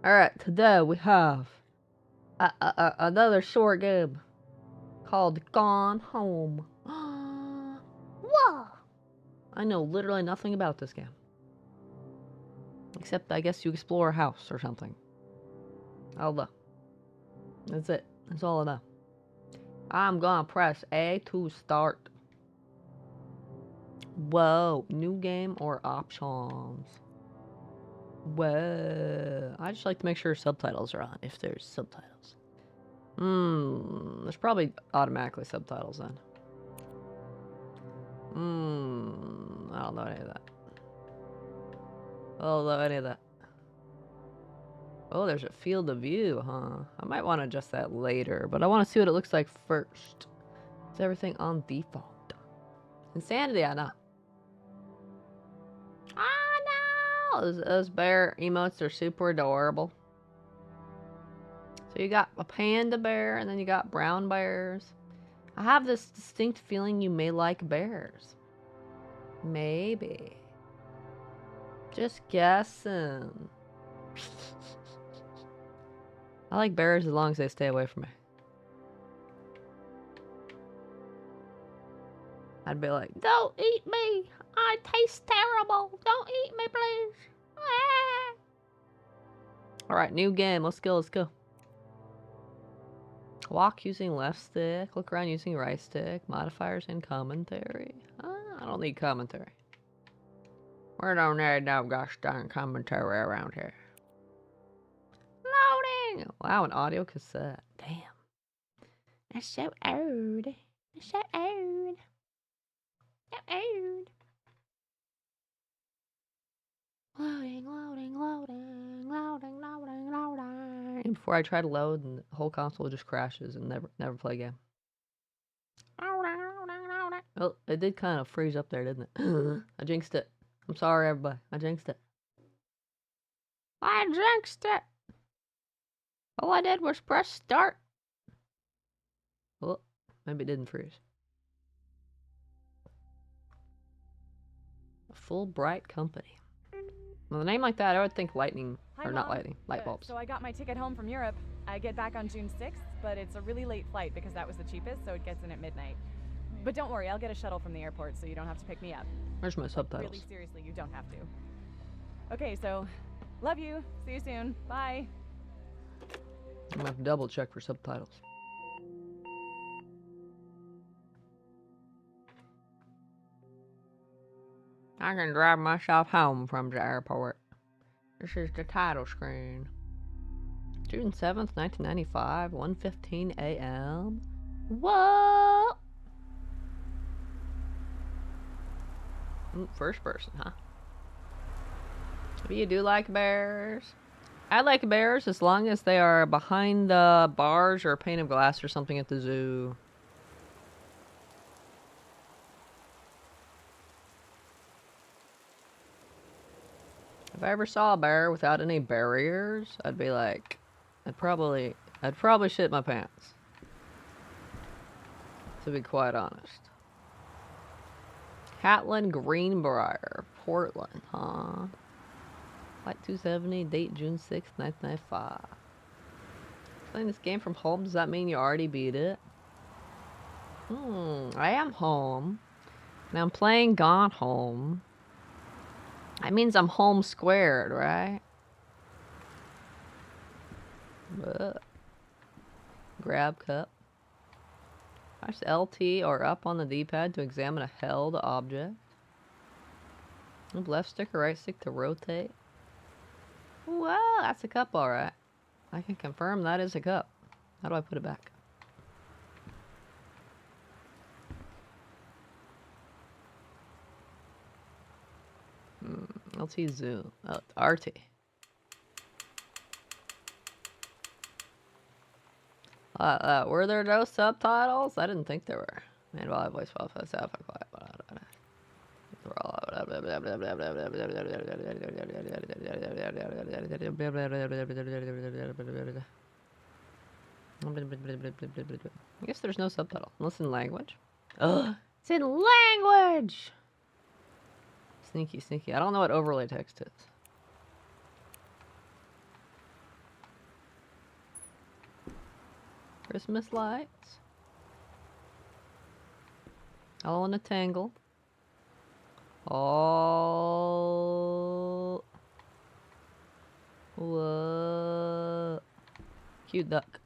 Alright, today we have another short game called Gone Home. Whoa! I know literally nothing about this game. Except I guess you explore a house or something. I don't know. That's it. That's all I know. I'm gonna press A to start. Whoa, new game or options? Whoa. I just like to make sure subtitles are on, if there's subtitles. There's probably automatically subtitles then. I don't know any of that. I don't know any of that. Oh, there's a field of view, huh? I might want to adjust that later, but I want to see what it looks like first. Is everything on default? Insanity, I know. I know! Those bear emotes are super adorable. So you got a panda bear, and then you got brown bears. I have this distinct feeling you may like bears. Maybe. Just guessing. I like bears as long as they stay away from me. I'd be like, don't eat me! I taste terrible! Don't eat me, please! Ah! Alright, new game. Let's go, let's go. Walk using left stick. Look around using right stick. Modifiers and commentary. I don't need commentary. We don't need no gosh darn commentary around here. Loading! Wow, an audio cassette. Damn. That's so old. That's so old. So old. Loading, loading, loading, loading, loading, loading. And before I try to load, and the whole console just crashes and never play again. Oh, it did kind of freeze up there, didn't it? I jinxed it. I'm sorry, everybody. I jinxed it. I jinxed it. All I did was press start. Oh, maybe it didn't freeze. A full bright company. With a name like that, I would think lightning, Hi, or not Mom. lightning, light bulbs. So I got my ticket home from Europe. I get back on June 6th, but it's a really late flight because that was the cheapest, so it gets in at midnight. But don't worry, I'll get a shuttle from the airport so you don't have to pick me up. Where's my subtitles? Really, seriously, you don't have to. Okay, so, love you. See you soon. Bye. I'm gonna have to double check for subtitles. I can drive myself home from the airport. This is the title screen. June 7th, 1995, 1:15 a.m. Whoa! First person, huh? You do like bears? I like bears as long as they are behind the bars or a pane of glass or something at the zoo. If I ever saw a bear without any barriers, I'd be like, I'd probably shit my pants. To be quite honest. Catlin Greenbrier, Portland, huh? Flight 270, date June 6th, 1995. Playing this game from home, does that mean you already beat it? I am home. And I'm playing Gone Home. That means I'm home squared, right? Grab cup. Press LT or up on the D-pad to examine a held object. Left stick or right stick to rotate. Whoa, that's a cup, alright. I can confirm that is a cup. How do I put it back? LT zoom. Oh, RT. Were there no subtitles? I didn't think there were. Man, while I voice file for myself, I quiet. I guess there's no subtitle. Unless in language. Ugh! It's in language! Sneaky, sneaky. I don't know what overlay text is. Christmas lights. All in a tangle. Oh. Whoa. Cute duck.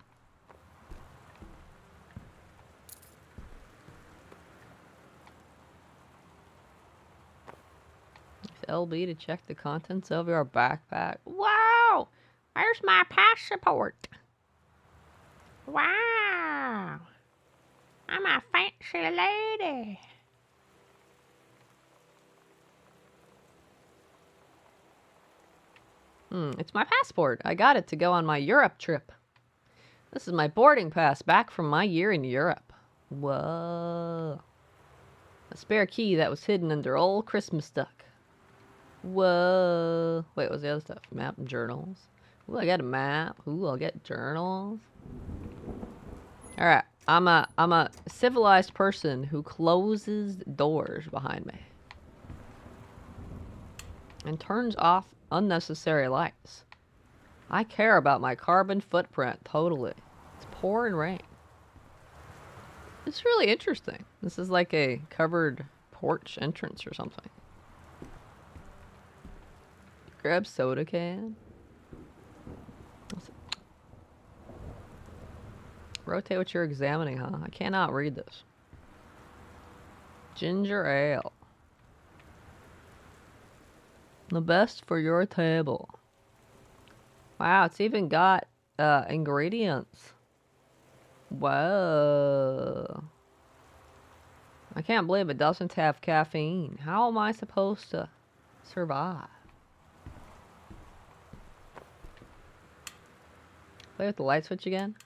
LB to check the contents of your backpack. Wow! Where's my passport? Wow! I'm a fancy lady. It's my passport. I got it to go on my Europe trip. This is my boarding pass back from my year in Europe. Whoa. A spare key that was hidden under old Christmas duck. Whoa. Wait, what's the other stuff? Map and journals. Ooh, I got a map. Ooh, I'll get journals. Alright. I'm a civilized person who closes doors behind me. And turns off unnecessary lights. I care about my carbon footprint, totally. It's pouring rain. It's really interesting. This is like a covered porch entrance or something. Grab soda can. Rotate what you're examining, huh? I cannot read this. Ginger ale. The best for your table. Wow, it's even got ingredients. Whoa. I can't believe it doesn't have caffeine. How am I supposed to survive? Play with the light switch again.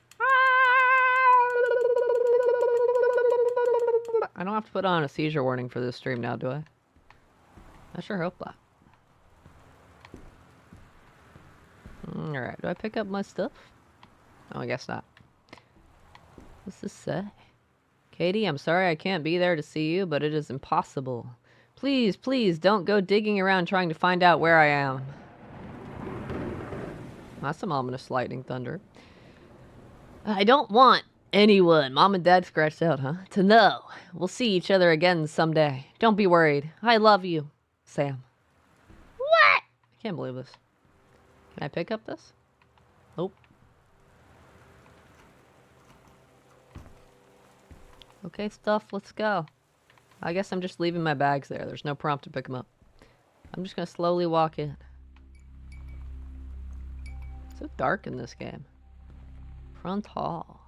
I don't have to put on a seizure warning for this stream now, do I? I sure hope not. Alright, do I pick up my stuff? Oh, I guess not. What's this say? Katie, I'm sorry I can't be there to see you, but it is impossible. Please, please, don't go digging around trying to find out where I am. That's some ominous lightning thunder. I don't want anyone, Mom and Dad scratched out, huh? To know. We'll see each other again someday. Don't be worried. I love you, Sam. What? I can't believe this. Can I pick up this? Nope. Okay, stuff, let's go. I guess I'm just leaving my bags there. There's no prompt to pick them up. I'm just gonna slowly walk in. It's so dark in this game. Front hall.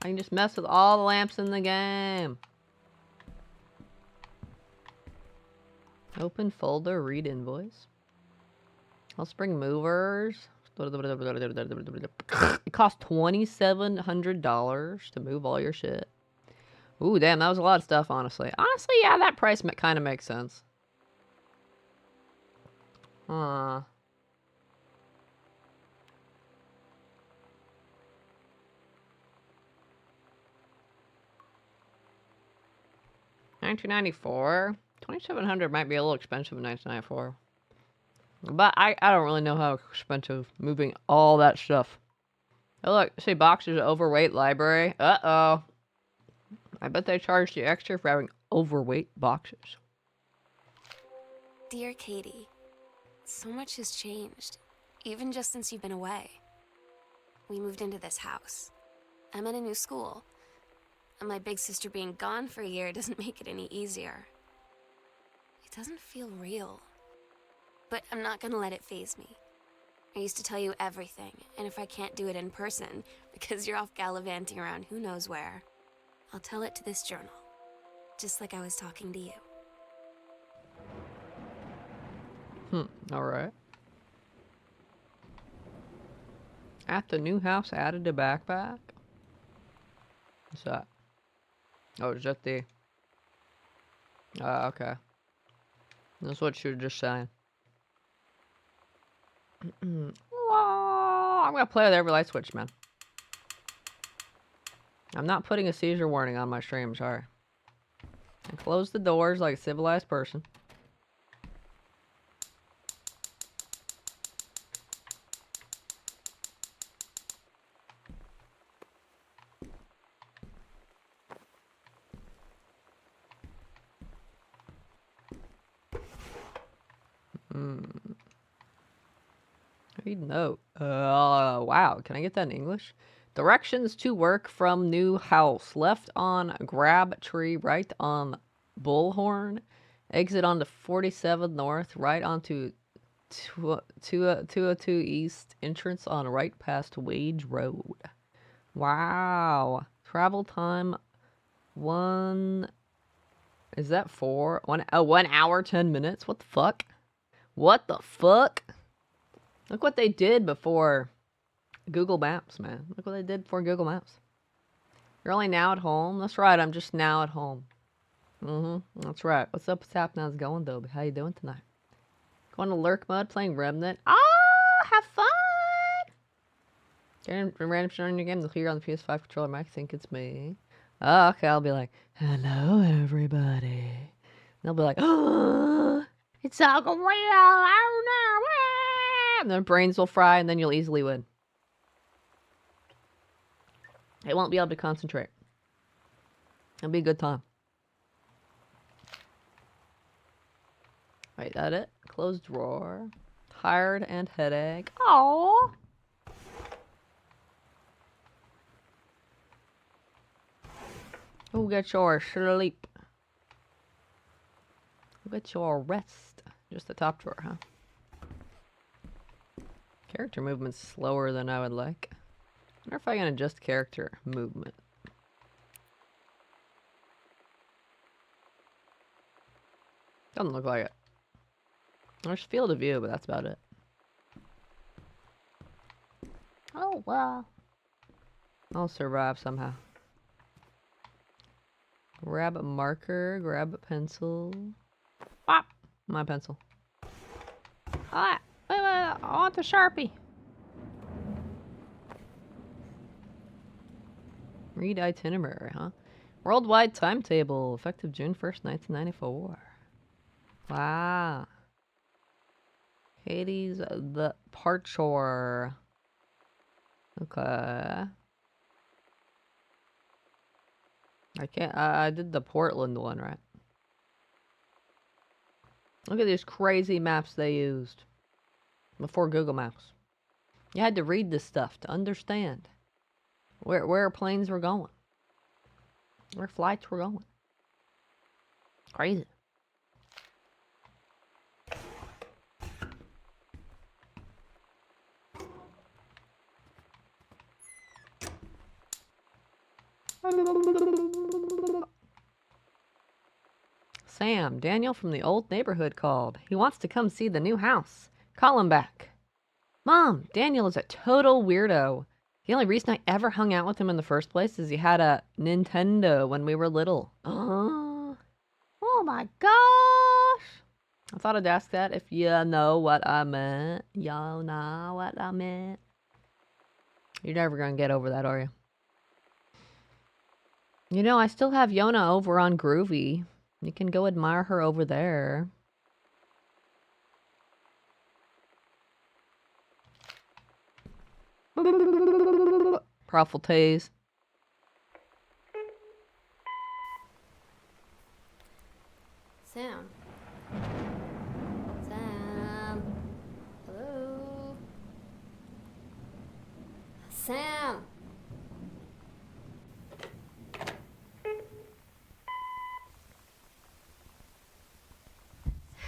I can just mess with all the lamps in the game. Open folder, read invoice. I'll spring movers. It costs $2,700 to move all your shit. Ooh, damn, that was a lot of stuff, honestly. Honestly, yeah, that price kind of makes sense. Huh. $1994. $2,700 might be a little expensive in 1994. But I don't really know how expensive moving all that stuff. Oh, look, see boxers overweight library. Uh-oh. I bet they charged you extra for having overweight boxes. Dear Katie, so much has changed, even just since you've been away. We moved into this house. I'm in a new school. And my big sister being gone for a year doesn't make it any easier. It doesn't feel real. But I'm not gonna let it faze me. I used to tell you everything, and if I can't do it in person, because you're off gallivanting around who knows where, I'll tell it to this journal. Just like I was talking to you. Alright. At the new house, added a backpack. What's that? Oh, it's just the... okay. That's what you were just saying. I'm gonna play with every light switch, man. I'm not putting a seizure warning on my stream, sorry. And close the doors like a civilized person. Read note. Wow. Can I get that in English? Directions to work from new house. Left on Grab Tree, right on Bullhorn. Exit onto 47 North, right onto 202 East. Entrance on right past Wage Road. Wow. Travel time, one... Is that 4? 1 hour, 10 minutes? What the fuck? What the fuck? Look what they did before Google Maps, man. Look what they did before Google Maps. You're only now at home? That's right, I'm just now at home. That's right. What's up? What's happening? How's it going, Dobie? How you doing tonight? Going to lurk mode, playing Remnant. Oh, have fun! Getting random shit on your game, they'll hear on the PS5 controller. Might think it's me. Oh, okay, I'll be like, hello, everybody. And they'll be like, oh, it's all real. Oh, no. Ah! And their brains will fry, and then you'll easily win. They won't be able to concentrate. It'll be a good time. Wait, that it? Closed drawer. Tired and headache. Aww. Go get your sleep. Go get your rest. Just the top drawer, huh? Character movement's slower than I would like. I wonder if I can adjust character movement. Doesn't look like it. There's field of view, but that's about it. Oh, well. I'll survive somehow. Grab a marker, grab a pencil. Pop! My pencil. Ah, I want the Sharpie. Read itinerary, huh? Worldwide timetable, effective June 1st, 1994. Wow. Hades, the Parchor. Okay. I did the Portland one, right? Look at these crazy maps they used before Google Maps. You had to read this stuff to understand where planes were going, where flights were going. Crazy. Sam, Daniel from the old neighborhood called. He wants to come see the new house. Call him back. Mom, Daniel is a total weirdo. The only reason I ever hung out with him in the first place is he had a Nintendo when we were little. Oh my gosh. I thought I'd ask that if you know what I meant. Y'all know what I meant. You're never gonna get over that, are you? You know, I still have Yona over on Groovy. You can go admire her over there. Profile Taze. Sam. Sam. Hello. Sam.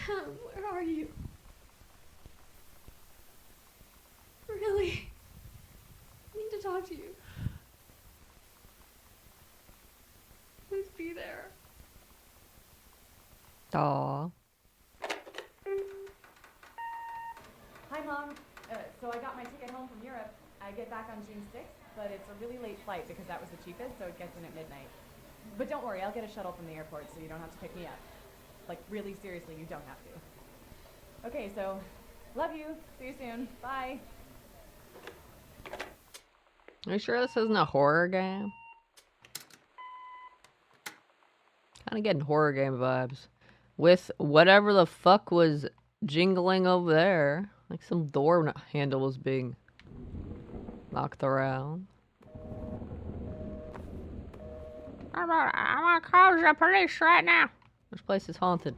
Sam, where are you? Really? I need to talk to you. Please be there. Aww. Hi, Mom. So I got my ticket home from Europe. I get back on June 6th, but it's a really late flight because that was the cheapest, so it gets in at midnight. But don't worry, I'll get a shuttle from the airport so you don't have to pick me up. Like, really seriously, you don't have to. Okay, so, love you. See you soon. Bye. Are you sure this isn't a horror game? Kind of getting horror game vibes. With whatever the fuck was jingling over there. Like some door handle was being knocked around. I'm gonna call the police right now. This place is haunted.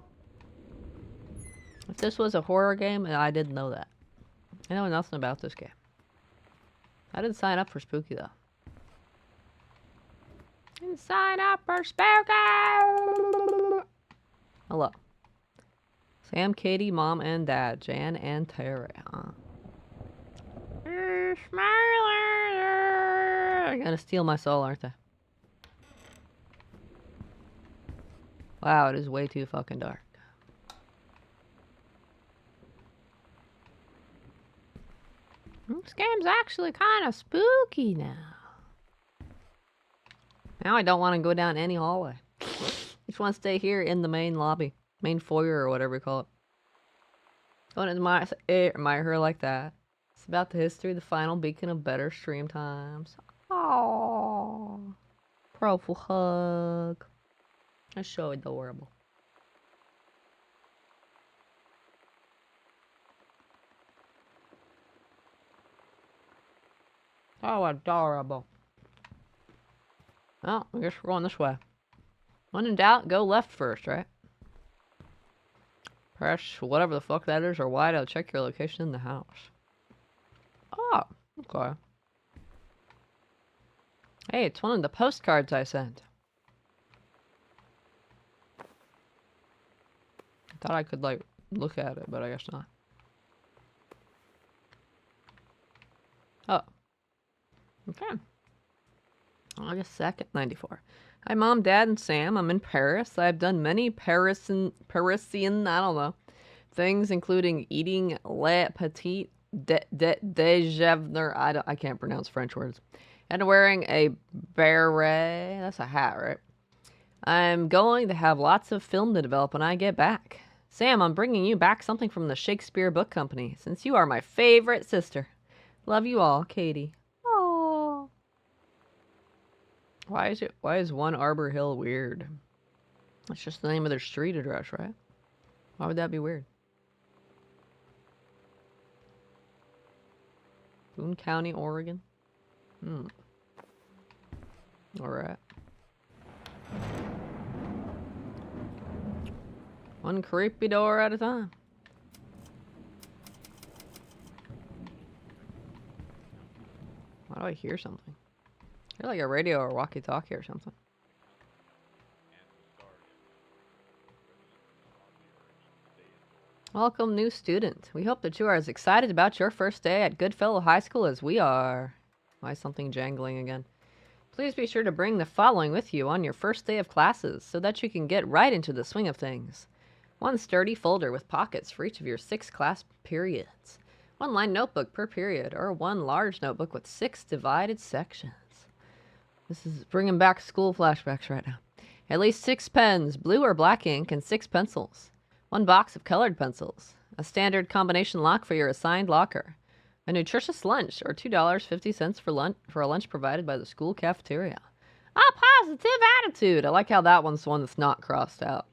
If this was a horror game, I didn't know that. I know nothing about this game. I didn't sign up for Spooky, though. Didn't sign up for Spooky! Hello. Sam, Katie, Mom, and Dad. Jan and Terry. They're gonna steal my soul, aren't they? Wow, it is way too fucking dark. This game's actually kind of spooky now. Now I don't want to go down any hallway. Just want to stay here in the main lobby. Main foyer or whatever you call it. Don't admire her like that. It's about the history of the final beacon of better stream times. Aww. Profile hug. That's so adorable. Oh, adorable. Well, I guess we're going this way. When in doubt, go left first, right? Press whatever the fuck that is or Y to check your location in the house. Oh, okay. Hey, it's one of the postcards I sent. I thought I could, like, look at it, but I guess not. Oh. Okay. August 2nd, 94. Hi, Mom, Dad, and Sam. I'm in Paris. I've done many Parisian, I don't know, things, including eating Le Petit Déjeuner. I can't pronounce French words. And wearing a beret. That's a hat, right? I'm going to have lots of film to develop when I get back. Sam, I'm bringing you back something from the Shakespeare Book Company, since you are my favorite sister. Love you all, Katie. Oh. Why is One Arbor Hill weird? That's just the name of their street address, right? Why would that be weird? Boone County, Oregon? Alright. One creepy door at a time. Why do I hear something? I hear like a radio or walkie-talkie or something. Welcome, new student. We hope that you are as excited about your first day at Goodfellow High School as we are. Why is something jangling again? Please be sure to bring the following with you on your first day of classes so that you can get right into the swing of things. One sturdy folder with pockets for each of your 6 class periods. One lined notebook per period, or one large notebook with 6 divided sections. This is bringing back school flashbacks right now. At least 6 pens, blue or black ink, and 6 pencils. 1 box of colored pencils. A standard combination lock for your assigned locker. A nutritious lunch, or $2.50 for a lunch provided by the school cafeteria. A positive attitude. I like how that one's the one that's not crossed out.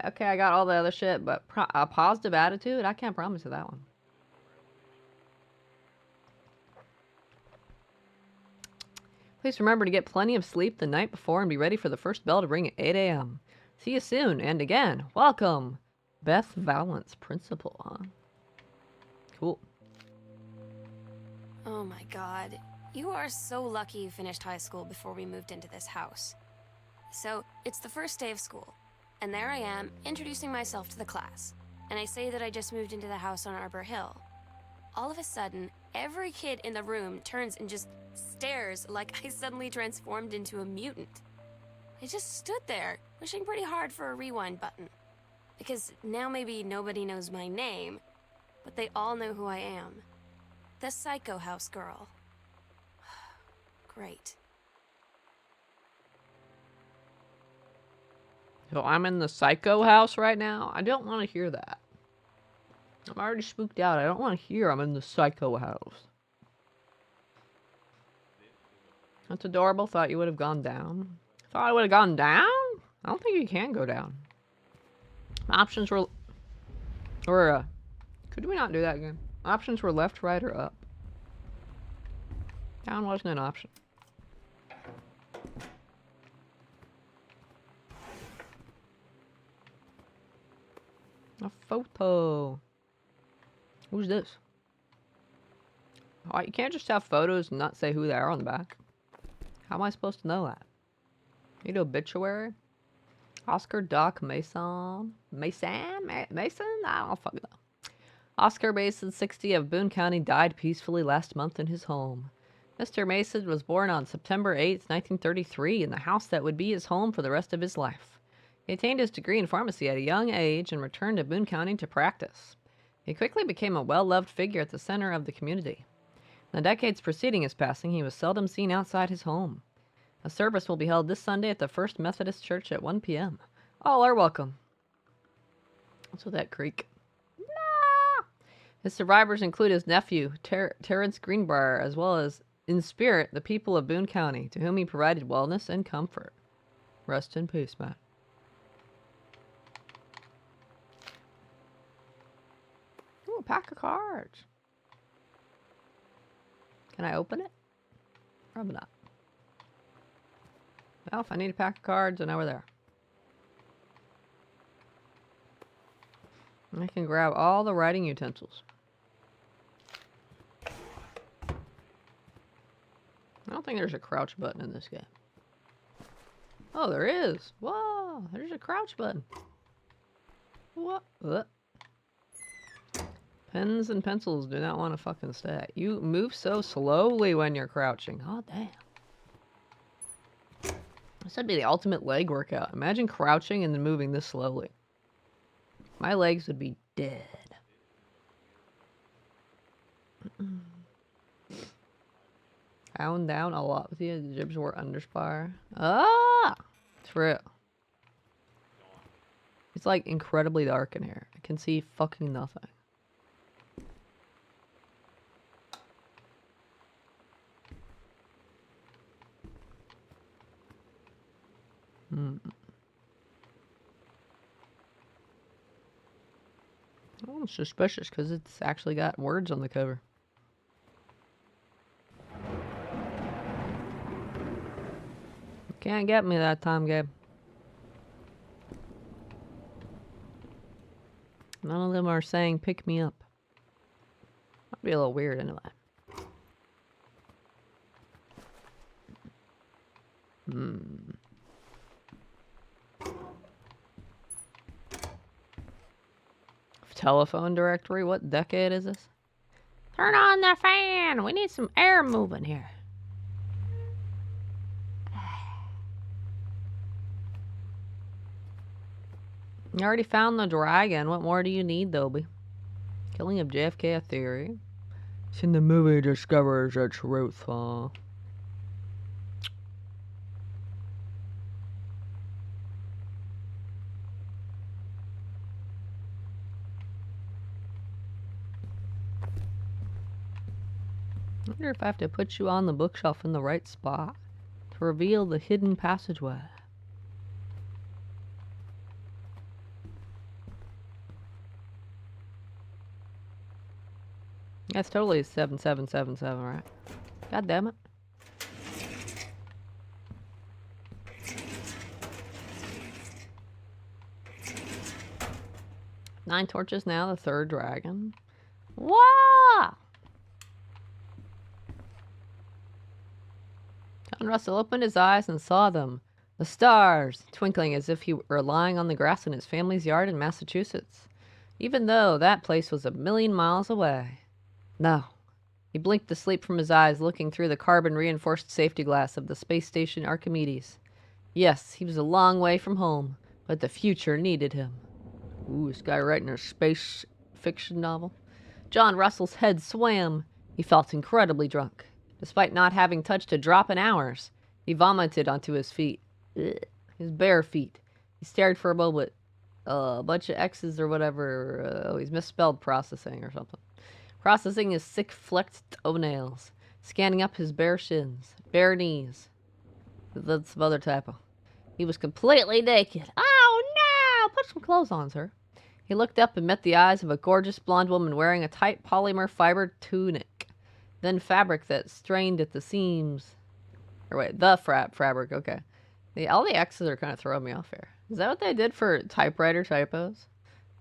Okay, I got all the other shit, but a positive attitude? I can't promise you that one. Please remember to get plenty of sleep the night before and be ready for the first bell to ring at 8 a.m. See you soon, and again, welcome, Beth Valance, principal, huh? Cool. Oh my god. You are so lucky you finished high school before we moved into this house. So, it's the first day of school, and there I am, introducing myself to the class. And I say that I just moved into the house on Arbor Hill. All of a sudden, every kid in the room turns and just stares like I suddenly transformed into a mutant. I just stood there, wishing pretty hard for a rewind button. Because now maybe nobody knows my name, but they all know who I am. The Psycho House girl. Great. So I'm in the Psycho House right now? I don't want to hear that. I'm already spooked out. I don't want to hear I'm in the Psycho House. That's adorable. Thought you would have gone down. Thought I would have gone down? I don't think you can go down. Options were... could we not do that again? Options were left, right, or up. Down wasn't an option. A photo. Who's this? Oh, you can't just have photos and not say who they are on the back. How am I supposed to know that? Need obituary? Oscar Doc Mason? Mason? I don't fucking know. Oscar Mason, 60, of Boone County, died peacefully last month in his home. Mr. Mason was born on September 8, 1933, in the house that would be his home for the rest of his life. He attained his degree in pharmacy at a young age and returned to Boone County to practice. He quickly became a well-loved figure at the center of the community. In the decades preceding his passing, he was seldom seen outside his home. A service will be held this Sunday at the First Methodist Church at 1 p.m. All are welcome. What's with that creek? Nah! His survivors include his nephew, Terrence Greenbrier, as well as, in spirit, the people of Boone County, to whom he provided wellness and comfort. Rest in peace, Matt. Ooh, a pack of cards. Can I open it? Probably not. Well, if I need a pack of cards, then now we're there. And I can grab all the writing utensils. I don't think there's a crouch button in this game. Oh, there is. Whoa, there's a crouch button. What? Pens and pencils do not want to fucking stay. You move so slowly when you're crouching. Oh, damn. This would be the ultimate leg workout. Imagine crouching and then moving this slowly. My legs would be dead. Pound down a lot with you. The jibs were underspar. Ah! True. It's like incredibly dark in here. I can see fucking nothing. Oh, I'm suspicious because it's actually got words on the cover. Can't get me that time, Gabe. None of them are saying pick me up. That'd be a little weird anyway. Telephone directory? What decade is this? Turn on the fan! We need some air moving here. You already found the dragon. What more do you need, Dobie? Killing of JFK a theory. It's in the movie discovers the truth, huh? I wonder if I have to put you on the bookshelf in the right spot to reveal the hidden passageway. That's totally 7777, right? God damn it. 9 torches now, the third dragon. Wow! John Russell opened his eyes and saw them. The stars, twinkling as if he were lying on the grass in his family's yard in Massachusetts, even though that place was 1,000,000 miles away. No. He blinked the sleep from his eyes, looking through the carbon-reinforced safety glass of the space station Archimedes. Yes, he was a long way from home, but the future needed him. Ooh, this guy writing a space fiction novel. John Russell's head swam. He felt incredibly drunk. Despite not having touched a drop in hours, he vomited onto his feet. Ugh. His bare feet. He stared for a moment. A bunch of X's or whatever. He's misspelled processing or something. Processing his sick flecked toenails. Scanning up his bare shins. Bare knees. That's some other typo. He was completely naked. Oh no! Put some clothes on, sir. He looked up and met the eyes of a gorgeous blonde woman wearing a tight polymer fiber tunic. Then fabric that strained at the seams. Or wait, the fabric, okay. All the X's are kind of throwing me off here. Is that what they did for typewriter typos?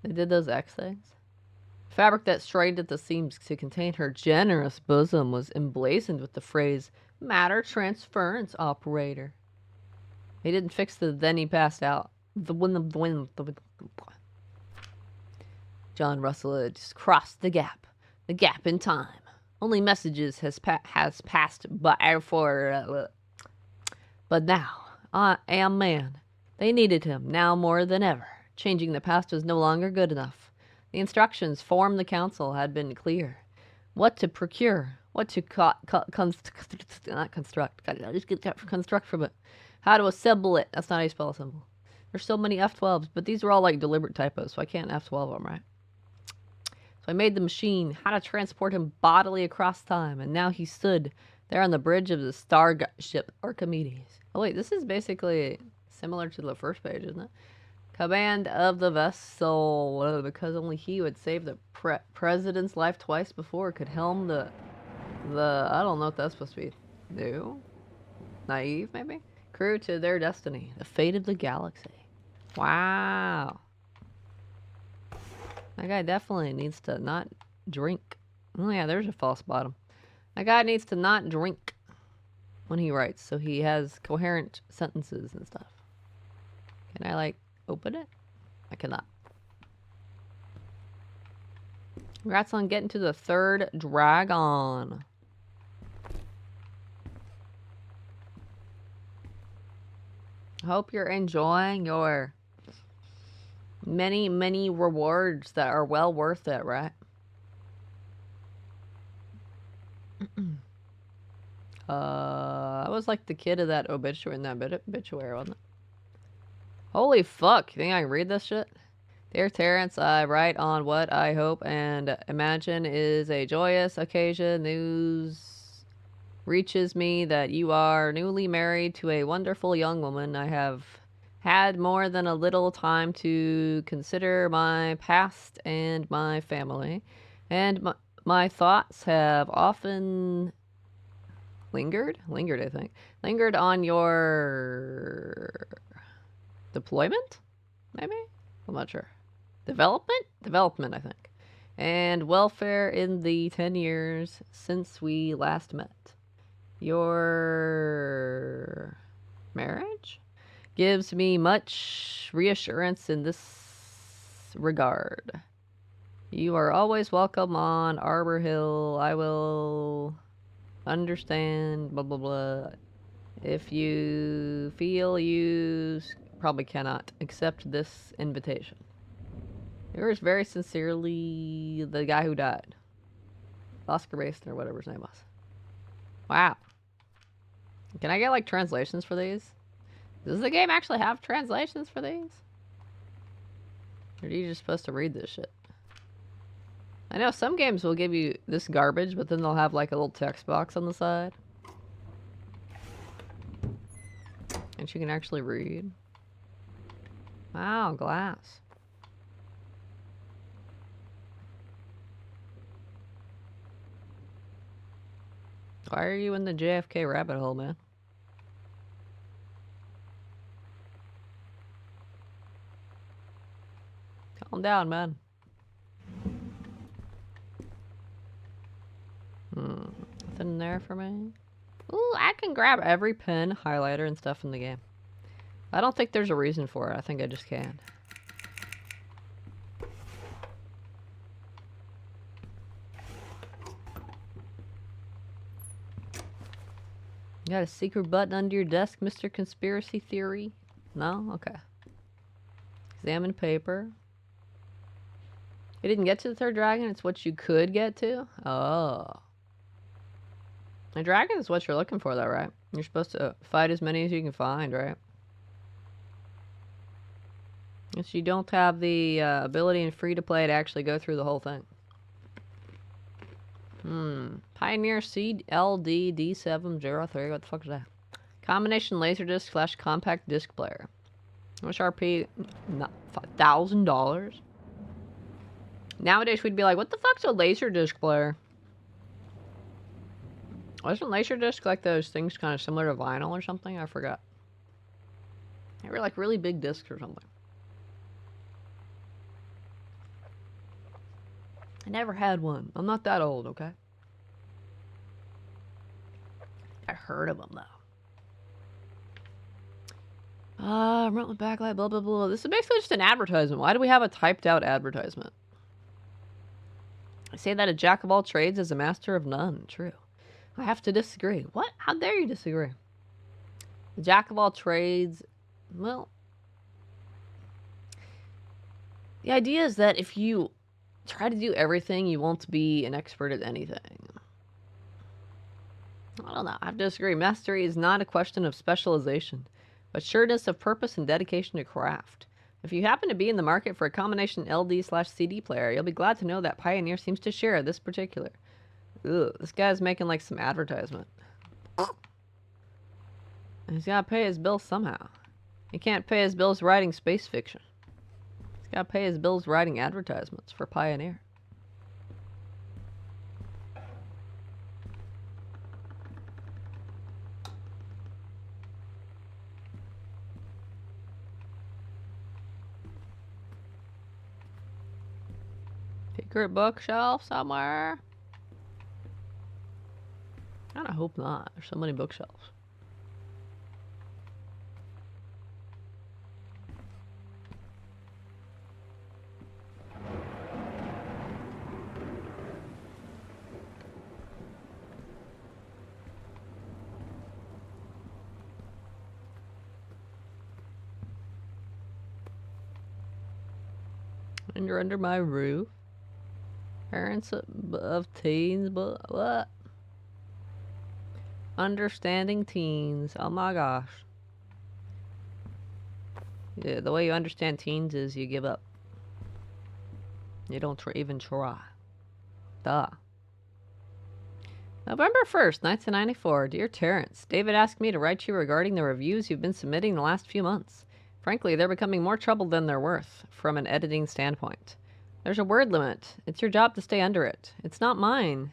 They did those X things? Fabric that strained at the seams to contain her generous bosom was emblazoned with the phrase, matter transference operator. He didn't fix then he passed out. John Russell had just crossed the gap in time. Only messages has passed by for, but now, I am man. They needed him, now more than ever. Changing the past was no longer good enough. The instructions formed the council had been clear. What to procure, what to construct from it. How to assemble it. That's not how you spell assemble. There's so many F12s, but these are all like deliberate typos, so I can't F12 them, right? So I made the machine, how to transport him bodily across time, and now he stood there on the bridge of the starship Archimedes. Oh wait, this is basically similar to the first page, isn't it? Command of the vessel, because only he would save the president's life twice before could helm the I don't know what that's supposed to be. New? Naive, maybe? Crew to their destiny, the fate of the galaxy. Wow. That guy definitely needs to not drink. Oh yeah, there's a false bottom. That guy needs to not drink when he writes, so he has coherent sentences and stuff. Can I, like, open it? I cannot. Congrats on getting to the 3rd dragon. I hope you're enjoying your many, many rewards that are well worth it, right? I was like the kid of that obituary in that obituary, wasn't it? Holy fuck, you think I can read this shit? Dear Terrence, I write on what I hope and imagine is a joyous occasion. News reaches me that you are newly married to a wonderful young woman. I have had more than a little time to consider my past and my family, and my thoughts have often lingered, I think, on your deployment, maybe? I'm not sure. Development, I think. And welfare in the 10 years since we last met. Your marriage gives me much reassurance in this regard. You are always welcome on Arbor Hill. I will understand, blah, blah, blah. If you feel you probably cannot accept this invitation. Yours very sincerely, the guy who died. Oscar Mason or whatever his name was. Wow. Can I get, like, translations for these? Does the game actually have translations for these? Or are you just supposed to read this shit? I know some games will give you this garbage, but then they'll have, like, a little text box on the side. And you can actually read. Wow, glass. Why are you in the JFK rabbit hole, man? Calm down, man. Nothing there for me? Ooh, I can grab every pen, highlighter, and stuff in the game. I don't think there's a reason for it. I think I just can. You got a secret button under your desk, Mr. Conspiracy Theory? No? Okay. Examine paper. You didn't get to the 3rd dragon? It's what you could get to? Oh. A dragon is what you're looking for, though, right? You're supposed to fight as many as you can find, right? Yes, you don't have the ability in free-to-play to actually go through the whole thing. Pioneer CLD-D703. What the fuck is that? Combination laserdisc / compact disc player. How much RP? $1,000? Nowadays we'd be like, what the fuck's a laserdisc player? Wasn't laserdisc like those things kind of similar to vinyl or something? I forgot. They were like really big discs or something. I never had one. I'm not that old, okay? I heard of them, though. Remote with backlight, blah, blah, blah. This is basically just an advertisement. Why do we have a typed out advertisement? I say that a jack of all trades is a master of none. True. I have to disagree. What? How dare you disagree? The jack of all trades, well, the idea is that if you try to do everything, you won't be an expert at anything. I don't know. I have to disagree. Mastery is not a question of specialization, but sureness of purpose and dedication to craft. If you happen to be in the market for a combination LD/CD player, you'll be glad to know that Pioneer seems to share this particular. Ugh, this guy's making like some advertisement. He's gotta pay his bills somehow. He can't pay his bills writing space fiction. He's gotta pay his bills writing advertisements for Pioneer. Secret bookshelf somewhere? I hope not. There's so many bookshelves. And you're under my roof. Parents of teens, but what? Understanding teens. Oh my gosh. Yeah, the way you understand teens is you give up. You don't even try. Duh. November 1st, 1994. Dear Terrence, David asked me to write you regarding the reviews you've been submitting the last few months. Frankly, they're becoming more trouble than they're worth, from an editing standpoint. There's a word limit. It's your job to stay under it. It's not mine.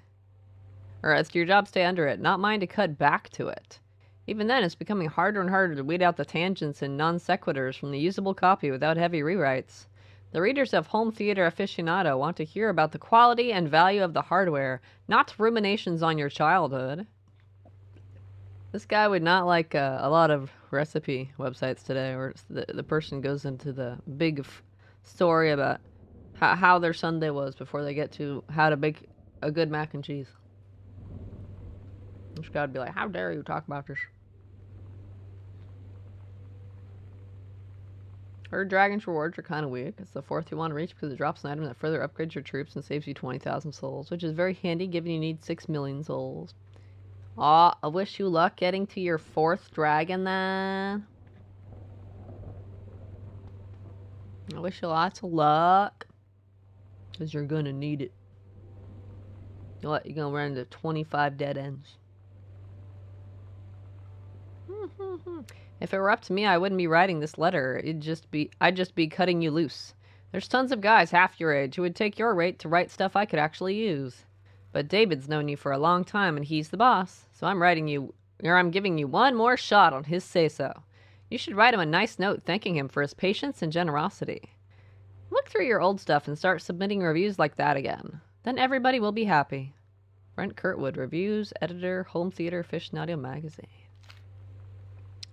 Or it's your job to stay under it, not mine to cut back to it. Even then, it's becoming harder and harder to weed out the tangents and non sequiturs from the usable copy without heavy rewrites. The readers of Home Theater Aficionado want to hear about the quality and value of the hardware, not ruminations on your childhood. This guy would not like a lot of recipe websites today, where the person goes into the big story about how their Sunday was before they get to how to bake a good mac and cheese. This guy would be like, how dare you talk about this? Her Dragon's rewards are kind of weak. It's the fourth you want to reach because it drops an item that further upgrades your troops and saves you 20,000 souls, which is very handy given you need 6 million souls. Aw, I wish you luck getting to your 4th dragon then. I wish you lots of luck. Because you're going to need it. You know what? You're going to run into 25 dead ends. If it were up to me, I wouldn't be writing this letter. I'd just be cutting you loose. There's tons of guys half your age who would take your rate to write stuff I could actually use. But David's known you for a long time and he's the boss. So I'm giving you one more shot on his say-so. You should write him a nice note thanking him for his patience and generosity. Look through your old stuff and start submitting reviews like that again. Then everybody will be happy. Brent Kurtwood, reviews, editor, Home Theater Aficionado magazine.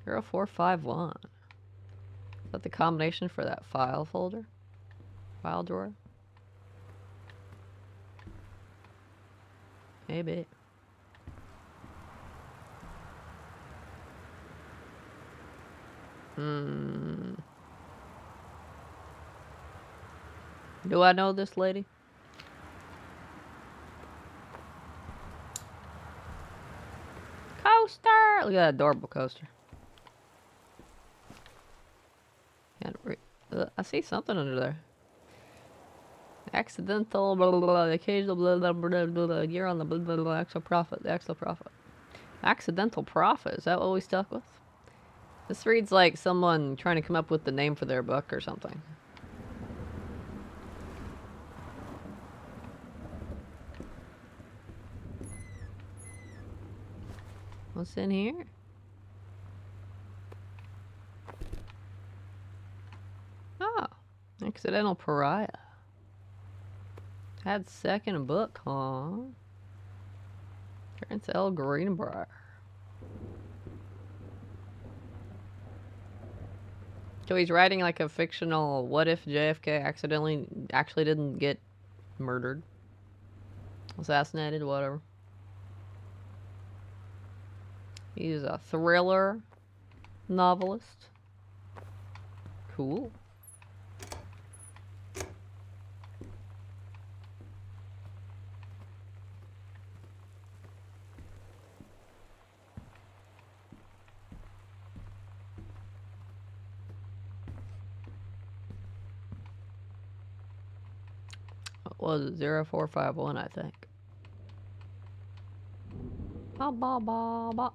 0451. Is that the combination for that file folder? File drawer? Maybe. Do I know this lady? Coaster! Look at that adorable coaster. I see something under there. Accidental, blah, blah, blah, occasional, blah, blah, blah, blah, blah, you're on the blah, blah, blah, actual profit, the actual profit. Accidental profit, is that what we stuck with? This reads like someone trying to come up with the name for their book or something. What's in here? Oh, accidental pariah. Had second book, huh? Terrence L. Greenbrier. So he's writing like a fictional what if JFK actually didn't get murdered, assassinated, whatever. He's a thriller novelist. Cool. What was it? 0451, I think. Ba ba ba ba.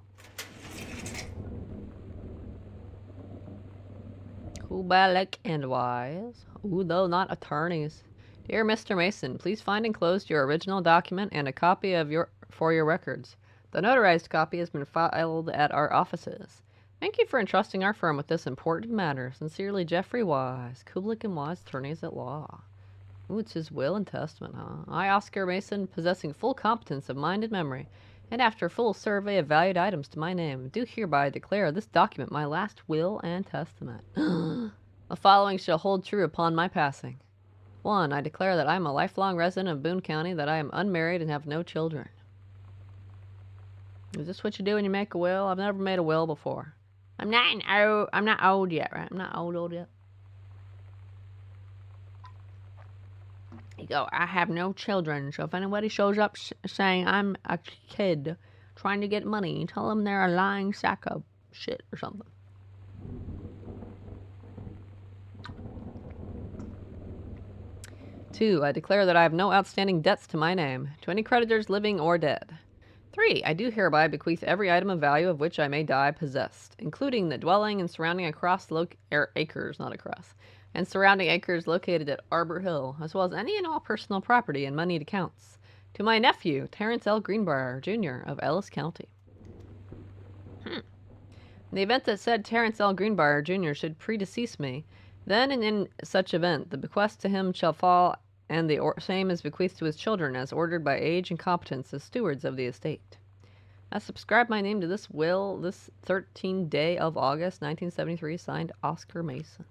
Kubalek and Wise. Ooh, though not attorneys. Dear Mr. Mason, please find enclosed your original document and a copy of for your records. The notarized copy has been filed at our offices. Thank you for entrusting our firm with this important matter. Sincerely, Jeffrey Wise, Kubelik and Wise, attorneys at law. Ooh, it's his will and testament, huh? I, Oscar Mason, possessing full competence of mind and memory, and after full survey of valued items to my name, do hereby declare this document my last will and testament. The following shall hold true upon my passing. 1. I declare that I am a lifelong resident of Boone County, that I am unmarried and have no children. Is this what you do when you make a will? I've never made a will before. I'm not old yet, right? I'm not old yet. You go, I have no children, so if anybody shows up saying I'm a kid trying to get money, tell them they're a lying sack of shit or something. 2. I declare that I have no outstanding debts to my name, to any creditors living or dead. 3. I do hereby bequeath every item of value of which I may die possessed, including the dwelling and surrounding acres, not across, and surrounding acres located at Arbor Hill, as well as any and all personal property and moneyed accounts, to my nephew, Terrence L. Greenbrier, Jr. of Ellis County. In the event that said Terrence L. Greenbrier, Jr. should predecease me, then and in such event, the bequest to him shall fall, and the same is bequeathed to his children, as ordered by age and competence as stewards of the estate. I subscribe my name to this will this 13th day of August, 1973, signed Oscar Mason.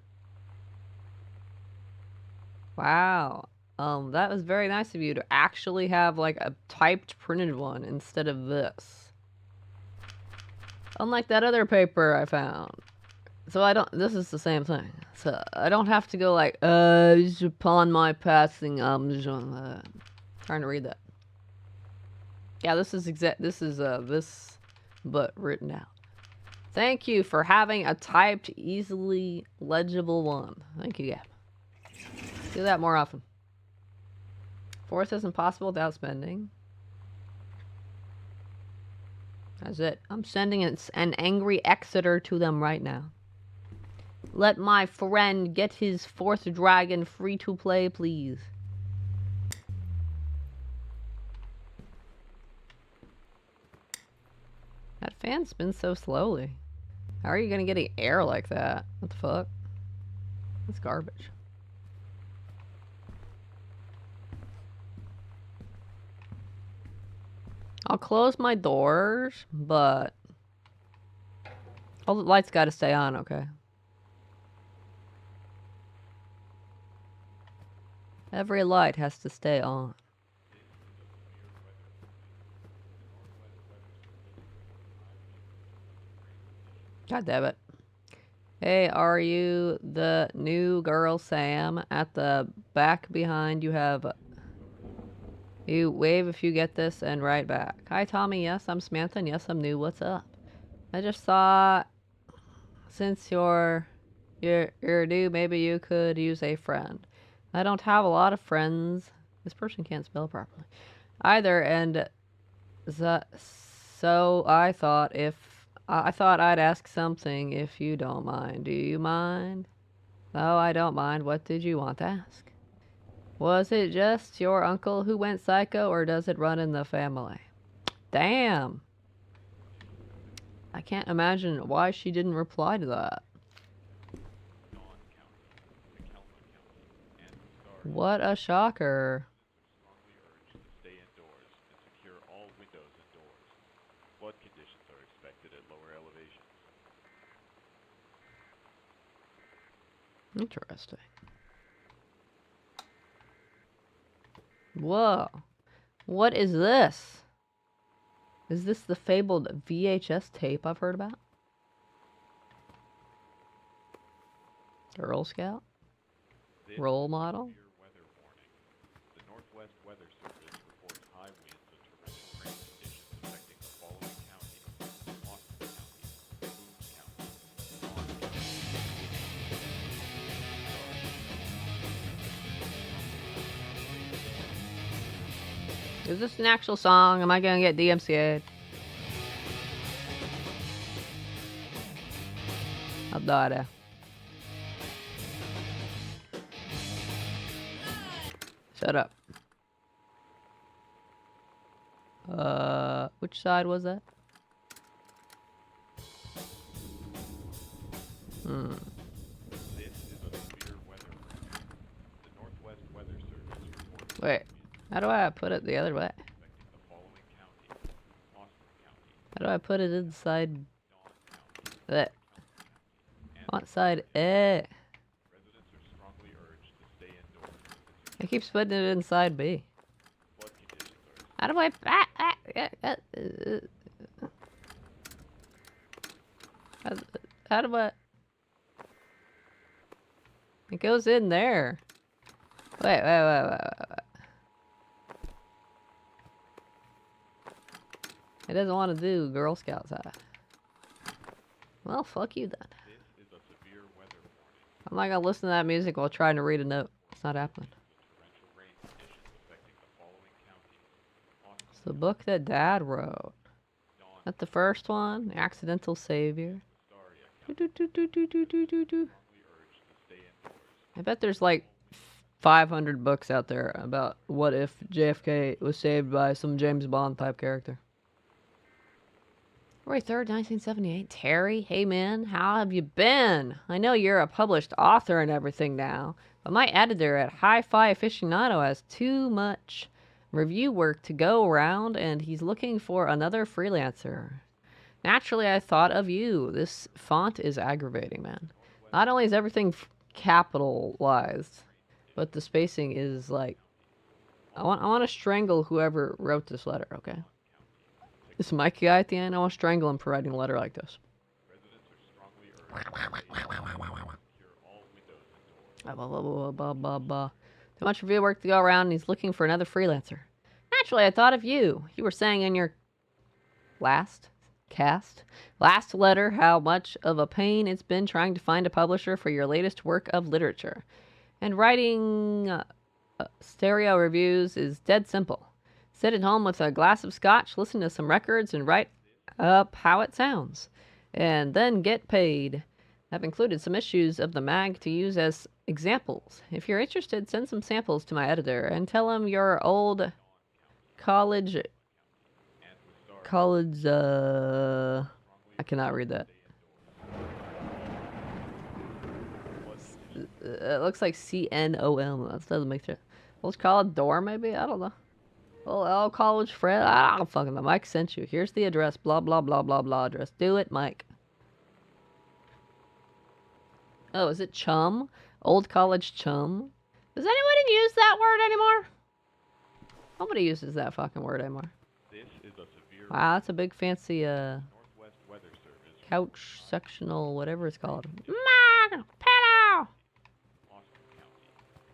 Wow. That was very nice of you to actually have like a typed printed one instead of this. Unlike that other paper I found. So this is the same thing. So I don't have to go like, upon my passing, trying to read that. Yeah, this is this, but written out. Thank you for having a typed, easily legible one. Thank you, Gab. Do that more often. 4th is impossible without spending. That's it. I'm sending an angry Exeter to them right now. Let my friend get his 4th dragon free to play, please. That fan spins so slowly. How are you gonna get air like that? What the fuck? That's garbage. I'll close my doors, but all the lights gotta stay on, okay? Every light has to stay on. God damn it. Hey, are you the new girl, Sam? At the back behind you have... You wave if you get this and write back. Hi, Tommy. Yes, I'm Samantha. And yes, I'm new. What's up? I just thought, since you're new, maybe you could use a friend. I don't have a lot of friends. This person can't spell properly either, and so I thought I'd ask something if you don't mind. Do you mind? No, I don't mind. What did you want to ask? Was it just your uncle who went psycho, or does it run in the family? Damn. I can't imagine why she didn't reply to that. What a shocker. windows and doors. Flood conditions are expected at lower elevations. Interesting. Whoa. What is this? Is this the fabled VHS tape I've heard about? Girl Scout? This Role is a model? severe weather warning. The Northwest Weather Service reports high winds and torrential rain conditions affecting the following counties: Austin County, Boone County, Vaughn County. Is this an actual song? Am I gonna get DMCA'd? I'll die. Shut up. Which side was that? This is a severe weather warning. The Northwest Weather Service reports Wait, how do I put it the other way? affecting the following counties: Austin County, How do I put it inside Dawn County, that? and What side? Eh. residents are strongly urged to stay indoors. It keeps putting it inside B. Flood conditions are How do I? How do I? It goes in there. Wait. It doesn't want to do Girl Scout side. Well, fuck you then. This is a severe weather warning. I'm not gonna listen to that music while trying to read a note. It's not happening. The torrential rain conditions affecting the following counties: Austin, It's the book that Dad wrote. Dawn, Not the first one. The Accidental Savior. Astoria County. Do-do-do-do-do-do-do-do. Strongly urged to stay indoors. I bet there's like 500 books out there about what if JFK was saved by some James Bond type character. February 3rd, 1978. Terry, hey man, how have you been? I know you're a published author and everything now, but my editor at Hi-Fi Aficionado has too much review work to go around and he's looking for another freelancer. Naturally, I thought of you. This font is aggravating, man. Not only is everything capitalized, but the spacing is like... I want to strangle whoever wrote this letter, okay? This Mike guy at the end, I want to strangle him for writing a letter like this. Residents are strongly urged to stay indoors. Secure all windows and doors. Blah, blah, blah, blah, blah, blah. Too much review work to go around, and he's looking for another freelancer. Naturally, I thought of you. You were saying in your last letter how much of a pain it's been trying to find a publisher for your latest work of literature. And writing stereo reviews is dead simple. Sit at home with a glass of scotch, listen to some records, and write up how it sounds. And then get paid. I've included some issues of the mag to use as examples. If you're interested, send some samples to my editor and tell him your old college, I cannot read that. It looks like CNOM. That doesn't make sense. Let's call it door, maybe? I don't know. Oh, college friend. I don't fucking know. Mike sent you. Here's the address. Blah, blah, blah, blah, blah address. Do it, Mike. Oh, is it chum? Old college chum? Does anyone use that word anymore? Nobody uses that fucking word anymore. This is a severe Wow, that's a big fancy, Northwest Weather Service. couch sectional, whatever it's called. Pillow! Austin County,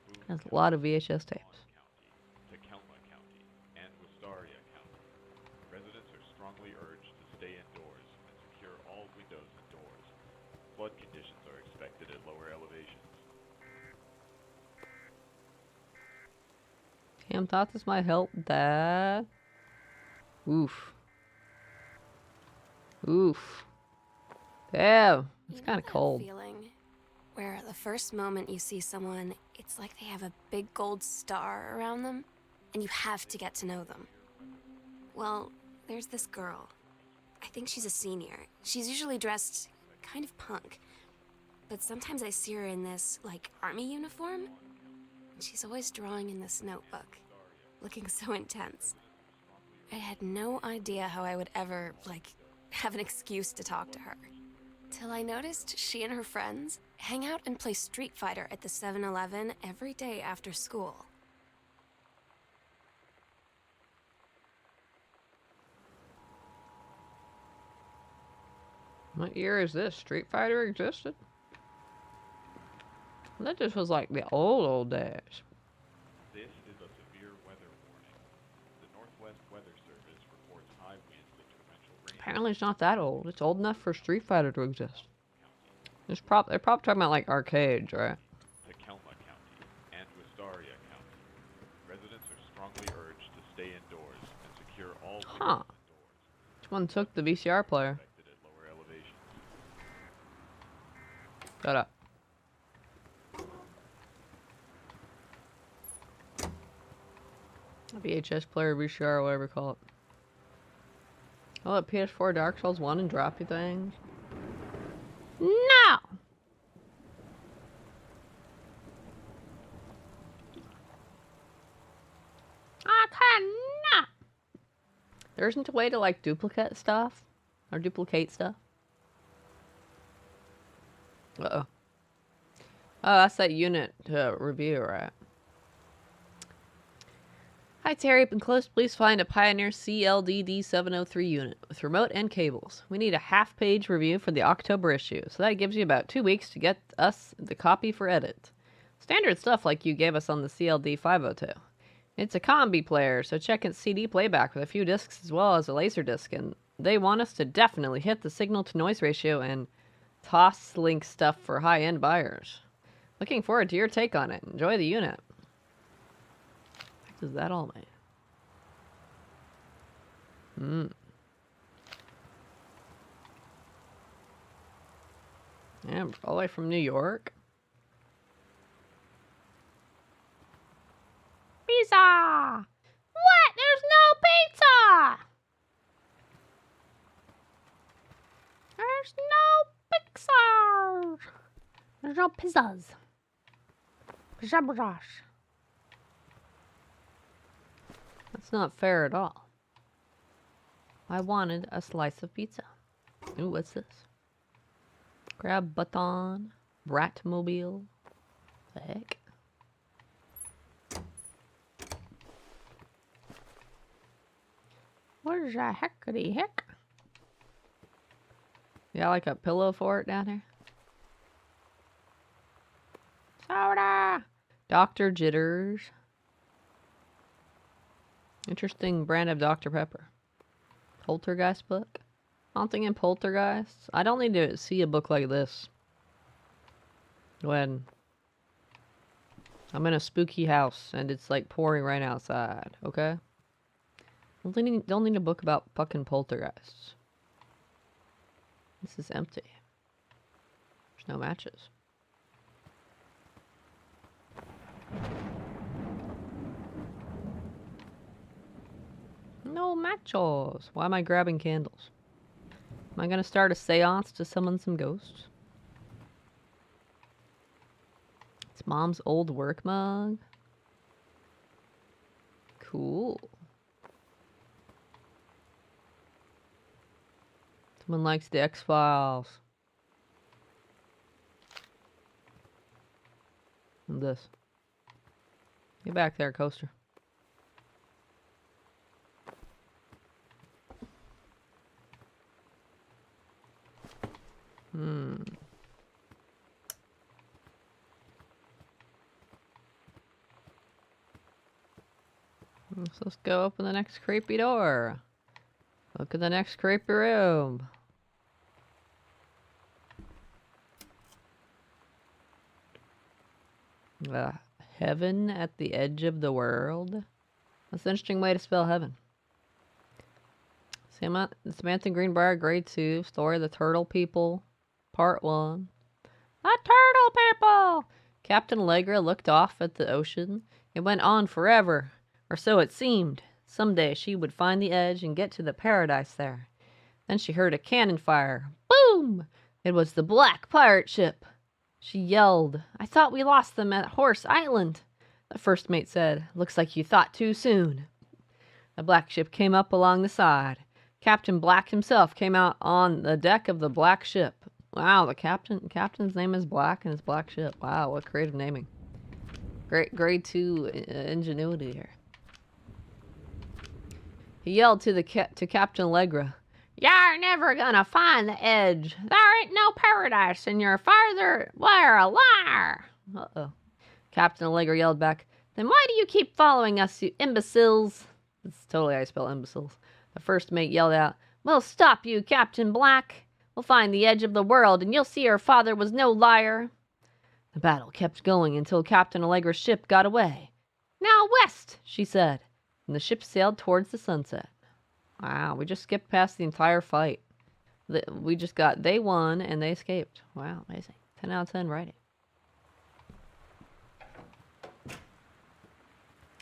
Boone That's a County, lot of VHS tapes. Vaughn County, Tacoma County, and Wistaria County. Residents are strongly urged to stay indoors and secure all windows and doors. Flood conditions are expected at lower elevations. Damn, thought this might help, Dad. Oof. Oof. Damn, it's You know kind of that cold. feeling where the first moment you see someone, it's like they have a big gold star around them, and you have to get to know them. Well, there's this girl. I think she's a senior. She's usually dressed kind of punk, but sometimes I see her in this, like, army uniform, and she's always drawing in this notebook, looking so intense. I had no idea how I would ever, have an excuse to talk to her. Till I noticed she and her friends hang out and play Street Fighter at the 7-Eleven every day after school. What year is this? Street Fighter existed? That just was like the old days. This is a severe weather warning. The Northwest Weather Service reports high winds and torrential rain. Apparently it's not that old. It's old enough for Street Fighter to exist. They're probably talking about like arcades, right? Takelma County and Wistaria County. Residents are strongly urged to stay indoors and secure all windows and doors. Which one took the VCR player? Affected at lower elevations. Shut up. VHS player, VCR, whatever you call it. Oh, at PS4 Dark Souls 1 and drop you things. No! I cannot! There isn't a way to, like, duplicate stuff? Or duplicate stuff? Uh-oh. Oh, that's that unit review, right? Hi Terry, been close. Please find a Pioneer CLDD703 unit with remote and cables. We need a half-page review for the October issue, so that gives you about 2 weeks to get us the copy for edit. Standard stuff like you gave us on the CLD502. It's a combi player, so check its CD playback with a few discs as well as a laser disc, and they want us to definitely hit the signal-to-noise ratio and toss-link stuff for high-end buyers. Looking forward to your take on it. Enjoy the unit. Is that all, man? Yeah, all the way from New York. Pizza! What? There's no pizza! There's no pizzas! There's no pizzas. Pizza. That's not fair at all. I wanted a slice of pizza. Ooh, what's this? Crab button. Bratmobile. The heck? Where's that heckity heck? You got like a pillow for it down here? Soda! Dr. Jitters. Interesting brand of Dr. Pepper. Poltergeist book? Haunting and Poltergeist? I don't need to see a book like this when I'm in a spooky house and it's like pouring right outside, okay? Don't need a book about fucking poltergeists. This is empty. There's no matches. No machos. Why am I grabbing candles? Am I gonna start a seance to summon some ghosts? It's Mom's old work mug. Cool. Someone likes the X-Files. And this. Get back there, coaster. So let's go open the next creepy door. Look at the next creepy room. Heaven at the edge of the world? That's an interesting way to spell heaven. Samantha Greenbrier, Grade 2, Story of the Turtle People, Part 1. The Turtle People! Captain Allegra looked off at the ocean. It went on forever, or so it seemed. Someday she would find the edge and get to the paradise there. Then she heard a cannon fire. Boom! It was the Black Pirate Ship. She yelled, "I thought we lost them at Horse Island." The first mate said, "Looks like you thought too soon." A black ship came up along the side. Captain Black himself came out on the deck of the black ship. Wow, the captain's name is Black and his black ship. Wow, what creative naming. Great grade 2 ingenuity here. He yelled to Captain Allegra. "You're never gonna find the edge. There ain't no paradise, and your father were a liar." Uh-oh. Captain Allegra yelled back, "Then why do you keep following us, you imbeciles?" That's totally how I spell imbeciles. The first mate yelled out, "We'll stop you, Captain Black. We'll find the edge of the world, and you'll see your father was no liar." The battle kept going until Captain Allegra's ship got away. "Now west," she said, and the ship sailed towards the sunset. Wow, we just skipped past the entire fight. They won and they escaped. Wow, amazing. 10 out of 10 writing.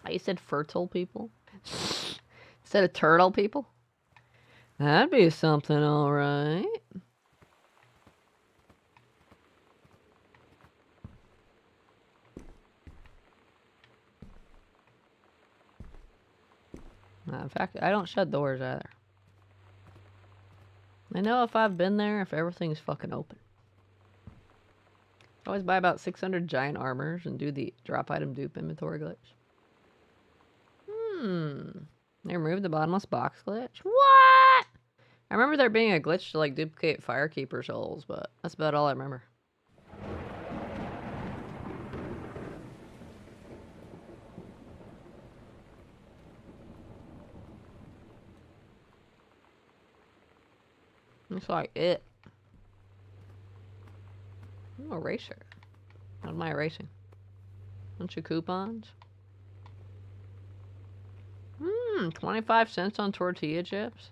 Oh, you said fertile people? Instead of turtle people? That'd be something, alright. In fact, I don't shut doors either. I know if I've been there, if everything's fucking open. I always buy about 600 giant armors and do the drop item dupe inventory glitch. They removed the bottomless box glitch? What? I remember there being a glitch to like duplicate Firekeeper souls, but that's about all I remember. Looks like it. I'm a eraser. What am I erasing? Bunch of coupons. 25 cents on tortilla chips?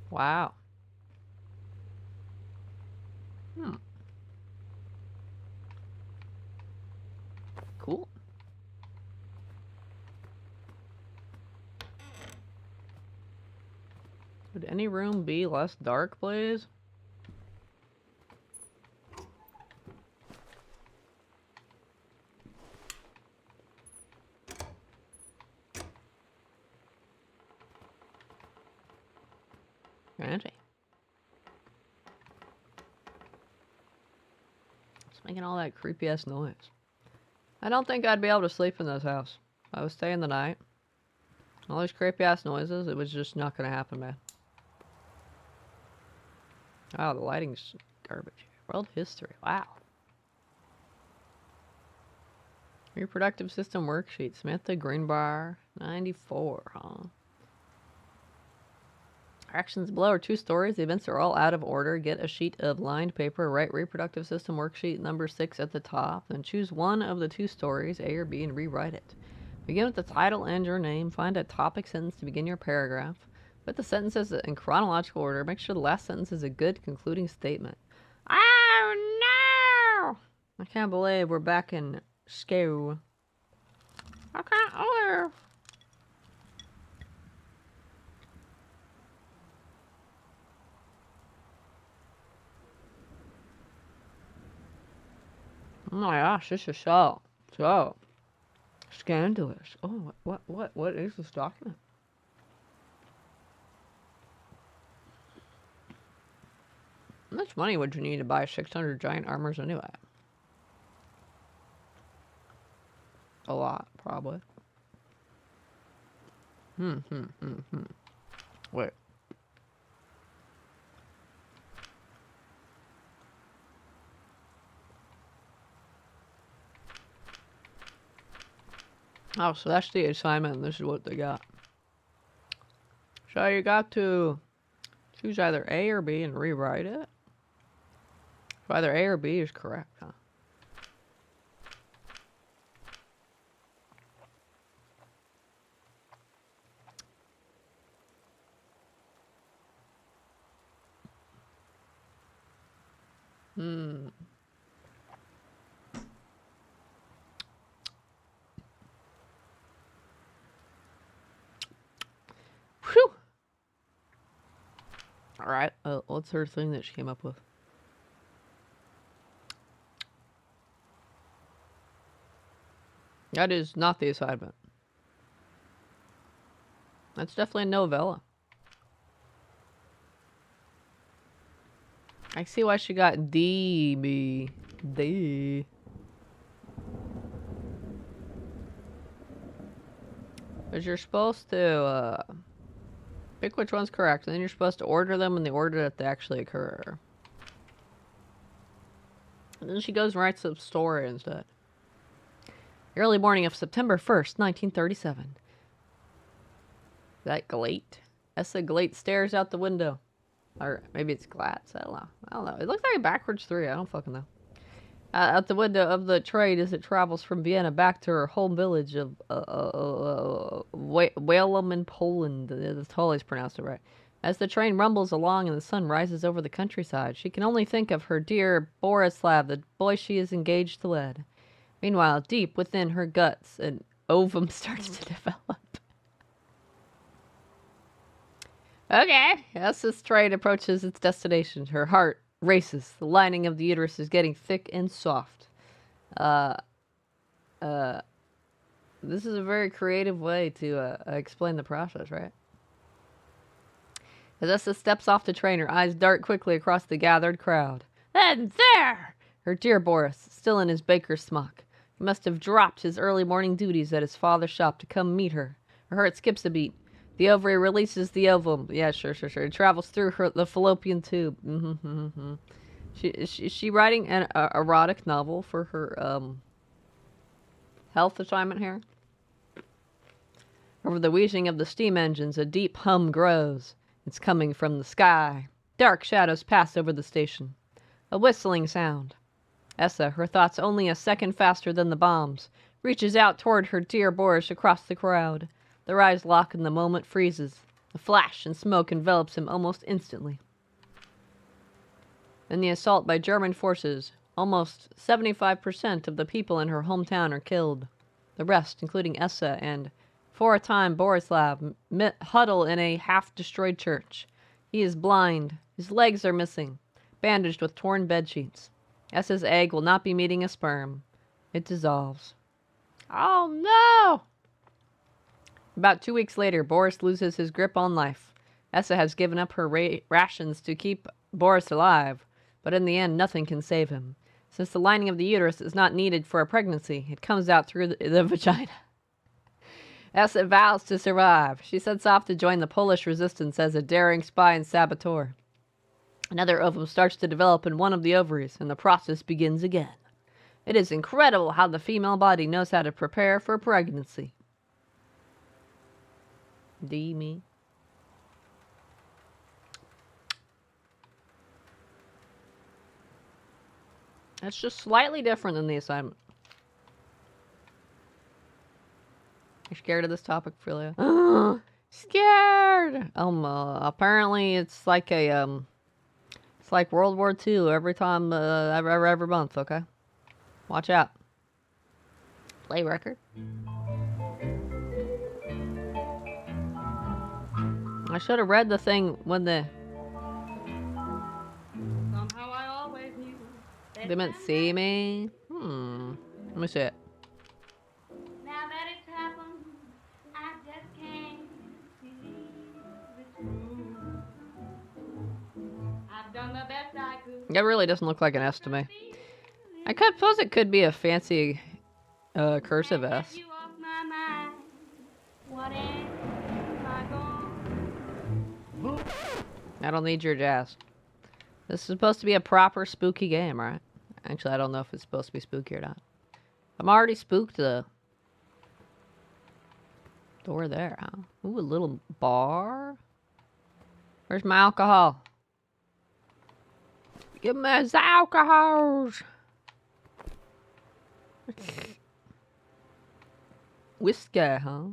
Wow. Cool. Would any room be less dark, please? Randy. It's making all that creepy ass noise. I don't think I'd be able to sleep in this house. If I was staying the night. All these creepy ass noises, it was just not gonna happen, man. Wow, the lighting's garbage. World history, wow. Reproductive system worksheet, Samantha Greenbar, 94, huh? Actions below are 2 stories. The events are all out of order. Get a sheet of lined paper, write reproductive system worksheet number 6 at the top, then choose one of the 2 stories, A or B, and rewrite it. Begin with the title and your name. Find a topic sentence to begin your paragraph. Put the sentences in chronological order. Make sure the last sentence is a good concluding statement. Oh no! I can't believe we're back in school. I can't believe. Oh my gosh, this is so scandalous. Oh, what is this document? How much money would you need to buy 600 giant armors anyway? A lot, probably. Wait. Oh, so that's the assignment. This is what they got. So you got to choose either A or B and rewrite it. So either A or B is correct, huh? Whew. All right. What's her thing that she came up with? That is not the assignment. That's definitely a novella. I see why she got DB. D. Because you're supposed to pick which one's correct, and then you're supposed to order them in the order that they actually occur. And then she goes and writes a story instead. Early morning of September 1st, 1937. Is that Glate? Essa Glate stares out the window. Or maybe it's Glatz. I don't know. It looks like a backwards 3. I don't fucking know. Out the window of the train as it travels from Vienna back to her home village of Walem in Poland. That's always pronounced it right. As the train rumbles along and the sun rises over the countryside, she can only think of her dear Borislav, the boy she is engaged to wed. Meanwhile, deep within her guts, an ovum starts to develop. Okay, as this train approaches its destination, her heart races. The lining of the uterus is getting thick and soft. This is a very creative way to explain the process, right? As Essa steps off the train, her eyes dart quickly across the gathered crowd. And there! Her dear Boris, still in his baker's smock. He must have dropped his early morning duties at his father's shop to come meet her. Her heart skips a beat. The ovary releases the ovum. Yeah, sure. It travels through the fallopian tube. Is she writing an erotic novel for her health assignment here? Over the wheezing of the steam engines, a deep hum grows. It's coming from the sky. Dark shadows pass over the station. A whistling sound. Essa, her thoughts only a second faster than the bombs, reaches out toward her dear Boris across the crowd. Their eyes lock and the moment freezes. A flash and smoke envelops him almost instantly. In the assault by German forces, almost 75% of the people in her hometown are killed. The rest, including Essa and, for a time, Borislav, huddle in a half-destroyed church. He is blind. His legs are missing, bandaged with torn bedsheets. Essa's egg will not be meeting a sperm. It dissolves. Oh no! About 2 weeks later, Boris loses his grip on life. Essa has given up her rations to keep Boris alive, but in the end, nothing can save him. Since the lining of the uterus is not needed for a pregnancy, it comes out through the vagina. Essa vows to survive. She sets off to join the Polish resistance as a daring spy and saboteur. Another ovum starts to develop in one of the ovaries, and the process begins again. It is incredible how the female body knows how to prepare for pregnancy. Me. That's just slightly different than the assignment. You're scared of this topic, Frelia? Scared! Apparently it's like a, it's like World War II every time, every month, okay? Watch out. Play record. I should have read the thing when the... Somehow I always knew. They meant see me? Let me see it. Now that it's happened, I just can't believe it's true. I've done the best I could. It really doesn't look like an S to me. I suppose it could be a fancy cursive S. You off my mind. What am I gonna... I don't need your jazz. This is supposed to be a proper spooky game, right? Actually, I don't know if it's supposed to be spooky or not. I'm already spooked, though. Door there, huh? Ooh, a little bar. Where's my alcohol? Give me his alcohols. Whiskey, huh?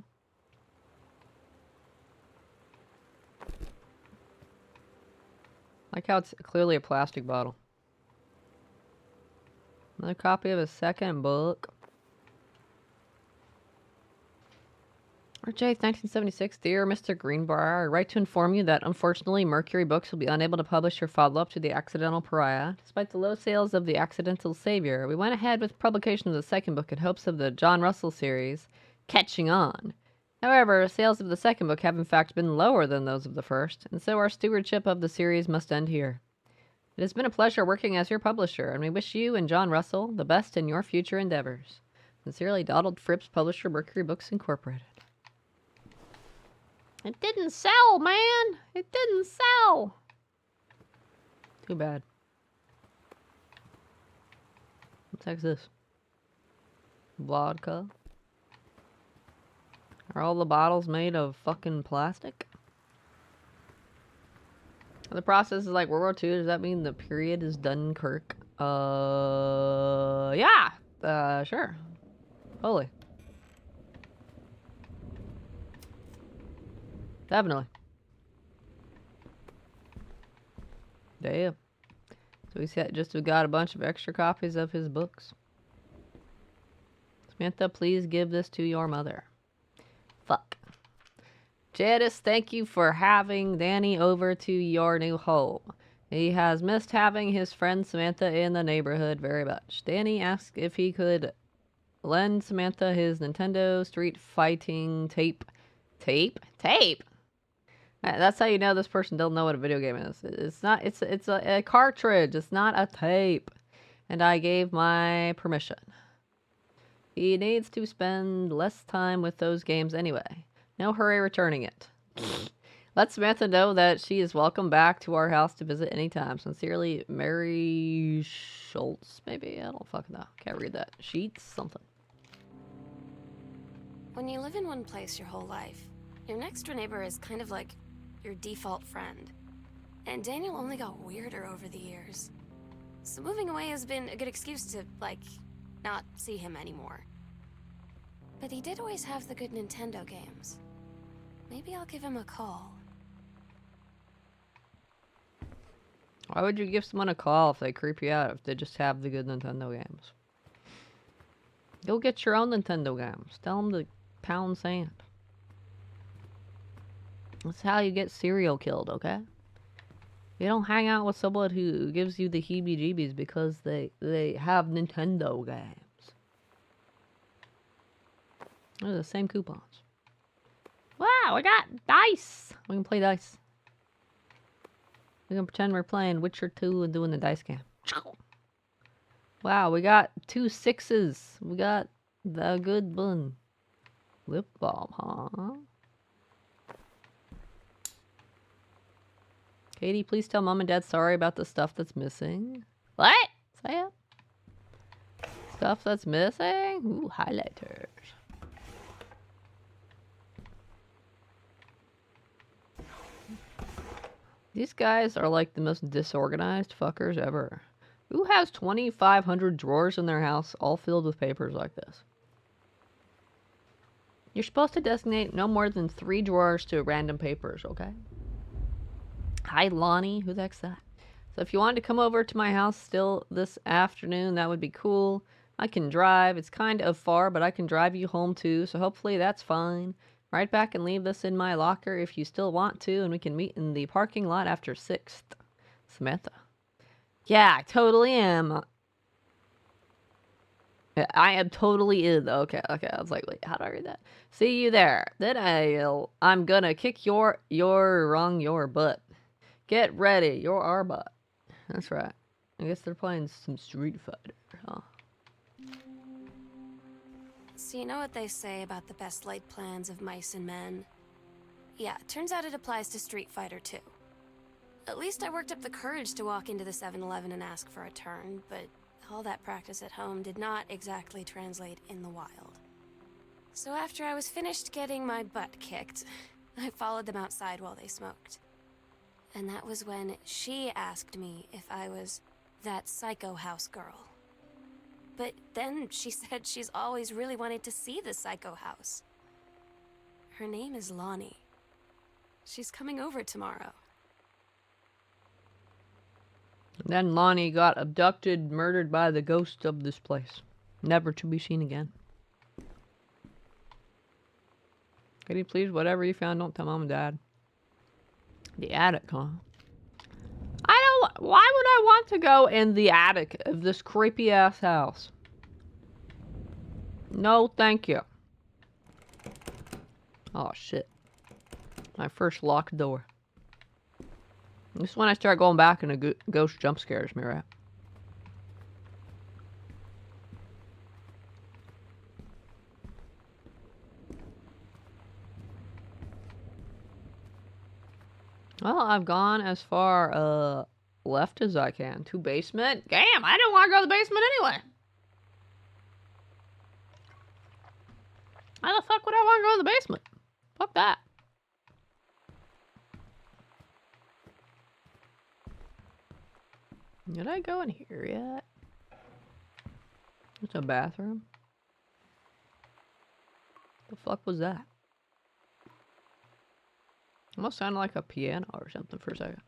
Like how it's clearly a plastic bottle. Another copy of a second book. March 8th, 1976. Dear Mr. Greenbrier, I write to inform you that, unfortunately, Mercury Books will be unable to publish your follow-up to The Accidental Pariah. Despite the low sales of The Accidental Savior, we went ahead with publication of the second book in hopes of the John Russell series catching on. However, sales of the second book have in fact been lower than those of the first, and so our stewardship of the series must end here. It has been a pleasure working as your publisher, and we wish you and John Russell the best in your future endeavors. Sincerely, Donald Phipps, publisher, Mercury Books Incorporated. It didn't sell, man! It didn't sell! Too bad. What the heck's this? Vodka? Are all the bottles made of fucking plastic? The process is like World War II. Does that mean the period is Dunkirk? Yeah. Sure. Totally. Definitely. Damn. So he's just got a bunch of extra copies of his books. Samantha, please give this to your mother. Fuck. Jadis, thank you for having Danny over to your new home. He has missed having his friend Samantha in the neighborhood very much. Danny asked if he could lend Samantha his Nintendo Street Fighting tape. Tape? That's how you know this person don't know what a video game is. It's not. It's a cartridge. It's not a tape. And I gave my permission. He needs to spend less time with those games anyway. No hurry returning it. Let Samantha know that she is welcome back to our house to visit anytime. Sincerely, Mary Schultz, maybe? I don't fucking know. Can't read that. Sheets? Something. When you live in one place your whole life, your next door neighbor is kind of like your default friend. And Daniel only got weirder over the years. So moving away has been a good excuse to, like, not see him anymore. But he did always have the good Nintendo games. Maybe I'll give him a call. Why would you give someone a call if they creep you out if they just have the good Nintendo games? Go get your own Nintendo games. Tell them to pound sand. That's how you get serial killed, okay? You don't hang out with someone who gives you the heebie-jeebies because they have Nintendo games. They're the same coupons. Wow, we got dice! We can play dice. We can pretend we're playing Witcher 2 and doing the dice game. Wow, we got 2 6s. We got the good one. Lip balm, huh? Katie, please tell Mom and Dad sorry about the stuff that's missing. What? Say it. Stuff that's missing? Ooh, highlighters. These guys are like the most disorganized fuckers ever. Who has 2,500 drawers in their house all filled with papers like this? You're supposed to designate no more than 3 drawers to random papers, okay? Hi, Lonnie. Who the heck's that? So if you wanted to come over to my house still this afternoon, that would be cool. I can drive. It's kind of far, but I can drive you home too, so hopefully that's fine. Right back and leave this in my locker if you still want to, and we can meet in the parking lot after 6th. Samantha. Yeah, I totally am. I am totally in. Okay. I was like, wait, how do I read that? See you there. Then I'm gonna kick your butt. Get ready, you're our butt. That's right. I guess they're playing some Street Fighter, huh? So you know what they say about the best laid plans of mice and men? Yeah, turns out it applies to Street Fighter too. At least I worked up the courage to walk into the 7-Eleven and ask for a turn, but all that practice at home did not exactly translate in the wild. So after I was finished getting my butt kicked, I followed them outside while they smoked. And that was when she asked me if I was that psycho house girl. But then she said she's always really wanted to see the psycho house. Her name is Lonnie. She's coming over tomorrow. Then Lonnie got abducted, murdered by the ghost of this place. Never to be seen again. Could you please, whatever you found, don't tell Mom and Dad. The attic, huh? Why would I want to go in the attic of this creepy ass house? No, thank you. Oh, shit. My first locked door. This is when I start going back and a ghost jump scares me, right? Well, I've gone as far left as I can. To basement? Damn, I didn't want to go to the basement anyway. Why the fuck would I want to go to the basement? Fuck that. Did I go in here yet? It's a bathroom. The fuck was that? Almost sounded like a piano or something for a second.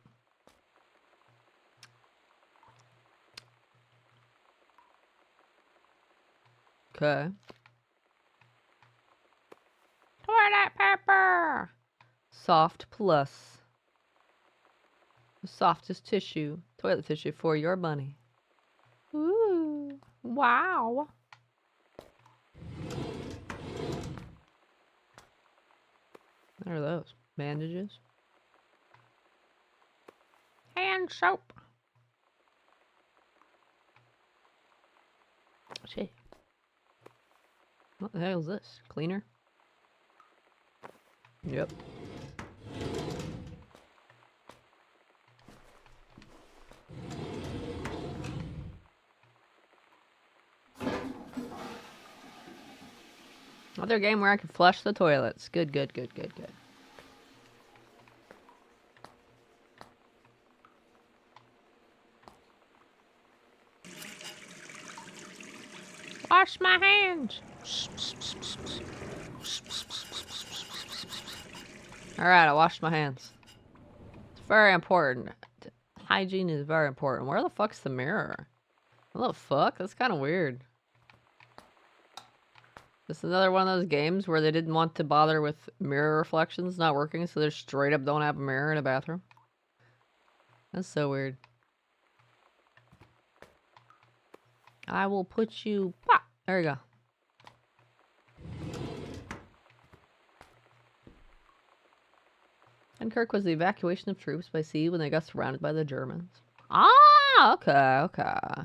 Okay. Toilet paper! Soft plus. The softest tissue. Toilet tissue for your money. Ooh. Wow. What are those? Bandages? Hand soap. Shit. What the hell is this? Cleaner? Yep. Another game where I can flush the toilets. Good, good, good, good, good. Wash my hands. Alright, I washed my hands. It's very important. Hygiene is very important. Where the fuck's the mirror? What the fuck? That's kind of weird. This is another one of those games where they didn't want to bother with mirror reflections not working, so they straight up don't have a mirror in a bathroom. That's so weird. I will put you... Pop! There you go. Dunkirk was the evacuation of troops by sea when they got surrounded by the Germans. Ah, okay, okay.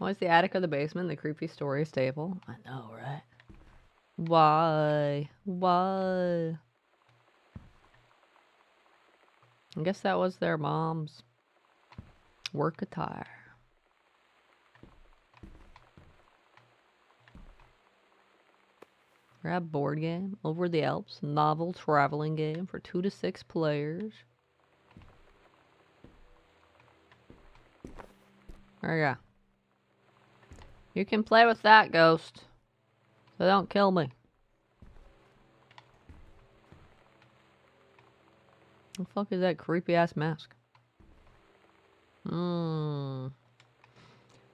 Always the attic or the basement, the creepy story stable. I know, right? Why? Why? I guess that was their mom's work attire. Grab board game. Over the Alps. Novel traveling game for 2 to 6 players. There you go. You can play with that, ghost. So don't kill me. What the fuck is that creepy ass mask? Well,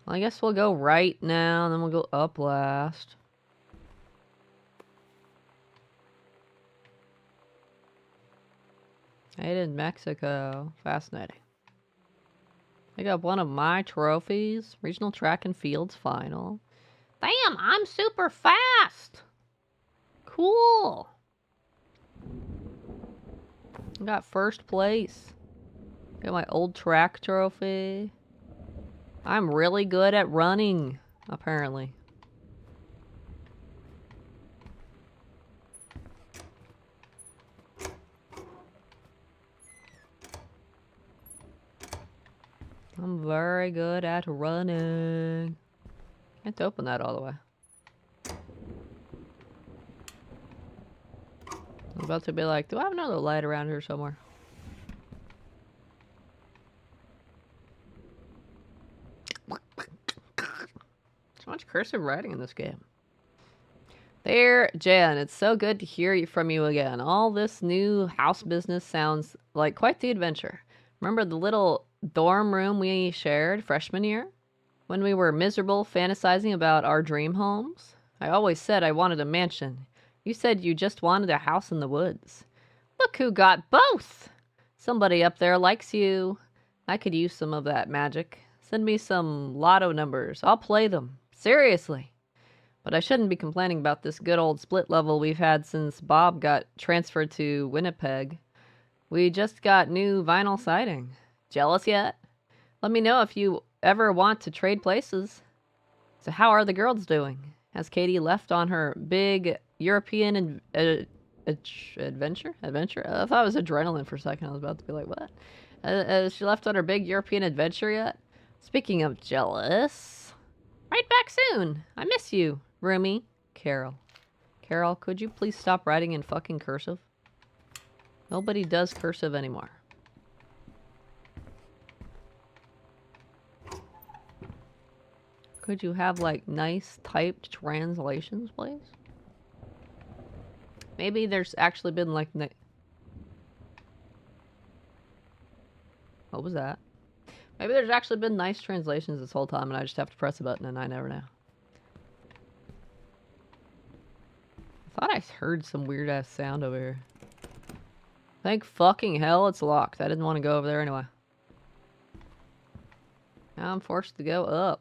I guess we'll go right now, and then we'll go up last. Made in Mexico. Fascinating. Pick up one of my trophies. Regional track and fields final. Damn, I'm super fast. Cool. I got first place. Got my old track trophy. I'm really good at running, apparently. I'm very good at running. Can't open that all the way. I'm about to be like, do I have another light around here somewhere? So much cursive writing in this game. There, Jen, it's so good to hear from you again. All this new house business sounds like quite the adventure. Remember the little dorm room we shared freshman year? When we were miserable, fantasizing about our dream homes? I always said I wanted a mansion. You said you just wanted a house in the woods. Look who got both! Somebody up there likes you. I could use some of that magic. Send me some lotto numbers. I'll play them. Seriously. But I shouldn't be complaining about this good old split level we've had since Bob got transferred to Winnipeg. We just got new vinyl siding. Jealous yet? Let me know if you ever want to trade places. So how are the girls doing? Has Katie left on her big European adventure? I thought it was adrenaline for a second. I was about to be like, what? Has she left on her big European adventure yet? Speaking of jealous, right back soon. I miss you, Rumi. Carol. Carol, could you please stop writing in fucking cursive? Nobody does cursive anymore. Could you have, like, nice typed translations, please? Maybe there's actually been, like, what was that? Maybe there's actually been nice translations this whole time and I just have to press a button and I never know. I thought I heard some weird-ass sound over here. Thank fucking hell it's locked. I didn't want to go over there anyway. Now I'm forced to go up.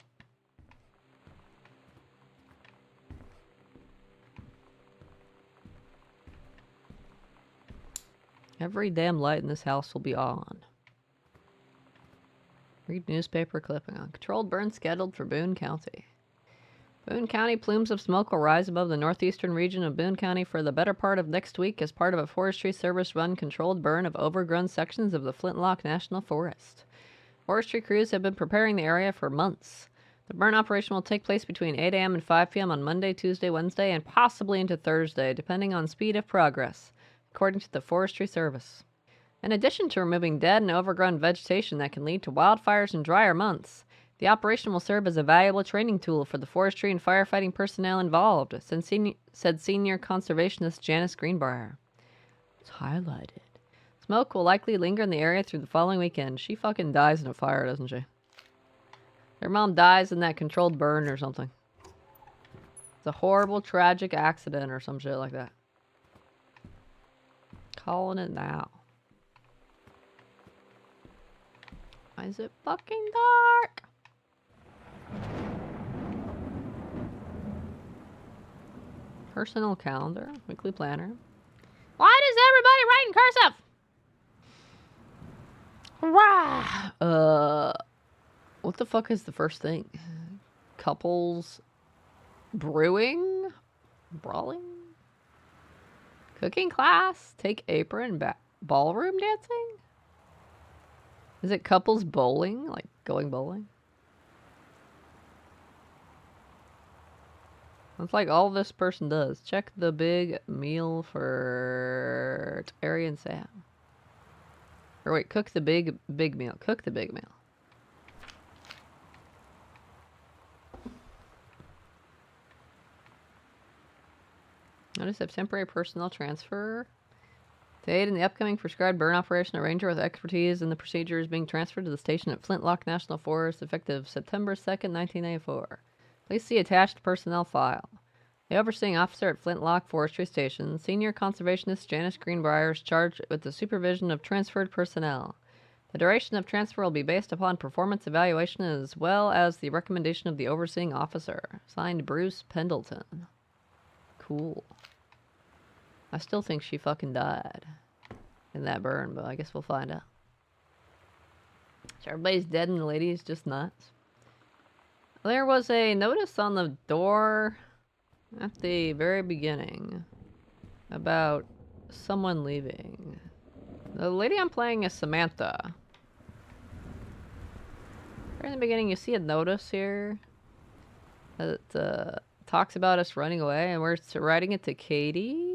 Every damn light in this house will be on. Read newspaper clipping on controlled burn scheduled for Boone County. Boone County plumes of smoke will rise above the northeastern region of Boone County for the better part of next week as part of a Forestry Service-run controlled burn of overgrown sections of the Flintlock National Forest. Forestry crews have been preparing the area for months. The burn operation will take place between 8 a.m. and 5 p.m. on Monday, Tuesday, Wednesday, and possibly into Thursday, depending on speed of progress, according to the Forestry Service. In addition to removing dead and overgrown vegetation that can lead to wildfires in drier months, the operation will serve as a valuable training tool for the forestry and firefighting personnel involved, said senior conservationist Janice Greenbrier. It's highlighted. Smoke will likely linger in the area through the following weekend. She fucking dies in a fire, doesn't she? Her mom dies in that controlled burn or something. It's a horrible, tragic accident or some shit like that. Calling it now. Why is it fucking dark? Personal calendar, weekly planner. Why does everybody write in cursive? Rah! What the fuck is the first thing? Couples brewing? Brawling? Cooking class? Take apron? Ballroom dancing? Is it couples bowling? Like going bowling? That's like all this person does. Check the big meal for Terry and Sam. Or wait, cook the big meal. Cook the big meal. Notice of temporary personnel transfer. To aid in the upcoming prescribed burn operation, a ranger with expertise in the procedure is being transferred to the station at Flintlock National Forest effective September 2nd, 1984. Please see attached personnel file. The overseeing officer at Flintlock Forestry Station, Senior Conservationist Janice Greenbrier, is charged with the supervision of transferred personnel. The duration of transfer will be based upon performance evaluation as well as the recommendation of the overseeing officer. Signed, Bruce Pendleton. Cool. I still think she fucking died in that burn, but I guess we'll find out. So everybody's dead and the lady is just nuts. There was a notice on the door at the very beginning about someone leaving. The lady I'm playing is Samantha. Right in the beginning, you see a notice here that talks about us running away, and we're writing it to Katie.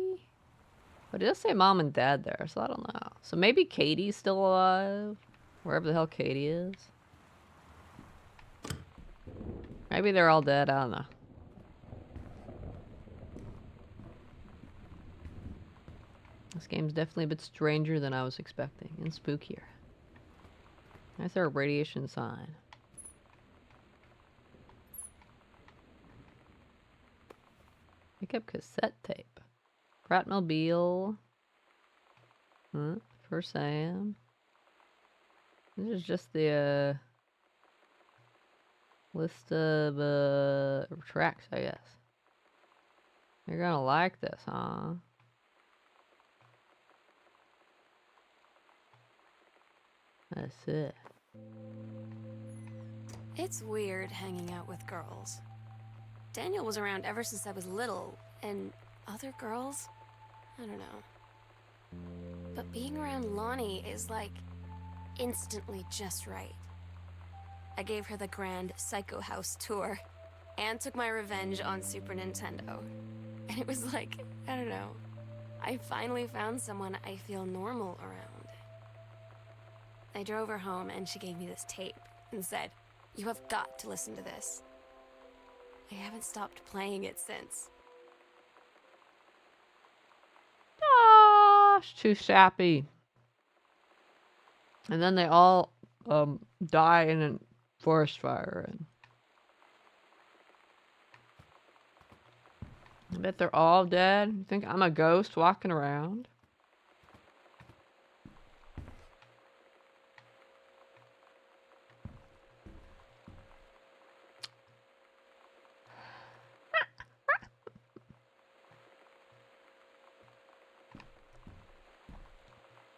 But it does say mom and dad there, so I don't know. So maybe Katie's still alive, wherever the hell Katie is. Maybe they're all dead, I don't know. This game's definitely a bit stranger than I was expecting, and spookier. Is there a radiation sign? Pick up cassette tape. Pratmobile. Huh? For Sam. This is just the, List of tracks, I guess. You're gonna like this, huh? That's it. It's weird hanging out with girls. Daniel was around ever since I was little, and other girls? I don't know. But being around Lonnie is like instantly just right. I gave her the grand Psycho House tour and took my revenge on Super Nintendo. And it was like, I don't know, I finally found someone I feel normal around. I drove her home and she gave me this tape and said, "You have got to listen to this." I haven't stopped playing it since. Oh, it's too sappy. And then they all die in a forest fire. And I bet they're all dead. You think I'm a ghost walking around?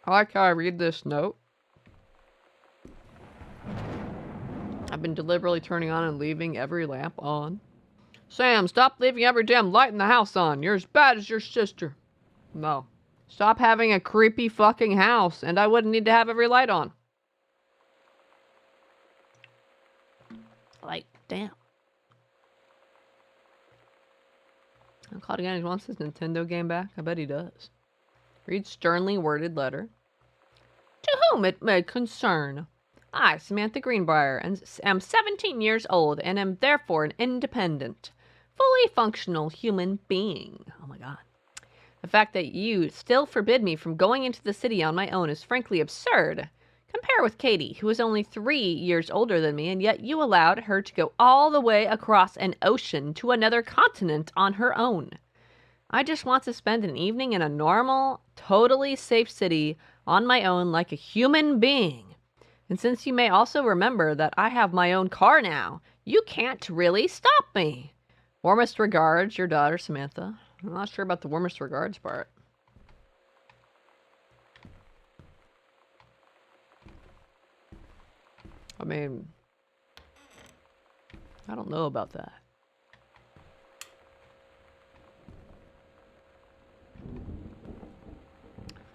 I like how I read this note. I've been deliberately turning on and leaving every lamp on. Sam, stop leaving every damn light in the house on. You're as bad as your sister. No. Stop having a creepy fucking house, and I wouldn't need to have every light on. Like, damn. I'll call it again. He wants his Nintendo game back. I bet he does. Read sternly worded letter. To whom it may concern. I, Samantha Greenbrier, am 17 years old and am therefore an independent, fully functional human being. Oh my god. The fact that you still forbid me from going into the city on my own is frankly absurd. Compare with Katie, who is only 3 years older than me, and yet you allowed her to go all the way across an ocean to another continent on her own. I just want to spend an evening in a normal, totally safe city on my own like a human being. And since you may also remember that I have my own car now, you can't really stop me. Warmest regards, your daughter, Samantha. I'm not sure about the warmest regards part. I mean, I don't know about that.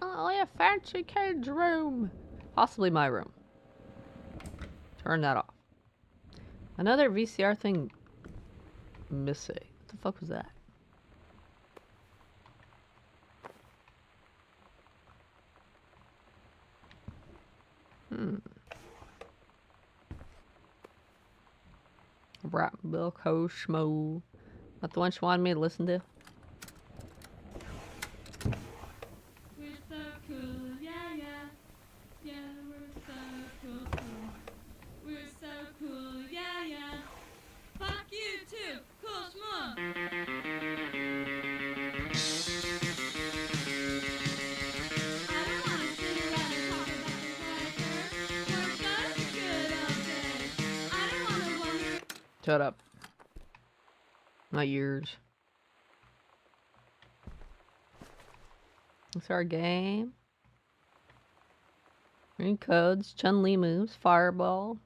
Only a fancy kid's room. Possibly my room. Turn that off. Another VCR thing missing. What the fuck was that? Rap Bill Co. Schmo. Not the one she wanted me to listen to? We're so cool, yeah, yeah. Yeah, we're so cool. We're so cool, yeah, yeah. Fuck you too, cool schmo. I don't wanna sit around and talk about the weather. We're such a good old day. I don't wanna wonder. Shut up. My ears. It's our game. Green codes, Chun-Li moves, fireball.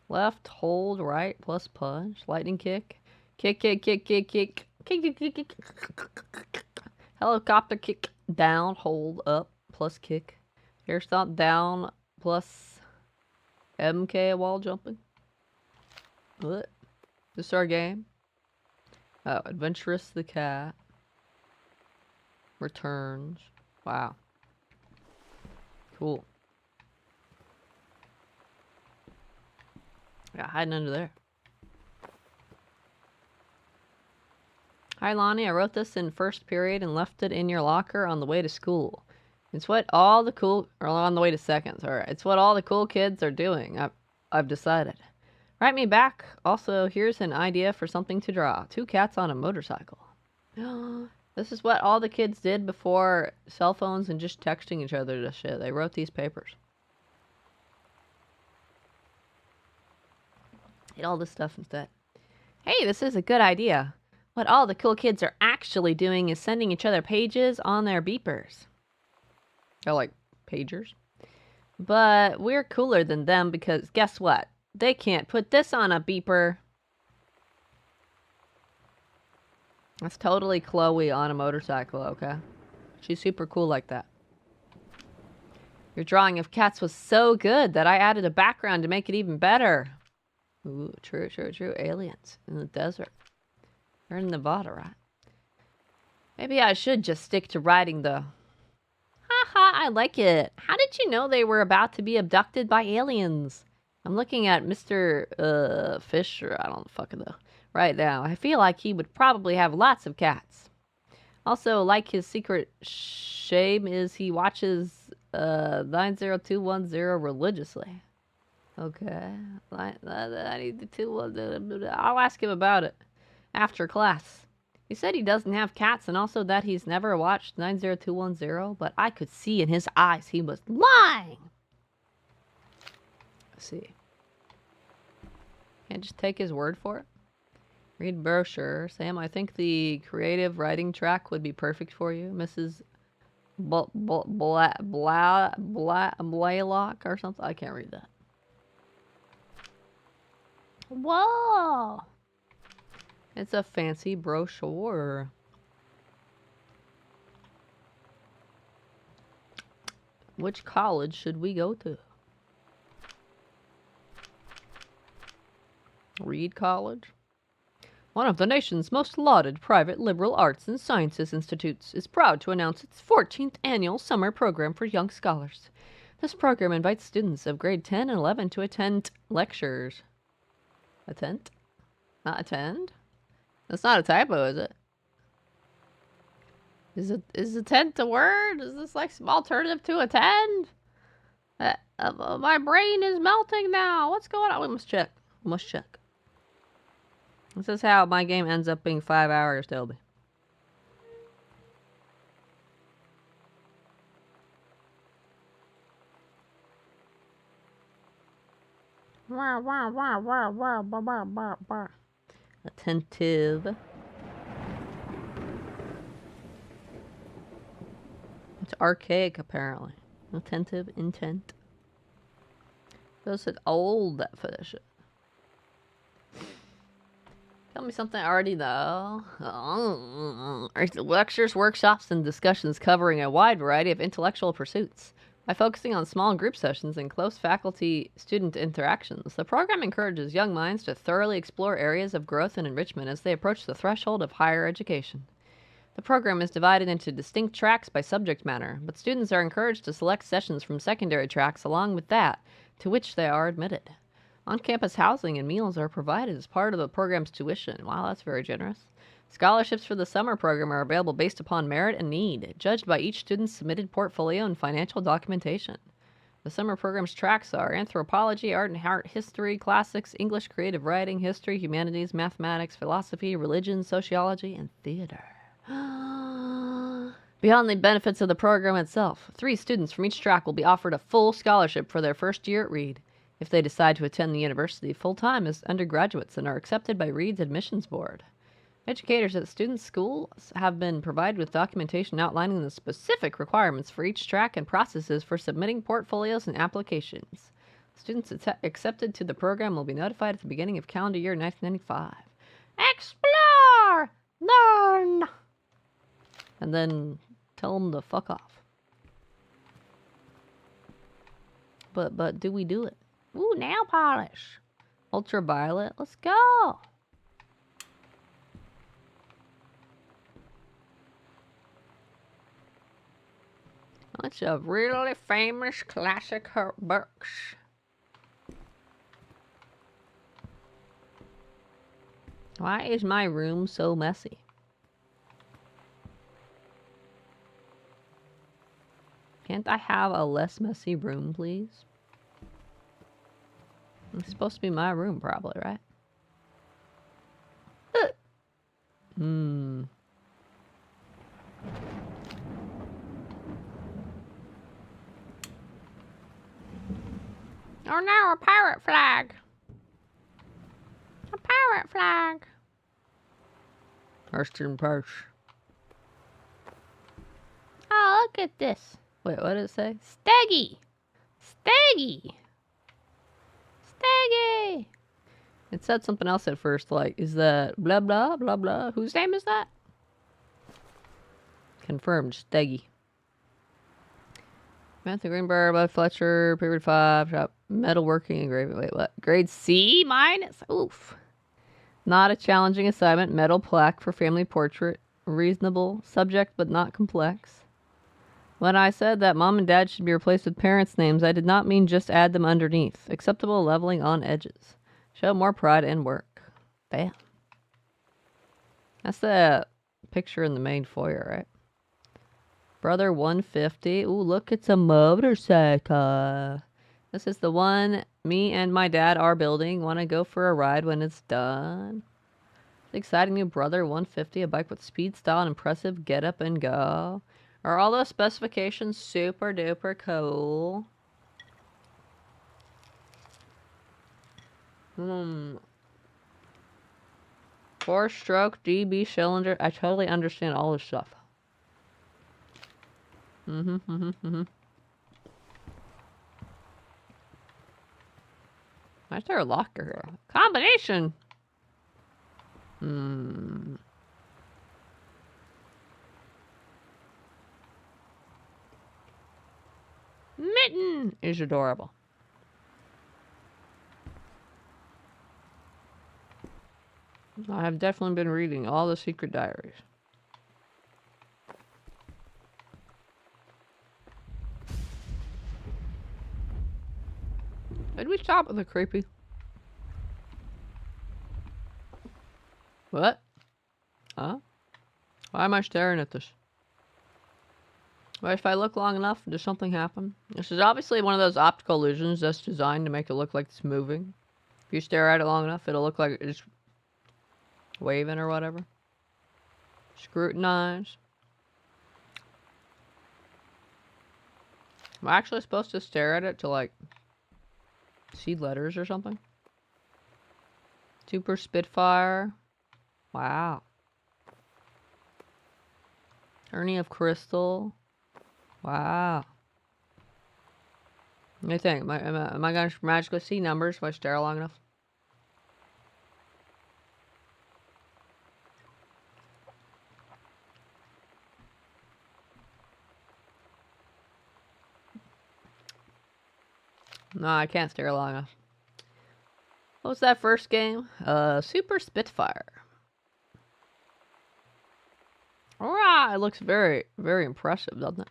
Left, hold, right, plus punch. Lightning kick. Kick, kick, kick, kick, kick. Kick, kick, kick, kick. Helicopter kick. Down, hold, up, plus kick. Air stomp, down, plus MK wall jumping. What? This is our game? Oh, Adventurous the cat. Returns. Wow. Cool. Yeah, hiding under there. Hi, Lonnie. I wrote this in first period and left it in your locker on the way to school. It's what all the cool... Or on the way to second, sorry. It's what all the cool kids are doing. I've decided. Write me back. Also, here's an idea for something to draw. 2 cats on a motorcycle. This is what all the kids did before cell phones and just texting each other to shit. They wrote these papers. Eat all this stuff instead. Hey, this is a good idea. What all the cool kids are actually doing is sending each other pages on their beepers. They're like pagers. But we're cooler than them because guess what? They can't put this on a beeper. That's totally Chloe on a motorcycle, okay? She's super cool like that. Your drawing of cats was so good that I added a background to make it even better. Ooh, true. Aliens in the desert. They're in Nevada, right? Maybe I should just stick to writing the... Haha, I like it. How did you know they were about to be abducted by aliens? I'm looking at Mr. Fisher, I don't fucking know, right now. I feel like he would probably have lots of cats. Also, like his secret shame is he watches 90210 religiously. Okay. I need the 210. I'll ask him about it after class. He said he doesn't have cats and also that he's never watched 90210, but I could see in his eyes he was lying. Let's see. Can't just take his word for it. Read brochure. Sam, I think the creative writing track would be perfect for you. Mrs. Blaylock or something. I can't read that. Whoa! It's a fancy brochure. Which college should we go to? Reed College? One of the nation's most lauded private liberal arts and sciences institutes is proud to announce its 14th annual summer program for young scholars. This program invites students of grade 10 and 11 to attend lectures. Attend? Not attend? That's not a typo, is it? Is attend a word? Is this like some alternative to attend? My brain is melting now. What's going on? We must check. This is how my game ends up being 5 hours, Toby. Attentive. It's archaic, apparently. Attentive, intent. Feels like old, that for that shit. Tell me something I already know. Lectures, workshops, and discussions covering a wide variety of intellectual pursuits. By focusing on small group sessions and close faculty-student interactions, the program encourages young minds to thoroughly explore areas of growth and enrichment as they approach the threshold of higher education. The program is divided into distinct tracks by subject matter, but students are encouraged to select sessions from secondary tracks along with that to which they are admitted. On-campus housing and meals are provided as part of the program's tuition. Wow, that's very generous. Scholarships for the summer program are available based upon merit and need, judged by each student's submitted portfolio and financial documentation. The summer program's tracks are anthropology, art and art history, classics, English creative writing, history, humanities, mathematics, philosophy, religion, sociology, and theater. Beyond the benefits of the program itself, 3 students from each track will be offered a full scholarship for their first year at Reed, if they decide to attend the university full-time as undergraduates and are accepted by Reed's admissions board. Educators at student schools have been provided with documentation outlining the specific requirements for each track and processes for submitting portfolios and applications. Students accepted to the program will be notified at the beginning of calendar year 1995. Explore! Learn! And then tell them to fuck off. But do we do it? Ooh, nail polish. Ultraviolet. Let's go. Bunch of really famous classic books. Why is my room so messy? Can't I have a less messy room, please? It's supposed to be my room, probably, right? Oh no, a pirate flag! pirate flag. First in purse. Oh, look at this. Wait, what did it say? Steggy! Steggy! Steggy! It said something else at first, like, is that blah blah blah blah? Whose name is that? Confirmed, Steggy. Matthew Greenberg, Bud Fletcher, period 5, shop, metalworking, engraving. Wait, what? Grade C minus? Oof. Not a challenging assignment. Metal plaque for family portrait. Reasonable. Subject, but not complex. When I said that mom and dad should be replaced with parents' names, I did not mean just add them underneath. Acceptable leveling on edges. Show more pride in work. Damn. That's the picture in the main foyer, right? Brother 150. Ooh, look, it's a motorcycle. This is the one me and my dad are building. Want to go for a ride when it's done? Exciting new Brother 150, a bike with speed, style, and impressive get up and go. Are all those specifications super duper cool? 4-stroke DB cylinder. I totally understand all this stuff. Why is there a locker here? Combination! Mitten is adorable. I have definitely been reading all the secret diaries. Did we stop with the creepy? What? Huh? Why am I staring at this? Well, if I look long enough, does something happen? This is obviously one of those optical illusions that's designed to make it look like it's moving. If you stare at it long enough, it'll look like it's waving or whatever. Scrutinize. Am I actually supposed to stare at it to, like, see letters or something? Super Spitfire. Wow. Ernie of Crystal. Wow. What do you think? Am I going to magically see numbers if I stare long enough? No, I can't stare long enough. What was that first game? Super Spitfire. Alright, it looks very, very impressive, doesn't it?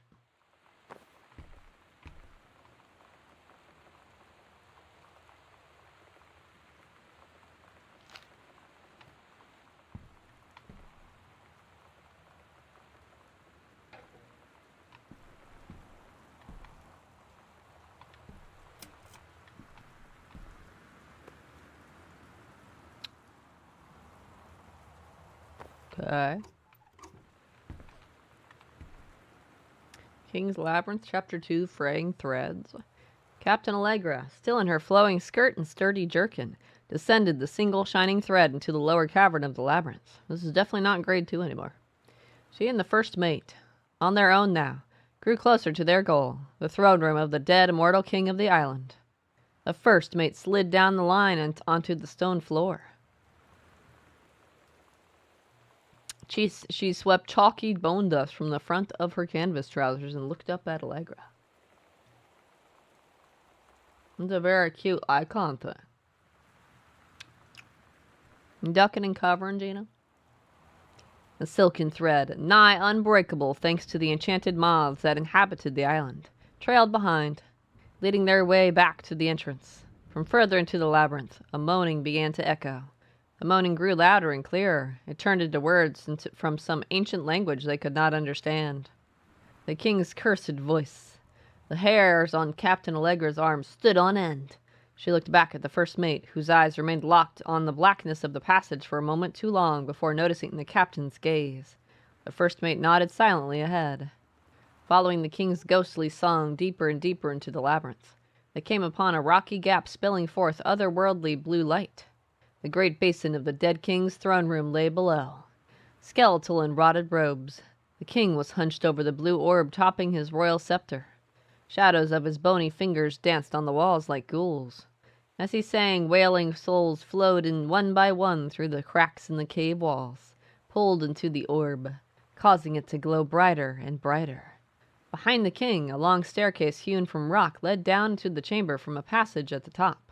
Okay. King's Labyrinth, Chapter 2, Fraying Threads. Captain Allegra, still in her flowing skirt and sturdy jerkin, descended the single shining thread into the lower cavern of the labyrinth. This is definitely not grade 2 anymore. She and the first mate, on their own now, grew closer to their goal, the throne room of the dead immortal king of the island. The first mate slid down the line and onto the stone floor. She swept chalky bone dust from the front of her canvas trousers and looked up at Allegra. It's a very cute icon thing. Ducking and covering, Gina. A silken thread, nigh unbreakable thanks to the enchanted moths that inhabited the island, trailed behind, leading their way back to the entrance. From further into the labyrinth, a moaning began to echo. The moaning grew louder and clearer. It turned into words from some ancient language they could not understand. The king's cursed voice. The hairs on Captain Allegra's arms stood on end. She looked back at the first mate, whose eyes remained locked on the blackness of the passage for a moment too long before noticing the captain's gaze. The first mate nodded silently ahead. Following the king's ghostly song deeper and deeper into the labyrinth, they came upon a rocky gap spilling forth otherworldly blue light. The great basin of the dead king's throne room lay below, skeletal in rotted robes. The king was hunched over the blue orb topping his royal scepter. Shadows of his bony fingers danced on the walls like ghouls. As he sang, wailing souls flowed in one by one through the cracks in the cave walls, pulled into the orb, causing it to glow brighter and brighter. Behind the king, a long staircase hewn from rock led down into the chamber from a passage at the top.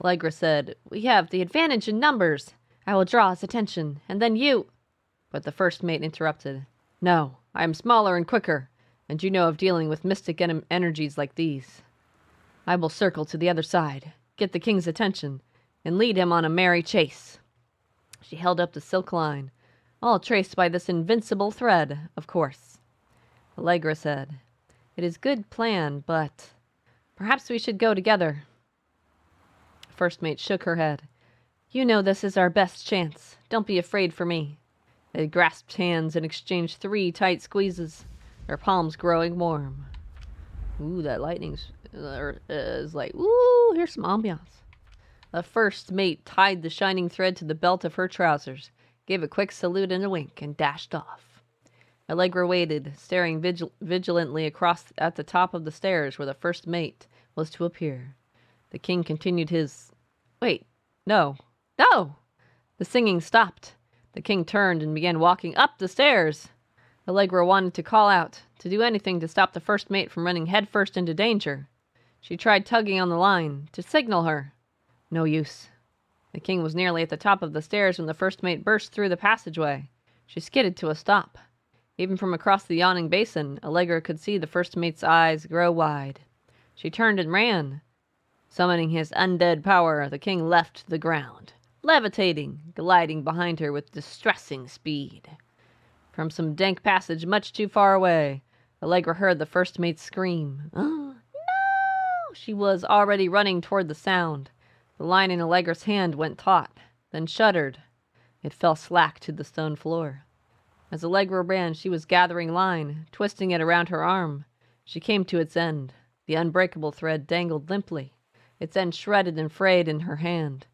Allegra said, "We have the advantage in numbers. I will draw his attention, and then you—" But the first mate interrupted. "No, I am smaller and quicker, and you know of dealing with mystic energies like these. I will circle to the other side, get the king's attention, and lead him on a merry chase." She held up the silk line, all traced by this invincible thread, of course. Allegra said, "It is good plan, but perhaps we should go together." First mate shook her head. "You know this is our best chance. Don't be afraid for me." They grasped hands and exchanged 3 tight squeezes, their palms growing warm. Ooh, that lightning's is like, ooh, here's some ambiance. The first mate tied the shining thread to the belt of her trousers, gave a quick salute and a wink, and dashed off. Allegra waited, staring vigilantly across at the top of the stairs where the first mate was to appear. The king continued his... Wait, no. No! The singing stopped. The king turned and began walking up the stairs. Allegra wanted to call out, to do anything to stop the first mate from running headfirst into danger. She tried tugging on the line, to signal her. No use. The king was nearly at the top of the stairs when the first mate burst through the passageway. She skidded to a stop. Even from across the yawning basin, Allegra could see the first mate's eyes grow wide. She turned and ran. Summoning his undead power, the king left the ground, levitating, gliding behind her with distressing speed. From some dank passage much too far away, Allegra heard the first mate scream. "Oh, no!" She was already running toward the sound. The line in Allegra's hand went taut, then shuddered. It fell slack to the stone floor. As Allegra ran, she was gathering line, twisting it around her arm. She came to its end. The unbreakable thread dangled limply, its end shredded and frayed in her hand.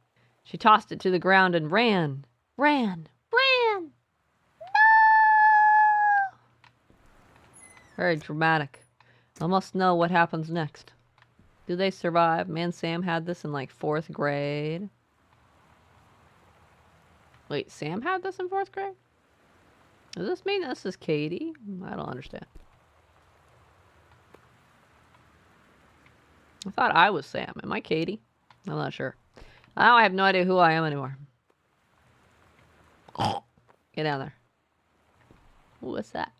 She tossed it to the ground and ran. Ran! No! Very dramatic. I must know what happens next. Do they survive? Me and Sam had this in like 4th grade. Wait, Sam had this in 4th grade? Does this mean this is Katie? I don't understand. I thought I was Sam. Am I Katie? I'm not sure. Now I have no idea who I am anymore. Get down there. Ooh, what's that?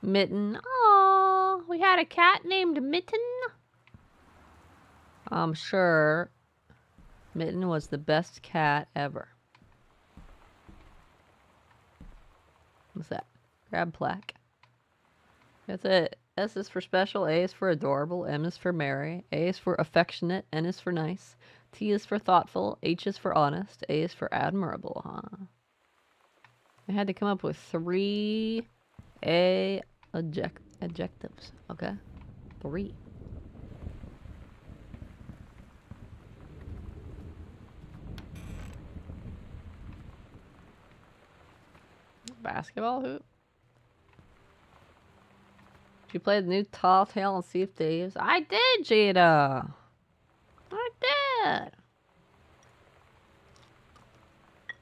Mitten. Aww, we had a cat named Mitten. I'm sure Mitten was the best cat ever. What's that? Grab plaque. That's it. S is for special, A is for adorable, M is for merry, A is for affectionate, N is for nice, T is for thoughtful, H is for honest, A is for admirable, huh? I had to come up with 3 A adjectives. Okay. 3. Basketball hoop? Did you play the new Tall Tale and Sea of Thieves? I did, Jada! I did!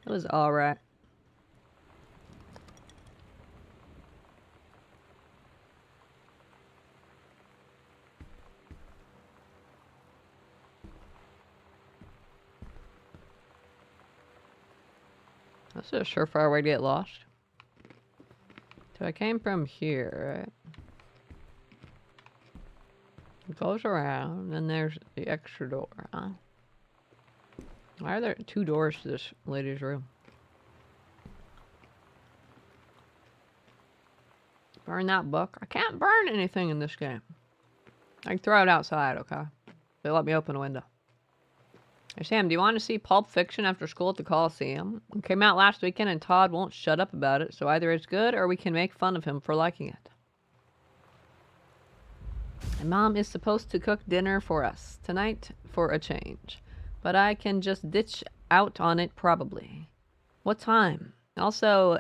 It was alright. That's a surefire way to get lost. So I came from here, right? It goes around, and then there's the extra door, huh? Why are there 2 doors to this lady's room? Burn that book? I can't burn anything in this game. I can throw it outside, okay? They let me open a window. Hey Sam, do you want to see Pulp Fiction after school at the Coliseum? It came out last weekend and Todd won't shut up about it, so either it's good or we can make fun of him for liking it. And Mom is supposed to cook dinner for us tonight for a change. but I can just ditch out on it probably. What time? Also,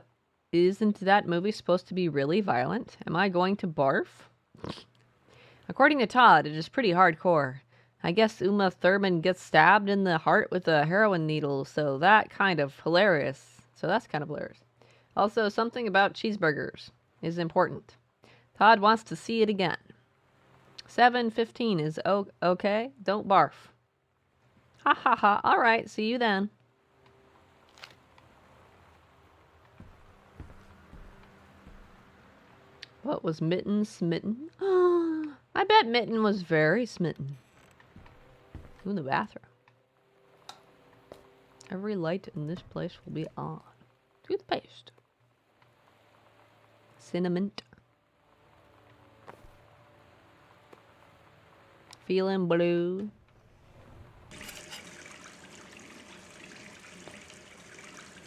isn't that movie supposed to be really violent? Am I going to barf? According to Todd, it is pretty hardcore. I guess Uma Thurman gets stabbed in the heart with a heroin needle, so that's kind of hilarious. Also, something about cheeseburgers is important. Todd wants to see it again. 7:15 is okay? Don't barf. Ha ha ha. Alright, see you then. What was Mitten smitten? I bet Mitten was very smitten. Ooh, the bathroom. Every light in this place will be on. Toothpaste. Cinnamon. Feeling blue.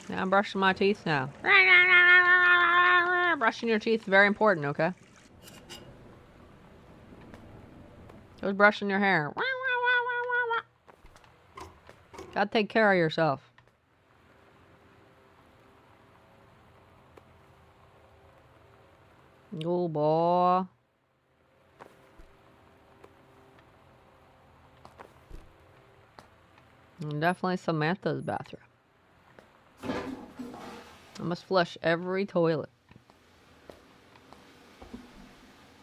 Now I'm brushing my teeth now. Brushing your teeth is very important, okay? It was brushing your hair. Gotta take care of yourself. Oh boy. And definitely Samantha's bathroom. I must flush every toilet.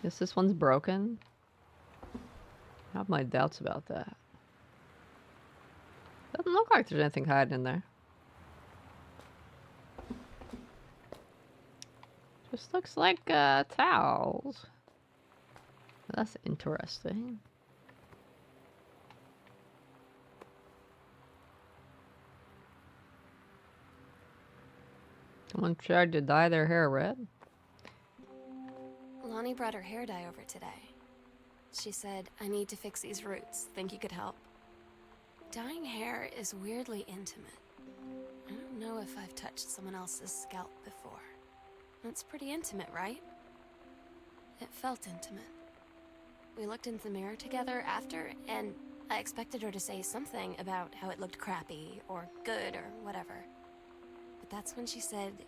Guess this one's broken. I have my doubts about that. Doesn't look like there's anything hiding in there. Just looks like towels. That's interesting. Someone tried to dye their hair red. Lonnie brought her hair dye over today. She said, I need to fix these roots. Think you could help? Dyeing hair is weirdly intimate. I don't know if I've touched someone else's scalp before. It's pretty intimate, right? It felt intimate. We looked in the mirror together after, and I expected her to say something about how it looked crappy, or good, or whatever. But that's when she said,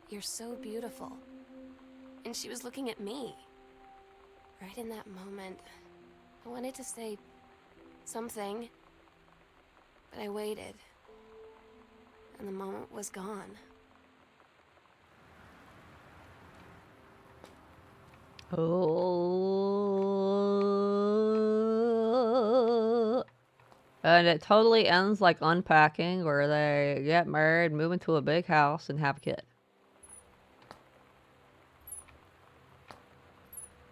"You're so beautiful." And she was looking at me. Right in that moment, I wanted to say something, but I waited, and the moment was gone. Oh. And it totally ends like Unpacking, where they get married, move into a big house, and have a kid.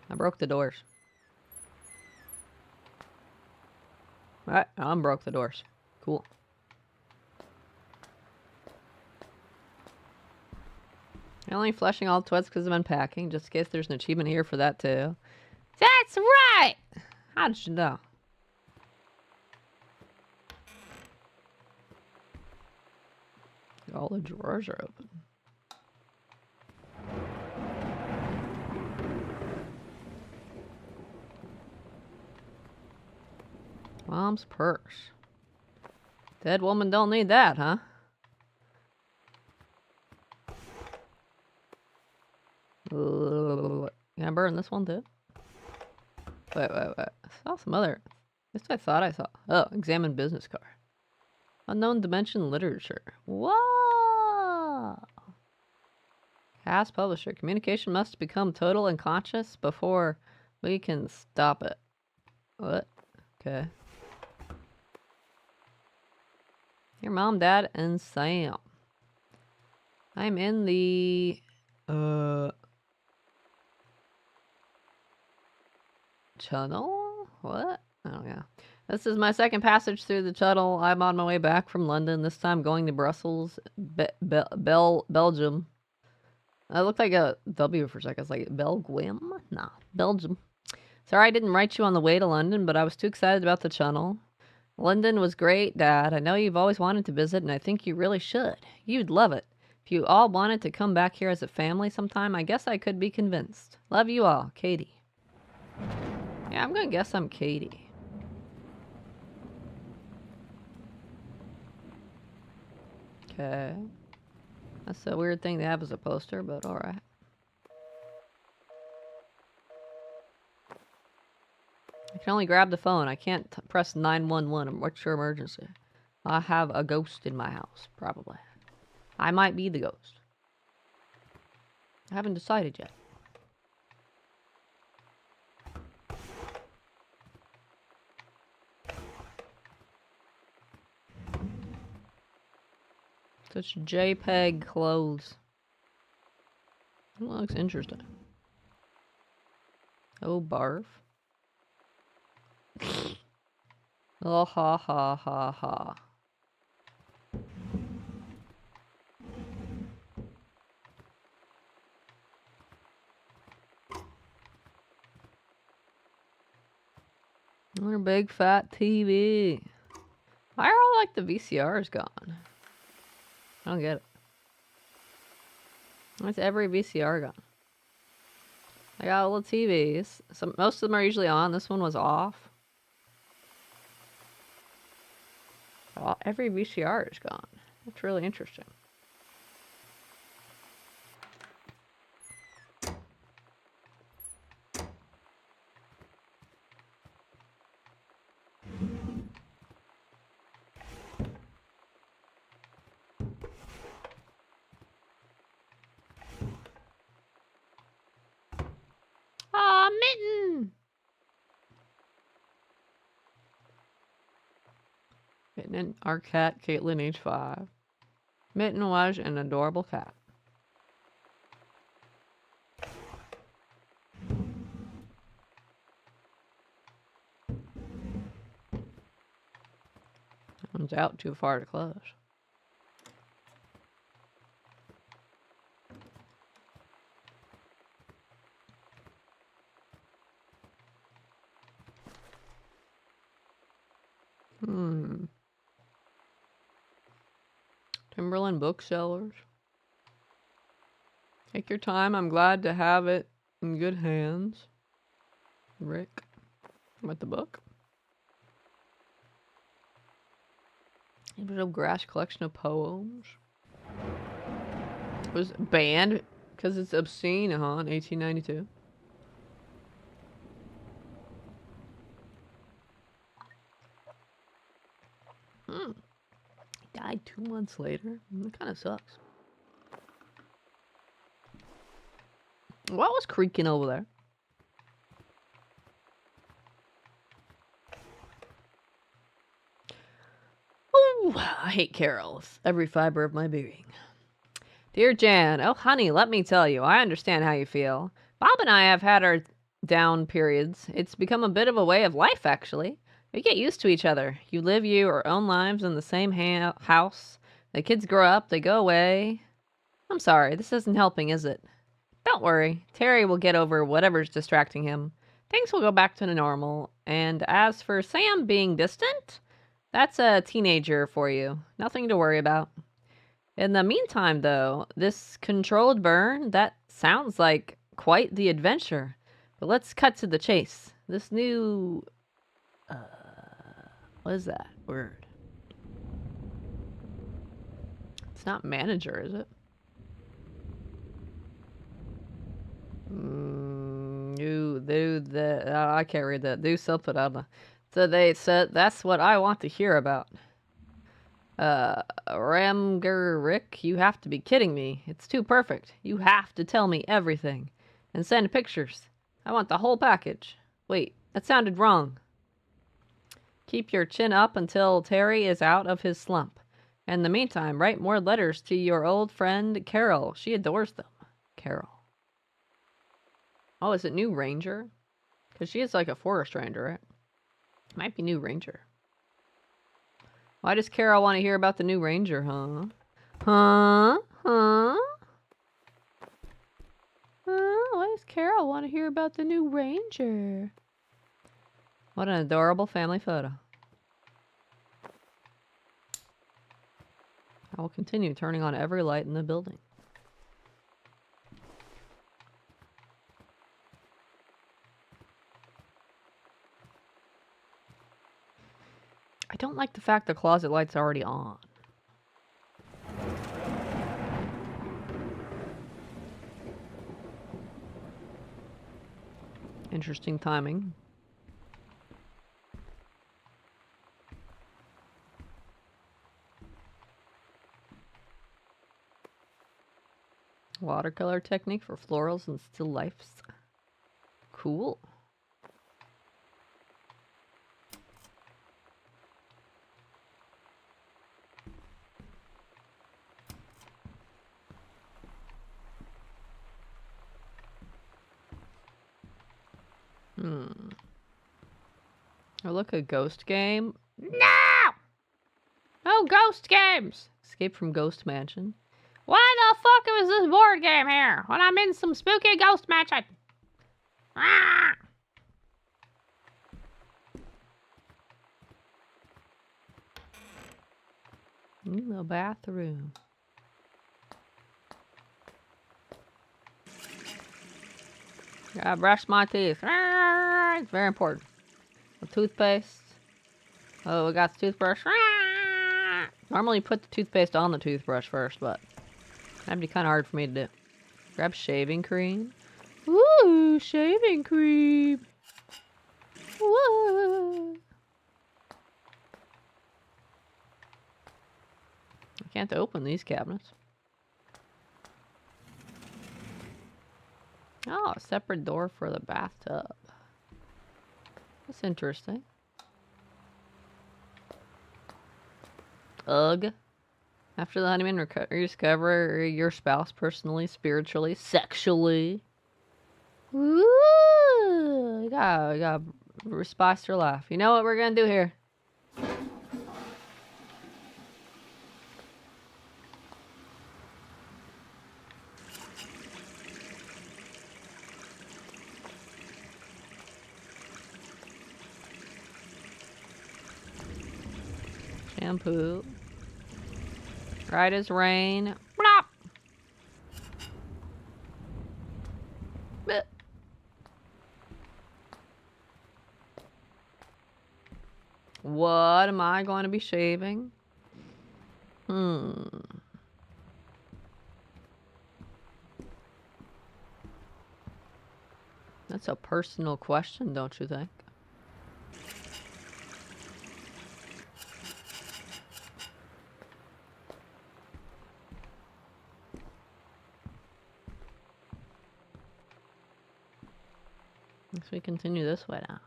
I broke the doors. Alright, I unbroke the doors. Cool. I'm only flushing all the toilets because of unpacking, just in case there's an achievement here for that too. That's right! How did you know? All the drawers are open. Mom's purse. Dead woman don't need that, huh? Can I burn this one too? Wait. I saw some other. This I thought I saw. Oh, examine business card. Unknown dimension literature. Whoa! Cast publisher. Communication must become total and conscious before we can stop it. What? Okay. Your mom, dad, and Sam. I'm in the tunnel? What? Oh yeah. This is my second passage through the tunnel. I'm on my way back from London, this time going to Brussels, Belgium. I looked like a W for a second. It's like Belgium? Nah, Belgium. Sorry I didn't write you on the way to London, but I was too excited about the tunnel. London was great, Dad. I know you've always wanted to visit, and I think you really should. You'd love it. If you all wanted to come back here as a family sometime, I guess I could be convinced. Love you all, Katie. Yeah, I'm gonna guess I'm Katie. Okay. That's a weird thing to have as a poster, but alright. I can only grab the phone. I can't press 911. What's your emergency? I have a ghost in my house, probably. I might be the ghost. I haven't decided yet. Such JPEG clothes. That looks interesting. Oh, barf. Oh, ha, ha, ha, ha. Another big fat TV. Why are all like the VCRs gone? I don't get it. Why's every VCR gone? I got little TVs. Most of them are usually on. This one was off. Every VCR is gone. That's really interesting. Aw, Mitten! Mitten and our cat, Caitlin, age 5. Mitten was an adorable cat. That one's out too far to close. Timberland Booksellers. Take your time. I'm glad to have it in good hands. Rick. With the book. Individual Grass collection of poems. It was banned because it's obscene, huh? In 1892. Died 2 months later. That kind of sucks. What was creaking over there? Ooh, I hate carols. Every fiber of my being. Dear Jan, oh honey, let me tell you, I understand how you feel. Bob and I have had our down periods. It's become a bit of a way of life, actually. We get used to each other. You live your own lives in the same house. The kids grow up, they go away. I'm sorry, this isn't helping, is it? Don't worry, Terry will get over whatever's distracting him. Things will go back to normal. And as for Sam being distant, that's a teenager for you. Nothing to worry about. In the meantime, though, this controlled burn, that sounds like quite the adventure. But let's cut to the chase. This new... what is that word? It's not manager, is it? I can't read that. Do something, I don't know. So they said, that's what I want to hear about. Ramger Rick, you have to be kidding me. It's too perfect. You have to tell me everything. And send pictures. I want the whole package. Wait, that sounded wrong. Keep your chin up until Terry is out of his slump. In the meantime, write more letters to your old friend Carol. She adores them. Carol. Oh, is it New Ranger? Because she is like a forest ranger, right? Might be New Ranger. Why does Carol want to hear about the New Ranger, huh? Huh? Why does Carol want to hear about the New Ranger? What an adorable family photo. I will continue turning on every light in the building. I don't like the fact the closet light's already on. Interesting timing. Watercolor technique for florals and still lifes. Cool. Oh, look, a ghost game. No! No ghost games! Escape from Ghost Mansion. Why the fuck is this board game here when I'm in some spooky ghost mansion? Ah! The bathroom. I brush my teeth. Ah, it's very important. The toothpaste. Oh, we got the toothbrush. Ah! Normally you put the toothpaste on the toothbrush first, but that'd be kind of hard for me to do. Grab shaving cream. Ooh, shaving cream. Whoa. I can't open these cabinets. Oh, a separate door for the bathtub. That's interesting. Ugh. After the honeymoon, rediscover your spouse personally, spiritually, sexually. Woo! You gotta spice your life. You know what we're gonna do here? Shampoo. Right as rain. Blop! Bleh. What am I going to be shaving? That's a personal question, don't you think? Let's we continue this way now.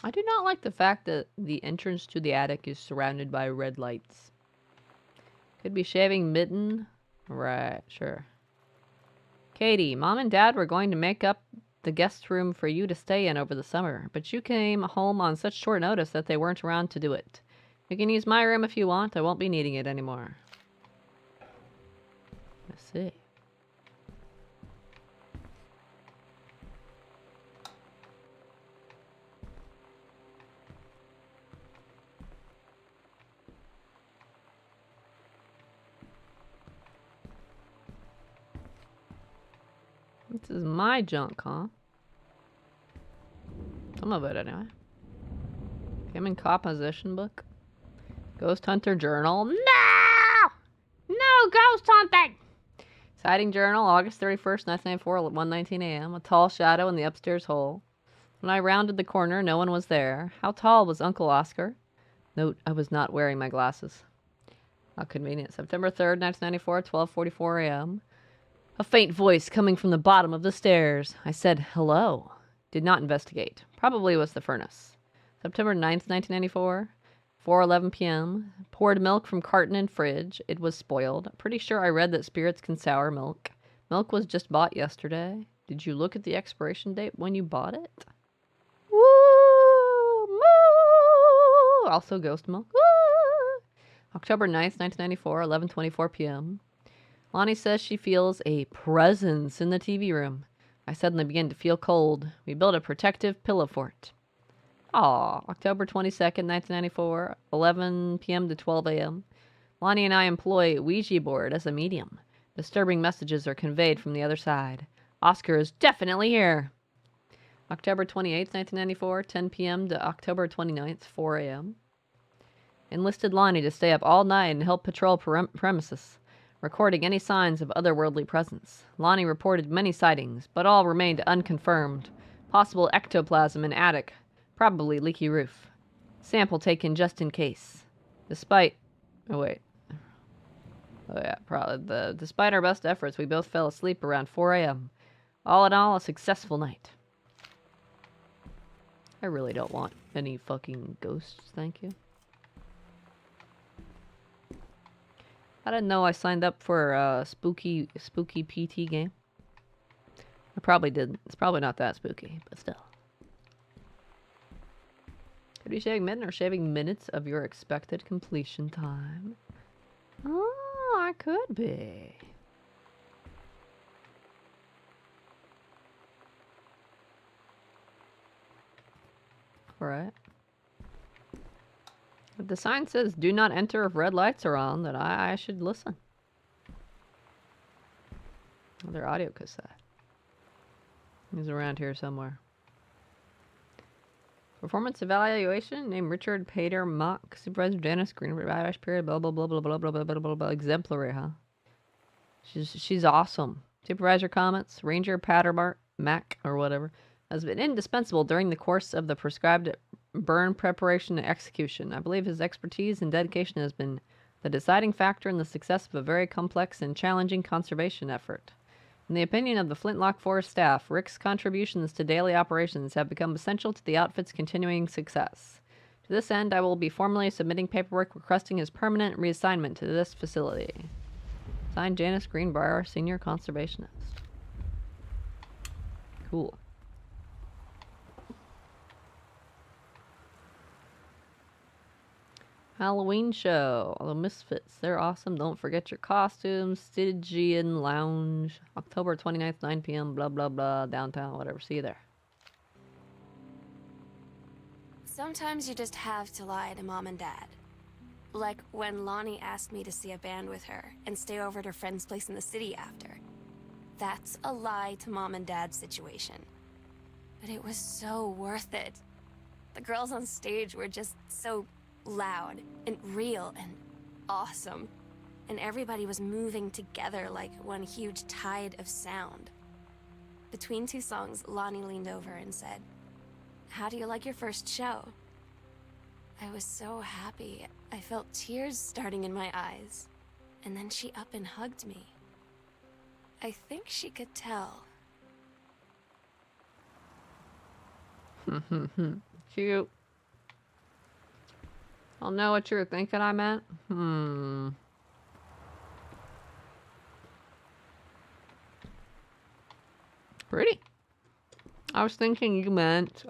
I do not like the fact that the entrance to the attic is surrounded by red lights. Could be shaving mitten. Right, sure. Katie, Mom and Dad were going to make up the guest room for you to stay in over the summer, but you came home on such short notice that they weren't around to do it. You can use my room if you want. I won't be needing it anymore. Let's see. This is my junk, huh? Some of it, anyway. Human composition book. Ghost Hunter Journal. No! No ghost hunting! Sighting Journal, August 31st, 1994, 1:19 a.m. A tall shadow in the upstairs hole. When I rounded the corner, no one was there. How tall was Uncle Oscar? Note, I was not wearing my glasses. How convenient. September 3rd, 1994, 12:44 a.m. A faint voice coming from the bottom of the stairs. I said, hello. Did not investigate. Probably was the furnace. September 9th, 1994, 4:11 p.m. Poured milk from carton in fridge. It was spoiled. Pretty sure I read that spirits can sour milk. Milk was just bought yesterday. Did you look at the expiration date when you bought it? Woo! Moo! Also ghost milk. Woo! October 9th, 1994, 11:24 p.m. Lonnie says she feels a presence in the TV room. I suddenly begin to feel cold. We built a protective pillow fort. Aw, October 22nd, 1994, 11 p.m. to 12 a.m. Lonnie and I employ Ouija board as a medium. Disturbing messages are conveyed from the other side. Oscar is definitely here. October 28th, 1994, 10 p.m. to October 29th, 4 a.m. enlisted Lonnie to stay up all night and help patrol premises, recording any signs of otherworldly presence. Lonnie reported many sightings, but all remained unconfirmed. Possible ectoplasm in attic, probably leaky roof. Sample taken just in case. Despite... Oh, wait. Oh, yeah, probably. Despite our best efforts, we both fell asleep around 4 a.m. All in all, a successful night. I really don't want any fucking ghosts, thank you. I didn't know I signed up for a spooky PT game. I probably didn't. It's probably not that spooky, but still. Could be shaving minutes or shaving minutes of your expected completion time. Oh, I could be. Alright. If the sign says do not enter if red lights are on, then I should listen. Another audio cassette. He's around here somewhere. Performance evaluation named Richard Pater Mock Supervisor Janice Green evaluation period blah blah blah blah blah blah blah blah blah blah exemplary, huh? She's awesome. Supervisor comments, Ranger Pattermart Mac or whatever has been indispensable during the course of the prescribed burn preparation and execution. I believe his expertise and dedication has been the deciding factor in the success of a very complex and challenging conservation effort. In the opinion of the Flintlock Forest staff, Rick's contributions to daily operations have become essential to the outfit's continuing success. To this end, I will be formally submitting paperwork requesting his permanent reassignment to this facility. Signed, Janice Greenbrier, Senior Conservationist. Cool. Halloween show. The Misfits. They're awesome. Don't forget your costumes. Stygian Lounge. October 29th, 9 p.m. Blah, blah, blah. Downtown, whatever. See you there. Sometimes you just have to lie to Mom and Dad. Like when Lonnie asked me to see a band with her and stay over at her friend's place in the city after. That's a lie to Mom and Dad's situation. But it was so worth it. The girls on stage were just so loud and real and awesome. And everybody was moving together like one huge tide of sound. Between two songs, Lonnie leaned over and said, "How do you like your first show?" I was so happy. I felt tears starting in my eyes. And then she up and hugged me. I think she could tell. Cute. I'll know what you were thinking I meant. Pretty. I was thinking you meant,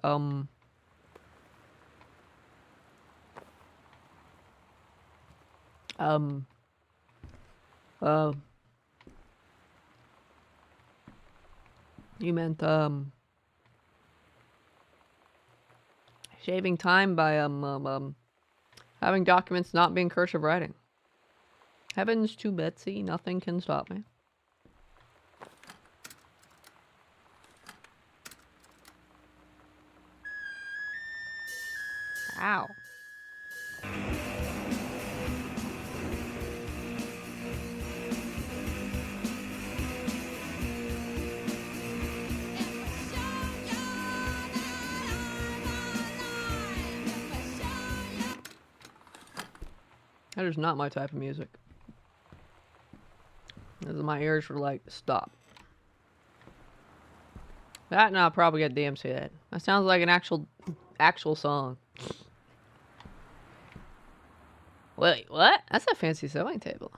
you meant, shaving time by, having documents not being cursive writing. Heavens to Betsy, nothing can stop me. Ow. That is not my type of music. My ears were like, stop. That and I'll probably get DMCA'd. That sounds like an actual song. Wait, what? That's a fancy sewing table.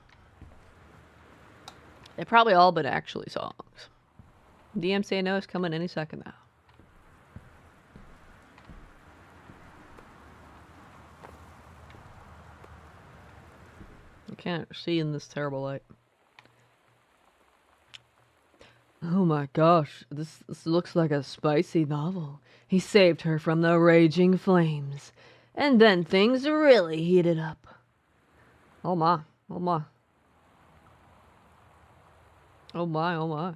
They've probably all been actually songs. DMCA knows coming any second now. I can't see in this terrible light. Oh my gosh, this looks like a spicy novel. He saved her from the raging flames. And then things really heated up. Oh my, oh my. Oh my, oh my.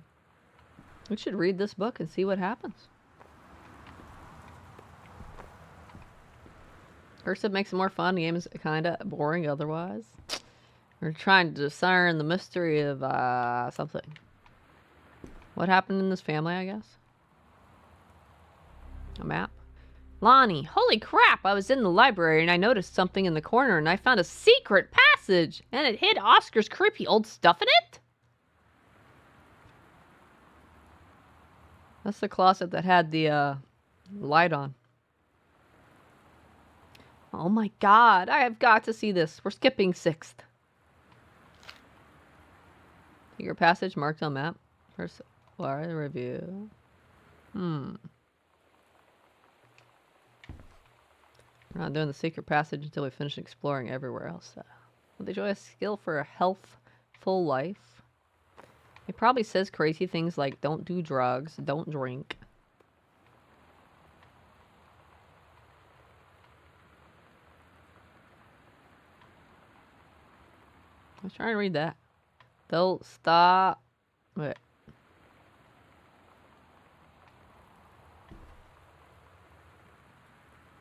We should read this book and see what happens. Cursive makes it more fun. The game is kind of boring otherwise. We're trying to discern the mystery of something. What happened in this family, I guess? A map? Lonnie, holy crap! I was in the library and I noticed something in the corner and I found a secret passage! And it hid Oscar's creepy old stuff in it? That's the closet that had the light on. Oh my god, I have got to see this. We're skipping 6th. Secret passage marked on map. First, review. We're not doing the secret passage until we finish exploring everywhere else. Would they enjoy a skill for a healthful life? It probably says crazy things like don't do drugs, don't drink. I was trying to read that. Don't stop. Wait.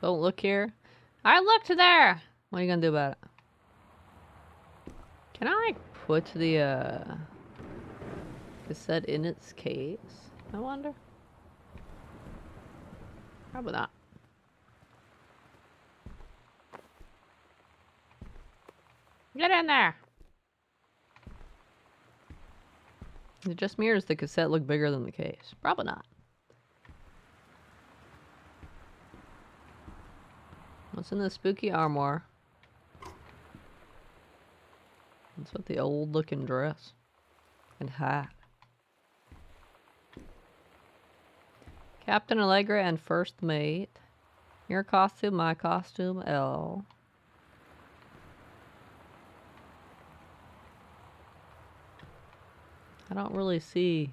Don't look here. I looked there. What are you gonna do about it? Can I like put the cassette in its case? I wonder. Probably not. Get in there. Is it just me or does the cassette look bigger than the case? Probably not. What's in the spooky armoire? What's with the old looking dress and hat? Captain Allegra and First Mate. Your costume, my costume, L. I don't really see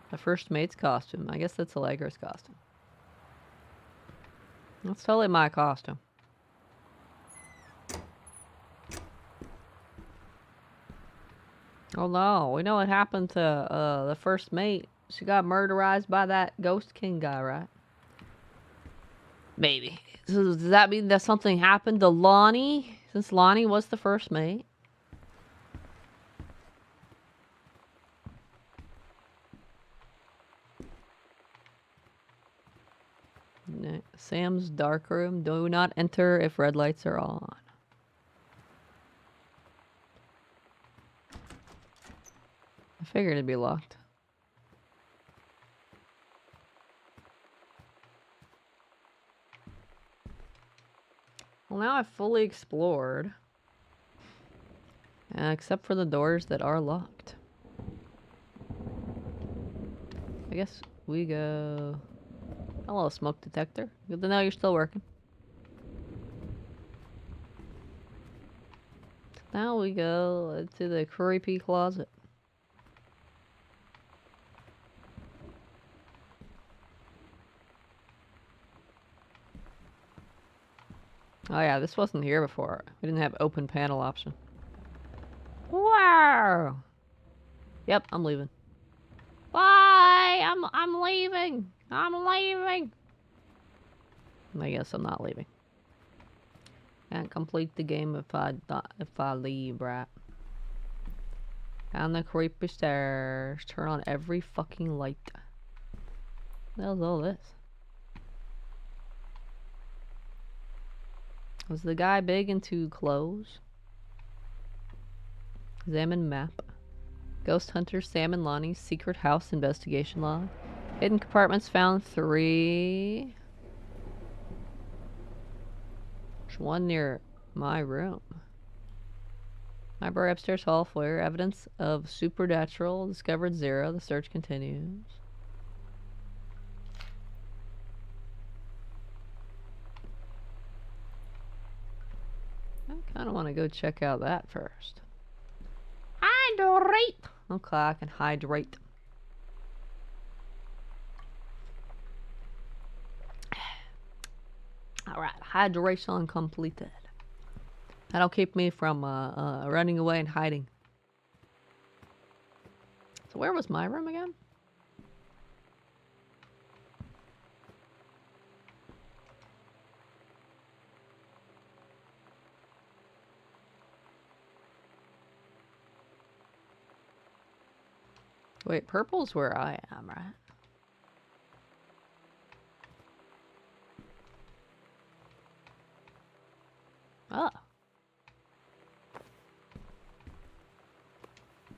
the First Mate's costume. I guess that's Allegra's costume. That's totally my costume. Oh no, we know what happened to the First Mate. She got murderized by that Ghost King guy, right? Maybe. So does that mean that something happened to Lonnie? Since Lonnie was the First Mate? Sam's dark room. Do not enter if red lights are on. I figured it'd be locked. Well, now I've fully explored. Except for the doors that are locked. I guess we go... Hello, smoke detector. Good to know you're still working. Now we go to the creepy closet. Oh yeah, this wasn't here before. We didn't have open panel option. Wow. Yep, I'm leaving. Bye. I'm leaving. I'm leaving. I guess I'm not leaving. Can't complete the game if I leave, right? Down the creepy stairs. Turn on every fucking light. What the hell's all this? Was the guy big into clothes? Examine map. Ghost Hunter, Sam and Lonnie's secret house investigation log. Hidden compartments found 3. There's one near my room. Library upstairs hall foyer. Evidence of supernatural. Discovered 0. The search continues. I kind of want to go check out that first. Hydrate! Okay, I can hydrate. Alright, hydration completed. That'll keep me from running away and hiding. So where was my room again? Wait, purple's where I am, right? Oh.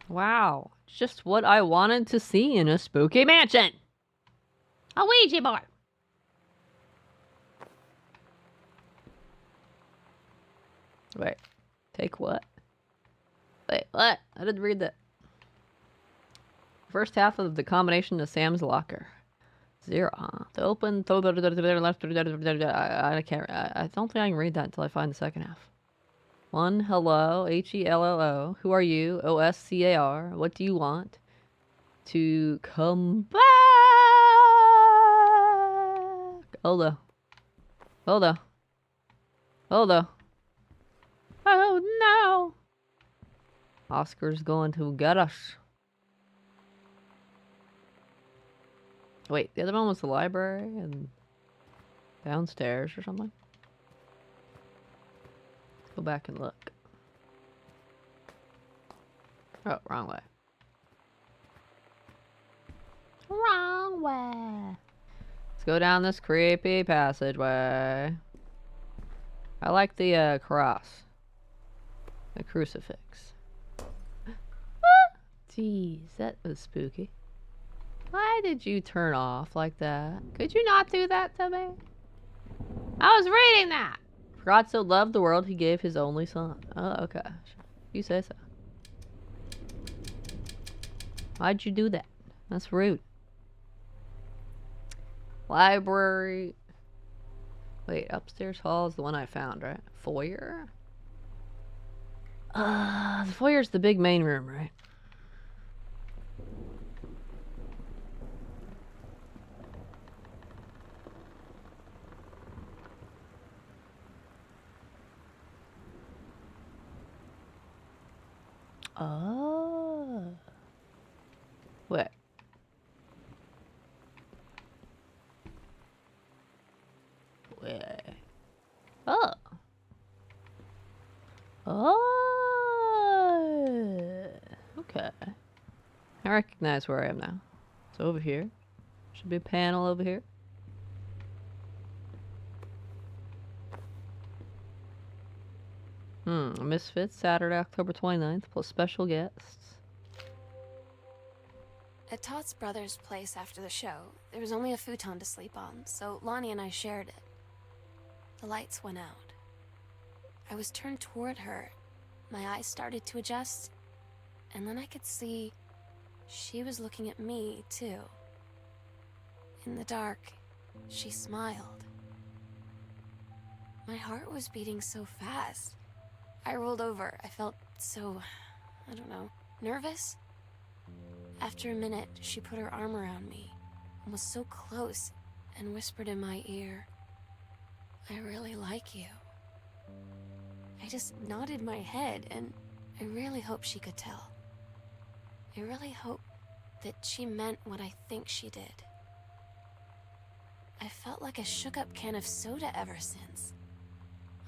Wow. Just what I wanted to see in a spooky mansion. A Ouija board. Wait. Take what? Wait, what? I didn't read that. First half of the combination of Sam's locker. 0, huh? To open, left, I can't, I don't think I can read that until I find the second half. 1, hello, Hello. Who are you? OSCAR. What do you want? To come back. Hold on. Hold on. Hold on. Oh no. Oscar's going to get us. Wait, the other one was the library and downstairs or something? Let's go back and look. Oh, wrong way. Wrong way. Let's go down this creepy passageway. I like the cross. The crucifix. Jeez, that was spooky. Why did you turn off like that? Could you not do that to me? I was reading that! For God so loved the world, he gave his only son. Oh, okay. You say so. Why'd you do that? That's rude. Library. Wait, upstairs hall is the one I found, right? Foyer? The foyer's the big main room, right? Oh. Wait. Wait. Oh. Oh. Okay. I recognize where I am now. It's over here. Should be a panel over here. Misfits, Saturday, October 29th, plus special guests. At Todd's brother's place after the show, there was only a futon to sleep on, so Lonnie and I shared it. The lights went out. I was turned toward her. My eyes started to adjust, and then I could see she was looking at me, too. In the dark, she smiled. My heart was beating so fast. I rolled over. I felt so, I don't know, nervous. After a minute, she put her arm around me and was so close and whispered in my ear, "I really like you." I just nodded my head, and I really hope she could tell. I really hope that she meant what I think she did. I felt like a shook-up can of soda ever since.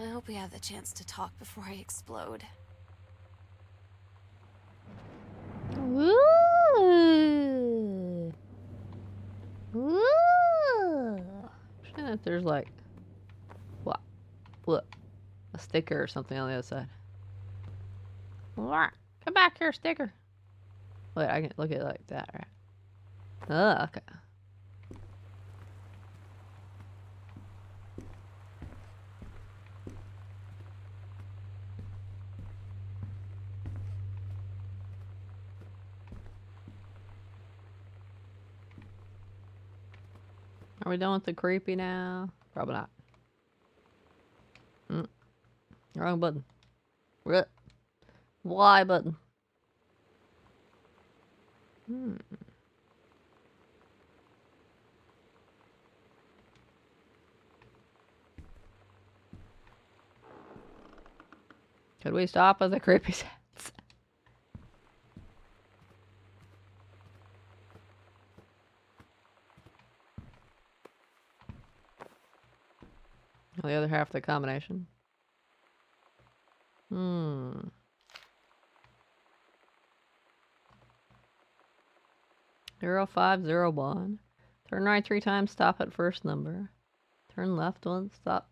I hope we have the chance to talk before I explode. Woo! Woo! Sure that there's like, what? Look, a sticker or something on the other side. Come back here, sticker. Wait, I can look at it like that, right? Oh, okay. Are we done with the creepy now? Probably not. Wrong button. Y button. Could we stop with the creepy sounds? The other half of the combination. 0501. Turn right 3 times, stop at first number. Turn left once, stop.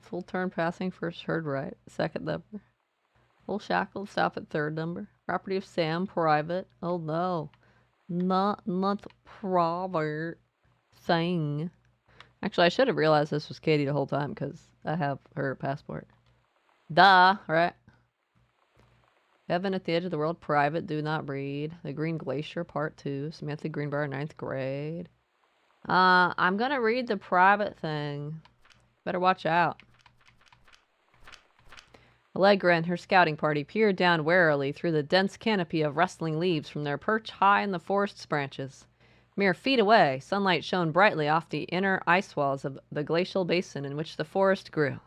Full turn passing first, heard right, second number. Full shackled, stop at third number. Property of Sam, private. Oh no. Not private thing. Actually, I should have realized this was Katie the whole time because I have her passport. Duh, right? Heaven at the Edge of the World, private, do not read. The Green Glacier, part 2. Samantha Greenbrier, 9th grade. I'm gonna read the private thing. Better watch out. Allegra and her scouting party peered down warily through the dense canopy of rustling leaves from their perch high in the forest's branches. Mere feet away, sunlight shone brightly off the inner ice walls of the glacial basin in which the forest grew.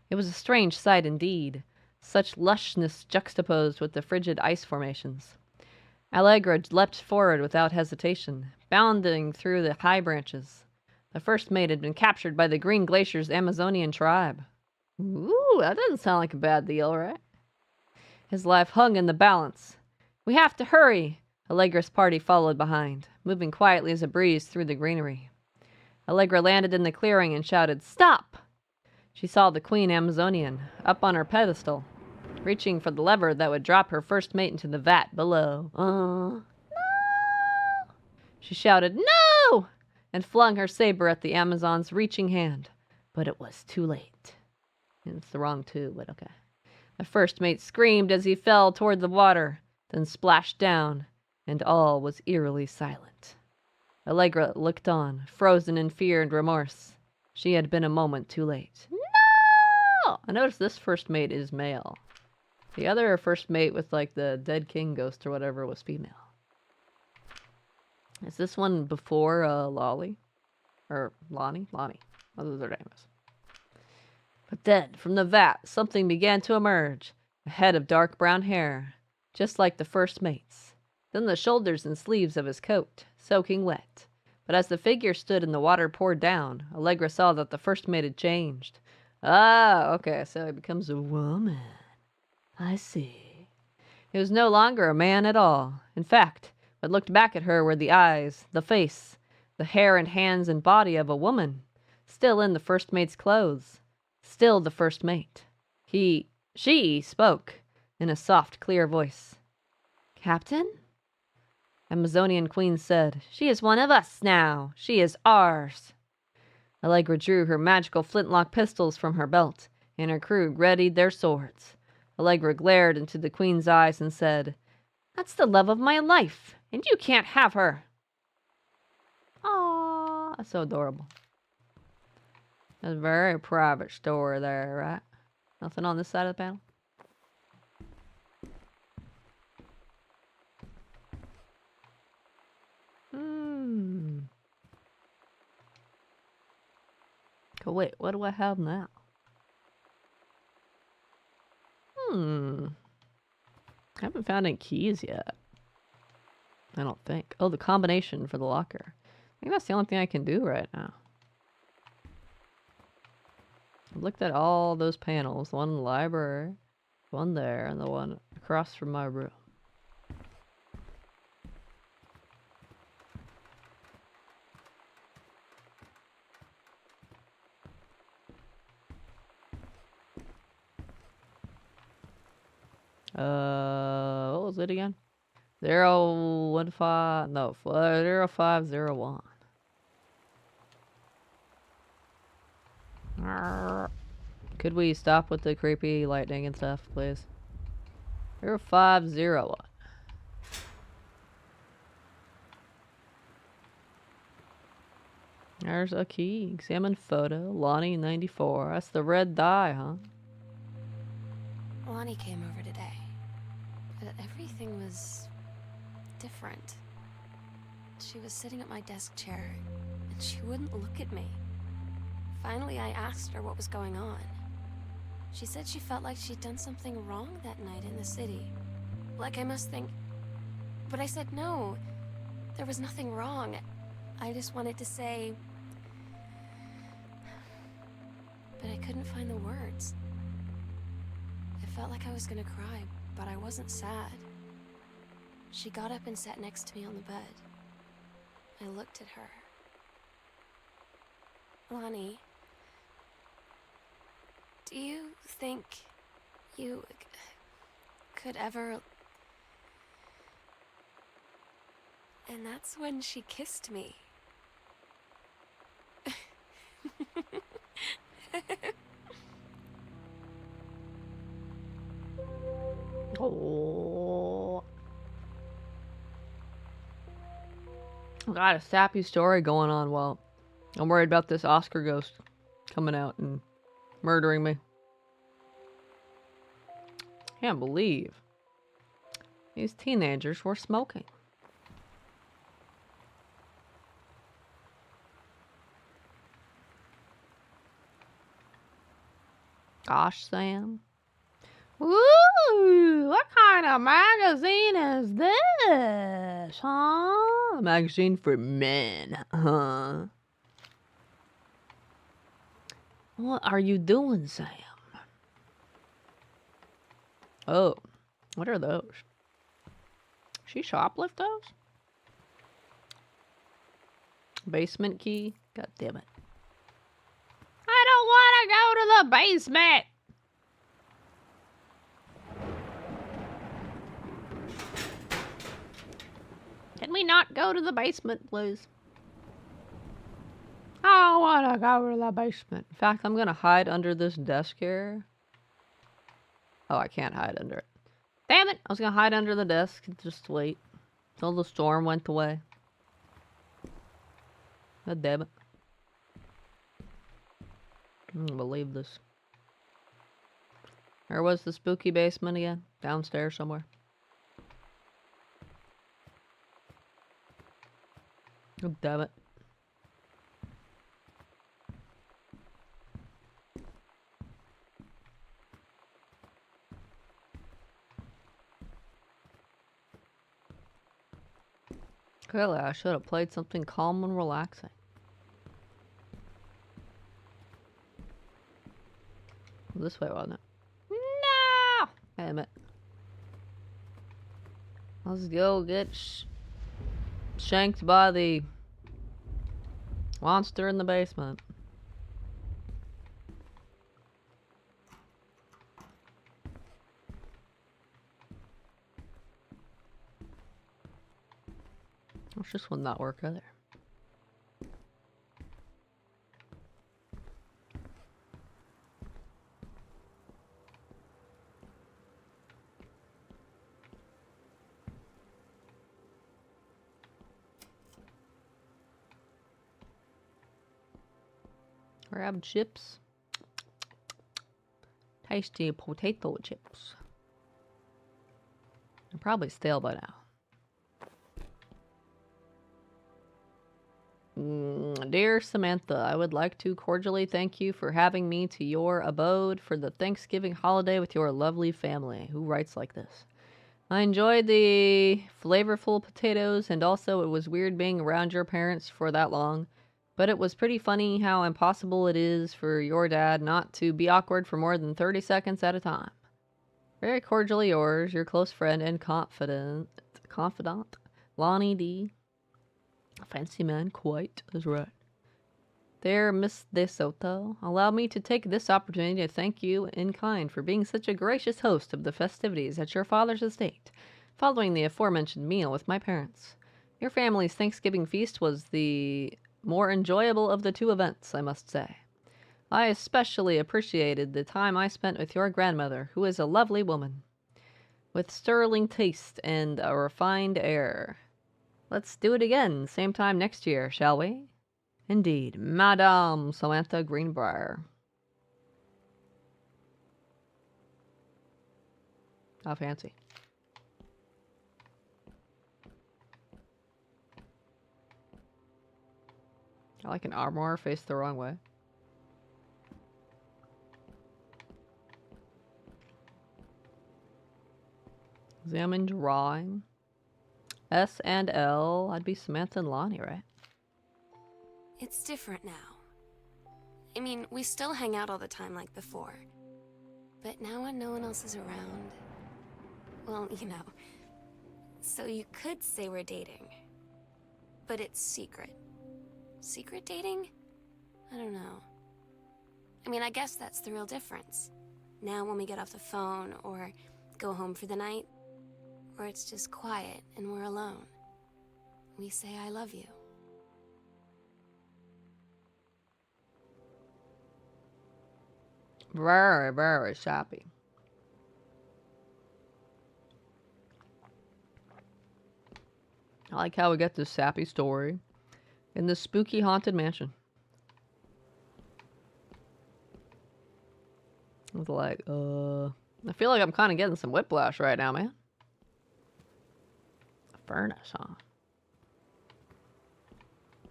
It was a strange sight indeed, such lushness juxtaposed with the frigid ice formations. Allegra leapt forward without hesitation, bounding through the high branches. The first mate had been captured by the Green Glacier's Amazonian tribe. Ooh, that doesn't sound like a bad deal, right? His life hung in the balance. We have to hurry! Allegra's party followed behind, moving quietly as a breeze through the greenery. Allegra landed in the clearing and shouted, "Stop!" She saw the Queen Amazonian, up on her pedestal, reaching for the lever that would drop her first mate into the vat below. No! She shouted, "No!" and flung her saber at the Amazon's reaching hand. But it was too late. It's the wrong two, but okay. The first mate screamed as he fell toward the water, then splashed down, and all was eerily silent. Allegra looked on, frozen in fear and remorse. She had been a moment too late. No! I noticed this first mate is male. The other first mate with like the dead king ghost or whatever was female. Is this one before Lolly? Or Lonnie? Lonnie. What was her name? But then, from the vat, something began to emerge. A head of dark brown hair, just like the first mate's. Then the shoulders and sleeves of his coat, soaking wet. But as the figure stood and the water poured down, Allegra saw that the first mate had changed. Ah, okay, so he becomes a woman. I see. He was no longer a man at all. In fact, what looked back at her were the eyes, the face, the hair and hands and body of a woman, still in the first mate's clothes. Still the first mate. She spoke in a soft, clear voice. Captain? Amazonian Queen said, "She is one of us now. She is ours." Allegra drew her magical flintlock pistols from her belt, and her crew readied their swords. Allegra glared into the Queen's eyes and said, "That's the love of my life, and you can't have her." Aww, that's so adorable. That's a very private story there, right? Nothing on this side of the panel? Cool, wait, what do I have now? I haven't found any keys yet. I don't think. Oh, the combination for the locker. I think that's the only thing I can do right now. I've looked at all those panels. The one in the library, one there, and the one across from my room. What was it again? 015, no, 0501. Could we stop with the creepy lightning and stuff, please? 0501. There's a key. Examine photo. Lonnie 94. That's the red dye, huh? Lonnie came over today, but everything was different. She was sitting at my desk chair, and she wouldn't look at me. Finally, I asked her what was going on. She said she felt like she'd done something wrong that night in the city. Like I must think... But I said no. There was nothing wrong. I just wanted to say... But I couldn't find the words. It felt like I was gonna cry, but I wasn't sad. She got up and sat next to me on the bed. I looked at her. Lonnie, do you think you could ever... And that's when she kissed me. Oh. Got a sappy story going on while I'm worried about this Oscar ghost coming out and murdering me. Can't believe these teenagers were smoking. Gosh, Sam. Ooh, what kind of magazine is this, huh? A magazine for men, huh? What are you doing, Sam? Oh, what are those? She shoplift those? Basement key? God damn it. I don't want to go to the basement! Can we not go to the basement, please? I don't want to go to the basement. In fact, I'm going to hide under this desk here. Oh, I can't hide under it. Damn it! I was going to hide under the desk and just wait till the storm went away. God damn it. I don't believe this. Where was the spooky basement again? Downstairs somewhere. God damn it. Clearly, I should have played something calm and relaxing. This way, wasn't it? No! Damn it. Let's go get shanked by the monster in the basement. Watch this one not work either. Grab chips. Tasty potato chips. They're probably stale by now. Dear Samantha, I would like to cordially thank you for having me to your abode for the Thanksgiving holiday with your lovely family. Who writes like this? I enjoyed the flavorful potatoes, and also it was weird being around your parents for that long. But it was pretty funny how impossible it is for your dad not to be awkward for more than 30 seconds at a time. Very cordially yours, your close friend and confidant, Lonnie D. Fancy man, quite is right. There, Miss De Soto, allow me to take this opportunity to thank you in kind for being such a gracious host of the festivities at your father's estate, following the aforementioned meal with my parents. Your family's Thanksgiving feast was the more enjoyable of the two events, I must say. I especially appreciated the time I spent with your grandmother, who is a lovely woman, with sterling taste and a refined air. Let's do it again, same time next year, shall we? Indeed, Madame Samantha Greenbrier. How fancy. I like an armoire faced the wrong way. Examine drawing. S and L. I'd be Samantha and Lonnie, right? It's different now. I mean, we still hang out all the time like before. But now when no one else is around... Well, you know. So you could say we're dating. But it's secret. Secret dating? I don't know. I mean, I guess that's the real difference. Now when we get off the phone or go home for the night, or it's just quiet and we're alone, we say I love you. Very, very sappy. I like how we get this sappy story in this spooky haunted mansion. I was like, I feel like I'm kind of getting some whiplash right now, man. A furnace, huh?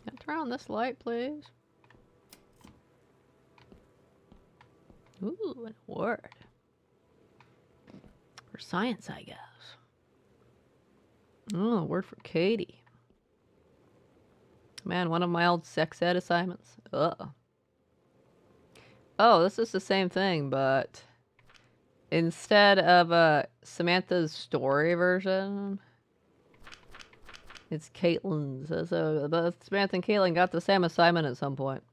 Can I turn on this light, please? Ooh, an award. For science, I guess. Oh, a word for Katie. Man, one of my old sex ed assignments. Oh, this is the same thing, but instead of Samantha's story version, it's Caitlin's. So both Samantha and Caitlin got the same assignment at some point.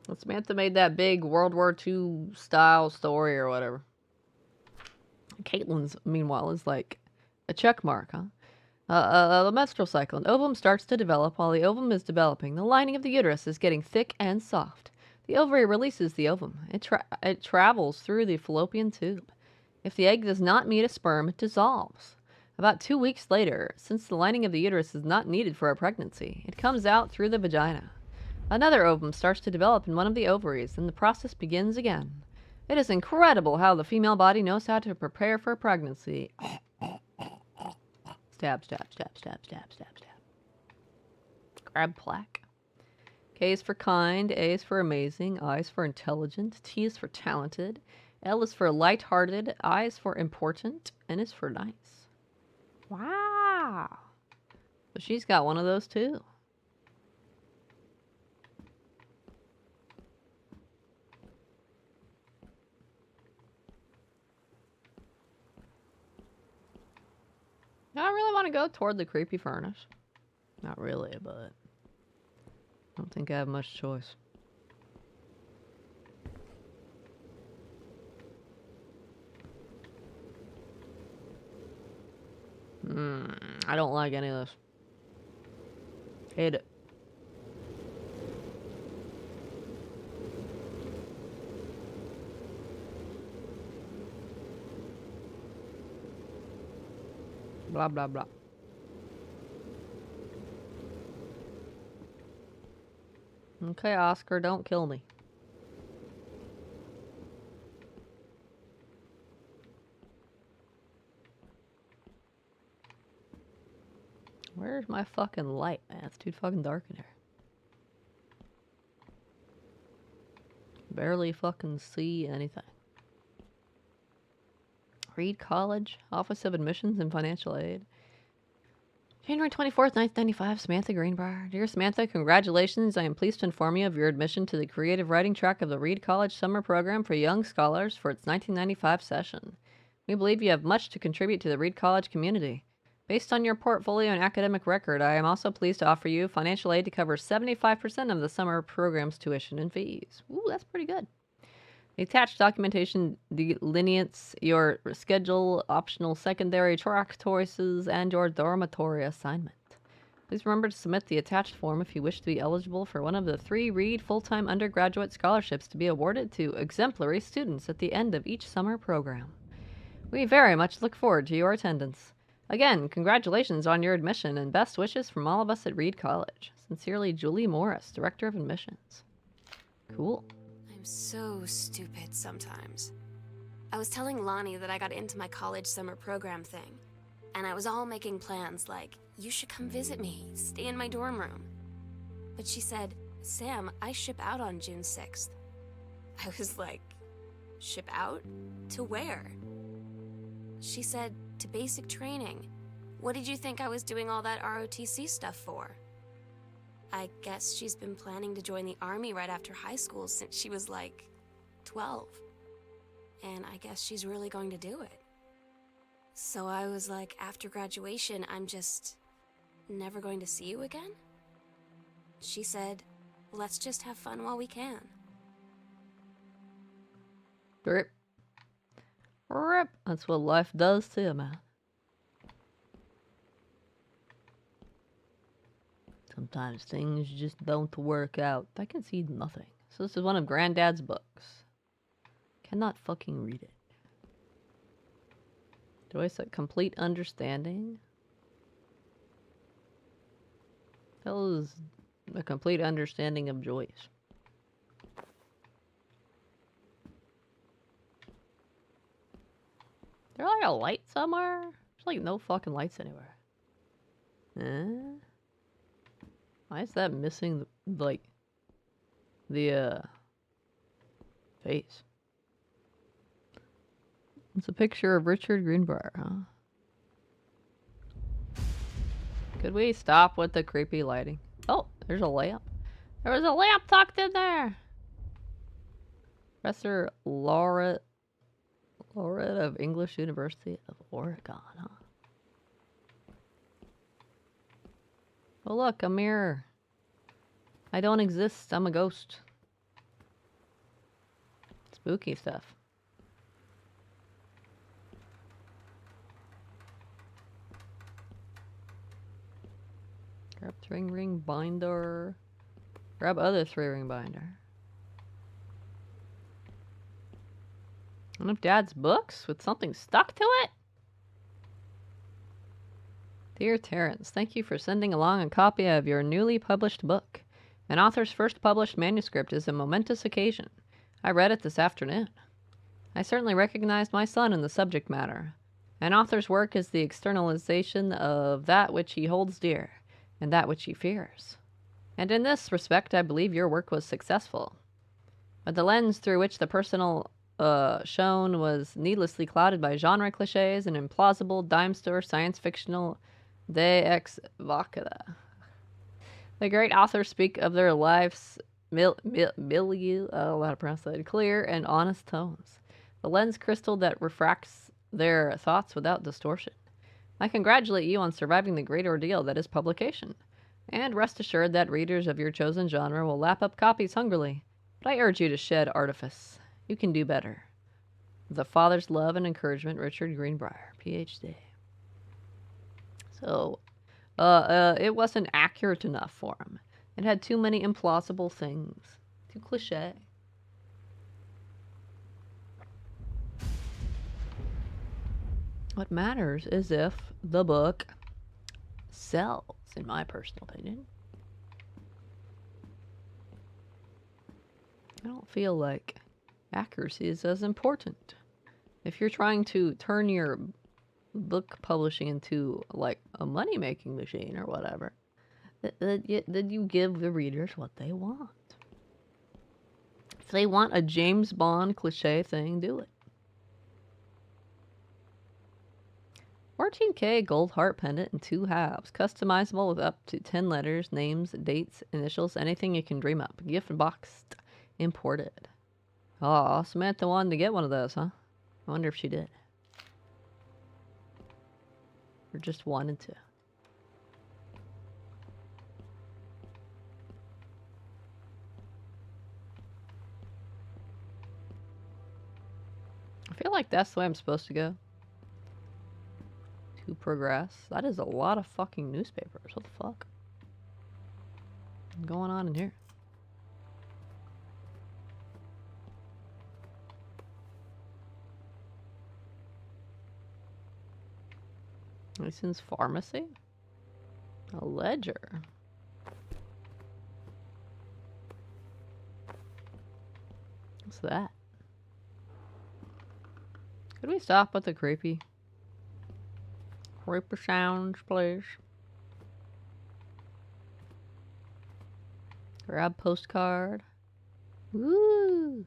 Well, Samantha made that big World War II style story or whatever. Caitlin's, meanwhile, is like a check mark, huh? The menstrual cycle. An ovum starts to develop. While the ovum is developing, the lining of the uterus is getting thick and soft. The ovary releases the ovum. It travels through the fallopian tube. If the egg does not meet a sperm, it dissolves. About 2 weeks later, since the lining of the uterus is not needed for a pregnancy, it comes out through the vagina. Another ovum starts to develop in one of the ovaries, and the process begins again. It is incredible how the female body knows how to prepare for pregnancy. Stab, stab, stab, stab, stab, stab, stab. Grab plaque. K is for kind, A is for amazing, I is for intelligent, T is for talented, L is for light-hearted, I is for important, N is for nice. Wow. So she's got one of those too. I really want to go toward the creepy furnace. Not really, but I don't think I have much choice. I don't like any of this. Hate it. Blah, blah, blah. Okay, Oscar, don't kill me. Where's my fucking light, man? It's too fucking dark in here. Barely fucking see anything. Reed College, Office of Admissions and Financial Aid. January 24th, 1995, Samantha Greenbrier. Dear Samantha, congratulations. I am pleased to inform you of your admission to the creative writing track of the Reed College Summer Program for Young Scholars for its 1995 session. We believe you have much to contribute to the Reed College community. Based on your portfolio and academic record, I am also pleased to offer you financial aid to cover 75% of the summer program's tuition and fees. Ooh, that's pretty good. The attached documentation delineates your schedule, optional secondary track choices, and your dormitory assignment. Please remember to submit the attached form if you wish to be eligible for one of the 3 Reed full-time undergraduate scholarships to be awarded to exemplary students at the end of each summer program. We very much look forward to your attendance. Again, congratulations on your admission and best wishes from all of us at Reed College. Sincerely, Julie Morris, Director of Admissions. Cool. I'm so stupid sometimes. I was telling Lonnie that I got into my college summer program thing, and I was all making plans like, you should come visit me, stay in my dorm room. But she said, Sam, I ship out on June 6th. I was like, ship out? To where? She said, to basic training. What did you think I was doing all that ROTC stuff for? I guess she's been planning to join the army right after high school since she was like 12. And I guess she's really going to do it. So I was like, after graduation, I'm just never going to see you again? She said, let's just have fun while we can. Rip. Rip. That's what life does to you, man. Sometimes things just don't work out. I can see nothing. So this is one of Granddad's books. Cannot fucking read it. Joyce, a complete understanding? Hell is a complete understanding of Joyce. Is there like a light somewhere? There's like no fucking lights anywhere. Huh? Why is that missing the face? It's a picture of Richard Greenbrier, huh? Could we stop with the creepy lighting? Oh, there's a lamp. There was a lamp tucked in there. Professor Laureate of English University of Oregon, huh? Oh look, a mirror. I don't exist, I'm a ghost. Spooky stuff. Grab 3-ring binder. Grab other 3-ring binder. One of Dad's books with something stuck to it? Dear Terrence, thank you for sending along a copy of your newly published book. An author's first published manuscript is a momentous occasion. I read it this afternoon. I certainly recognized my son in the subject matter. An author's work is the externalization of that which he holds dear, and that which he fears. And in this respect, I believe your work was successful. But the lens through which the personal shown was needlessly clouded by genre cliches and implausible dime store science fictional de ex vocae. The great authors speak of their lives milieu, I don't know how to pronounce that, clear and honest tones. The lens crystal that refracts their thoughts without distortion. I congratulate you on surviving the great ordeal that is publication, and rest assured that readers of your chosen genre will lap up copies hungrily. But I urge you to shed artifice. You can do better. With a father's love and encouragement, Richard Greenbrier, PhD. So, it wasn't accurate enough for him. It had too many implausible things. Too cliche. What matters is if the book sells, in my personal opinion. I don't feel like accuracy is as important. If you're trying to turn your book publishing into like a money-making machine or whatever, then you give the readers what they want. If they want a James Bond cliche thing, do it. 14K gold heart pendant in 2 halves, customizable with up to 10 letters, names, dates, initials, anything you can dream up. Gift boxed, imported. Aw, Samantha wanted to get one of those, huh? I wonder if she did. Or just wanted to. I feel like that's the way I'm supposed to go. To progress. That is a lot of fucking newspapers. What the fuck? What's going on in here? License pharmacy? A ledger. What's that? Could we stop with the creepy sounds, please? Grab postcard. Woo!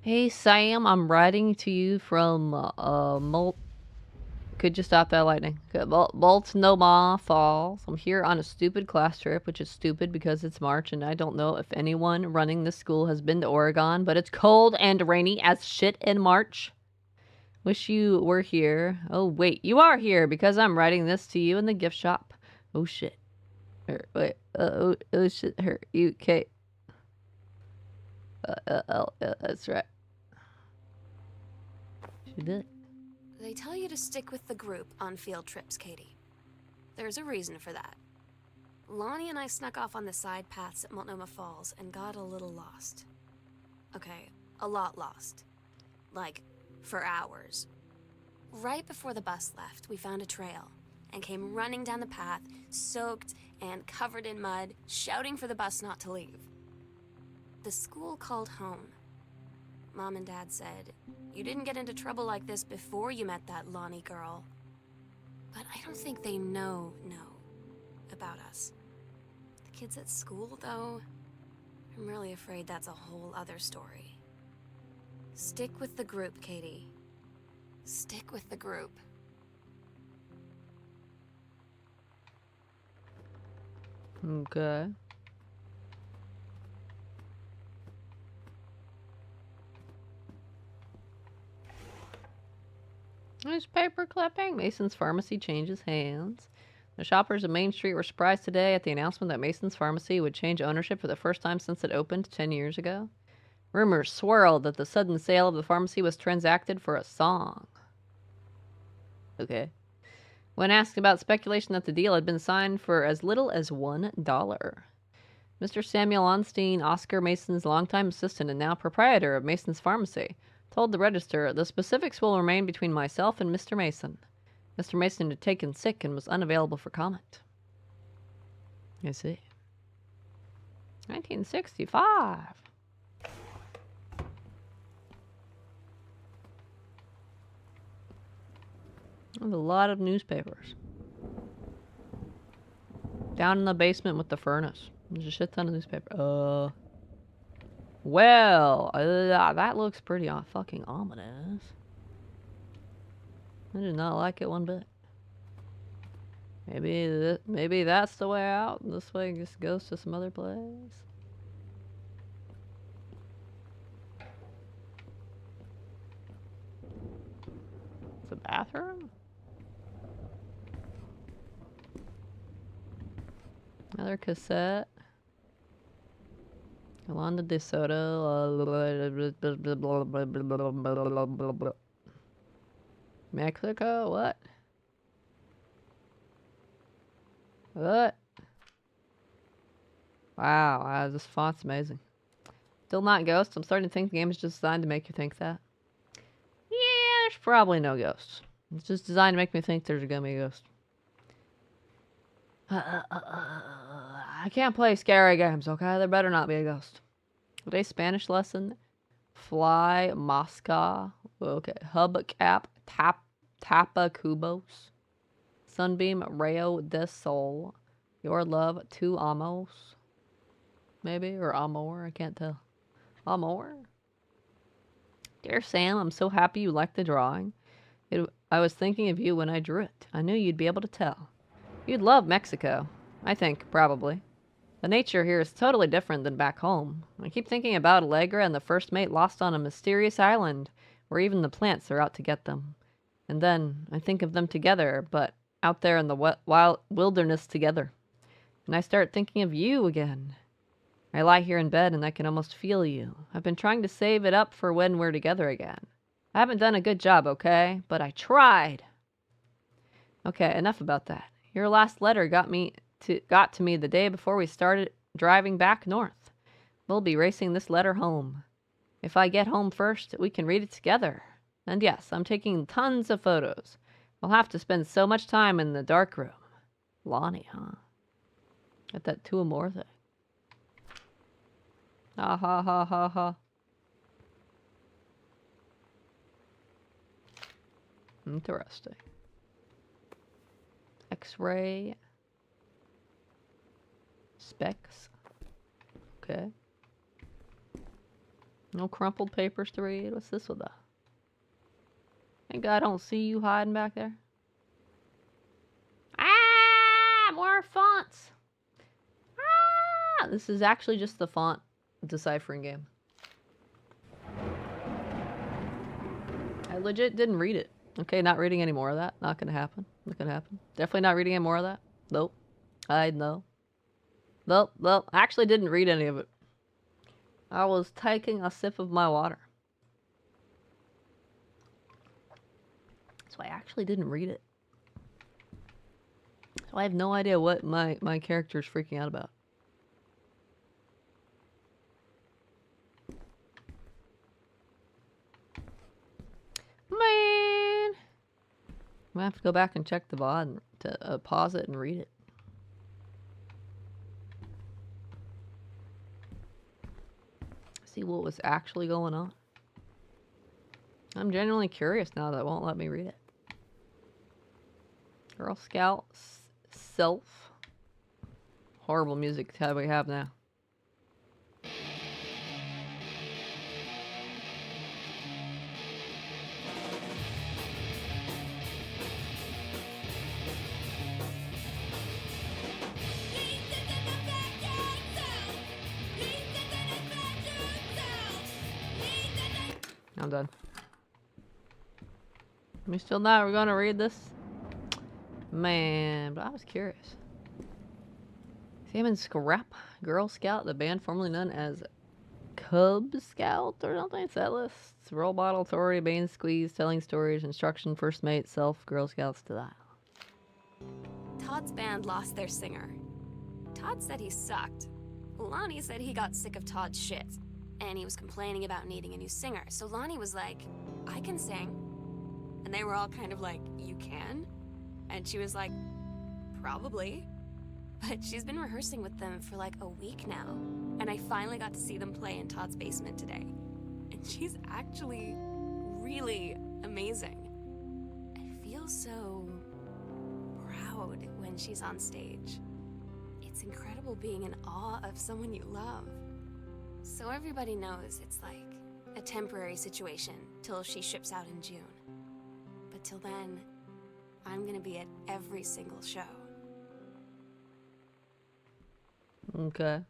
Hey Sam, I'm writing to you from Could you stop that lightning? Multnomah Falls. I'm here on a stupid class trip, which is stupid because it's March and I don't know if anyone running this school has been to Oregon, but it's cold and rainy as shit in March. Wish you were here. Oh, wait. You are here because I'm writing this to you in the gift shop. Oh, shit. Wait. Oh, shit. Her. UK. That's right. She did. They tell you to stick with the group on field trips, Katie. There's a reason for that. Lonnie and I snuck off on the side paths at Multnomah Falls and got a little lost. Okay, a lot lost. Like, for hours. Right before the bus left, we found a trail and came running down the path, soaked and covered in mud, shouting for the bus not to leave. The school called home. Mom and Dad said, "You didn't get into trouble like this before you met that Lonnie girl." But I don't think they know about us. The kids at school, though, I'm really afraid that's a whole other story. Stick with the group, Katie. Stick with the group. Okay. Newspaper clipping. Mason's Pharmacy changes hands. The shoppers of Main Street were surprised today at the announcement that Mason's Pharmacy would change ownership for the first time since it opened 10 years ago. Rumors swirled that the sudden sale of the pharmacy was transacted for a song. Okay. When asked about speculation that the deal had been signed for as little as $1, Mr. Samuel Onstein, Oscar Mason's longtime assistant and now proprietor of Mason's Pharmacy, told the Register, "The specifics will remain between myself and Mr. Mason." Mr. Mason had taken sick and was unavailable for comment. I see. 1965. There's a lot of newspapers. Down in the basement with the furnace. There's a shit ton of newspaper. Well, that looks pretty fucking ominous. I did not like it one bit. Maybe that's the way out. And this way just goes to some other place. It's a bathroom? Another cassette. Yolanda De Soto. Mexico? What? What? Wow, this font's amazing. Still not ghosts? I'm starting to think the game is just designed to make you think that. Yeah, there's probably no ghosts. It's just designed to make me think there's gonna be a ghost. I can't play scary games, okay? There better not be a ghost. Today's Spanish lesson. Fly, Mosca. Okay. Hubcap, Tapacubos. Sunbeam, Rayo del Sol. Your love, Tu Amos. Maybe? Or Amor, I can't tell. Amor? Dear Sam, I'm so happy you liked the drawing. I was thinking of you when I drew it. I knew you'd be able to tell. You'd love Mexico. I think, probably. The nature here is totally different than back home. I keep thinking about Allegra and the first mate lost on a mysterious island, where even the plants are out to get them. And then I think of them together, but out there in the wild wilderness together. And I start thinking of you again. I lie here in bed and I can almost feel you. I've been trying to save it up for when we're together again. I haven't done a good job, okay? But I tried. Okay, enough about that. Your last letter got to me the day before we started driving back north. We'll be racing this letter home. If I get home first, we can read it together. And yes, I'm taking tons of photos. We'll have to spend so much time in the dark room. Lonnie, huh? Got that two or more thing. Ha ha ha ha ha. Interesting. X-ray. Specs. Okay. No crumpled papers to read. What's this with that? Thank God I don't see you hiding back there. Ah! More fonts! Ah! This is actually just the font deciphering game. I legit didn't read it. Okay, not reading any more of that. Not gonna happen. Not gonna happen. Definitely not reading any more of that. Nope. No. Nope. Nope. I actually didn't read any of it. I was taking a sip of my water. So I actually didn't read it. So I have no idea what my character's freaking out about. Man! I'm gonna have to go back and check the VOD and to pause it and read it. See what was actually going on. I'm genuinely curious now that it won't let me read it. Girl Scout Self. Horrible music that we have now. I'm done. We still not gonna read this? Man, but I was curious. Salmon Scrap, Girl Scout, the band formerly known as Cub Scout or something. Set lists, Role Bottle Authority, Bane Squeeze, Telling Stories, Instruction, First Mate, Self, Girl Scouts Style. Todd's band lost their singer. Todd said he sucked. Lonnie said he got sick of Todd's shit, and he was complaining about needing a new singer. So Lonnie was like, I can sing. And they were all kind of like, you can? And she was like, probably. But she's been rehearsing with them for like a week now. And I finally got to see them play in Todd's basement today. And she's actually really amazing. I feel so proud when she's on stage. It's incredible being in awe of someone you love. So everybody knows it's like a temporary situation till she ships out in June. But till then, I'm gonna be at every single show. Okay.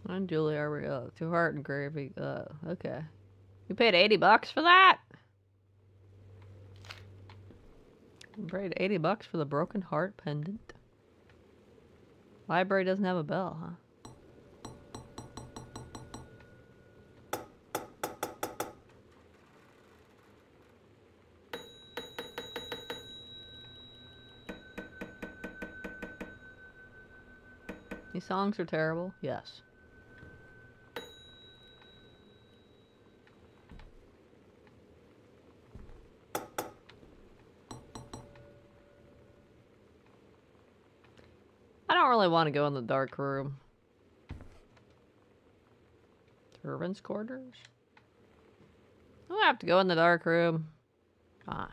And Julie, are we Two Heart and Gravy? Okay. You paid $80 for that? You paid $80 for the Broken Heart pendant? Library doesn't have a bell, huh? These songs are terrible? Yes. I don't really want to go in the dark room. Servants' quarters? I don't have to go in the dark room. Fine.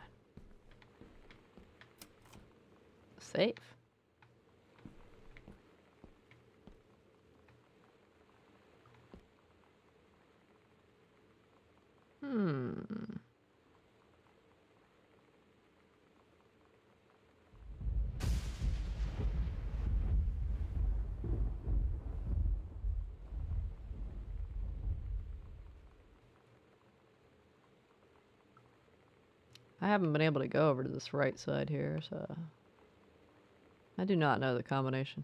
Safe. I haven't been able to go over to this right side here, so I do not know the combination.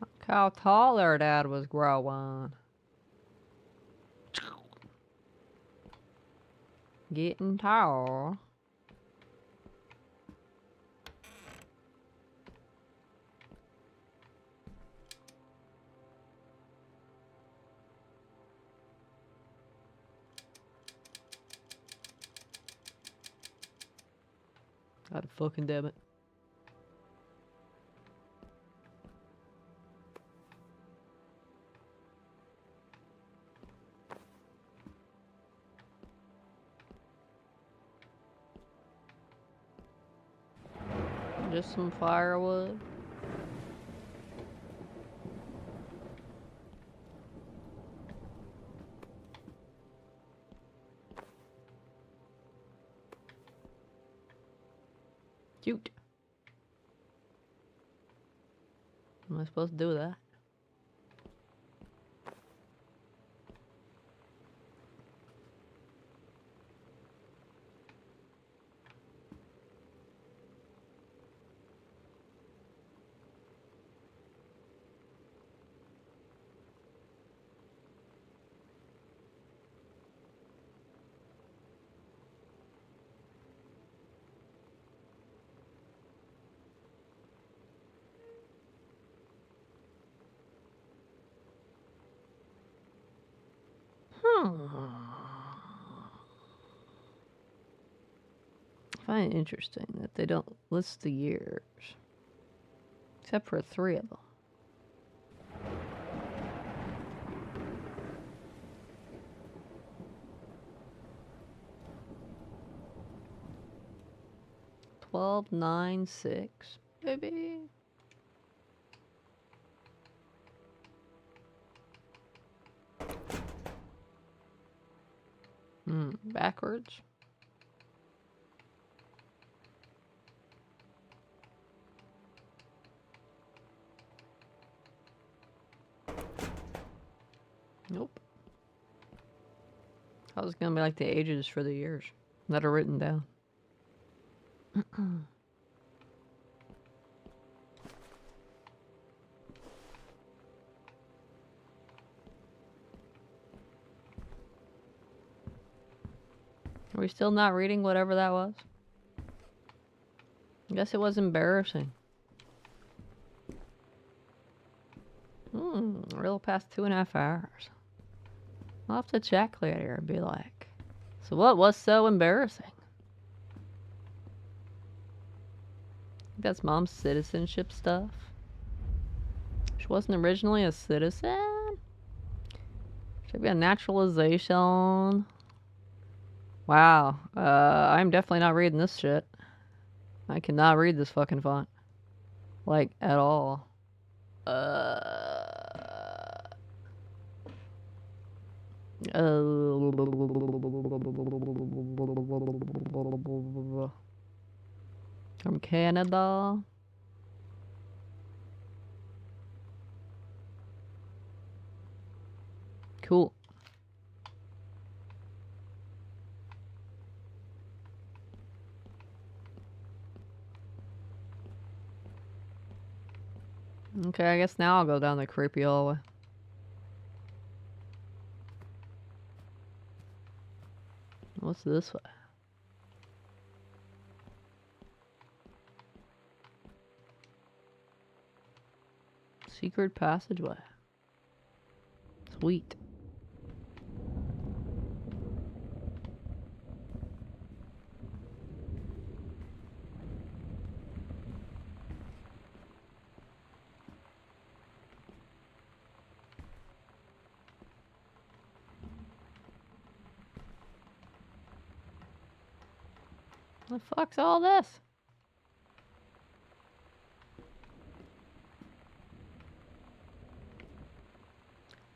Look how tall their dad was growing. Getting tall. God fucking damn it. Just some firewood. Shoot. What am I supposed to do with that? I find it interesting that they don't list the years, except for 3 of them. Twelve, 9, 6, baby. Backwards. Nope. I was gonna be like the ages for the years that are written down. Are we still not reading whatever that was? I guess it was embarrassing. A little past 2.5 hours. I'll have to check later and be like, so what was so embarrassing? That's Mom's citizenship stuff. She wasn't originally a citizen? Should be a naturalization. Wow. I'm definitely not reading this shit. I cannot read this fucking font. Like, at all. From Canada. Cool. Okay, I guess now I'll go down the creepy hallway. What's this way? Secret passageway. Sweet. The fuck's all this?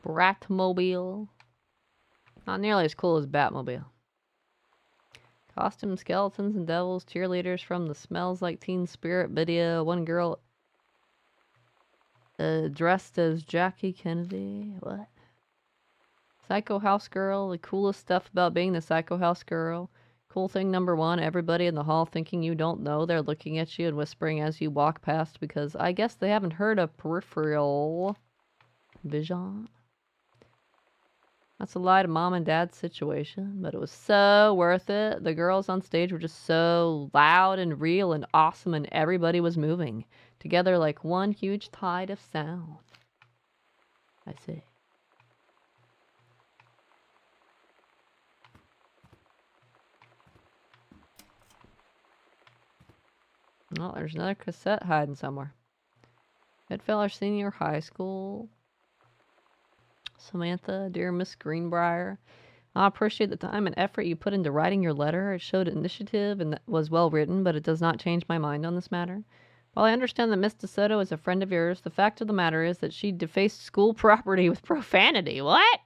Bratmobile. Not nearly as cool as Batmobile. Costume skeletons and devils, cheerleaders from the Smells Like Teen Spirit video. One girl dressed as Jackie Kennedy. What? Psycho House Girl. The coolest stuff about being the Psycho House Girl. Cool thing number 1, everybody in the hall thinking you don't know. They're looking at you and whispering as you walk past because I guess they haven't heard of peripheral vision. That's a lie to Mom and Dad's situation, but it was so worth it. The girls on stage were just so loud and real and awesome, and everybody was moving together like one huge tide of sound. I see. Oh, there's another cassette hiding somewhere. Bedfellow Senior High School. Samantha, dear Miss Greenbrier, I appreciate the time and effort you put into writing your letter. It showed initiative and was well written, but it does not change my mind on this matter. While I understand that Miss DeSoto is a friend of yours, the fact of the matter is that she defaced school property with profanity. What?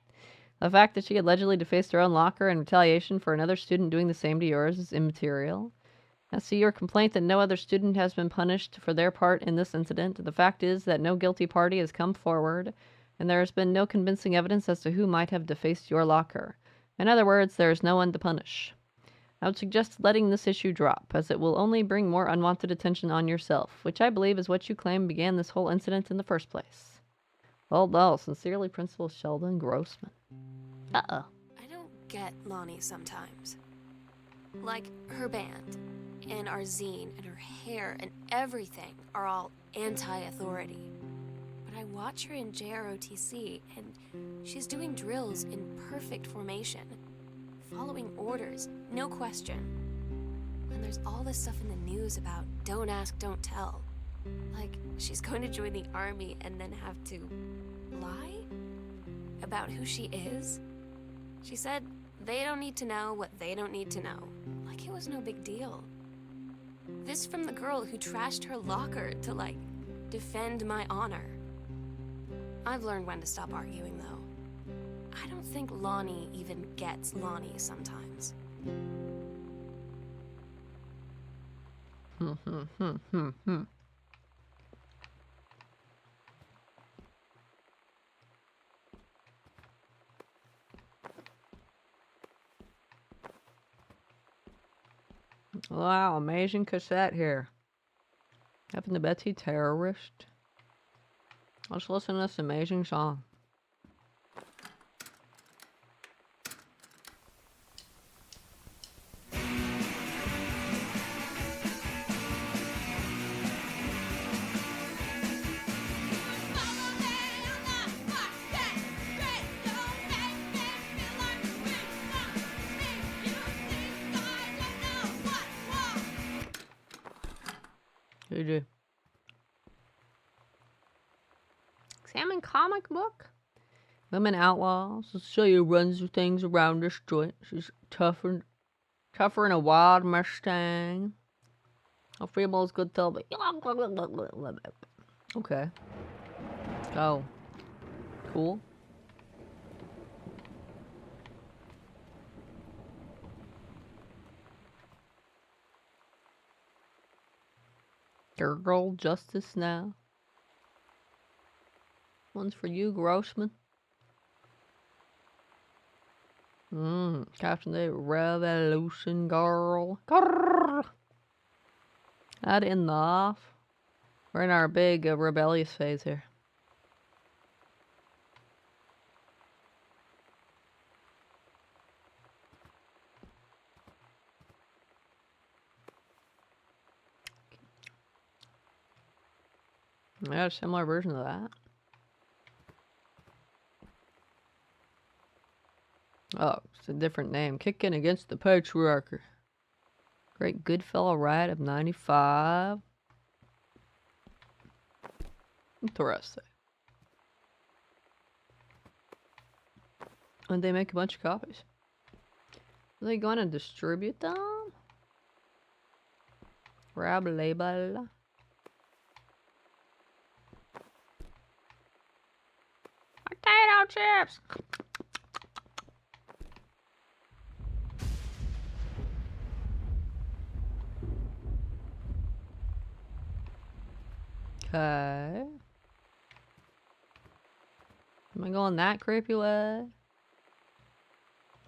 The fact that she allegedly defaced her own locker in retaliation for another student doing the same to yours is immaterial. As to your complaint that no other student has been punished for their part in this incident, the fact is that no guilty party has come forward, and there has been no convincing evidence as to who might have defaced your locker. In other words, there is no one to punish. I would suggest letting this issue drop, as it will only bring more unwanted attention on yourself, which I believe is what you claim began this whole incident in the first place. Well, no, sincerely, Principal Sheldon Grossman. Uh-oh. I don't get Lonnie sometimes. Like, her band, and our zine, and her hair, and everything are all anti-authority. But I watch her in JROTC, and she's doing drills in perfect formation. Following orders, no question. And there's all this stuff in the news about don't ask, don't tell. Like, she's going to join the army and then have to lie about who she is. She said they don't need to know what they don't need to know. Like it was no big deal. This from the girl who trashed her locker to, like, defend my honor. I've learned when to stop arguing, though. I don't think Lonnie even gets Lonnie sometimes. Wow, amazing cassette here. Happened to Betsy Terrorist. Let's listen to this amazing song. GG. Examine comic book. Women outlaws. Let's show you runs things around this joint. She's tougher than a wild Mustang. A female's good tell me. Okay. Oh. Cool. Girl justice now. One's for you, Grossman. Captain Day Revolution Girl. Grrr. That in the off. We're in our big rebellious phase here. Yeah, a similar version of that. Oh, it's a different name. Kicking against the patriarchy. Great Goodfellow Ride of 95. Interesting. And they make a bunch of copies. Are they going to distribute them? Grab label. Potato chips! Okay. Am I going that creepy way?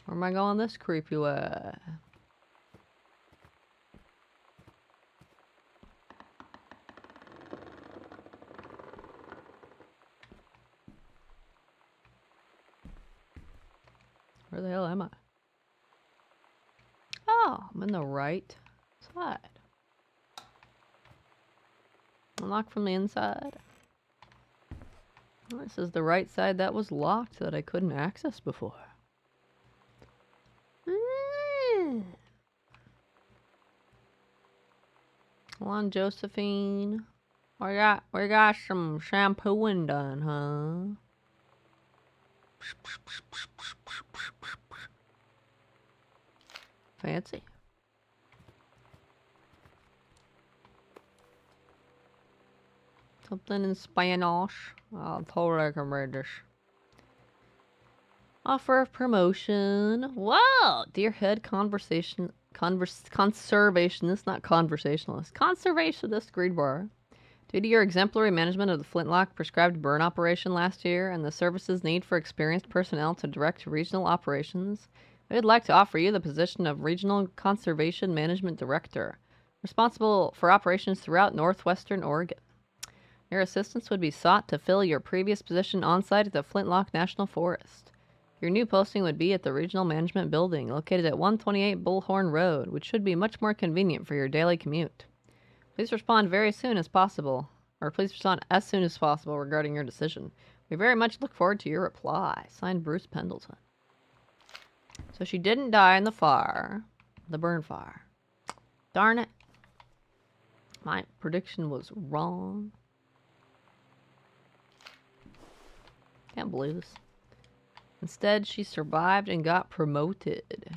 Or am I going this creepy way? Where the hell am I? Oh, I'm in the right side. Unlock from the inside. Well, this is the right side that was locked that I couldn't access before. Come on, Josephine. We got some shampooing done, huh? Fancy. Something in Spanish. I'll totally can read this. Offer of promotion. Whoa! Dear head conversation conservationist, not conversationalist. Conservationist Greenbar. Due to your exemplary management of the Flintlock prescribed burn operation last year and the service's need for experienced personnel to direct regional operations, we would like to offer you the position of Regional Conservation Management Director, responsible for operations throughout northwestern Oregon. Your assistance would be sought to fill your previous position on-site at the Flintlock National Forest. Your new posting would be at the Regional Management Building, located at 128 Bullhorn Road, which should be much more convenient for your daily commute. Please respond very soon as possible, or please respond as soon as possible regarding your decision. We very much look forward to your reply. Signed, Bruce Pendleton. So she didn't die in the fire. The burn fire. Darn it. My prediction was wrong. Can't believe this. Instead, she survived and got promoted.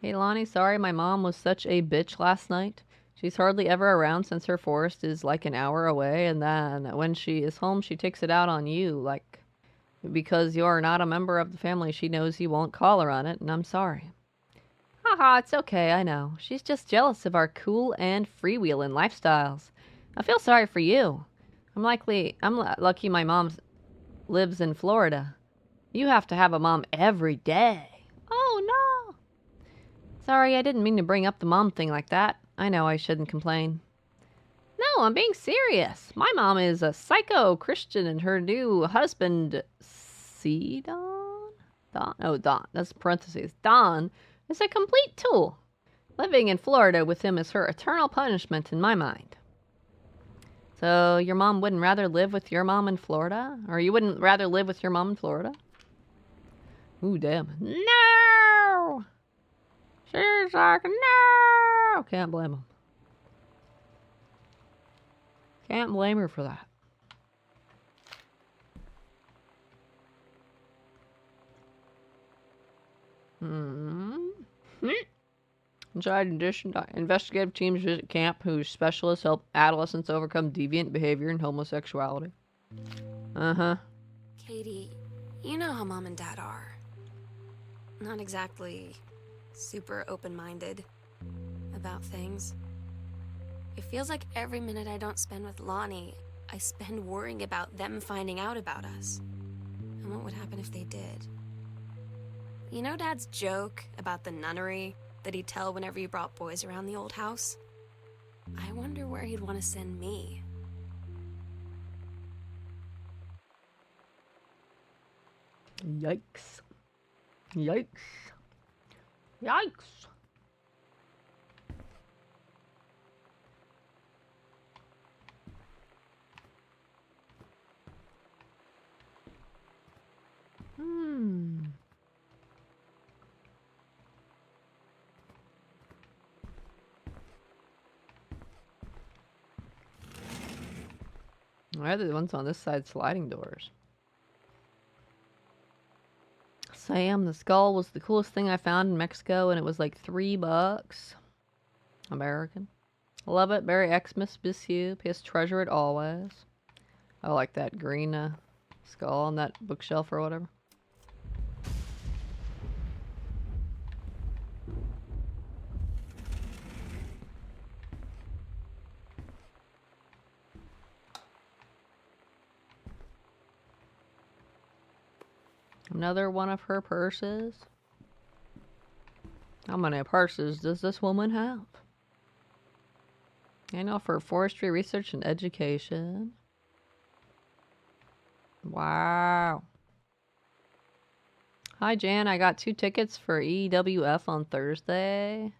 Hey Lonnie, sorry my mom was such a bitch last night. She's hardly ever around since her forest is like an hour away, and then when she is home she takes it out on you, like because you're not a member of the family she knows you won't call her on it, and I'm sorry. Haha, it's okay, I know. She's just jealous of our cool and freewheeling lifestyles. I feel sorry for you. I'm lucky my mom lives in Florida. You have to have a mom every day. Oh no! Sorry, I didn't mean to bring up the mom thing like that. I know I shouldn't complain. No, I'm being serious. My mom is a psycho Christian and her new husband, Don, that's parentheses. Don is a complete tool. Living in Florida with him is her eternal punishment in my mind. So your mom wouldn't rather live with your mom in Florida? Or you wouldn't rather live with your mom in Florida? Ooh, damn. No! She's like, no! Can't blame him. Can't blame her for that. Inside addition, investigative teams visit camp whose specialists help adolescents overcome deviant behavior and homosexuality. Katie, you know how Mom and Dad are. Not exactly super open-minded about things. It feels like every minute I don't spend with Lonnie, I spend worrying about them finding out about us. And what would happen if they did? You know Dad's joke about the nunnery that he'd tell whenever he brought boys around the old house? I wonder where he'd want to send me. Yikes. Yikes. Yikes. Why are the ones on this side sliding doors? Sam, the skull was the coolest thing I found in Mexico, and it was like $3 American. Love it. Merry Xmas, miss you. P.S. Treasure it always. I like that green skull on that bookshelf or whatever. Another one of her purses. How many purses does this woman have? I know, for forestry research and education. Wow. Hi Jan, I got 2 tickets for EWF on Thursday,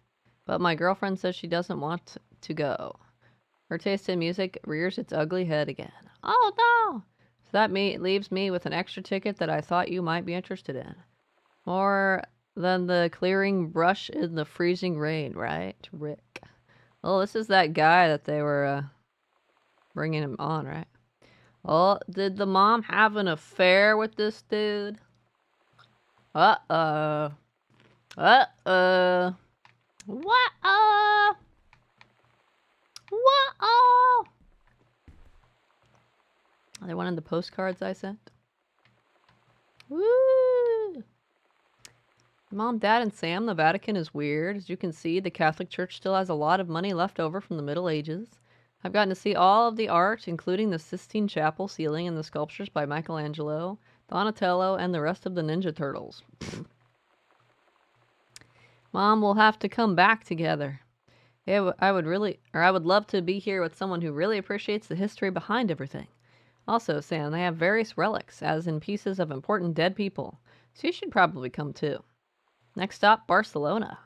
but my girlfriend says she doesn't want to go. Her taste in music rears its ugly head again. Oh no! So that leaves me with an extra ticket that I thought you might be interested in. More than the clearing brush in the freezing rain, right, Rick? Oh, this is that guy that they were bringing him on, right? Oh, did the mom have an affair with this dude? Uh-oh. Uh-oh. What-oh? What-oh? Are they one of the postcards I sent? Woo! Mom, Dad, and Sam, the Vatican is weird. As you can see, the Catholic Church still has a lot of money left over from the Middle Ages. I've gotten to see all of the art, including the Sistine Chapel ceiling and the sculptures by Michelangelo, Donatello, and the rest of the Ninja Turtles. Mom, we'll have to come back together. Yeah, I would love to be here with someone who really appreciates the history behind everything. Also, Sam, they have various relics, as in pieces of important dead people. So you should probably come too. Next stop, Barcelona.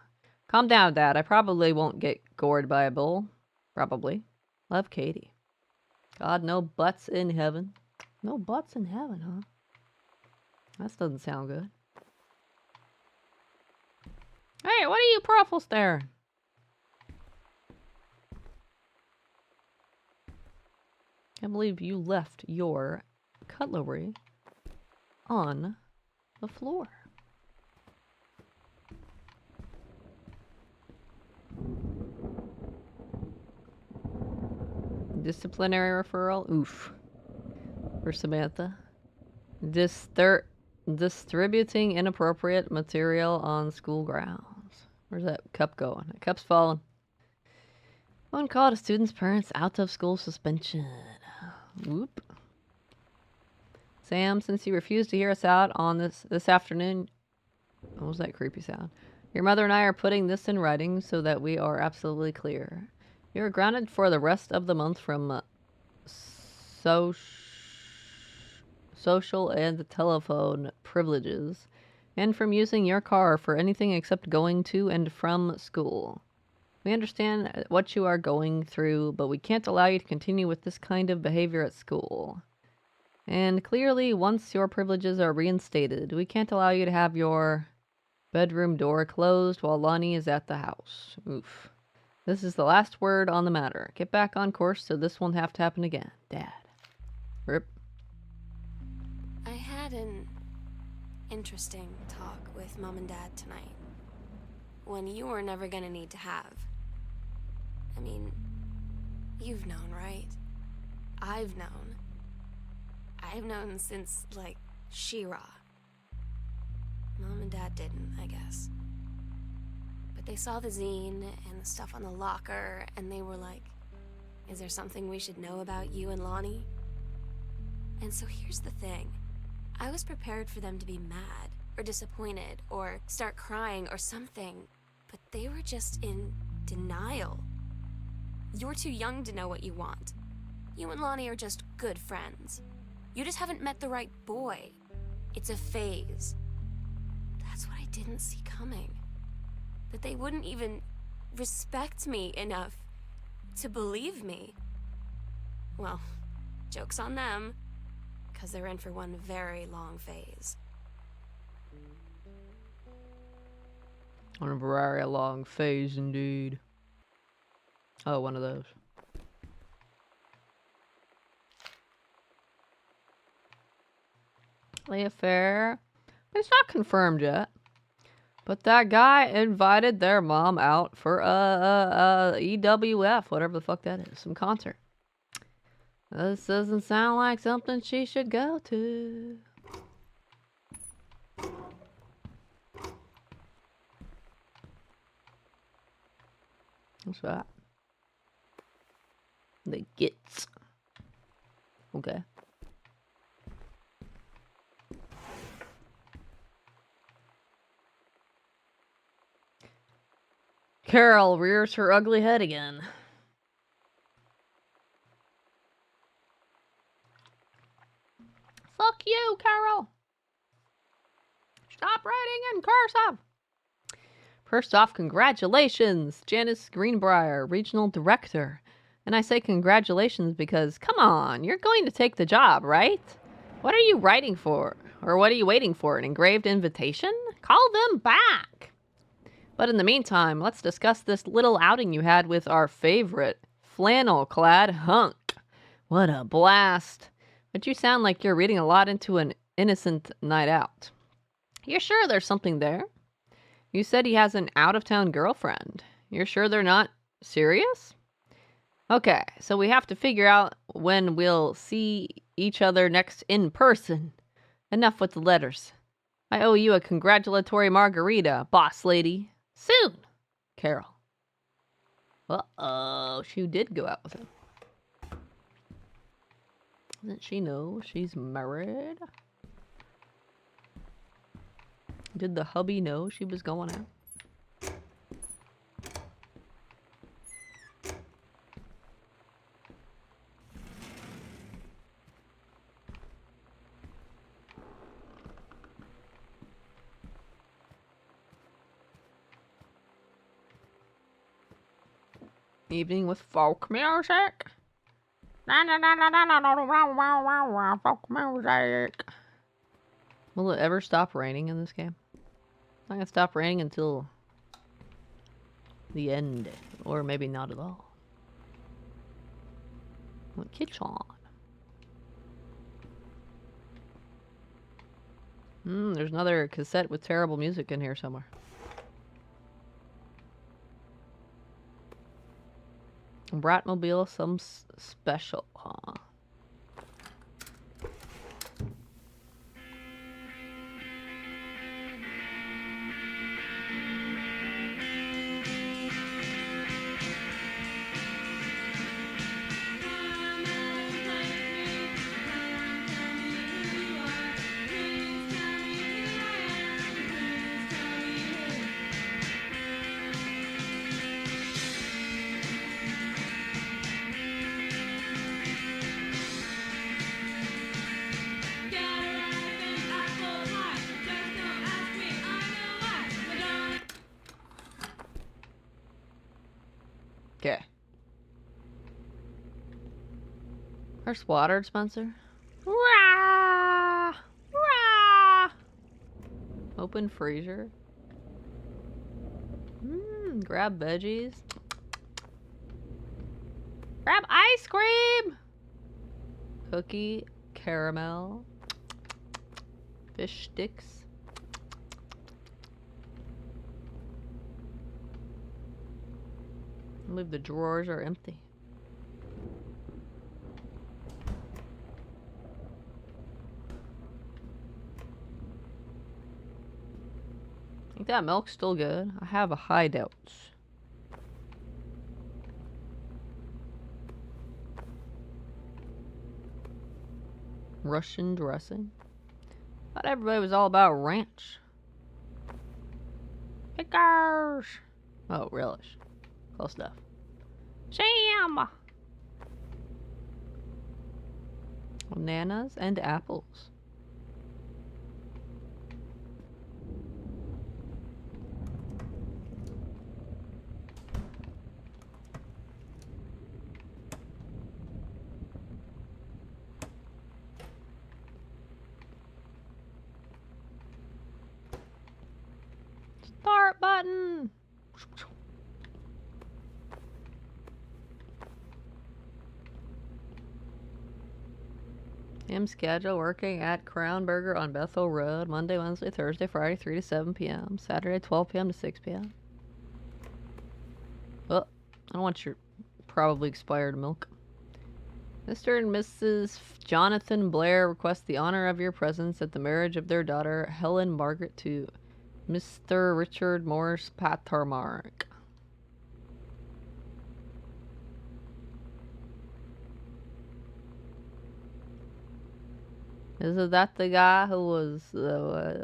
Calm down, Dad. I probably won't get gored by a bull. Probably. Love, Katie. God, no butts in heaven. No butts in heaven, huh? That doesn't sound good. Hey, what are you profils there? I believe you left your cutlery on the floor. Disciplinary referral? Oof. For Samantha. Distributing inappropriate material on school grounds. Where's that cup going? The cup's falling. One call to students' parents out of school suspension. Whoop. Sam, since you refused to hear us out on this afternoon... What was that creepy sound? Your mother and I are putting this in writing so that we are absolutely clear. You are grounded for the rest of the month from social and telephone privileges, and from using your car for anything except going to and from school. We understand what you are going through, but we can't allow you to continue with this kind of behavior at school. And clearly, once your privileges are reinstated, we can't allow you to have your bedroom door closed while Lonnie is at the house. Oof. This is the last word on the matter. Get back on course so this won't have to happen again. Dad. Rip. I had an interesting talk with Mom and Dad tonight. One you were never gonna need to have. I mean, you've known, right? I've known. I've known since, like, She-Ra. Mom and Dad didn't, I guess. But they saw the zine and the stuff on the locker, and they were like, is there something we should know about you and Lonnie? And so here's the thing. I was prepared for them to be mad, or disappointed, or start crying, or something. But they were just in denial. You're too young to know what you want. You and Lonnie are just good friends. You just haven't met the right boy. It's a phase. That's what I didn't see coming. That they wouldn't even respect me enough to believe me. Well, joke's on them, because they're in for one very long phase. On a very long phase indeed. Oh, one of those. The affair. It's not confirmed yet. But that guy invited their mom out for EWF, whatever the fuck that is, some concert. This doesn't sound like something she should go to. What's that? The gits. Okay. Carol rears her ugly head again. Fuck you, Carol. Stop writing in cursive. First off, congratulations, Janice Greenbrier, Regional Director. And I say congratulations because, come on, you're going to take the job, right? What are you writing for? Or what are you waiting for, an engraved invitation? Call them back. But in the meantime, let's discuss this little outing you had with our favorite flannel-clad hunk. What a blast. But you sound like you're reading a lot into an innocent night out. You're sure there's something there? You said he has an out-of-town girlfriend. You're sure they're not serious? Okay, so we have to figure out when we'll see each other next in person. Enough with the letters. I owe you a congratulatory margarita, boss lady. Soon, Carol. Uh-oh, she did go out with him. Doesn't she know she's married? Did the hubby know she was going out? Evening with folk music. Folk music. Will it ever stop raining in this game? It's not gonna stop raining until the end, or maybe not at all. Kitchen. There's another cassette with terrible music in here somewhere. Bratmobile, some special, huh? Okay. First water dispenser. Rah! Rah! Open freezer. Grab veggies. Grab ice cream! Cookie, caramel, fish sticks. I believe the drawers are empty. I think that milk's still good. I have a high doubts. Russian dressing. Thought everybody was all about ranch. Pickers! Oh, relish. Close enough. Jam! Bananas and apples. Start button! I'm scheduled working at Crown Burger on Bethel Road, Monday, Wednesday, Thursday, Friday, 3 to 7 p.m., Saturday, 12 p.m. to 6 p.m. Oh, I don't want your probably expired milk. Mr. and Mrs. Jonathan Blair request the honor of your presence at the marriage of their daughter, Helen Margaret, to Mr. Richard Morris Patermark. Is that the guy who was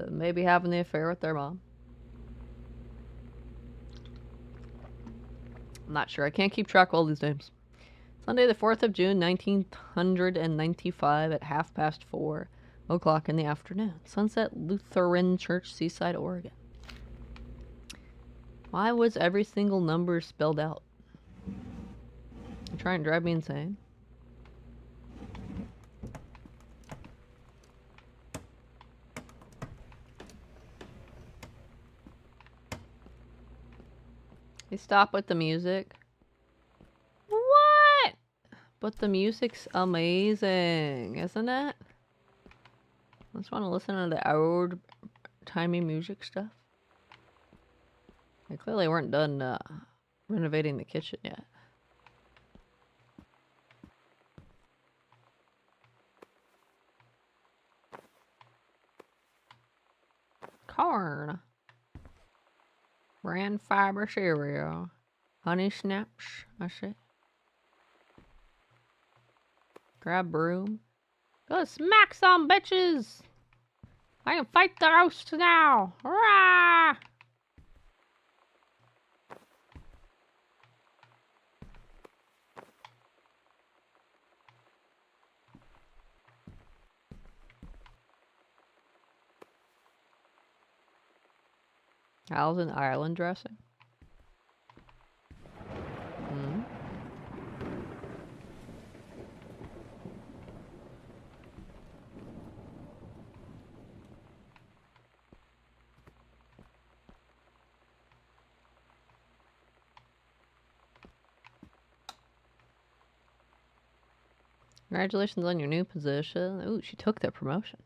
maybe having the affair with their mom? I'm not sure. I can't keep track of all these names. Sunday, the 4th of June, 1995 at 4:30 in the afternoon. Sunset Lutheran Church, Seaside, Oregon. Why was every single number spelled out? You're trying to drive me insane. They stop with the music. What? But the music's amazing, isn't it? I just want to listen to the old-timey music stuff. They clearly weren't done renovating the kitchen yet. corn. Bran fiber cereal. Honey snaps, I see. Grab broom. Go smack some bitches! I can fight the roast now! Hurrah! How's an island dressing? Hmm? Congratulations on your new position. Ooh, she took that promotion.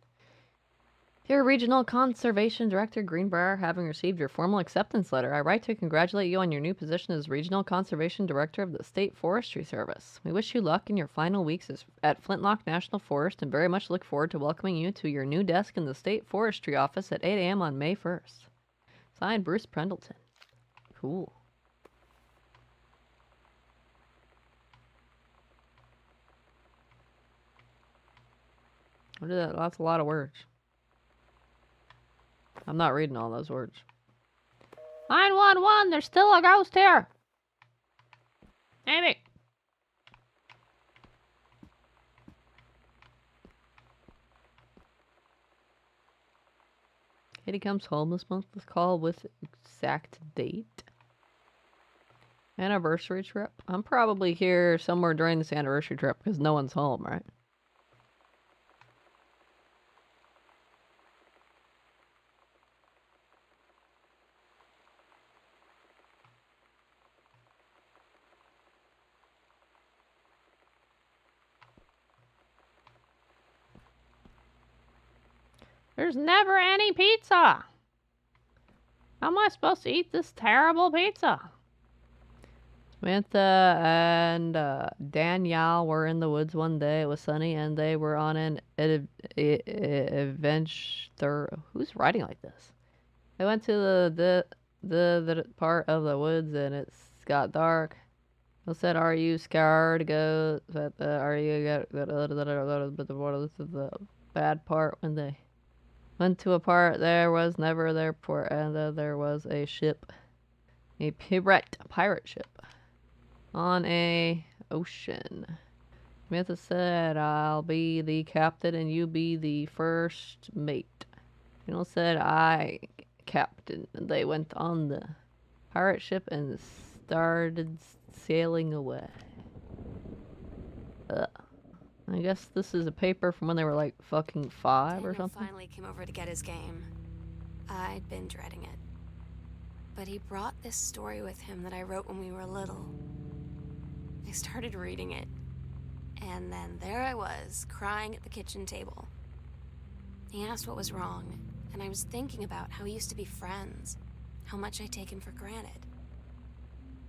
Dear Regional Conservation Director Greenbrier, having received your formal acceptance letter, I write to congratulate you on your new position as Regional Conservation Director of the State Forestry Service. We wish you luck in your final weeks at Flintlock National Forest and very much look forward to welcoming you to your new desk in the State Forestry Office at 8 a.m. on May 1st. Signed, Bruce Pendleton. Cool. What is that? That's a lot of words. I'm not reading all those words. 911, there's still a ghost here. Amy. Katie comes home this month. Let's call with exact date. Anniversary trip. I'm probably here somewhere during this anniversary trip because no one's home, right? There's never any pizza. How am I supposed to eat this terrible pizza? Samantha and Danielle were in the woods one day. It was sunny, and they were on an adventure. Who's writing like this? They went to the part of the woods, and it got dark. They said, "Are you scared to go?" Are you but the bad part when they went to a part there was never their port, and there was a ship, a pirate ship, on a ocean. Samantha said, "I'll be the captain and you be the first mate." Daniel said, "I captain." And they went on the pirate ship and started sailing away. I guess this is a paper from when they were like fucking 5 or something. Finally came over to get his game. I'd been dreading it. But he brought this story with him that I wrote when we were little. I started reading it, and then there I was, crying at the kitchen table. He asked what was wrong, and I was thinking about how we used to be friends, how much I'd taken for granted.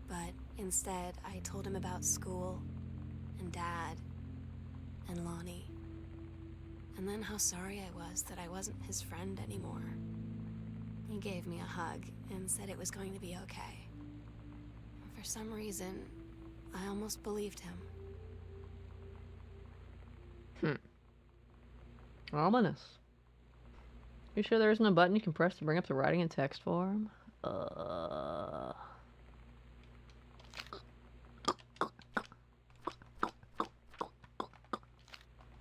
But instead, I told him about school, and Dad, and Lonnie, and then how sorry I was that I wasn't his friend anymore. He gave me a hug and said it was going to be okay. For some reason, I almost believed him. Ominous. You sure there isn't a button you can press to bring up the writing in text form?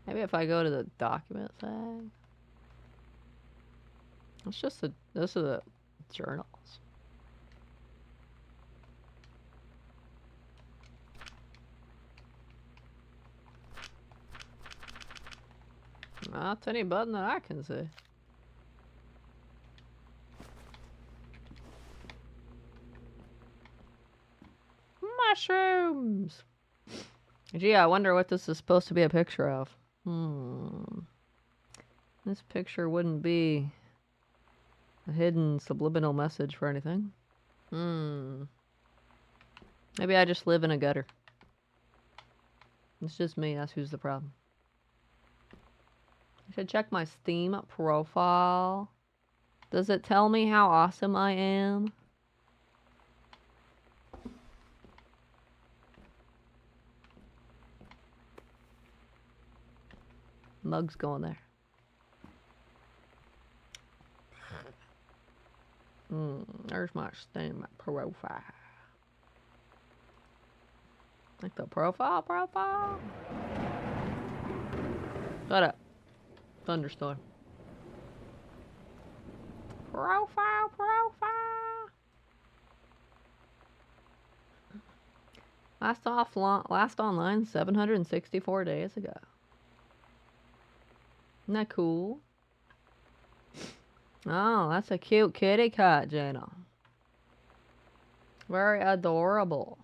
Maybe if I go to the document thing. It's just this is the journals. Not any button that I can see. Mushrooms! Gee, I wonder what this is supposed to be a picture of. This picture wouldn't be a hidden subliminal message for anything. Maybe I just live in a gutter. It's just me, that's who's the problem. I should check my Steam profile. Does it tell me how awesome I am? Mug's going there. There's my Steam profile. Like the profile? Shut up. Thunderstorm. Profile. Last online 764 days ago. Isn't that cool? Oh, that's a cute kitty cat, Jenna. Very adorable.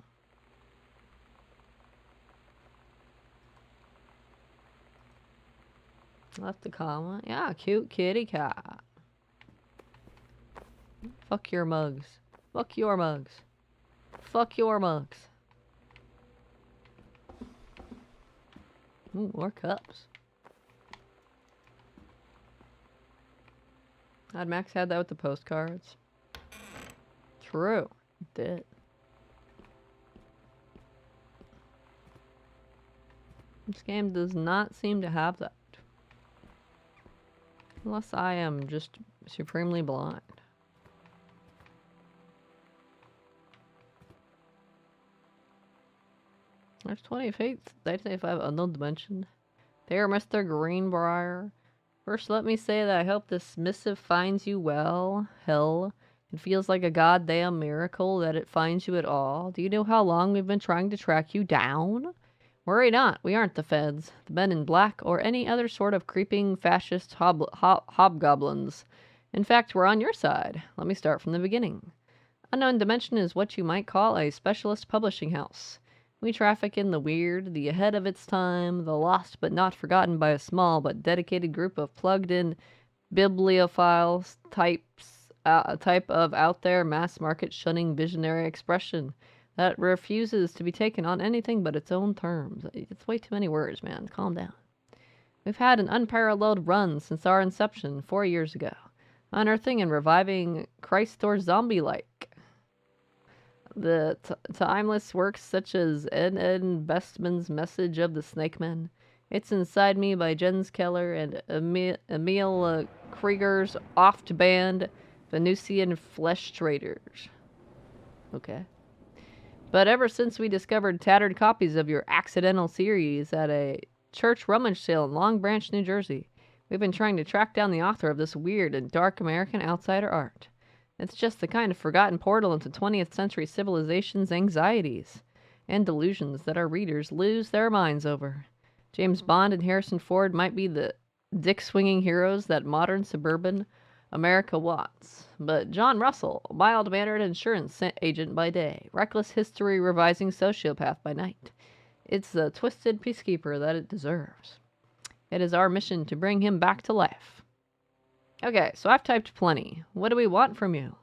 Left a comment. Yeah, cute kitty cat. Fuck your mugs. Fuck your mugs. Fuck your mugs. Ooh, more cups. Max had that with the postcards. True. It did. This game does not seem to have that. Unless I am just supremely blind. There's 20 feet. 1985 unknown dimension. There, Mr. Greenbrier. First, let me say that I hope this missive finds you well. Hell, it feels like a goddamn miracle that it finds you at all. Do you know how long we've been trying to track you down? Worry not, we aren't the feds, the men in black, or any other sort of creeping fascist hobgoblins. In fact, we're on your side. Let me start from the beginning. Unknown Dimension is what you might call a specialist publishing house. We traffic in the weird, the ahead of its time, the lost but not forgotten by a small but dedicated group of plugged-in bibliophiles type of out-there mass-market shunning visionary expression that refuses to be taken on anything but its own terms. It's way too many words, man. Calm down. We've had an unparalleled run since our inception 4 years ago, unearthing and reviving Christ or zombie-like. The timeless works such as N. Bestman's Message of the Snake Men, It's Inside Me by Jens Keller, and Emil Krieger's Oft Band Venusian Flesh Traders. Okay. But ever since we discovered tattered copies of your accidental series at a church rummage sale in Long Branch, New Jersey, we've been trying to track down the author of this weird and dark American outsider art. It's just the kind of forgotten portal into 20th century civilization's anxieties and delusions that our readers lose their minds over. James Bond and Harrison Ford might be the dick-swinging heroes that modern suburban America wants. But John Russell, mild-mannered insurance agent by day, reckless history-revising sociopath by night. It's the twisted peacekeeper that it deserves. It is our mission to bring him back to life. Okay, so I've typed plenty. What do we want from you?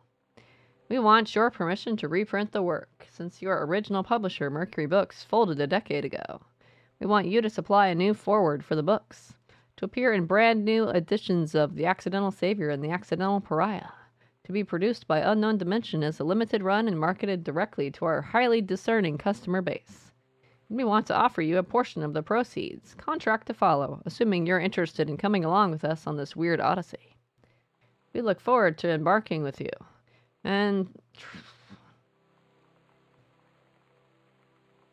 We want your permission to reprint the work, since your original publisher, Mercury Books, folded a decade ago. We want you to supply a new foreword for the books, to appear in brand new editions of The Accidental Savior and The Accidental Pariah, to be produced by Unknown Dimension as a limited run and marketed directly to our highly discerning customer base. We want to offer you a portion of the proceeds, contract to follow, assuming you're interested in coming along with us on this weird odyssey. We look forward to embarking with you. And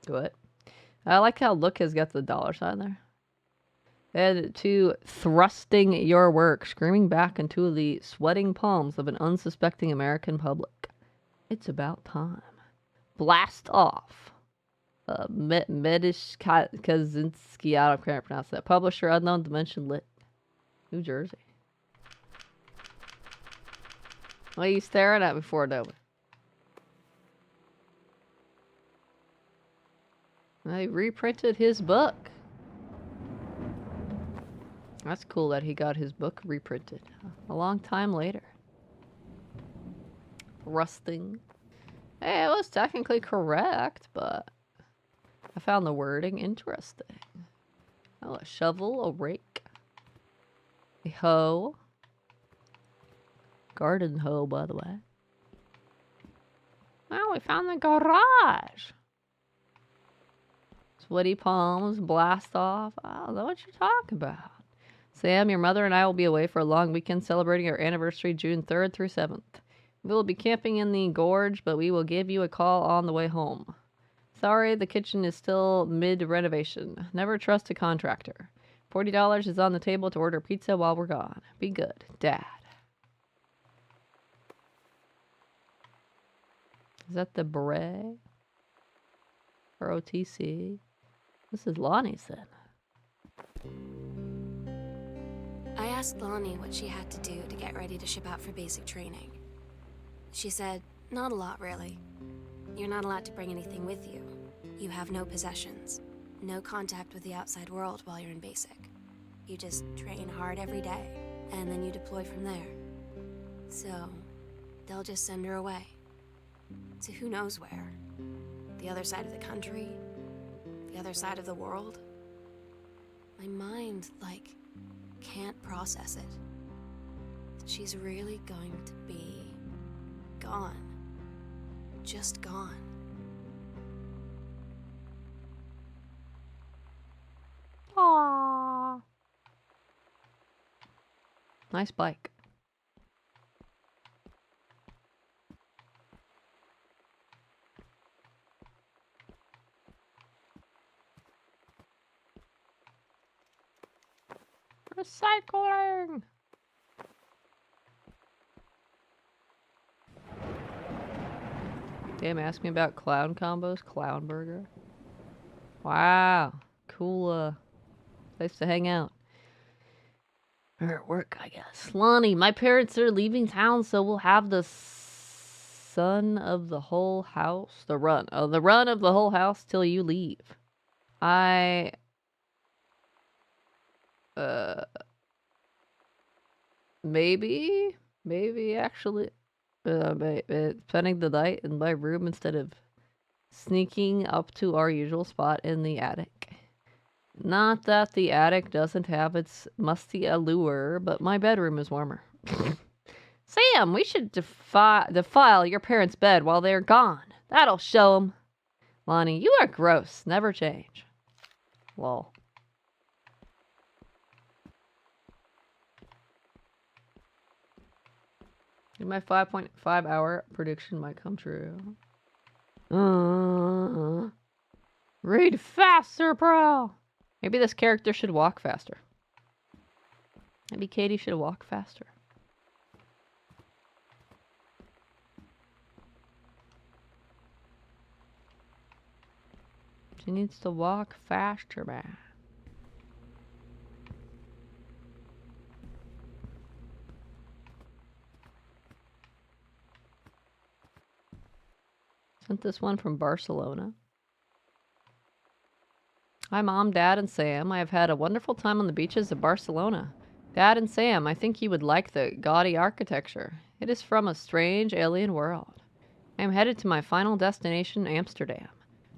what? I like how Look has got the dollar sign there. And to thrusting your work, screaming back into the sweating palms of an unsuspecting American public. It's about time. Blast off. Medish Kaczynski, I can't pronounce that. Publisher, Unknown Dimension Lit. New Jersey. What are you staring at before, Dobby? They reprinted his book. That's cool that he got his book reprinted a long time later. Rusting. Hey, it was technically correct, but I found the wording interesting. Oh, a shovel, a rake, a hoe. Garden hoe, by the way. Well, we found the garage. Sweaty palms, blast off. I don't know what you're talking about. Sam, your mother and I will be away for a long weekend celebrating our anniversary June 3rd through 7th. We will be camping in the gorge, but we will give you a call on the way home. Sorry, the kitchen is still mid-renovation. Never trust a contractor. $40 is on the table to order pizza while we're gone. Be good, Dad. Is that the beret? Or OTC? This is Lonnie's then. I asked Lonnie what she had to do to get ready to ship out for basic training. She said, not a lot, really. You're not allowed to bring anything with you. You have no possessions, no contact with the outside world while you're in basic. You just train hard every day, and then you deploy from there. So, they'll just send her away. To who knows where. The other side of the country? The other side of the world? My mind, can't process it. She's really going to be gone. Just gone. Aww. Nice bike. Recycling! Damn, ask me about clown combos. Clown burger. Wow. Cool, place to hang out. Or at work, I guess. Lonnie, my parents are leaving town, so we'll have the son of the whole house. The run of the whole house till you leave. Maybe actually, spending the night in my room instead of sneaking up to our usual spot in the attic. Not that the attic doesn't have its musty allure, but my bedroom is warmer. Sam, we should defile your parents' bed while they're gone. That'll show 'em. Lonnie, you are gross. Never change. Lol. My 5.5 hour prediction might come true. Read faster, bro. Maybe this character should walk faster. Maybe Katie should walk faster. She needs to walk faster, man. Sent this one from Barcelona. Hi, Mom, Dad, and Sam. I have had a wonderful time on the beaches of Barcelona. Dad and Sam, I think you would like the gaudy architecture. It is from a strange alien world. I am headed to my final destination, Amsterdam.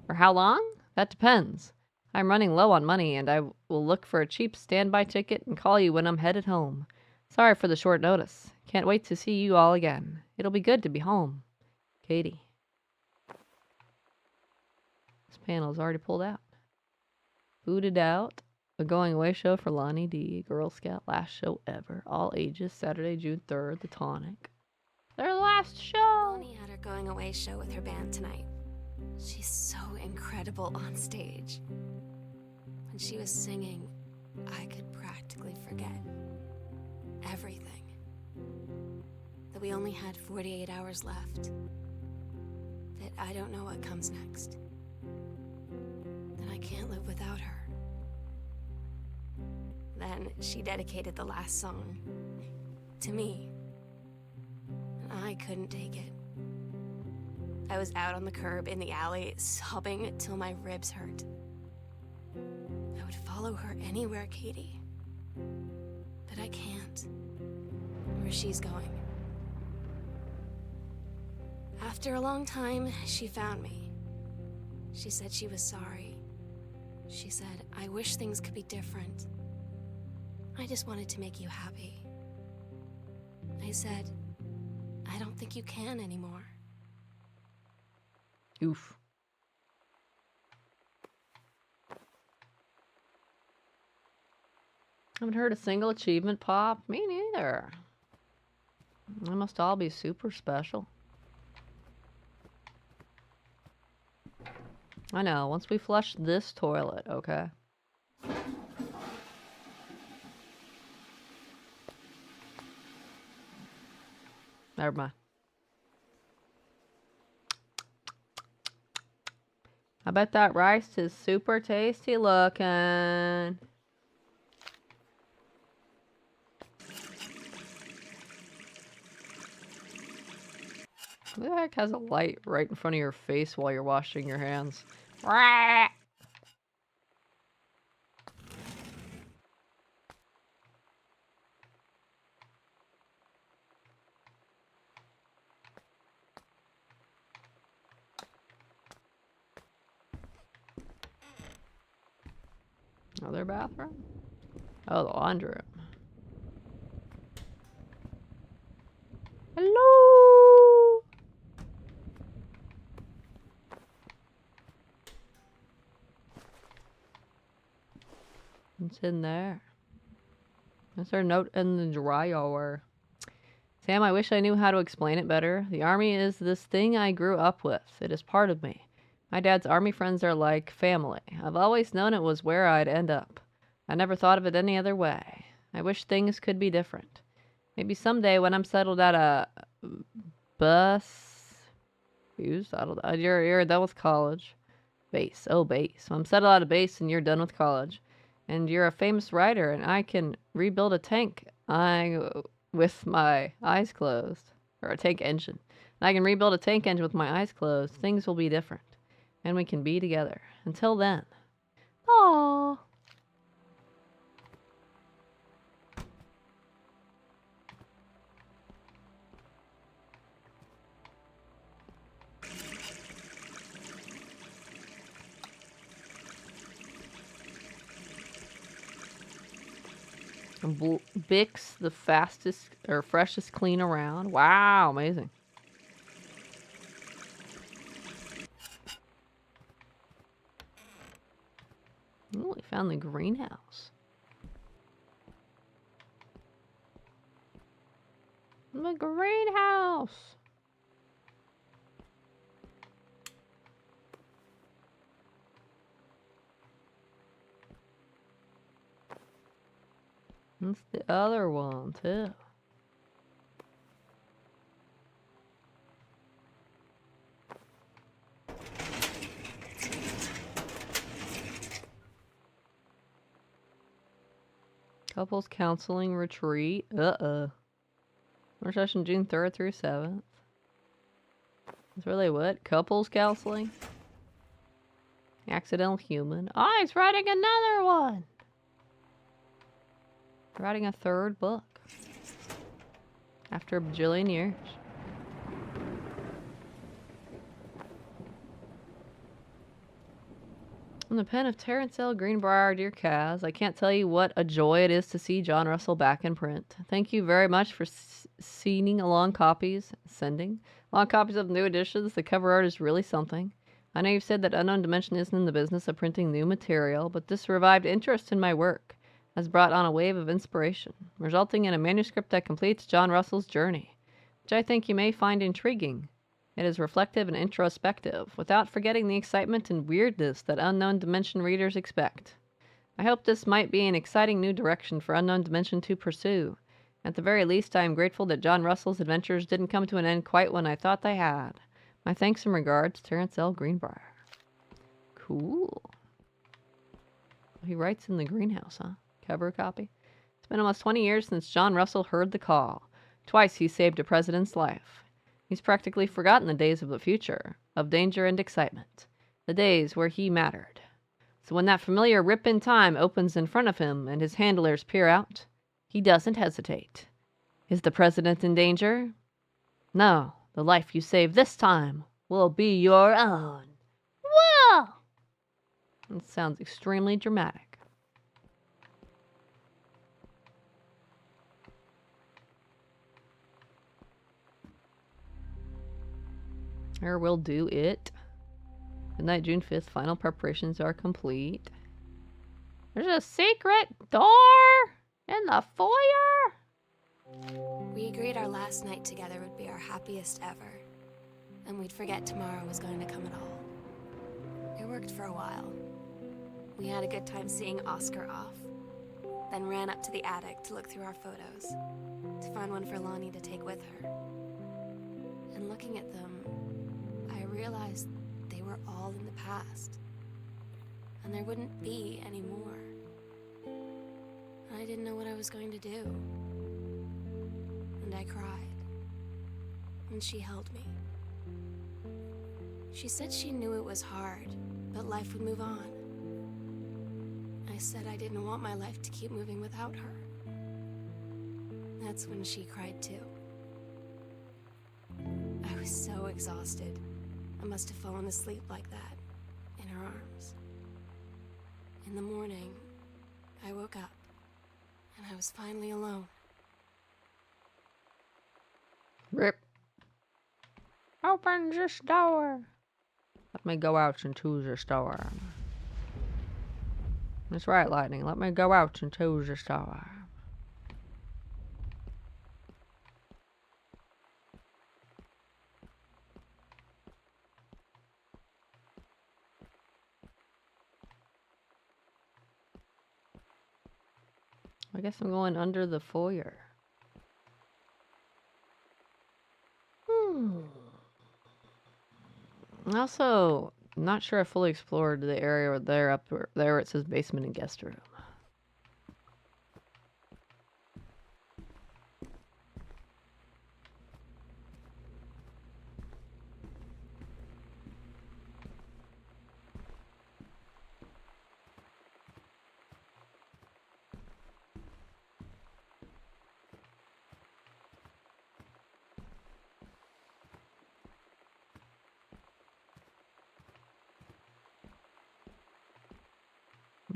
For how long? That depends. I'm running low on money, and I will look for a cheap standby ticket and call you when I'm headed home. Sorry for the short notice. Can't wait to see you all again. It'll be good to be home. Katie. This panel is already pulled out. Booted out. A going away show for Lonnie D. Girl Scout. Last show ever. All ages. Saturday, June 3rd. The Tonic. Their last show. Lonnie had her going away show with her band tonight. She's so incredible on stage. When she was singing, I could practically forget everything. That we only had 48 hours left. That I don't know what comes next. That I can't live without her. Then she dedicated the last song to me. And I couldn't take it. I was out on the curb in the alley, sobbing till my ribs hurt. I would follow her anywhere, Katie. But I can't. Where she's going. After a long time, she found me. She said she was sorry. She said, I wish things could be different. I just wanted to make you happy. I said, I don't think you can anymore. Oof. Haven't heard a single achievement pop. Me neither. They must all be super special. I know. Once we flush this toilet, okay? Never mind. I bet that rice is super tasty looking. Who the heck has a light right in front of your face while you're washing your hands? Rah! Other bathroom? Oh, the laundry room. Hello? What's in there? Is there a note in the dryer? Sam, I wish I knew how to explain it better. The army is this thing I grew up with. It is part of me. My dad's army friends are like family. I've always known it was where I'd end up. I never thought of it any other way. I wish things could be different. Maybe someday when I'm settled at a bus... I don't know. You're done with college. Base. Oh, base. So I'm settled out of base and you're done with college. And you're a famous writer and I can rebuild a tank with my eyes closed. Or a tank engine. And I can rebuild a tank engine with my eyes closed. Things will be different. And we can be together. Until then. Aww. Bix, the fastest or freshest clean around. Wow, amazing. Oh, we found the greenhouse. The greenhouse. That's the other one, too. Couples counseling retreat. We're session June 3rd through 7th. That's really what? Couples counseling? Accidental human. Oh, he's writing another one! Writing a third book. After a bajillion years. From the pen of Terence L. Greenbrier, dear Kaz, I can't tell you what a joy it is to see John Russell back in print. Thank you very much for sending along copies of new editions. The cover art is really something. I know you've said that Unknown Dimension isn't in the business of printing new material, but this revived interest in my work has brought on a wave of inspiration, resulting in a manuscript that completes John Russell's journey, which I think you may find intriguing. It is reflective and introspective, without forgetting the excitement and weirdness that Unknown Dimension readers expect. I hope this might be an exciting new direction for Unknown Dimension to pursue. At the very least, I am grateful that John Russell's adventures didn't come to an end quite when I thought they had. My thanks and regards, Terence L. Greenbrier. Cool. He writes in the greenhouse, huh? Cover copy. It's been almost 20 years since John Russell heard the call. Twice he saved a president's life. He's practically forgotten the days of the future, of danger and excitement, the days where he mattered. So when that familiar rip in time opens in front of him and his handlers peer out, he doesn't hesitate. Is the president in danger? No, the life you save this time will be your own. Whoa! It sounds extremely dramatic. Or we'll do it. Midnight, June 5th. Final preparations are complete. There's a secret door in the foyer. We agreed our last night together would be our happiest ever, and we'd forget tomorrow was going to come at all. It worked for a while. We had a good time seeing Oscar off, then ran up to the attic to look through our photos, to find one for Lonnie to take with her. And looking at them, I realized they were all in the past, and there wouldn't be any more. And I didn't know what I was going to do. And I cried, and she held me. She said she knew it was hard, but life would move on. I said I didn't want my life to keep moving without her. That's when she cried too. I was so exhausted. I must have fallen asleep like that, in her arms. In the morning, I woke up, and I was finally alone. Rip. Open this door. Let me go out into the store. That's right, Lightning. Let me go out into the store. I guess I'm going under the foyer. Also, not sure I fully explored the area there up there where it says basement and guest room.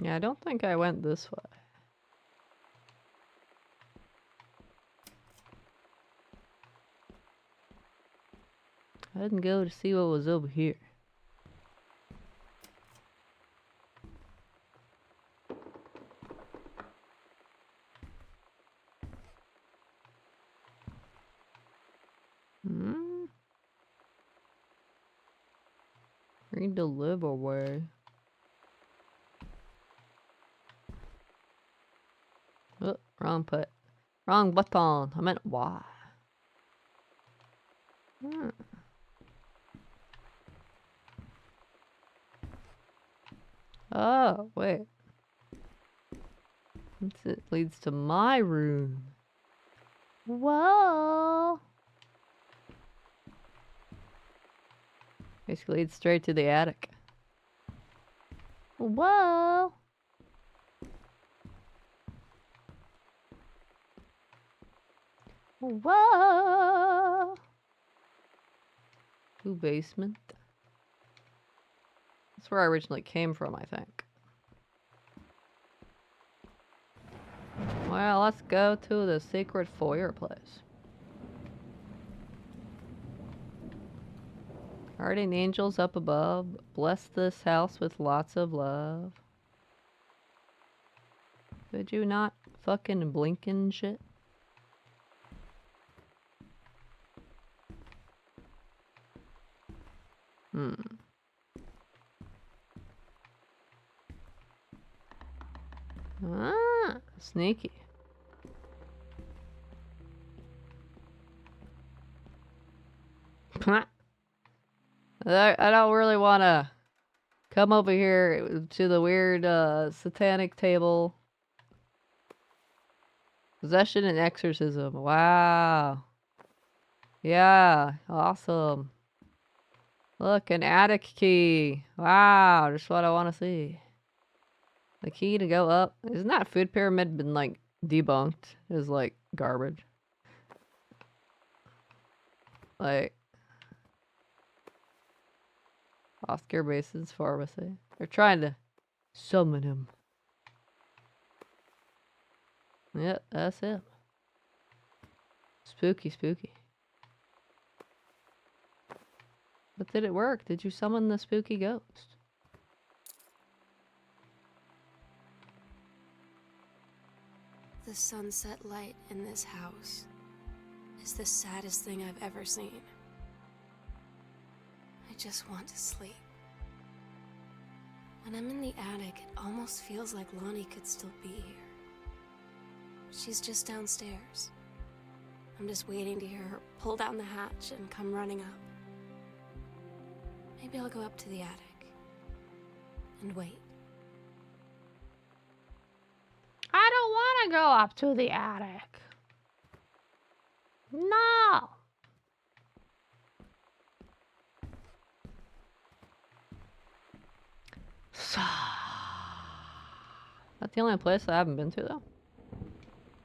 Yeah, I don't think I went this way. I didn't go to see what was over here. Read the live away. Oh, wrong button. I meant Y. Oh, wait. It leads to my room. Whoa. Basically leads straight to the attic. Whoa. Whoa. Ooh, basement. That's where I originally came from, I think. Well, let's go to the secret foyer place. Guardian angels up above, bless this house with lots of love. Could you not fucking blink and shit? Ah, sneaky. I don't really want to come over here to the weird satanic table. Possession and exorcism. Wow. Yeah, awesome. Look, an attic key. Wow, just what I want to see. The key to go up. Isn't that food pyramid been like debunked as like garbage? Like Oscar Mason's pharmacy. They're trying to summon him. Yep, that's him. Spooky, spooky. But did it work? Did you summon the spooky ghost? The sunset light in this house is the saddest thing I've ever seen. I just want to sleep. When I'm in the attic, it almost feels like Lonnie could still be here. She's just downstairs. I'm just waiting to hear her pull down the hatch and come running up. Maybe I'll go up to the attic and wait. I don't want to go up to the attic. No. That's the only place I haven't been to, though.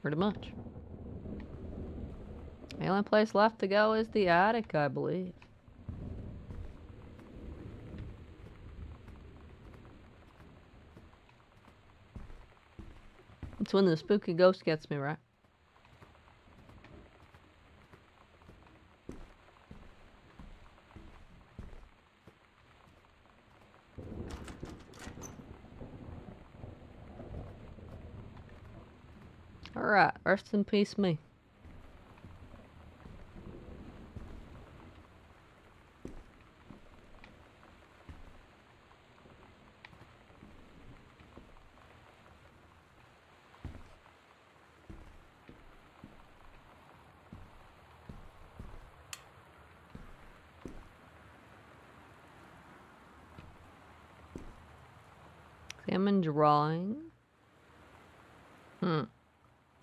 Pretty much. The only place left to go is the attic, I believe. It's when the spooky ghost gets me, right? Alright, rest in peace me. Examine drawing.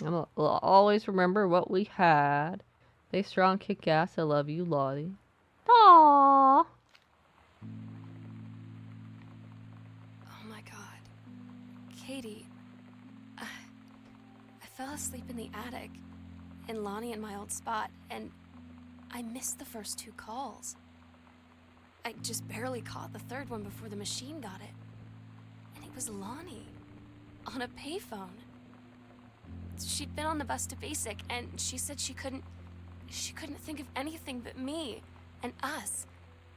I'll always remember what we had. Stay strong, kick ass. I love you, Lottie. Aww. Oh my god. Katie. I fell asleep in the attic, in Lonnie and my old spot, and I missed the first 2 calls. I just barely caught the third one before the machine got it. And it was Lonnie, on a payphone. She'd been on the bus to basic, and she said she couldn't think of anything but me and us,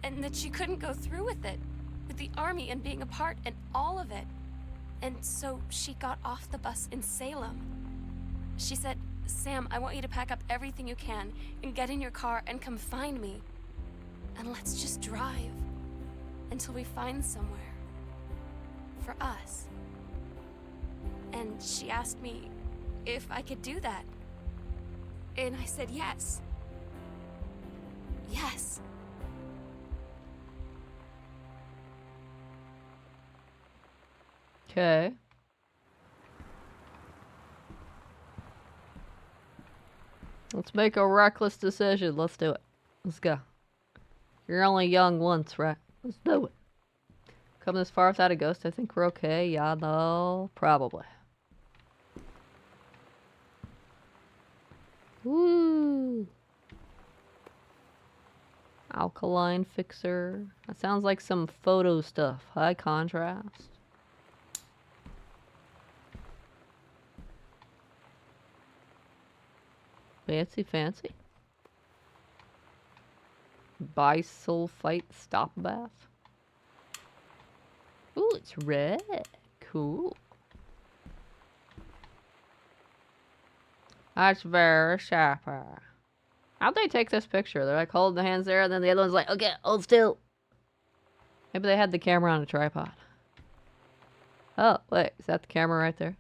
and that she couldn't go through with it, with the army and being apart and all of it. And so she got off the bus in Salem. She said, "Sam, I want you to pack up everything you can and get in your car and come find me. And let's just drive until we find somewhere for us." And she asked me if I could do that. And I said yes. Yes. Okay. Let's make a reckless decision. Let's do it. Let's go. You're only young once, right? Let's do it. Come this far without a ghost, I think we're okay. Yeah, no, probably. Woo! Alkaline fixer. That sounds like some photo stuff. High contrast. Fancy, fancy. Bisulfite stop bath. Ooh, it's red. Cool. That's very sharper. How'd they take this picture? They're like holding the hands there, and then the other one's like, okay, hold still. Maybe they had the camera on a tripod. Oh, wait, is that the camera right there?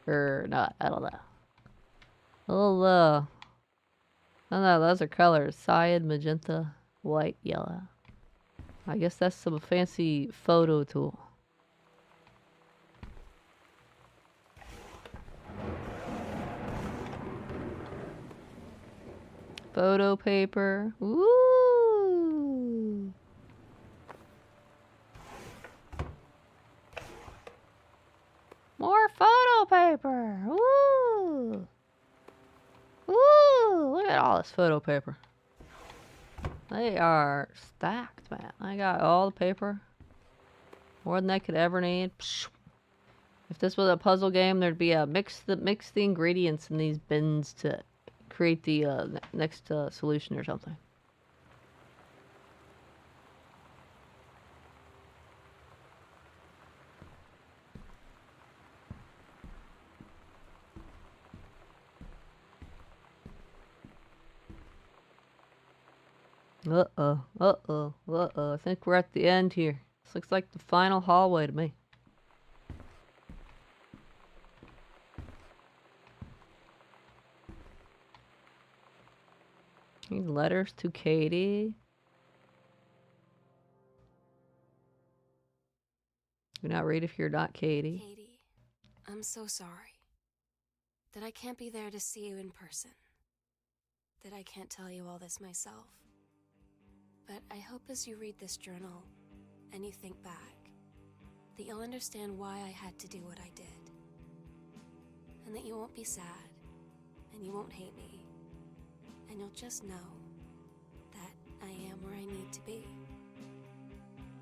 Or not? I don't know. Oh no, those are colors. Cyan, magenta, white, yellow. I guess that's some fancy photo tool. Photo paper. Ooh. More photo paper. Ooh. Ooh, look at all this photo paper. They are stacked, man. I got all the paper. More than I could ever need. If this was a puzzle game, there'd be a mix the ingredients in these bins to create the next solution or something. Uh-oh. Uh-oh. Uh-oh. I think we're at the end here. This looks like the final hallway to me. Need letters to Katie. Do not read if you're not Katie. Katie, I'm so sorry that I can't be there to see you in person, that I can't tell you all this myself. But I hope as you read this journal and you think back, that you'll understand why I had to do what I did. And that you won't be sad, and you won't hate me, and you'll just know that I am where I need to be.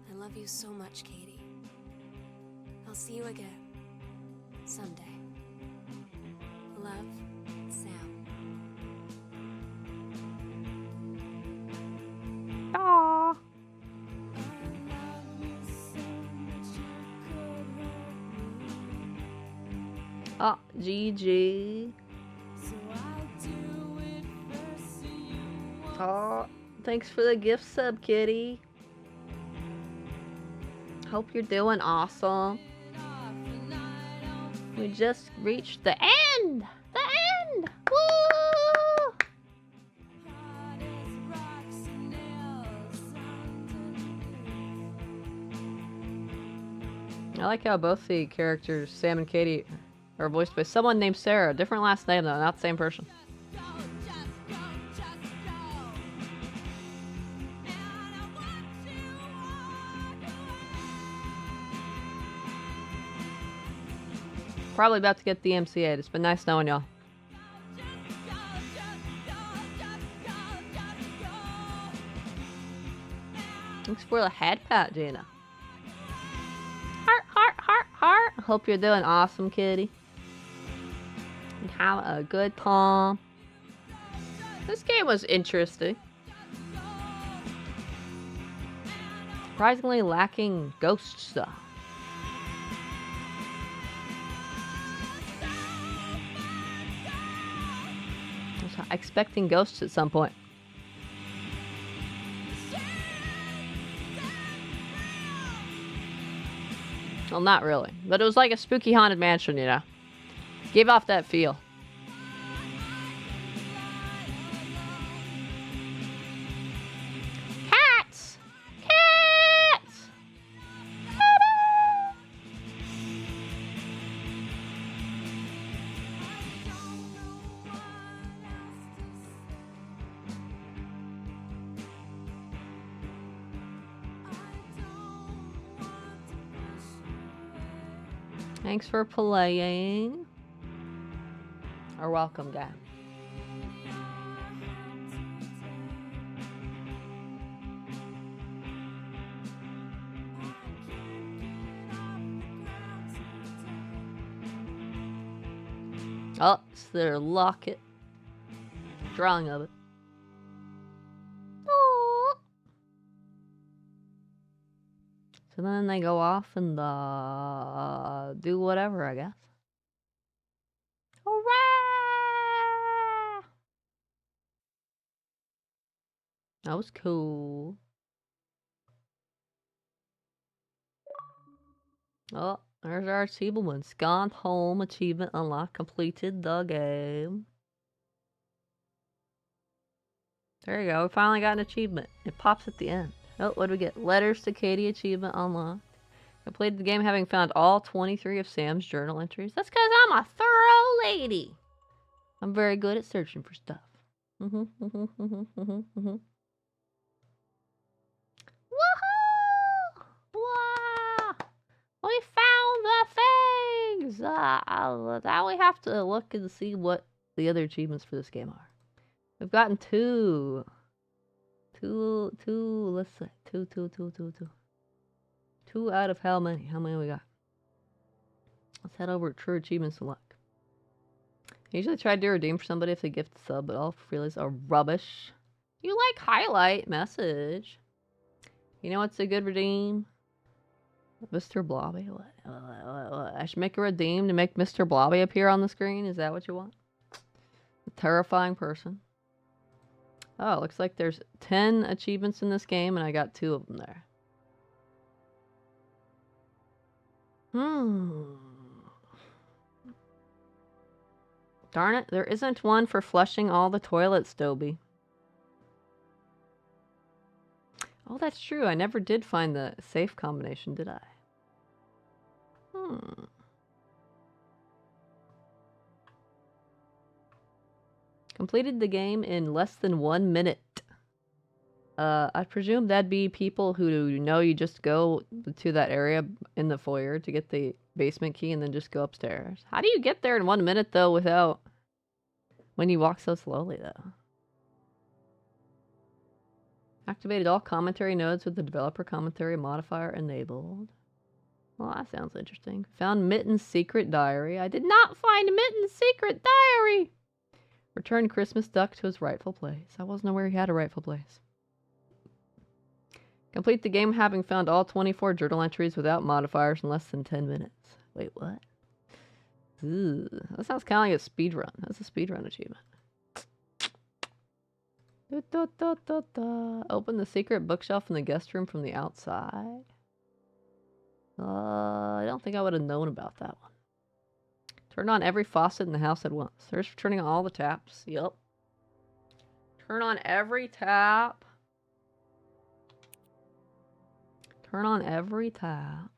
I love you so much, Katie. I'll see you again, someday. Love, Sam. Aww. Oh, GG. Oh, thanks for the gift sub, kitty. Hope you're doing awesome. We just reached the end! The end! Woo! I like how both the characters, Sam and Katie, are voiced by someone named Sarah. Different last name though, not the same person. Probably about to get the MC8. It's been nice knowing y'all. Thanks for the head pat, Gina. Heart, heart, heart, heart. Hope you're doing awesome, kitty. And have a good time. This game was interesting. Surprisingly lacking ghost stuff. I was expecting ghosts at some point. Well, not really. But it was like a spooky haunted mansion, you know? Gave off that feel. Cats! Cats! Ta-da! Thanks for playing. Or welcome, guy. Oh, it's their locket. Drawing of it. Aww. So then they go off and do whatever, I guess. Hooray! That was cool. Oh, there's our achievements. Gone home, achievement unlocked, completed the game. There you go, we finally got an achievement. It pops at the end. Oh, what do we get? Letters to Katie achievement unlocked. Completed the game having found all 23 of Sam's journal entries. That's because I'm a thorough lady. I'm very good at searching for stuff. Woohoo! Wow! We found the things! Now we have to look and see what the other achievements for this game are. We've gotten two. Let's see. Two out of how many? How many we got? Let's head over to True Achievements and look. I usually try to redeem for somebody if they gift a sub, but all freelas are rubbish. You like highlight message. You know what's a good redeem? Mr. Blobby? What? I should make a redeem to make Mr. Blobby appear on the screen? Is that what you want? A terrifying person. Oh, looks like there's 10 achievements in this game, and I got 2 of them there. Darn it, there isn't one for flushing all the toilets, Dobie. Oh, that's true. I never did find the safe combination, did I? Completed the game in less than 1 minute. I presume that'd be people who know you just go to that area in the foyer to get the basement key and then just go upstairs. How do you get there in 1 minute, though, without... when you walk so slowly, though? Activated all commentary nodes with the developer commentary modifier enabled. Well, that sounds interesting. Found Mitten's secret diary. I did not find Mitten's secret diary! Returned Christmas Duck to his rightful place. I wasn't aware he had a rightful place. Complete the game having found all 24 journal entries without modifiers in less than 10 minutes. Wait, what? Ooh, that sounds kind of like a speed run. That's a speed run achievement. Open the secret bookshelf in the guest room from the outside. I don't think I would have known about that one. Turn on every faucet in the house at once. There's turning on all the taps. Yep. Turn on every tap. Turn on every tap.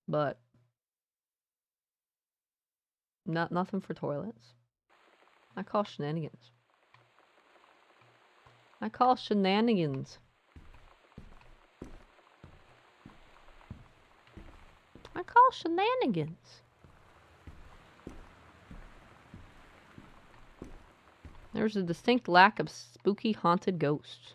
But nothing for toilets. I call shenanigans. I call shenanigans. I call shenanigans. There's a distinct lack of spooky haunted ghosts.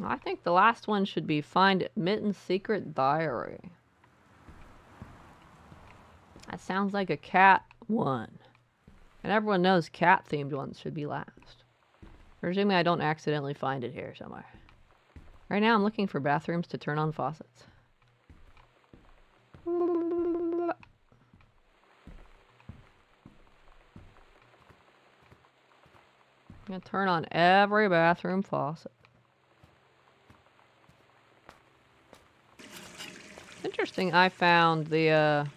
I think the last one should be find Mitten's secret diary. That sounds like a cat one. And everyone knows cat-themed ones should be last. Presuming I don't accidentally find it here somewhere. Right now I'm looking for bathrooms to turn on faucets. I'm gonna turn on every bathroom faucet. Interesting, I found the,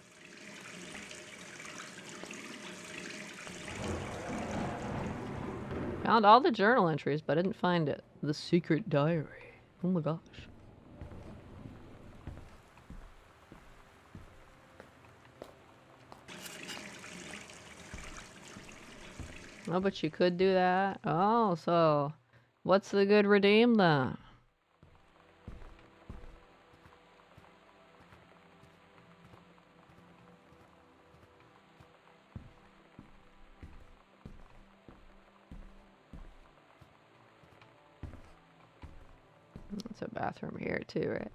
found all the journal entries, but I didn't find it. The secret diary. Oh my gosh. Oh, but you could do that? Oh, so what's the good redeem then? It's a bathroom here too, right?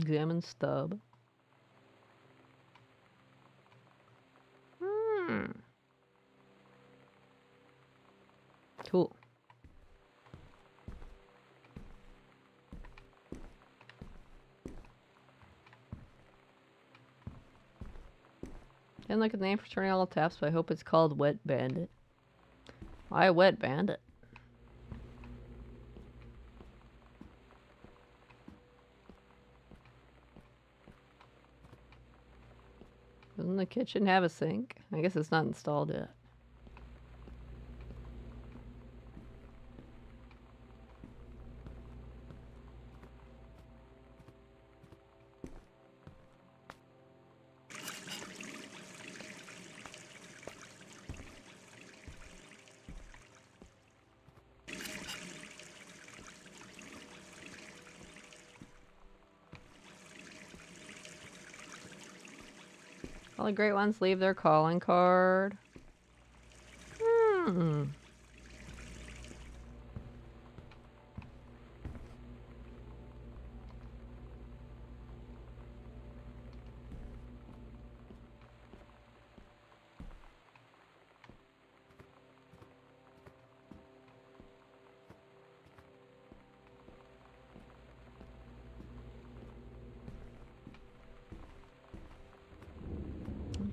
Examine stub. Cool. Didn't like the name for turning all the taps, but I hope it's called Wet Bandit. Why Wet Bandit? Doesn't the kitchen have a sink? I guess it's not installed yet. All the great ones leave their calling card.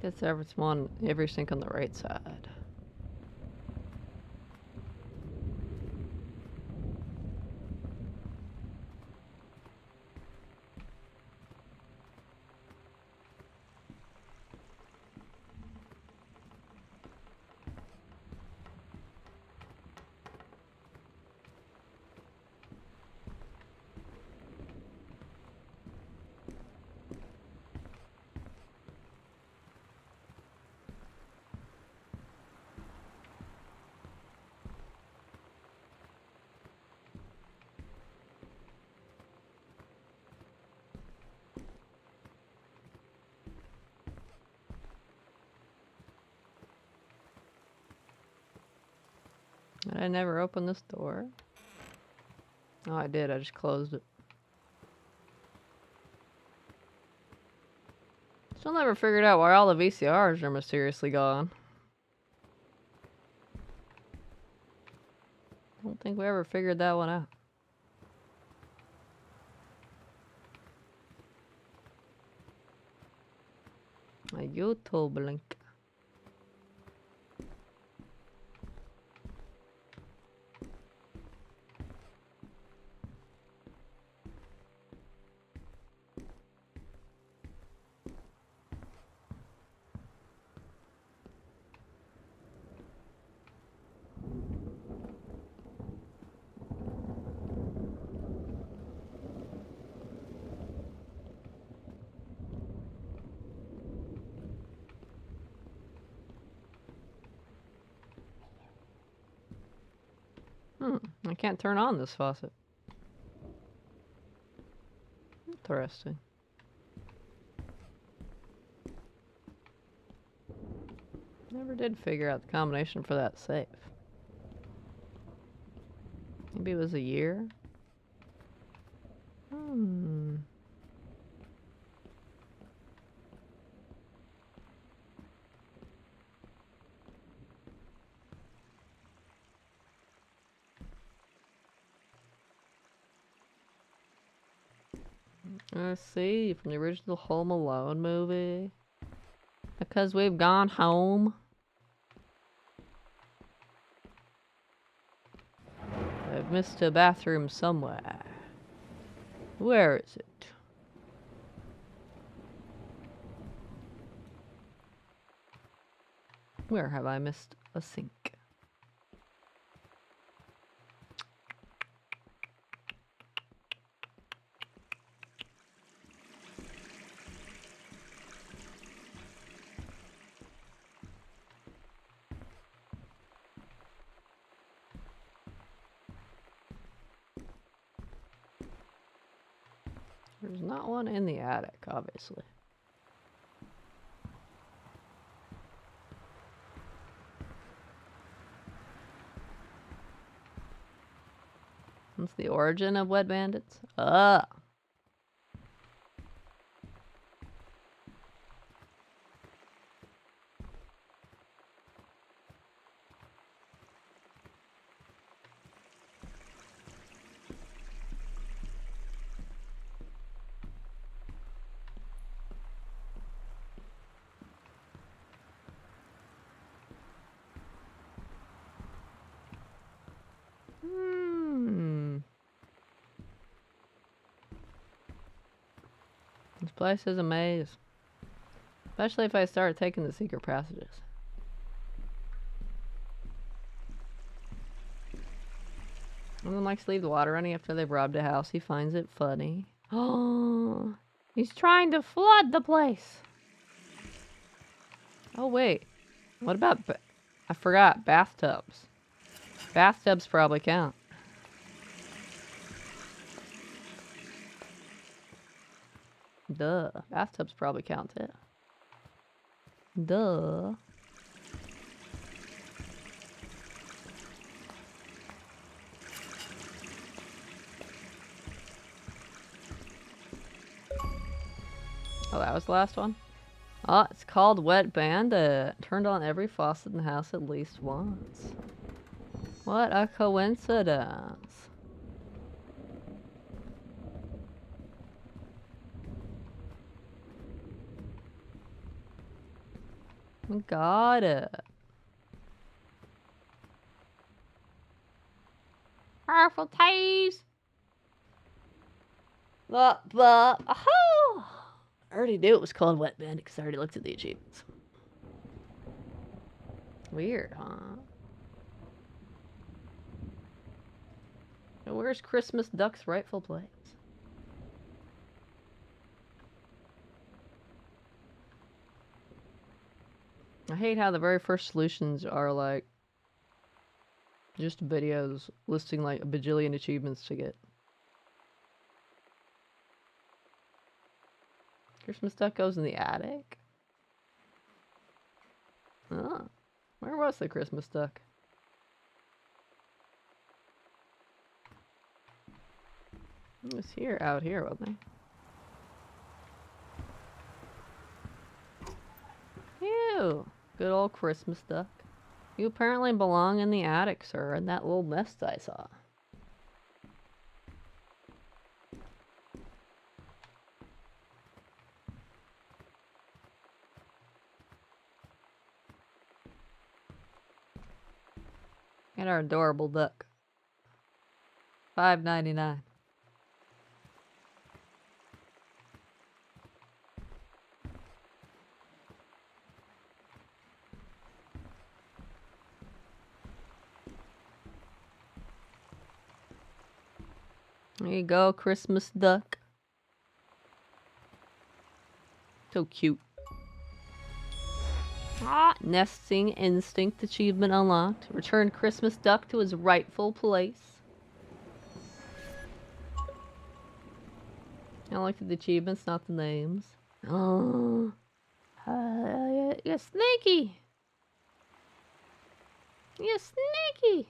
Guess every sink on the right side. Did I never open this door? Oh, I did. I just closed it. Still never figured out why all the VCRs are mysteriously gone. Don't think we ever figured that one out. A YouTube link. I can't turn on this faucet. Interesting. Never did figure out the combination for that safe. Maybe it was a year? Let's see, from the original Home Alone movie. Because we've gone home. I've missed a bathroom somewhere. Where is it? Where have I missed a sink? There's not one in the attic, obviously. What's the origin of wet bandits? This place is a maze. Especially if I start taking the secret passages. Someone likes to leave the water running after they've robbed a house. He finds it funny. Oh, he's trying to flood the place. Oh, wait. What about... I forgot. Bathtubs. Bathtubs probably count. Duh. Bathtubs probably count too. Duh. Oh, that was the last one? Oh, it's called Wet Bandit. Turned on every faucet in the house at least once. What a coincidence. Got it. Powerful taste. Oh! I already knew it was called Wet Bandit because I already looked at the achievements. Weird, huh? Where's Christmas Duck's rightful place? I hate how the very first solutions are like just videos listing like a bajillion achievements to get. Christmas Duck goes in the attic? Oh, where was the Christmas Duck? It was here, out here, wasn't he? Ew, good old Christmas Duck. You apparently belong in the attic, sir, in that little nest I saw. And our adorable duck. $5.99. There you go, Christmas Duck. So cute. Nesting Instinct achievement unlocked. Return Christmas Duck to his rightful place. I looked at the achievements, not the names. Oh, you're sneaky. You're sneaky.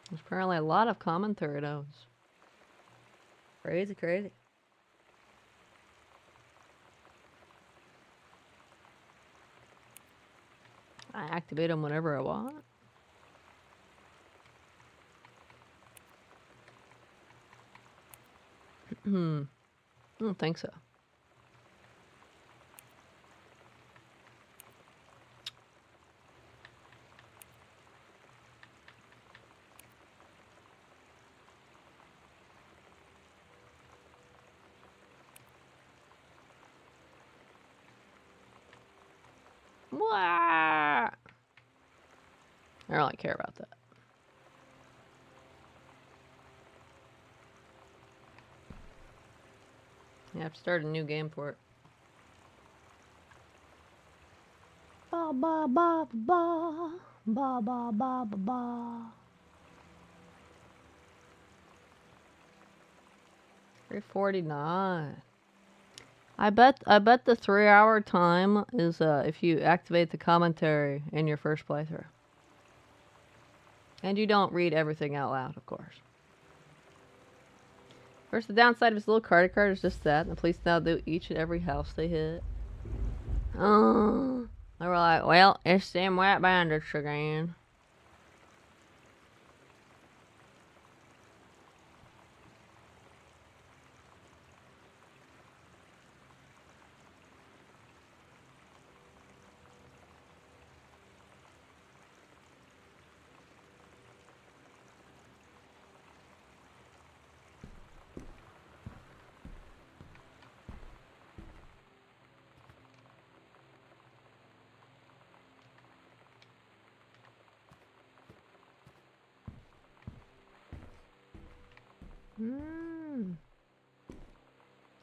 There's apparently a lot of commentary notes. Crazy, crazy. I activate them whenever I want. I don't think so. I don't really care about that. You have to start a new game for it. Ba ba ba ba ba ba ba ba ba. 349. I bet the 3-hour time is if you activate the commentary in your first playthrough. And you don't read everything out loud, of course. First, the downside of his little credit card is just that. The police now do each and every house they hit. Oh, they were like, well, it's them wet bandits again.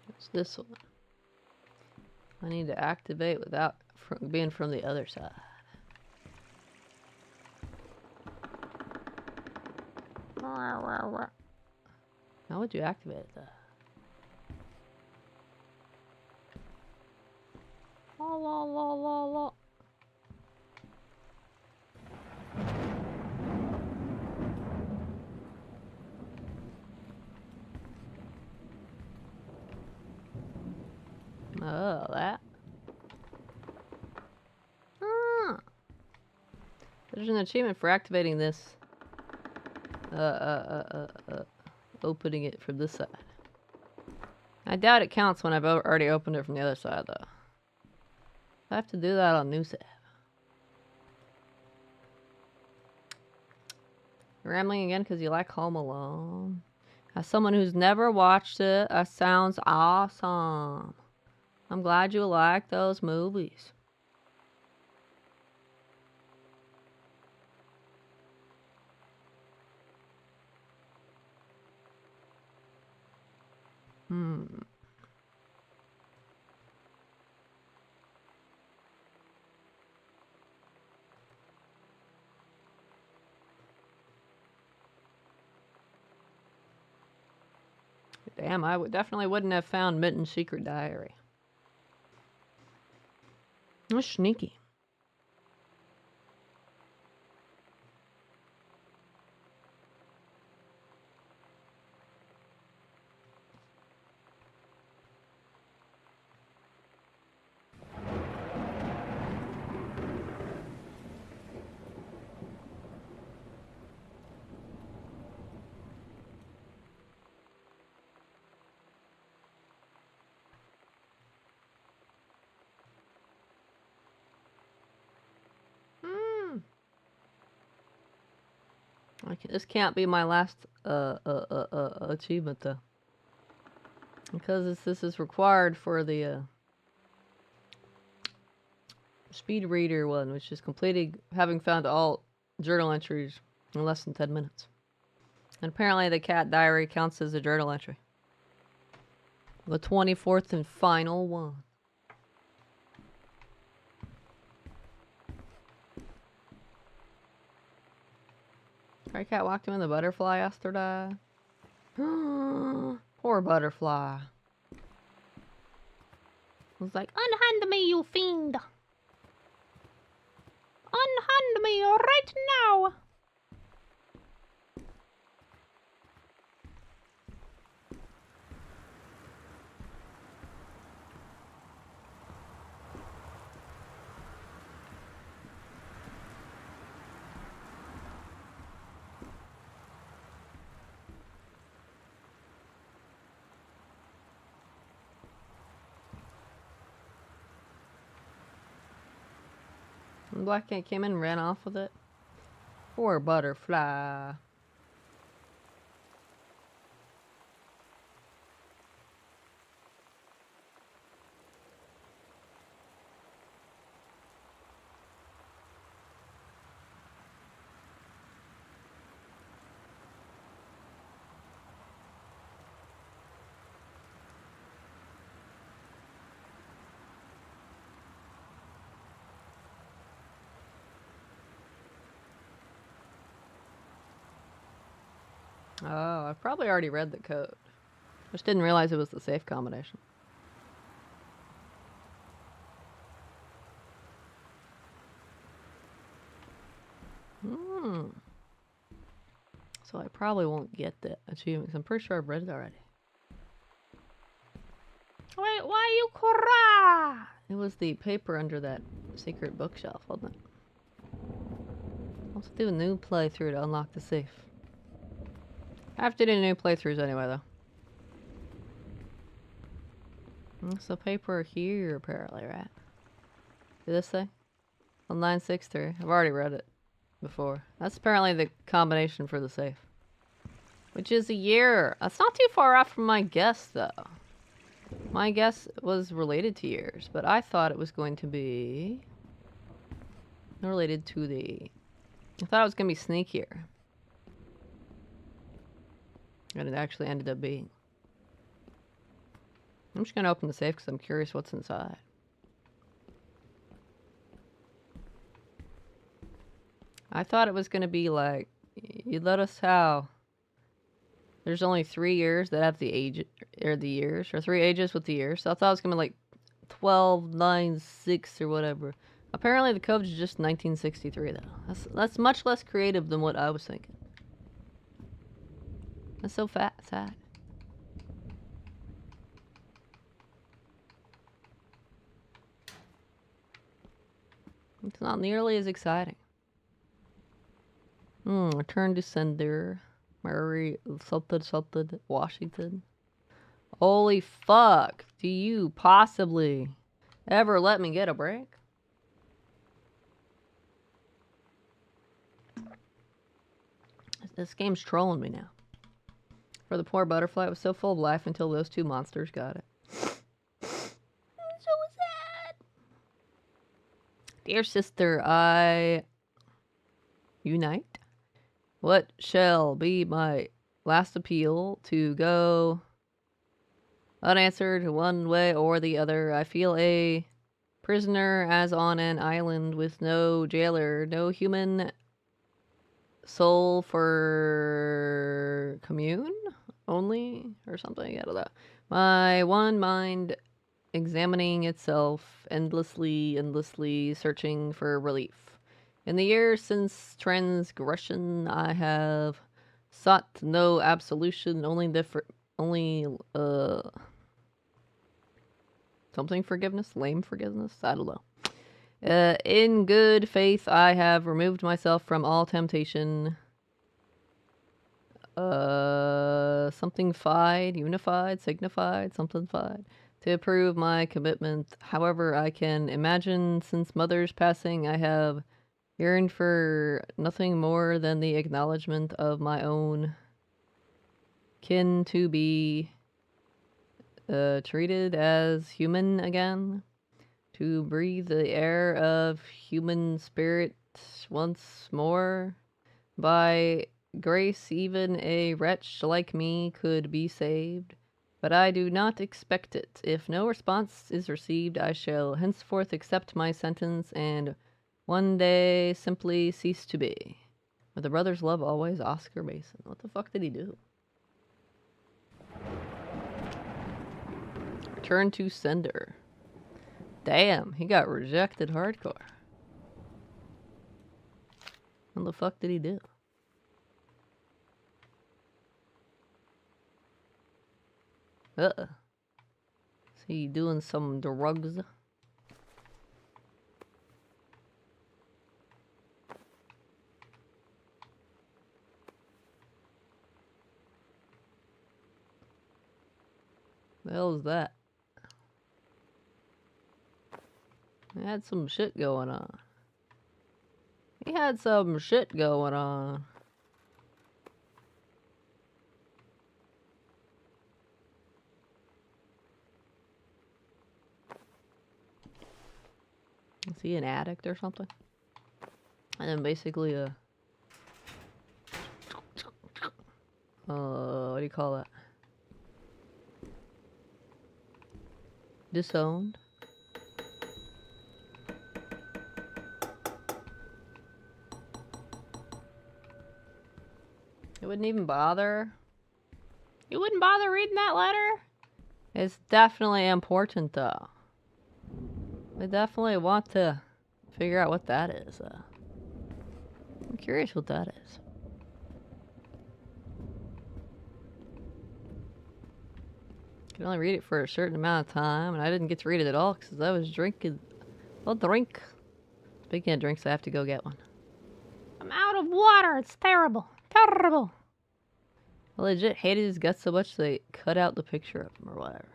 What's this one? I need to activate without being from the other side. How would you activate that? La la la la la. Oh, that. Ah. There's an achievement for activating this. Opening it from this side. I doubt it counts when I've already opened it from the other side, though. I have to do that on new save. You're rambling again because you like Home Alone. As someone who's never watched it, that sounds awesome. I'm glad you like those movies. Damn, I definitely wouldn't have found Mitten's secret diary. That's sneaky. This can't be my last achievement though, because this is required for the speed reader one, which is completing having found all journal entries in less than 10 minutes. And apparently the cat diary counts as a journal entry. The 24th and final one. Our cat walked him in the butterfly yesterday. Poor butterfly. It was like, unhand me, you fiend. Unhand me right now. The black cat came in and ran off with it. Poor butterfly. Oh, I've probably already read the code. Just didn't realize it was the safe combination. So I probably won't get the achievement, 'cause I'm pretty sure I've read it already. Wait, why you cry? It was the paper under that secret bookshelf, wasn't it? I'll have to do a new playthrough to unlock the safe. I have to do new playthroughs anyway, though. It's the paper here, apparently, right? See this thing? On 963. I've already read it before. That's apparently the combination for the safe. Which is a year. That's not too far off from my guess, though. My guess was related to years, but I thought it was going to be related to the... I thought it was going to be sneakier. And it actually ended up being. I'm just going to open the safe because I'm curious what's inside. I thought it was going to be like, you notice how there's only 3 years that have the age, or the years, or 3 ages with the years. So I thought it was going to be like 12, 9, 6, or whatever. Apparently the code is just 1963, though. That's much less creative than what I was thinking. That's so sad. It's not nearly as exciting. Return to sender. Murray something Washington. Holy fuck. Do you possibly ever let me get a break? This game's trolling me now. For the poor butterfly, it was so full of life until those two monsters got it. So sad. Dear sister, I unite. What shall be my last appeal to go unanswered one way or the other? I feel a prisoner as on an island with no jailer, no human soul for commune only or something. I don't know. My one mind examining itself endlessly searching for relief. In the years since transgression, I have sought no absolution, only something forgiveness, lame forgiveness. I don't know. In good faith, I have removed myself from all temptation. Something fied, unified, signified, something fied. To prove my commitment. However, I can imagine since mother's passing, I have yearned for nothing more than the acknowledgement of my own kin to be treated as human again. To breathe the air of human spirit once more. By grace, even a wretch like me could be saved. But I do not expect it. If no response is received, I shall henceforth accept my sentence and one day simply cease to be. With the brothers' love always, Oscar Mason. What the fuck did he do? Return to sender. Damn, he got rejected hardcore. What the fuck did he do? Is he doing some drugs? The hell is that? He had some shit going on. He had some shit going on. Is he an addict or something? And then basically what do you call that? Disowned. You wouldn't even bother? You wouldn't bother reading that letter? It's definitely important though. I definitely want to figure out what that is. I'm curious what that is. You can only read it for a certain amount of time, and I didn't get to read it at all because I was drinking. I'll drink. Speaking of drinks, I have to go get one. I'm out of water. It's terrible. Terrible. I legit hated his guts so much they cut out the picture of him or whatever.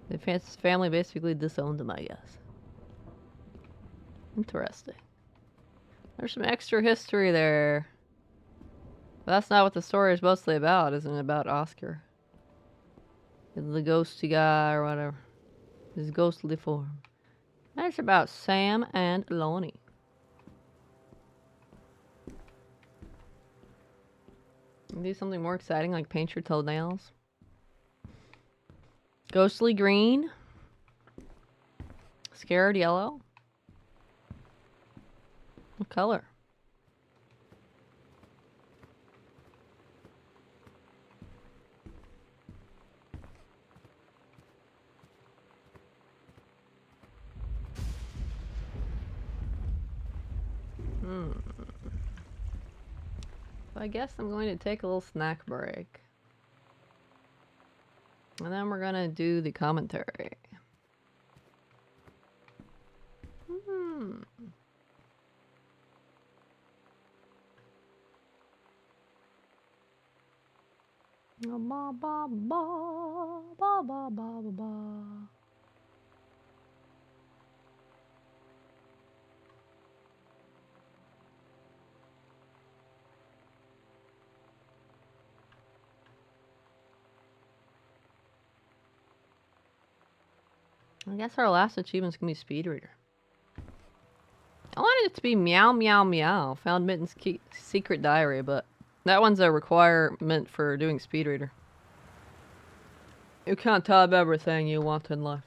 His family basically disowned him, I guess. Interesting. There's some extra history there. But that's not what the story is mostly about, isn't it? About Oscar. The ghosty guy or whatever. His ghostly form. That's about Sam and Lonnie. Do something more exciting like paint your toenails. Ghostly green. Scared yellow. What color? I guess I'm going to take a little snack break. And then we're going to do the commentary. Ba ba ba ba ba ba ba ba. I guess our last achievement's gonna be speed reader. I wanted it to be meow meow meow. Found Mitten's secret diary, but that one's a requirement for doing speed reader. You can't have everything you want in life.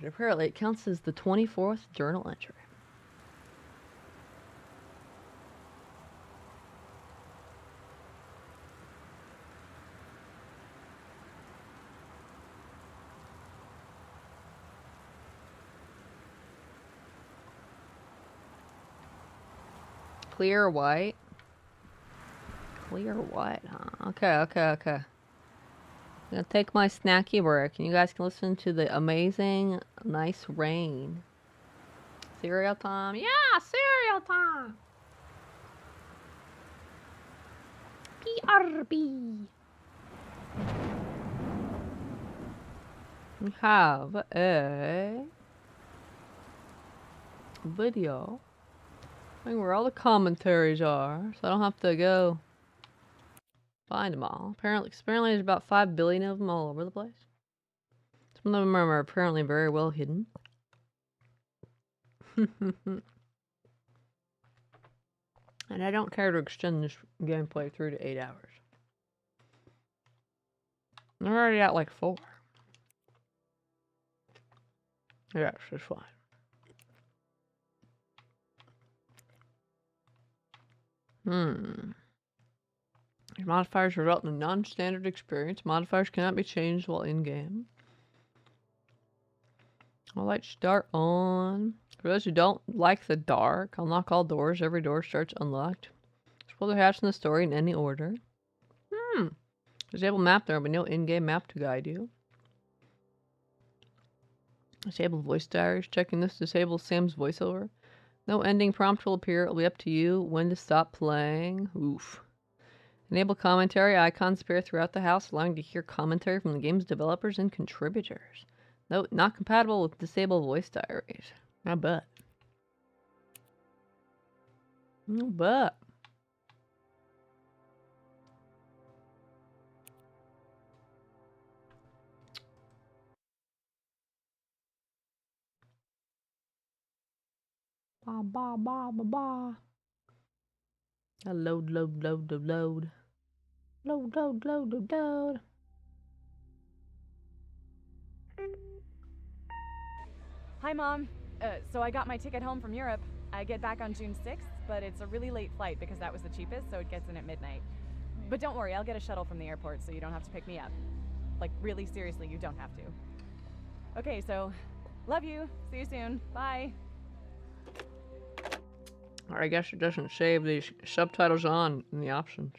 Apparently, it counts as the 24th journal entry. Clear white. Clear white, huh? Okay. I'm gonna take my snacky break, and you guys can listen to the amazing, nice rain. Cereal time? Yeah, cereal time! BRB. We have a video showing where all the commentaries are, so I don't have to go find them all. Apparently there's about 5 billion of them all over the place. Some of them are apparently very well hidden. And I don't care to extend this gameplay through to 8 hours. I'm already at like 4. Yes, it's fine. These modifiers result in a non-standard experience. Modifiers cannot be changed while in-game. All lights start on. For those who don't like the dark, unlock all doors. Every door starts unlocked. Explore the house in the story in any order. Disable map. There will be no in-game map to guide you. Disable voice diaries. Checking this disables Sam's voiceover. No ending prompt will appear. It will be up to you when to stop playing. Oof. Enable commentary. Icons appear throughout the house, allowing you to hear commentary from the game's developers and contributors. Note, not compatible with disable voice diaries. I bet. I bet. Ba ba ba ba ba. Load. Load. Hi, Mom. So I got my ticket home from Europe. I get back on June 6th, but it's a really late flight because that was the cheapest, so it gets in at midnight. But don't worry, I'll get a shuttle from the airport so you don't have to pick me up. Like, really, seriously, you don't have to. Okay, so, love you. See you soon. Bye. Or I guess it doesn't save these subtitles on in the options.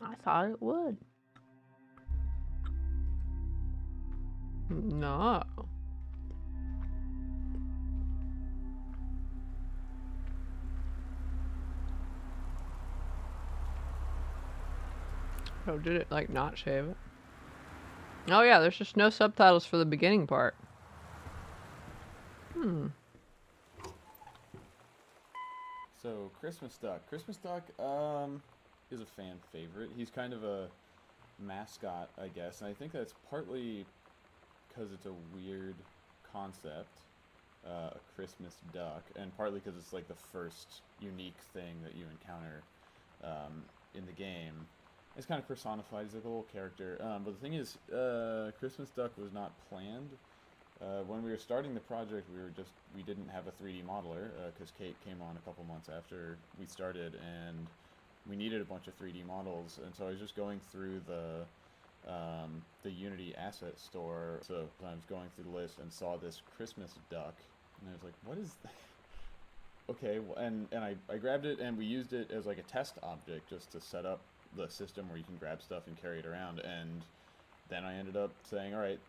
I thought it would. No. Oh, did it like not save it? Oh yeah, there's just no subtitles for the beginning part. So, Christmas Duck. Christmas Duck, is a fan favorite. He's kind of a mascot, I guess, and I think that's partly because it's a weird concept, a Christmas duck, and partly because it's like the first unique thing that you encounter in the game. It's kind of personified. He's like a little character. But the thing is, Christmas Duck was not planned. When we were starting the project, we didn't have a 3D modeler because Kate came on a couple months after we started, and we needed a bunch of 3D models. And so I was just going through the Unity asset store. So I was going through the list and saw this Christmas duck, and I was like, "What is that?" Okay, and I grabbed it, and we used it as like a test object just to set up the system where you can grab stuff and carry it around. And then I ended up saying, all right,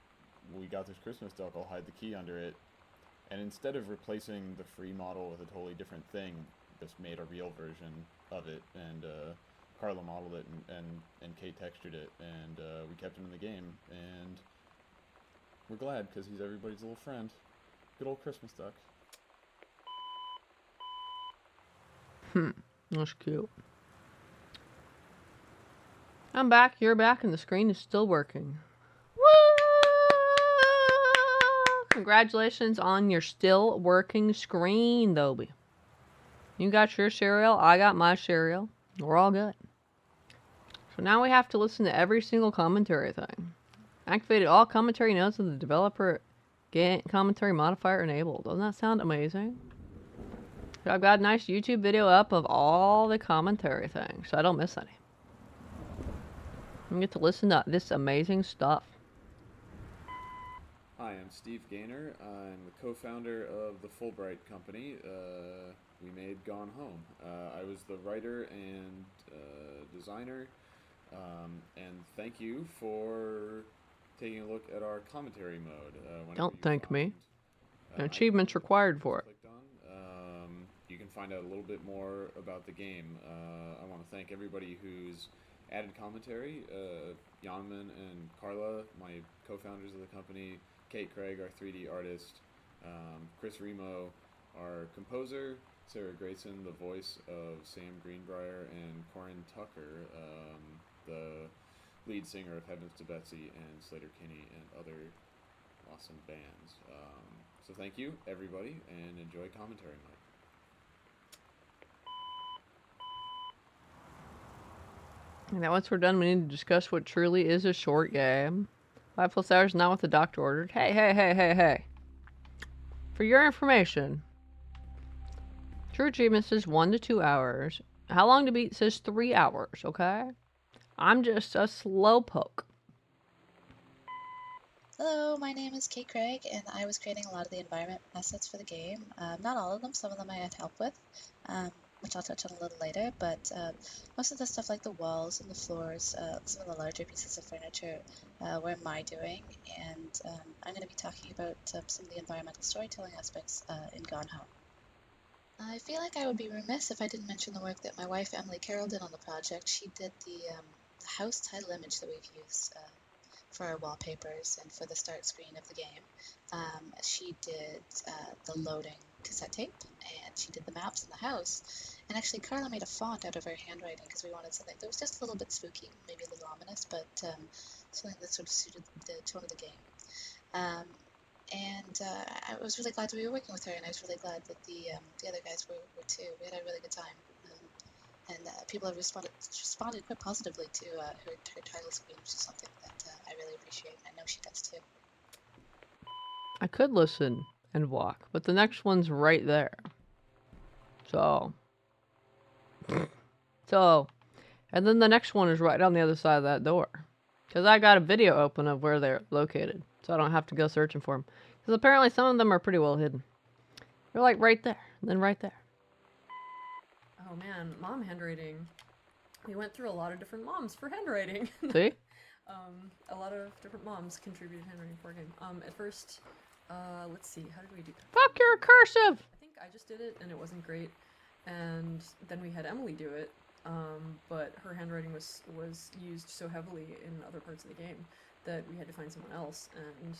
we got this Christmas duck, I'll hide the key under it. And instead of replacing the free model with a totally different thing, just made a real version of it, and Carla modeled it, and Kate textured it, and we kept him in the game, and we're glad, because he's everybody's little friend. Good old Christmas duck. That's cute. I'm back, you're back, and the screen is still working. Woo! Congratulations on your still working screen, Dobie. You got your cereal, I got my cereal. We're all good. So now we have to listen to every single commentary thing. Activated all commentary notes of the developer commentary modifier enabled. Doesn't that sound amazing? I've got a nice YouTube video up of all the commentary things, so I don't miss any. I get to listen to this amazing stuff. Hi, I'm Steve Gaynor. I'm the co-founder of the Fulbright company. We made Gone Home. I was the writer and designer. And thank you for taking a look at our commentary mode. Don't thank me. Achievements required for it. You can find out a little bit more about the game. I want to thank everybody who's added commentary. Janman and Carla, my co-founders of the company. Kate Craig, our 3D artist. Chris Remo, our composer. Sarah Grayson, the voice of Sam Greenbrier. And Corin Tucker, the lead singer of Heavens to Betsy and Slater Kinney and other awesome bands. So thank you, everybody, and enjoy commentary night. Now once we're done, we need to discuss what truly is a short game. 5+ hours, not what the doctor ordered. Hey. For your information, true achievement says 1 to 2 hours. How long to beat says 3 hours, okay? I'm just a slowpoke. Hello, my name is Kate Craig, and I was creating a lot of the environment assets for the game. Not all of them, some of them I had help with, which I'll touch on a little later, but most of the stuff like the walls and the floors, some of the larger pieces of furniture were my doing, and I'm going to be talking about some of the environmental storytelling aspects in Gone Home. I feel like I would be remiss if I didn't mention the work that my wife Emily Carroll did on the project. She did the house title image that we've used for our wallpapers and for the start screen of the game. She did the loading cassette tape, and she did the maps in the house. And actually, Carla made a font out of her handwriting because we wanted something that was just a little bit spooky, maybe a little ominous, but something that sort of suited the tone of the game. And I was really glad to be working with her, and I was really glad that the other guys were too. We had a really good time. And people have responded quite positively to her title screen, which is something that I really appreciate. I know she does too. I could listen and walk, but the next one's right there. So, and then the next one is right on the other side of that door. Because I got a video open of where they're located, so I don't have to go searching for them. Because apparently some of them are pretty well hidden. They're like right there, and then right there. Oh man, mom handwriting. We went through a lot of different moms for handwriting. See? A lot of different moms contributed handwriting for a game. At first, let's see, how did we do that? Fuck, you're cursive! I think I just did it, and it wasn't great. And then we had Emily do it, but her handwriting was used so heavily in other parts of the game that we had to find someone else. And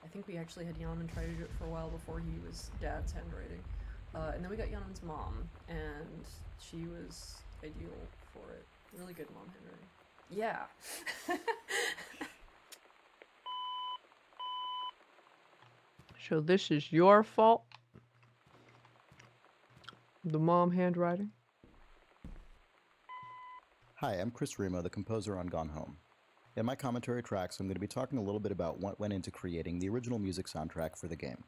I think we actually had Yaman try to do it for a while before he was Dad's handwriting. And then we got Yaman's mom, and she was ideal for it. Really good mom handwriting. Yeah. So this is your fault? The mom handwriting? Hi, I'm Chris Remo, the composer on Gone Home. In my commentary tracks, I'm going to be talking a little bit about what went into creating the original music soundtrack for the game.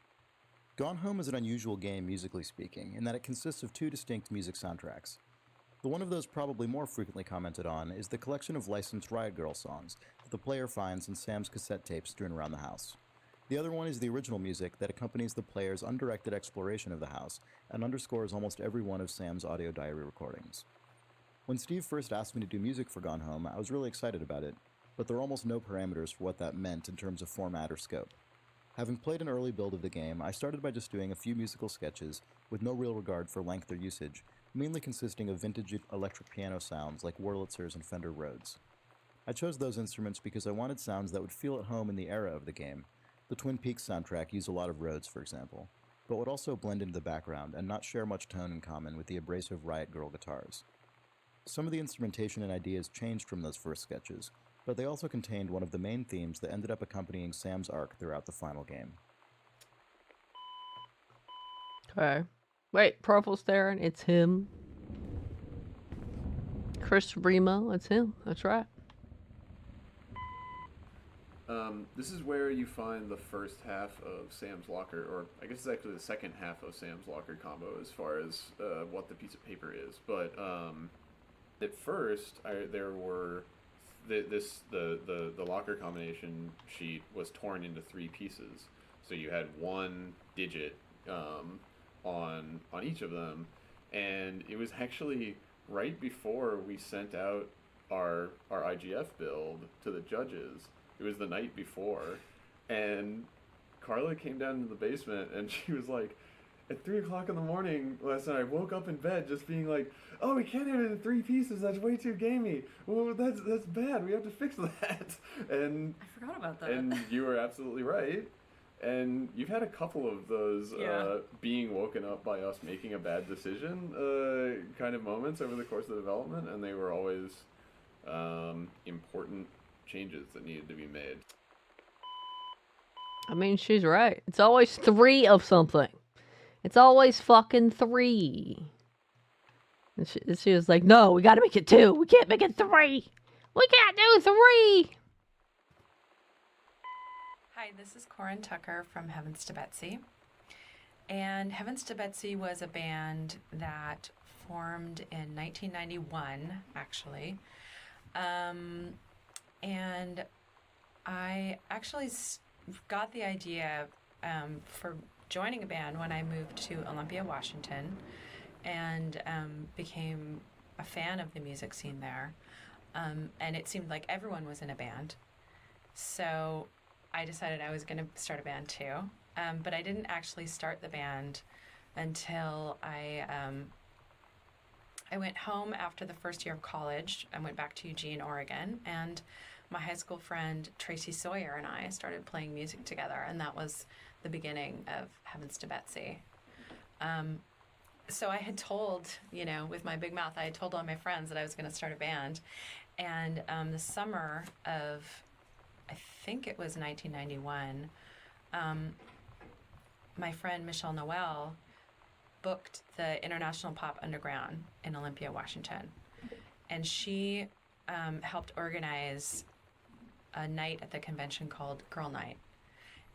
Gone Home is an unusual game, musically speaking, in that it consists of 2 distinct music soundtracks. The one of those probably more frequently commented on is the collection of licensed Riot Girl songs that the player finds in Sam's cassette tapes strewn around the house. The other one is the original music that accompanies the player's undirected exploration of the house and underscores almost every one of Sam's audio diary recordings. When Steve first asked me to do music for Gone Home, I was really excited about it. but there are almost no parameters for what that meant in terms of format or scope. Having played an early build of the game, I started by just doing a few musical sketches with no real regard for length or usage, mainly consisting of vintage electric piano sounds like Wurlitzers and Fender Rhodes. I chose those instruments because I wanted sounds that would feel at home in the era of the game. The Twin Peaks soundtrack used a lot of Rhodes, for example, but would also blend into the background and not share much tone in common with the abrasive Riot Girl guitars. Some of the instrumentation and ideas changed from those first sketches, but they also contained one of the main themes that ended up accompanying Sam's arc throughout the final game. Okay. Wait, Purple staring. It's him. Chris Remo. It's him. That's right. This is where you find the first half of Sam's Locker, or I guess it's actually the second half of Sam's Locker combo as far as what the piece of paper is. But at first, there were the locker combination sheet was torn into 3 pieces. So you had 1 digit on each of them, and it was actually right before we sent out our IGF build to the judges. It was the night before, and Carla came down to the basement, and she was like, at 3 o'clock in the morning last night, I woke up in bed just being like, oh, we can't have it in 3 pieces, that's way too gamey. Well, that's bad, we have to fix that. And I forgot about that. And you were absolutely right. And you've had a couple of those being woken up by us making a bad decision kind of moments over the course of the development, and they were always important changes that needed to be made. I mean, she's right. It's always 3 of something. It's always fucking 3. And she was like, no, we gotta make it 2. We can't make it 3. We can't do 3. Hi, this is Corin Tucker from Heavens to Betsy. And Heavens to Betsy was a band that formed in 1991, actually. And I actually got the idea for joining a band when I moved to Olympia, Washington, and became a fan of the music scene there. And it seemed like everyone was in a band. So I decided I was going to start a band too. But I didn't actually start the band until I went home after the first year of college. I went back to Eugene, Oregon, and my high school friend Tracy Sawyer and I started playing music together, and that was the beginning of Heavens to Betsy. So I had told, with my big mouth, I had told all my friends that I was going to start a band. And the summer of, I think it was 1991, my friend Michelle Noel booked the International Pop Underground in Olympia, Washington. And she helped organize a night at the convention called Girl Night.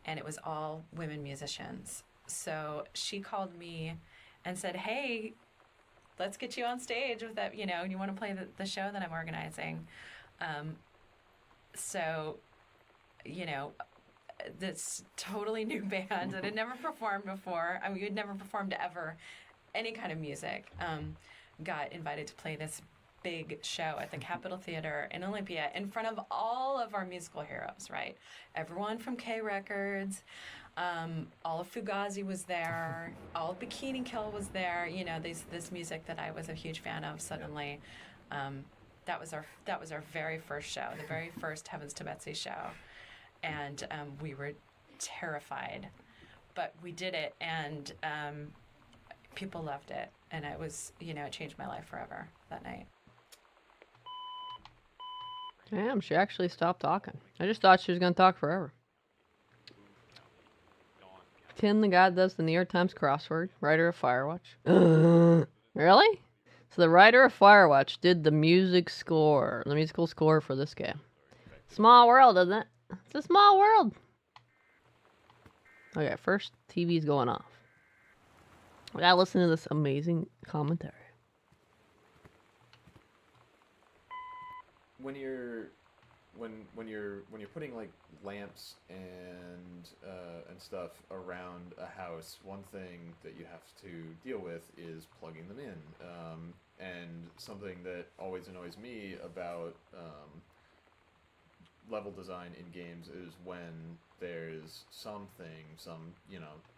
And it was all women musicians. So she called me and said, hey, let's get you on stage with that, you want to play the show that I'm organizing. This totally new band that had never performed before. I mean, we had never performed ever any kind of music. Got invited to play this big show at the Capitol Theater in Olympia in front of all of our musical heroes, right? Everyone from K Records, all of Fugazi was there, all of Bikini Kill was there. This music that I was a huge fan of. Suddenly, that was our very first show, the very first Heavens to Betsy show, and we were terrified, but we did it, and people loved it, and it was, it changed my life forever that night. Damn, she actually stopped talking. I just thought she was going to talk forever. Tim, the guy that does the New York Times crossword, writer of Firewatch. Really? So the writer of Firewatch did the musical score for this game. Small world, isn't it? It's a small world. Okay, first TV's going off. I gotta listen to this amazing commentary. When you're putting like lamps and stuff around a house, one thing that you have to deal with is plugging them in. And something that always annoys me about level design in games is when there's something, some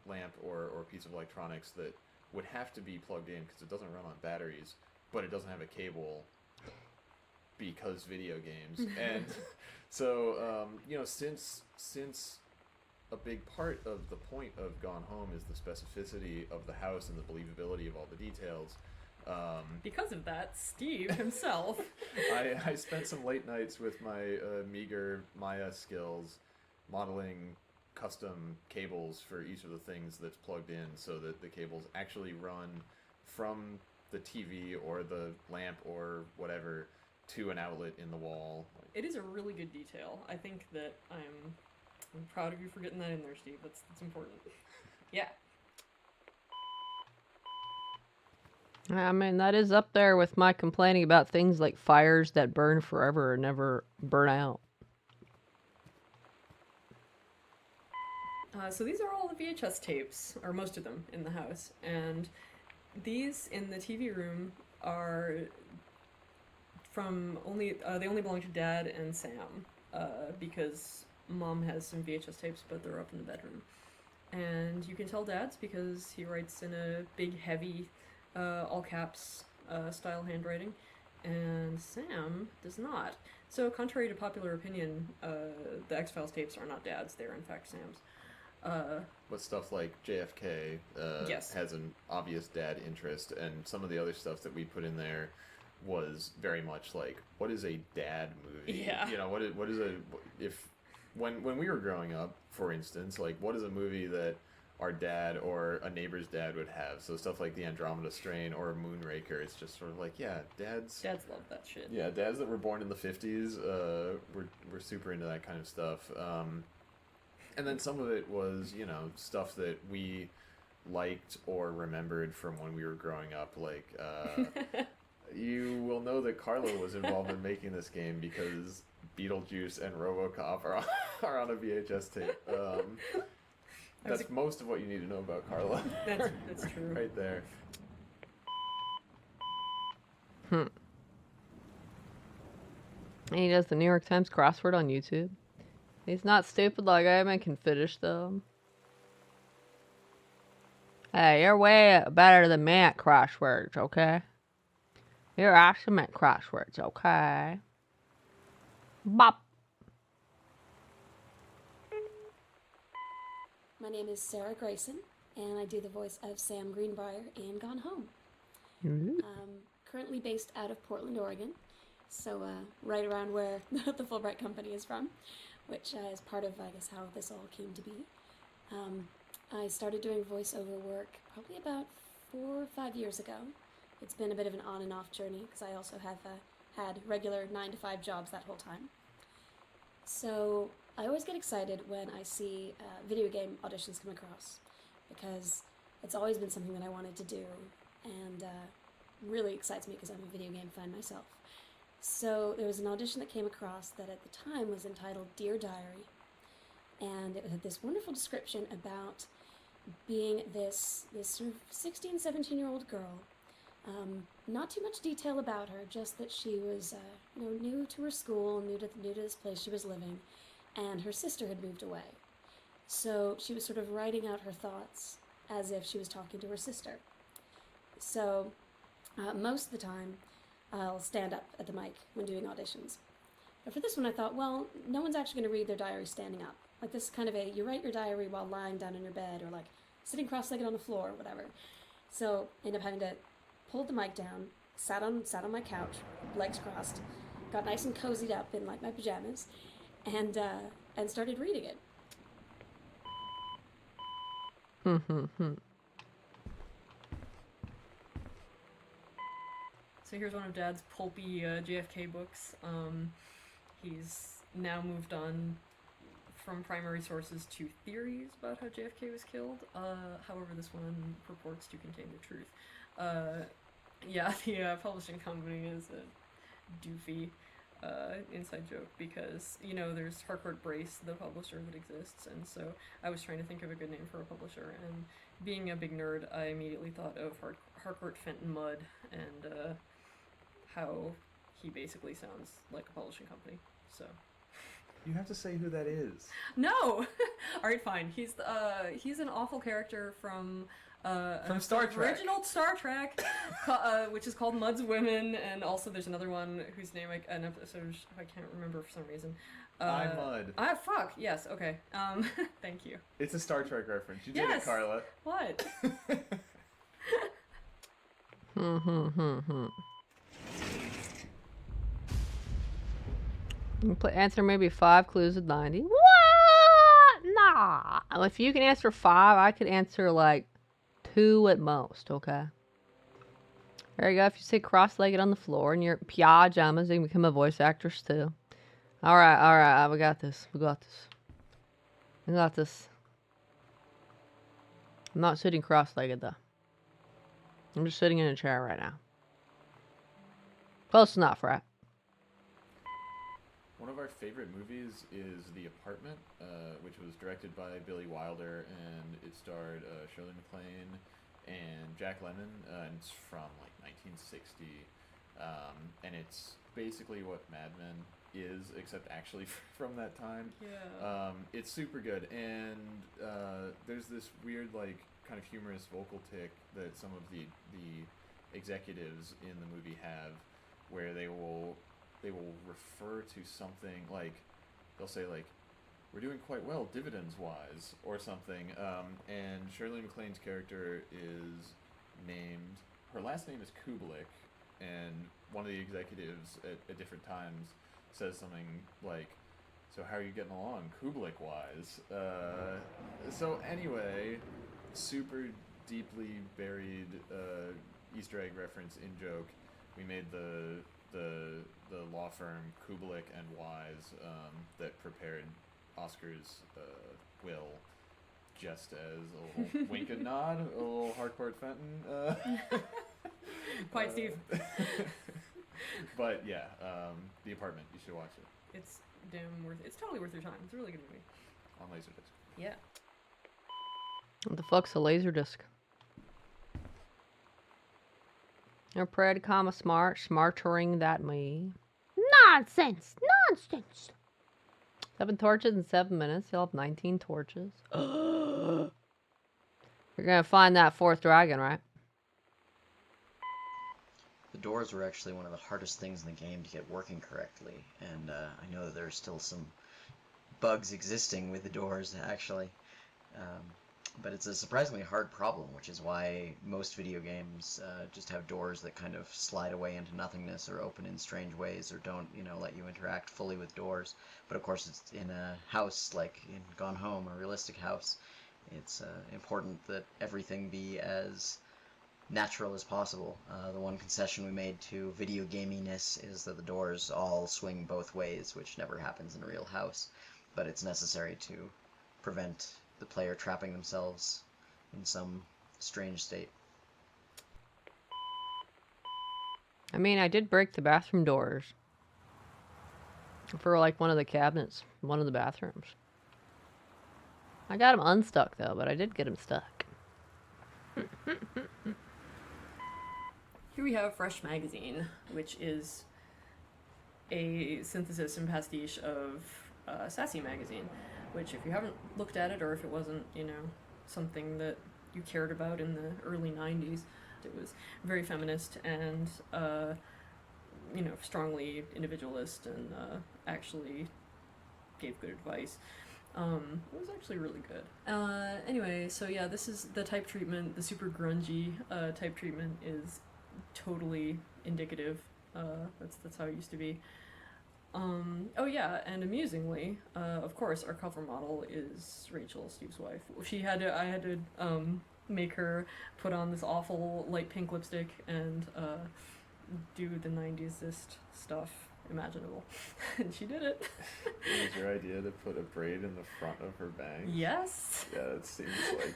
lamp or piece of electronics that would have to be plugged in because it doesn't run on batteries, but it doesn't have a cable because video games. And so since a big part of the point of Gone Home is the specificity of the house and the believability of all the details. Because of that, Steve himself. I spent some late nights with my meager Maya skills modeling custom cables for each of the things that's plugged in so that the cables actually run from the TV or the lamp or whatever to an outlet in the wall. It is a really good detail. I think that I'm proud of you for getting that in there, Steve. That's important. Yeah. I mean, that is up there with my complaining about things like fires that burn forever and never burn out. So these are all the VHS tapes, or most of them, in the house. And these in the TV room are from they only belong to Dad and Sam, because Mom has some VHS tapes, but they're up in the bedroom. And you can tell Dad's because he writes in a big, heavy, all caps style handwriting, and Sam does not. So, contrary to popular opinion, the X-Files tapes are not Dad's, they're in fact Sam's. But stuff like JFK Yes. has an obvious dad interest, and some of the other stuff that we put in there was very much like, what is a dad movie? Yeah. What is when we were growing up, for instance, like, what is a movie that our dad or a neighbor's dad would have? So stuff like The Andromeda Strain or Moonraker, it's just sort of like, yeah, dads love that shit. Yeah, dads that were born in the 50s were super into that kind of stuff. And then some of it was, stuff that we liked or remembered from when we were growing up. Like, you will know that Carlo was involved in making this game because Beetlejuice and RoboCop are on a VHS tape. That's most of what you need to know about Carlo. That's true. Right there. And he does the New York Times crossword on YouTube. He's not stupid like I am and can finish them. Hey, you're way better than me at crosswords, okay? You're awesome at crosswords, okay? Bop. My name is Sarah Grayson, and I do the voice of Sam Greenbrier in Gone Home. Currently based out of Portland, Oregon, so right around where the Fulbright Company is from, which is part of, I guess, how this all came to be. I started doing voiceover work probably about 4 or 5 years ago. It's been a bit of an on and off journey because I also have had regular 9-to-5 jobs that whole time. So I always get excited when I see video game auditions come across because it's always been something that I wanted to do and really excites me because I'm a video game fan myself. So there was an audition that came across that at the time was entitled Dear Diary, and it had this wonderful description about being this sort of 16, 17-year-old girl. Not too much detail about her, just that she was new to her school, new to this place she was living, and her sister had moved away. So she was sort of writing out her thoughts as if she was talking to her sister. So most of the time, I'll stand up at the mic when doing auditions. But for this one I thought, well, no one's actually going to read their diary standing up. Like, this is kind of you write your diary while lying down in your bed or like sitting cross-legged on the floor or whatever. So I ended up having to pull the mic down, sat on my couch, legs crossed, got nice and cozied up in like my pajamas, and started reading it. So here's one of Dad's pulpy JFK books. He's now moved on from primary sources to theories about how JFK was killed. However, this one purports to contain the truth. The publishing company is a doofy inside joke because, there's Harcourt Brace, the publisher that exists, and so I was trying to think of a good name for a publisher, and being a big nerd, I immediately thought of Harcourt Fenton Mudd, and how he basically sounds like a publishing company, so... You have to say who that is. No. All right, fine. He's an awful character from Star Trek. Original Star Trek, which is called Mud's Women, and also there's another one whose name an episode I can't remember for some reason. I'm Mud. Fuck. Yes. Okay. Thank you. It's a Star Trek reference. You did it, Carla. What? Answer maybe 5 clues with 90. What? Nah. If you can answer 5, I could answer like 2 at most, okay? There you go. If you sit cross-legged on the floor in your pajamas, you can become a voice actress too. Alright. We got this. We got this. I'm not sitting cross-legged though. I'm just sitting in a chair right now. Close enough, right? One of our favorite movies is The Apartment, which was directed by Billy Wilder, and it starred Shirley MacLaine and Jack Lemmon, and it's from like 1960, and it's basically what Mad Men is, except actually from that time. Yeah. It's super good, and there's this weird, like, kind of humorous vocal tick that some of the executives in the movie have, where they will refer to something like, they'll say like, we're doing quite well dividends wise or something, and Shirley MacLaine's character is named, her last name is Kubelik, and one of the executives at different times says something like, so how are you getting along Kubelik wise? So anyway, super deeply buried Easter egg reference in joke. We made the law firm Kubelik and Wise that prepared Oscar's will, just as a little wink and nod, a little Harcourt Fenton. Quite Steve. But yeah, The Apartment, you should watch it. It's damn worth it. It's totally worth your time. It's a really good movie. On Laserdisc. Yeah. What the fuck's a laser disc? You're pretty smartering than me. Nonsense! 7 torches in 7 minutes. You'll have 19 torches. You're gonna find that 4th dragon, right? The doors were actually one of the hardest things in the game to get working correctly, and I know that there's still some bugs existing with the doors, actually. But it's a surprisingly hard problem, which is why most video games just have doors that kind of slide away into nothingness or open in strange ways or don't, let you interact fully with doors. But of course, it's in a house like in Gone Home, a realistic house. It's important that everything be as natural as possible. The one concession we made to video gaminess is that the doors all swing both ways, which never happens in a real house. But it's necessary to prevent the player trapping themselves in some strange state. I mean, I did break the bathroom doors. For like one of the cabinets, one of the bathrooms. I got them unstuck though, but I did get them stuck. Here we have Fresh Magazine, which is a synthesis and pastiche of Sassy Magazine, which if you haven't looked at it, or if it wasn't, something that you cared about in the early 90s, it was very feminist and, strongly individualist and actually gave good advice. It was actually really good. Anyway, so yeah, this is the type treatment, the super grungy type treatment is totally indicative. That's how it used to be. Oh yeah, and amusingly, of course, our cover model is Rachel, Steve's wife. I had to make her put on this awful light pink lipstick and do the 90s-ist stuff imaginable. And she did it. It was your idea to put a braid in the front of her bangs? Yes. Yeah, it seems like...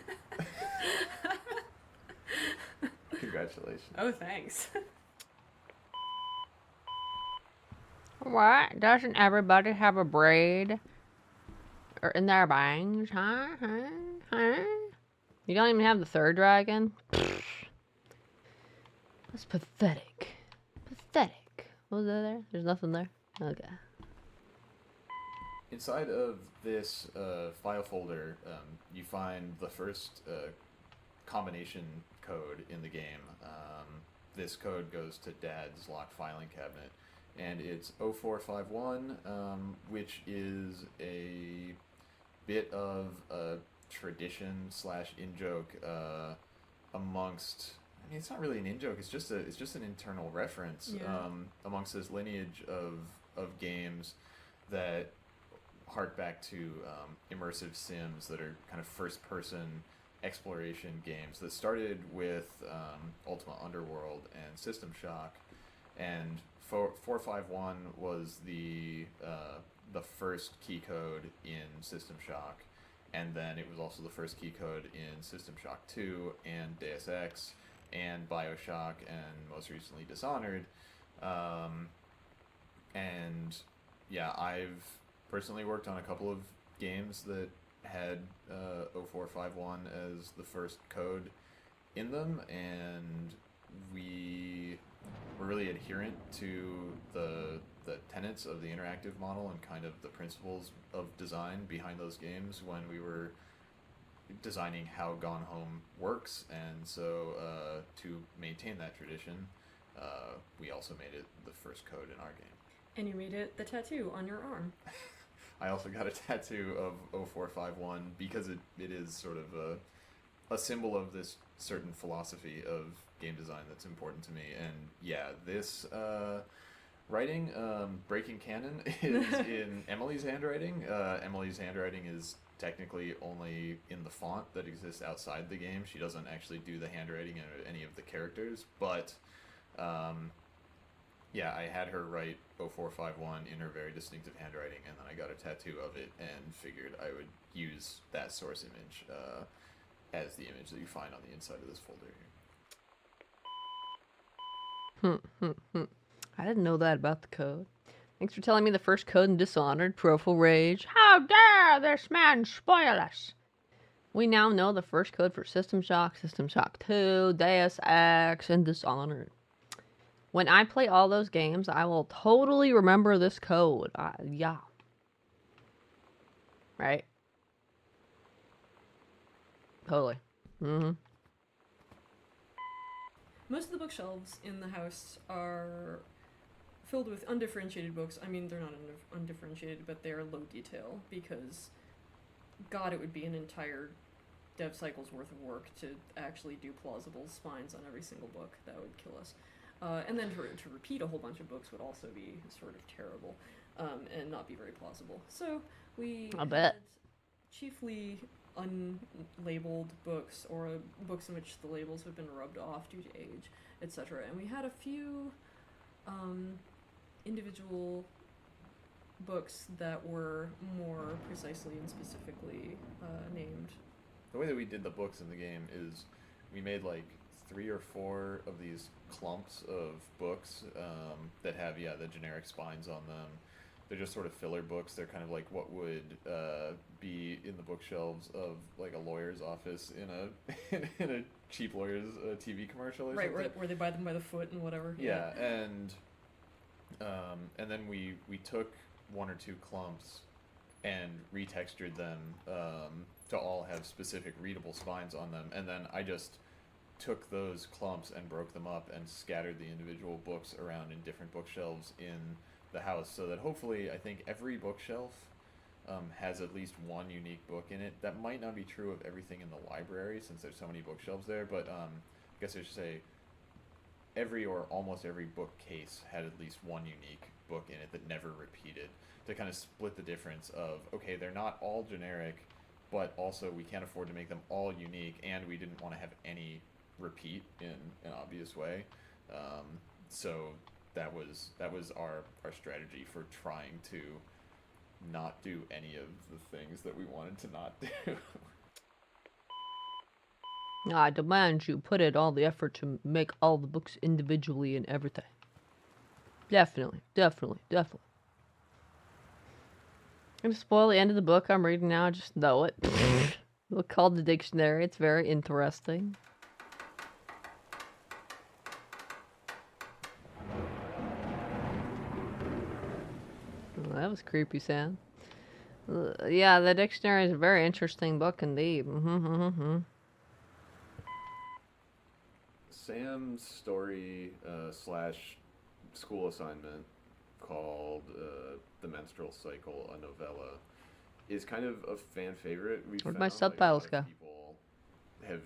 Congratulations. Oh, thanks. What? Doesn't everybody have a braid? Or in their bangs? Huh? You don't even have the 3rd dragon? That's pathetic. Pathetic. What was that there? There's nothing there? Okay. Inside of this file folder, you find the first combination code in the game. This code goes to Dad's locked filing cabinet, and it's 0451, which is a bit of a tradition slash in-joke amongst. I mean, it's not really an in-joke. It's just an internal reference amongst this lineage of games that hark back to immersive sims that are kind of first-person exploration games that started with Ultima Underworld and System Shock, and 451 was the first key code in System Shock, and then it was also the first key code in System Shock 2 and Deus Ex and Bioshock and most recently Dishonored. And yeah, I've personally worked on a couple of games that had 0451 as the first code in them, and we were really adherent to the tenets of the interactive model and kind of the principles of design behind those games when we were designing how Gone Home works, and so to maintain that tradition, we also made it the first code in our game. And you made it the tattoo on your arm. I also got a tattoo of 0451 because it is sort of a symbol of this certain philosophy of game design that's important to me. And yeah, this writing, breaking canon, is in Emily's handwriting. Emily's handwriting is technically only in the font that exists outside the game. She doesn't actually do the handwriting in any of the characters, but yeah, I had her write 0451 in her very distinctive handwriting, and then I got a tattoo of it and figured I would use that source image as the image that you find on the inside of this folder here. I didn't know that about the code. Thanks for telling me the first code in Dishonored, Profil Rage. How dare this man spoil us! We now know the first code for System Shock 2, Deus Ex, and Dishonored. When I play all those games, I will totally remember this code. Yeah. Right? Totally. Mm-hmm. Most of the bookshelves in the house are filled with undifferentiated books. I mean, they're not undifferentiated, but they're low detail because, God, it would be an entire dev cycle's worth of work to actually do plausible spines on every single book. That would kill us. And then to repeat a whole bunch of books would also be sort of terrible and not be very plausible. So we bet. had chiefly unlabeled books or books in which the labels have been rubbed off due to age, etc. And we had a few individual books that were more precisely and specifically named. The way that we did the books in the game is we made like 3 or 4 of these clumps of books that have the generic spines on them. They're just sort of filler books. They're kind of like what would be in the bookshelves of like a lawyer's office in a cheap lawyer's TV commercial or right, something. Where they buy them by the foot and whatever. Yeah, and then we took 1 or 2 clumps and retextured them to all have specific readable spines on them, and then I just took those clumps and broke them up and scattered the individual books around in different bookshelves in the house, so that hopefully I think every bookshelf has at least one unique book in it. That might not be true of everything in the library since there's so many bookshelves there, but I guess I should say every or almost every bookcase had at least one unique book in it that never repeated, to kind of split the difference of, okay, they're not all generic, but also we can't afford to make them all unique, and we didn't want to have any repeat in an obvious way. So that was our strategy for trying to not do any of the things that we wanted to not do. I demand you put in all the effort to make all the books individually and everything. Definitely. I'm gonna spoil the end of the book I'm reading now, just know it. Look called the dictionary, it's very interesting. Well, that was creepy sound. Yeah, the dictionary is a very interesting book indeed. Sam's story slash school assignment called The Menstrual Cycle, a novella, is kind of a fan favorite. We Where'd found my like a lot subtitles of go? people have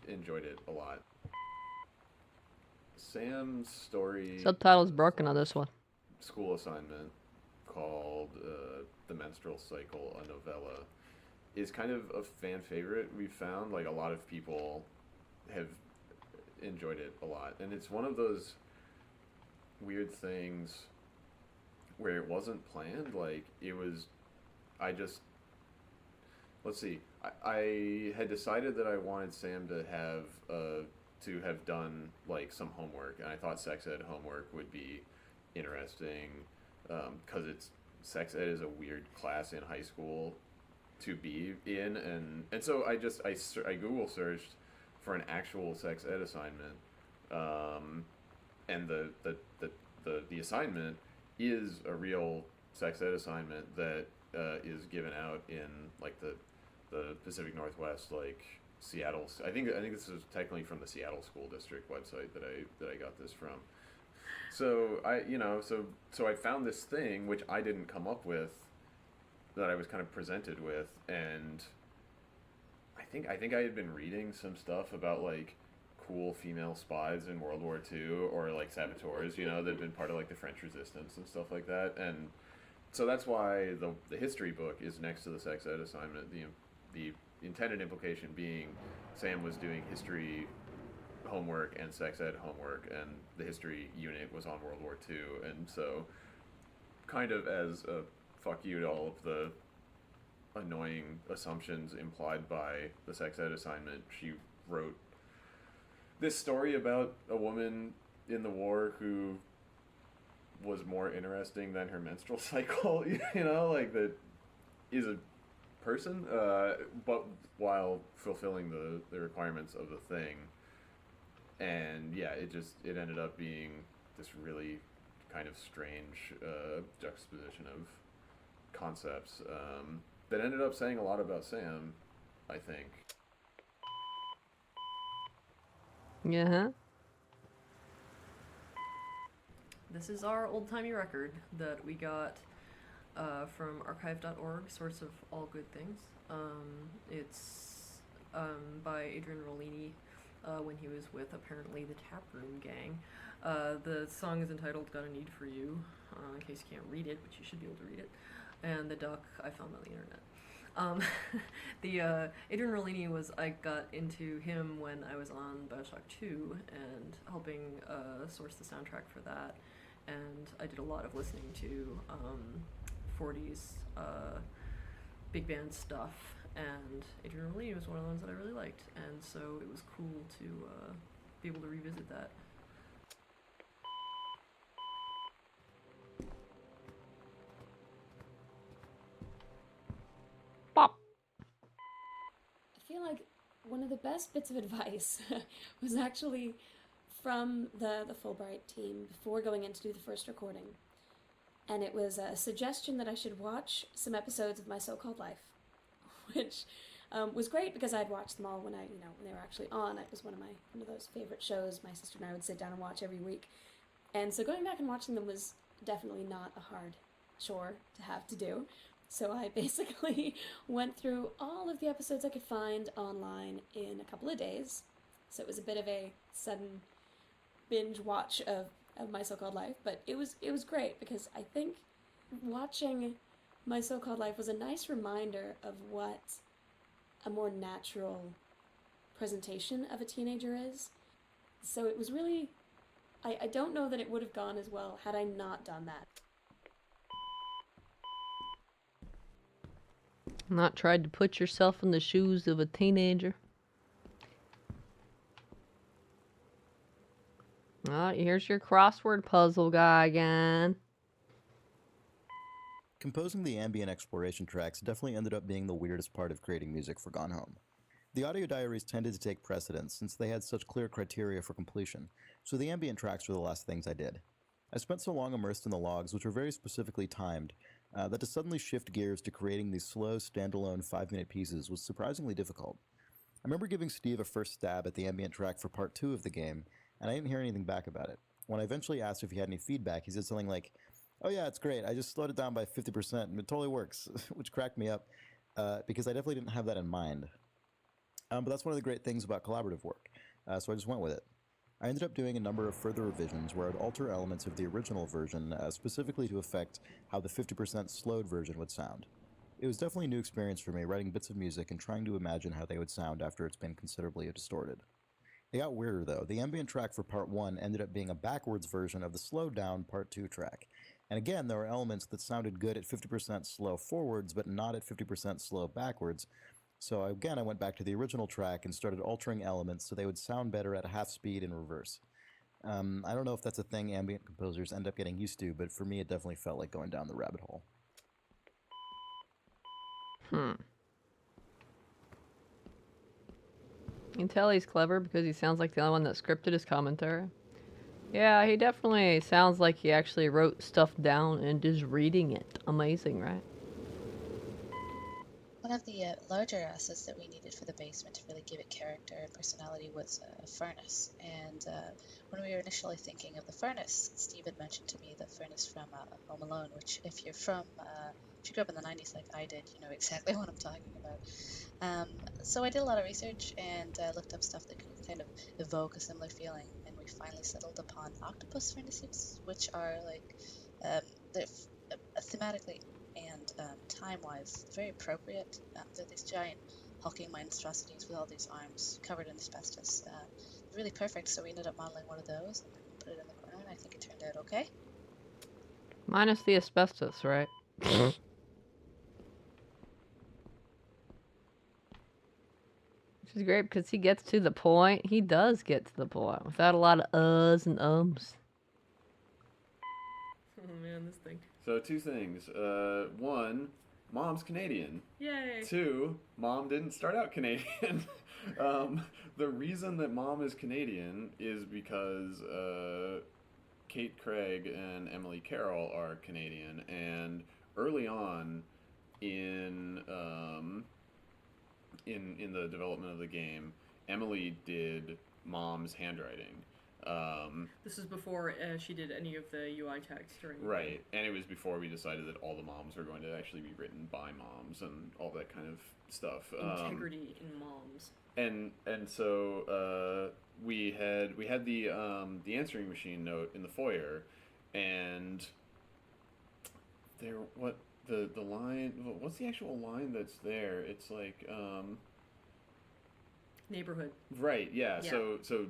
enjoyed it a lot. Sam's story Subtitles broken on slash this one. school assignment called The Menstrual Cycle, a novella, is kind of a fan favorite. We found like a lot of people have enjoyed it a lot, and it's one of those weird things where it wasn't planned. Like it was, I just let's see. I had decided that I wanted Sam to have done like some homework, and I thought sex ed homework would be interesting because it's sex ed is a weird class in high school to be in, and so I Google searched for an actual sex ed assignment, and the assignment is a real sex ed assignment that is given out in like the Pacific Northwest, like Seattle. I think this is technically from the Seattle School District website that I got this from. So so I found this thing which I didn't come up with, that I was kind of presented with, and I think I had been reading some stuff about like cool female spies in World War II, or like saboteurs, that had been part of like the French Resistance and stuff like that, and so that's why the history book is next to the sex ed assignment. The intended implication being Sam was doing history homework and sex ed homework, and the history unit was on World War II, and so kind of as a fuck you to all of the annoying assumptions implied by the sex ed assignment, she wrote this story about a woman in the war who was more interesting than her menstrual cycle, like that is a person, but while fulfilling the requirements of the thing. And yeah, it ended up being this really kind of strange juxtaposition of concepts that ended up saying a lot about Sam, I think. Yeah. This is our old-timey record that we got from archive.org, Source of All Good Things. It's by Adrian Rollini when he was with, apparently, the Taproom Gang. The song is entitled Got a Need for You, in case you can't read it, but you should be able to read it. And the duck I found on the internet. Adrian Rollini I got into him when I was on Bioshock 2 and helping source the soundtrack for that. And I did a lot of listening to 40s big band stuff, and Adrian Rollini was one of the ones that I really liked, and so it was cool to be able to revisit that. Pop. I feel like one of the best bits of advice was actually from the Fulbright team before going in to do the first recording. And it was a suggestion that I should watch some episodes of My So-Called Life, which was great because I'd watched them all when when they were actually on. It was one of those favorite shows my sister and I would sit down and watch every week. And so going back and watching them was definitely not a hard chore to have to do. So I basically went through all of the episodes I could find online in a couple of days. So it was a bit of a sudden binge watch of My So-Called Life, but it was great because I think watching My So-Called Life was a nice reminder of what a more natural presentation of a teenager is. So it was really, I don't know that it would have gone as well had I not done that. Not tried to put yourself in the shoes of a teenager. Oh, here's your crossword puzzle guy again. Composing the ambient exploration tracks definitely ended up being the weirdest part of creating music for Gone Home. The audio diaries tended to take precedence since they had such clear criteria for completion, so the ambient tracks were the last things I did. I spent so long immersed in the logs, which were very specifically timed, That to suddenly shift gears to creating these slow, standalone 5-minute pieces was surprisingly difficult. I remember giving Steve a first stab at the ambient track for part 2 of the game, and I didn't hear anything back about it. When I eventually asked if he had any feedback, he said something like, "Oh yeah, it's great. I just slowed it down by 50% and it totally works," which cracked me up because I definitely didn't have that in mind. But that's one of the great things about collaborative work, so I just went with it. I ended up doing a number of further revisions where I'd alter elements of the original version specifically to affect how the 50% slowed version would sound. It was definitely a new experience for me, writing bits of music and trying to imagine how they would sound after it's been considerably distorted. It got weirder though. The ambient track for part 1 ended up being a backwards version of the slowed down part 2 track. And again, there were elements that sounded good at 50% slow forwards, but not at 50% slow backwards. So again, I went back to the original track and started altering elements so they would sound better at half speed in reverse. I don't know if that's a thing ambient composers end up getting used to, but for me it definitely felt like going down the rabbit hole. You can tell he's clever because he sounds like the only one that scripted his commentary. Yeah, he definitely sounds like he actually wrote stuff down and is reading it. Amazing, right? One of the larger assets that we needed for the basement to really give it character and personality was a furnace. And when we were initially thinking of the furnace, Steve had mentioned to me the furnace from Home Alone, which if you grew up in the 90s like I did, you know exactly what I'm talking about. So I did a lot of research and looked up stuff that could kind of evoke a similar feeling, and we finally settled upon octopus furnaces, which are like they're thematically and time-wise very appropriate. They're these giant hulking monstrosities with all these arms covered in asbestos. Really perfect, so we ended up modeling one of those and put it in the corner, and I think it turned out okay. Minus the asbestos, right? Which is great because he gets to the point. He does get to the point without a lot of uhs and ums. Oh man, this thing. So 2 things. 1, Mom's Canadian. Yay! 2, Mom didn't start out Canadian. The reason that Mom is Canadian is because Kate Craig and Emily Carroll are Canadian, and early on in the development of the game, Emily did Mom's handwriting. This is before she did any of the UI text during the Right, game. and it was before we decided that all the moms were going to actually be written by moms and all that kind of stuff. Integrity in moms. And so we had the answering machine note in the foyer, and the line, what's the actual line that's there? It's like Neighborhood. Right, yeah. Yeah. So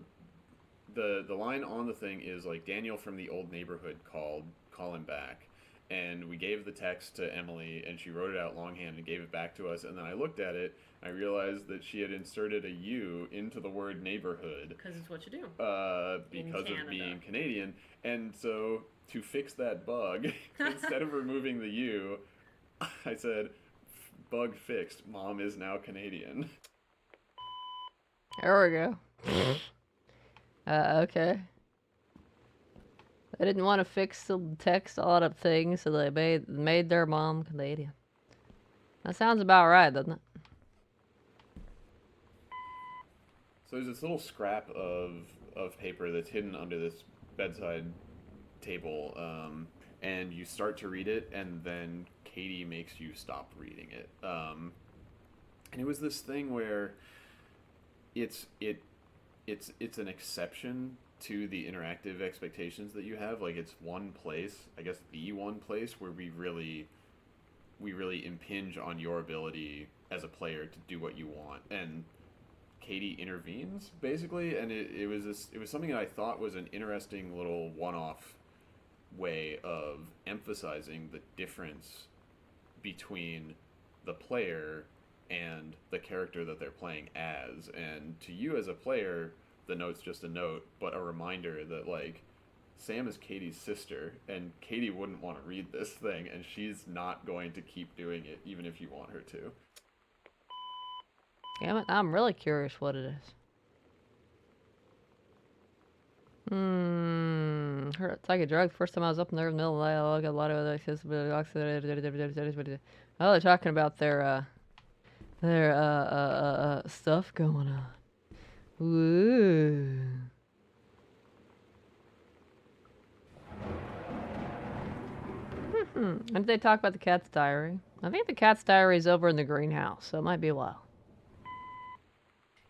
the line on the thing is like, Daniel from the old neighborhood called, call him back. And we gave the text to Emily, and she wrote it out longhand and gave it back to us. And then I looked at it, I realized that she had inserted a U into the word neighborhood. Because it's what you do. Because of being Canadian. And so to fix that bug, instead of removing the U, I said, bug fixed, Mom is now Canadian. There we go. Okay. They didn't want to fix the text a lot of things, so they made their mom Canadian. That sounds about right, doesn't it? So there's this little scrap of paper that's hidden under this bedside table, and you start to read it, and then Katie makes you stop reading it. And it was this thing where it's an exception to the interactive expectations that you have. Like, it's one place, I guess the one place where we really impinge on your ability as a player to do what you want, and Katie intervenes basically. And it was something that I thought was an interesting little one-off way of emphasizing the difference between the player and the character that they're playing as. And to you as a player, the note's just a note, but a reminder that, like, Sam is Katie's sister, and Katie wouldn't want to read this thing, and she's not going to keep doing it even if you want her to. Damn it, I'm really curious what it is. It's like a drug. First time I was up in there in the middle of the night, I got a lot of other oh, they're talking about their stuff going on. Woo. And did they talk about the cat's diary? I think the cat's diary is over in the greenhouse, so it might be a while.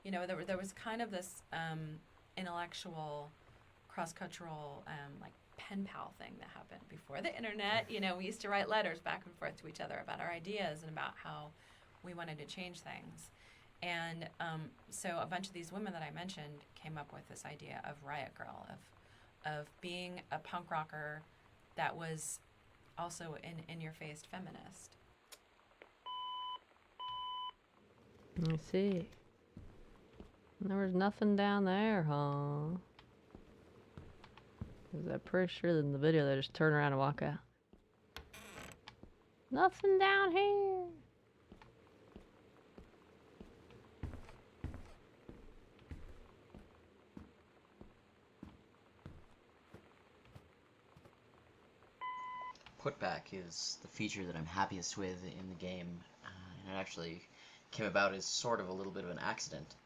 You know, there was kind of this intellectual, cross-cultural, like pen pal thing that happened before the internet. You know, we used to write letters back and forth to each other about our ideas and about how we wanted to change things. And so a bunch of these women that I mentioned came up with this idea of Riot Girl, of being a punk rocker that was also an in-your-face feminist. I see. There was nothing down there, huh? 'Cause I'm pretty sure that in the video they just turn around and walk out. Nothing down here. Putback is the feature that I'm happiest with in the game, and it actually came about as sort of a little bit of an accident.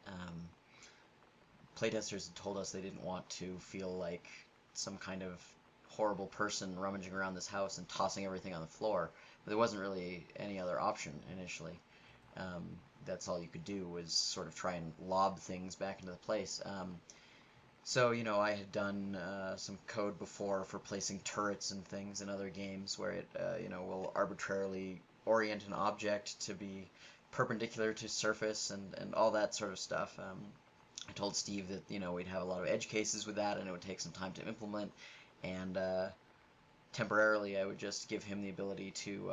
Playtesters had told us they didn't want to feel like some kind of horrible person rummaging around this house and tossing everything on the floor, but there wasn't really any other option initially. That's all you could do was sort of try and lob things back into the place. So, you know, I had done some code before for placing turrets and things in other games where it, you know, will arbitrarily orient an object to be perpendicular to surface and all that sort of stuff. I told Steve that, you know, we'd have a lot of edge cases with that and it would take some time to implement, and temporarily I would just give him the ability to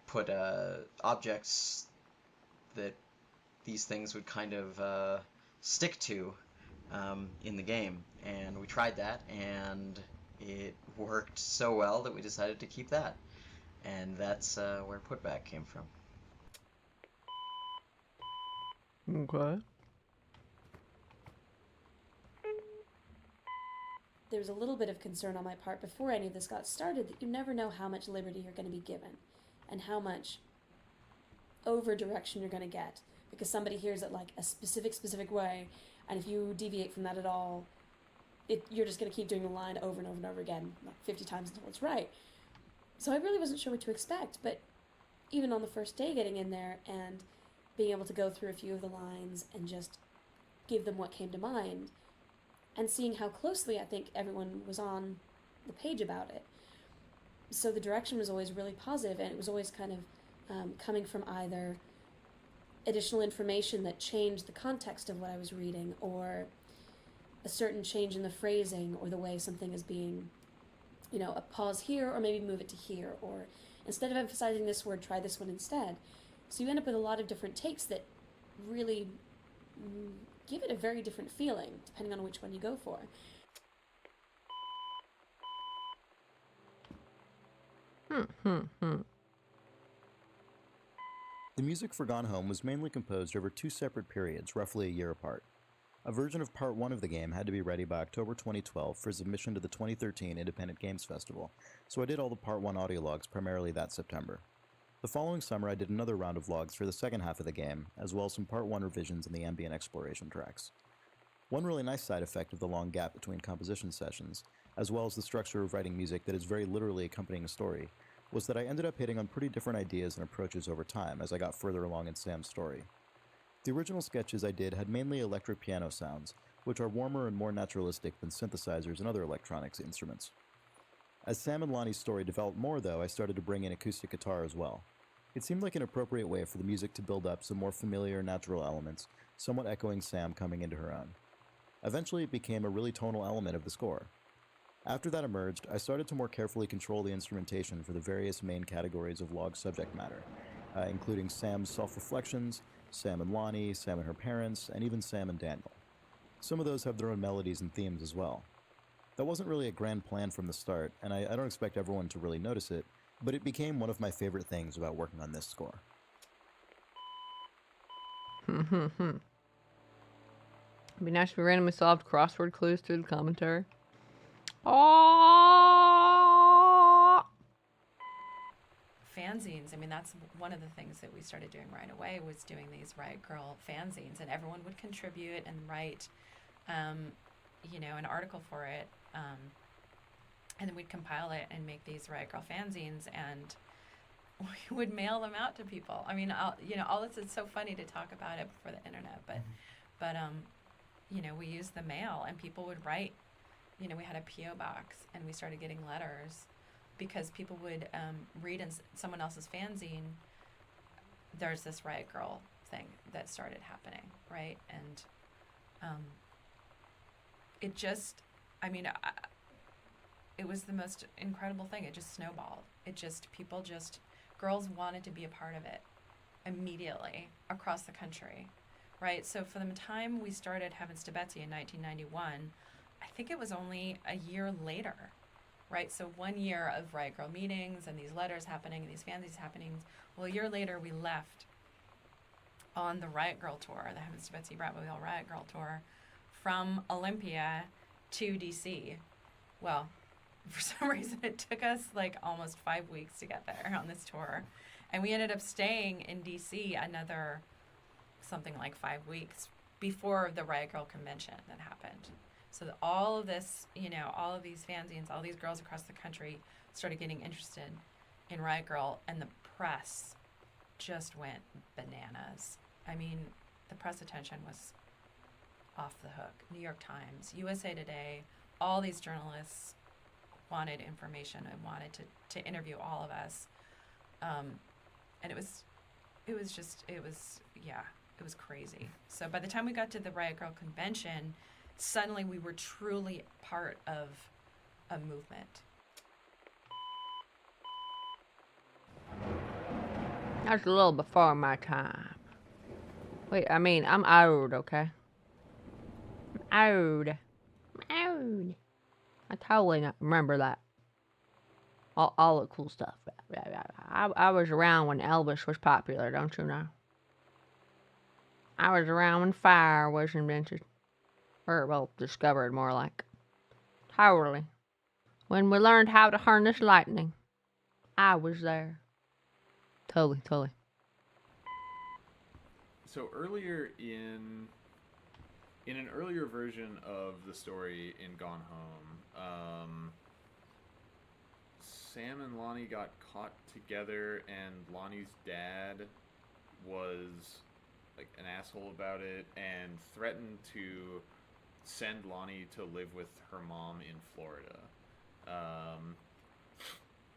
put objects that these things would kind of stick to in the game, and we tried that, and it worked so well that we decided to keep that, and that's where Putback came from. Okay. There was a little bit of concern on my part before any of this got started that you never know how much liberty you're going to be given and how much over direction you're going to get, because somebody hears it like a specific way, and if you deviate from that at all, you're just going to keep doing the line over and over and over again, like 50 times until it's right. So I really wasn't sure what to expect, but even on the first day getting in there and being able to go through a few of the lines and just give them what came to mind, and seeing how closely I think everyone was on the page about it. So the direction was always really positive, and it was always kind of coming from either additional information that changed the context of what I was reading, or a certain change in the phrasing or the way something is being, you know, a pause here or maybe move it to here, or instead of emphasizing this word, try this one instead. So you end up with a lot of different takes that really give it a very different feeling depending on which one you go for. The music for Gone Home was mainly composed over two separate periods, roughly a year apart. A version of Part 1 of the game had to be ready by October 2012 for submission to the 2013 Independent Games Festival, so I did all the Part 1 audio logs primarily that September. The following summer I did another round of logs for the second half of the game, as well as some Part 1 revisions in the ambient exploration tracks. One really nice side effect of the long gap between composition sessions, as well as the structure of writing music that is very literally accompanying a story, was that I ended up hitting on pretty different ideas and approaches over time as I got further along in Sam's story. The original sketches I did had mainly electric piano sounds, which are warmer and more naturalistic than synthesizers and other electronics instruments. As Sam and Lonnie's story developed more, though, I started to bring in acoustic guitar as well. It seemed like an appropriate way for the music to build up some more familiar, natural elements, somewhat echoing Sam coming into her own. Eventually, it became a really tonal element of the score. After that emerged, I started to more carefully control the instrumentation for the various main categories of log subject matter, including Sam's self-reflections, Sam and Lonnie, Sam and her parents, and even Sam and Daniel. Some of those have their own melodies and themes as well. That wasn't really a grand plan from the start, and I don't expect everyone to really notice it, but it became one of my favorite things about working on this score. It'd be nice if we randomly solved crossword clues through the commentary. Oh! Fanzines. I mean, that's one of the things that we started doing right away was doing these Riot Girl fanzines, and everyone would contribute and write, an article for it, and then we'd compile it and make these Riot Girl fanzines, and we would mail them out to people. I mean, all this is so funny to talk about it before the internet, but we used the mail, and people would write. We had a P.O. box, and we started getting letters because people would read in someone else's fanzine. There's this Riot Girl thing that started happening, right? And it just, it was the most incredible thing. It just snowballed. Girls wanted to be a part of it immediately across the country, right? So for the time we started Heavens to Betsy in 1991, I think it was only a year later, right? So 1 year of Riot Girl meetings and these letters happening and these fanzines happening. Well, a year later we left on the Riot Girl tour, the Heavens to Betsy Bratmobile Riot Girl tour, from Olympia to DC. Well, for some reason it took us like almost 5 weeks to get there on this tour. And we ended up staying in DC another something like 5 weeks before the Riot Girl convention that happened. So that all of this, all of these fanzines, all these girls across the country started getting interested in Riot Girl, and the press just went bananas. I mean, the press attention was off the hook. New York Times, USA Today, all these journalists wanted information and wanted to interview all of us. And it was crazy. So by the time we got to the Riot Girl convention, suddenly we were truly part of a movement. That's a little before my time. Wait, I'm old, okay? I'm old. I totally remember that. All the cool stuff. I was around when Elvis was popular, don't you know? I was around when fire was invented. Or, well, discovered, more like. Totally. When we learned how to harness lightning. I was there. Totally. So earlier in an earlier version of the story in Gone Home, Sam and Lonnie got caught together, and Lonnie's dad was like an asshole about it and threatened to send Lonnie to live with her mom in Florida.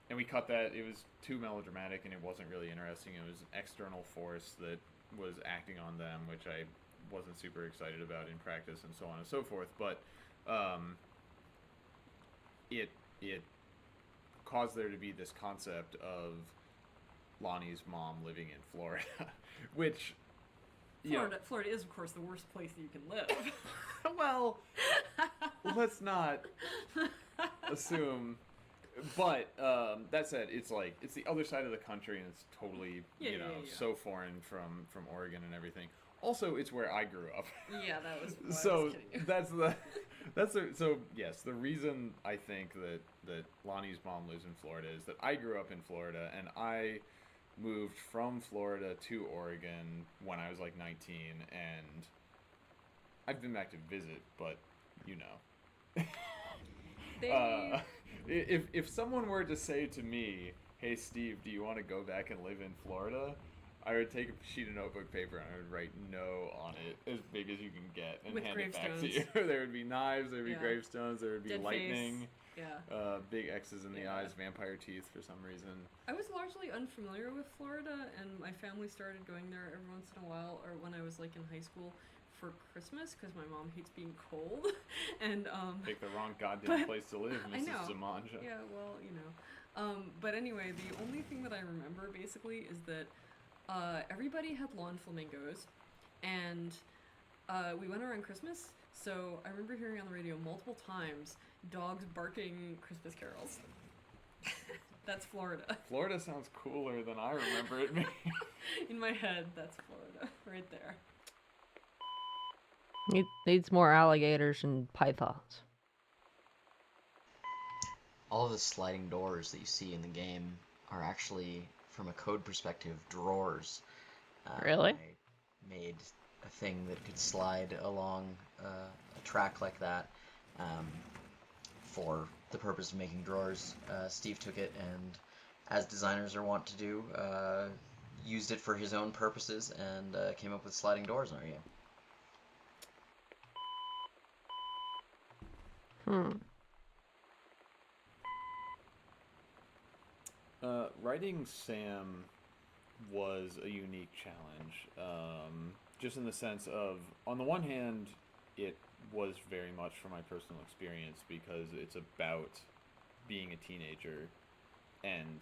And we cut that. It was too melodramatic, and it wasn't really interesting. It was an external force that was acting on them, which I wasn't super excited about in practice, and so on and so forth. But it caused there to be this concept of Lonnie's mom living in Florida, which Florida is, of course, the worst place that you can live. Well, let's not assume. But that said, it's the other side of the country, and it's totally so foreign from Oregon and everything. Also, it's where I grew up. Yeah, that was. So yes, the reason I think that Lonnie's mom lives in Florida is that I grew up in Florida, and I moved from Florida to Oregon when I was like 19, and I've been back to visit, but if someone were to say to me, "Hey Steve, do you want to go back and live in Florida?" I would take a sheet of notebook paper and I would write "no" on it, as big as you can get, and with hand it back to gravestones. you. There would be knives, there would be gravestones, there would be Dead lightning, face. big X's in the eyes, vampire teeth for some reason. I was largely unfamiliar with Florida, and my family started going there every once in a while, or when I was like in high school for Christmas, because my mom hates being cold. And Pick the wrong goddamn place to live, Mrs. I know. Zamanja. Yeah, well, but anyway, the only thing that I remember basically is that everybody had lawn flamingos, and we went around Christmas, so I remember hearing on the radio multiple times dogs barking Christmas carols. That's Florida. Florida sounds cooler than I remember it being. In my head, that's Florida, right there. Needs more alligators and pythons. All of the sliding doors that you see in the game are actually, from a code perspective, drawers. Really? I made a thing that could slide along a track like that for the purpose of making drawers. Steve took it and, as designers are wont to do, used it for his own purposes and came up with sliding doors in our game. Writing Sam was a unique challenge, just in the sense of, on the one hand, it was very much from my personal experience because it's about being a teenager and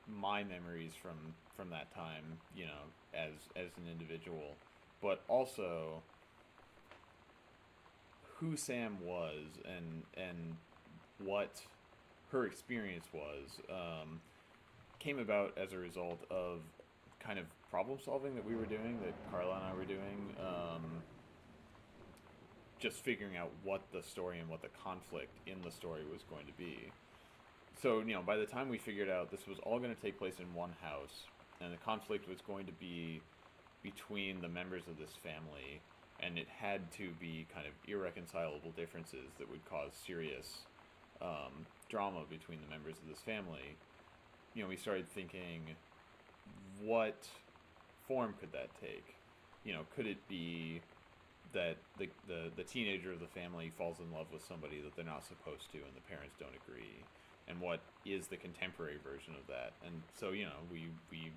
my memories from that time, you know, as an individual, but also who Sam was and what her experience was. Came about as a result of kind of problem solving that we were doing, that Carla and I were doing, just figuring out what the story and what the conflict in the story was going to be. So, you know, by the time we figured out this was all going to take place in one house, and the conflict was going to be between the members of this family, and it had to be kind of irreconcilable differences that would cause serious drama between the members of this family. You know, we started thinking, what form could that take? You know, could it be that the teenager of the family falls in love with somebody that they're not supposed to and the parents don't agree? And what is the contemporary version of that? And so, you know, we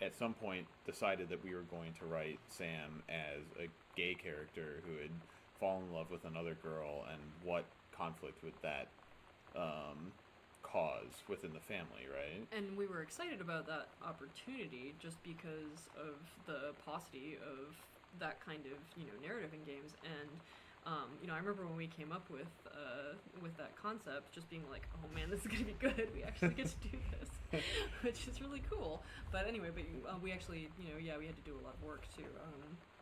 at some point decided that we were going to write Sam as a gay character who had fallen in love with another girl, and what conflict would that cause within the family, right? And we were excited about that opportunity just because of the paucity of that kind of, you know, narrative in games. And you know, I remember when we came up with that concept, just being like, oh man, this is gonna be good. We actually get to do this, which is really cool. But anyway, we actually, you know, yeah, we had to do a lot of work to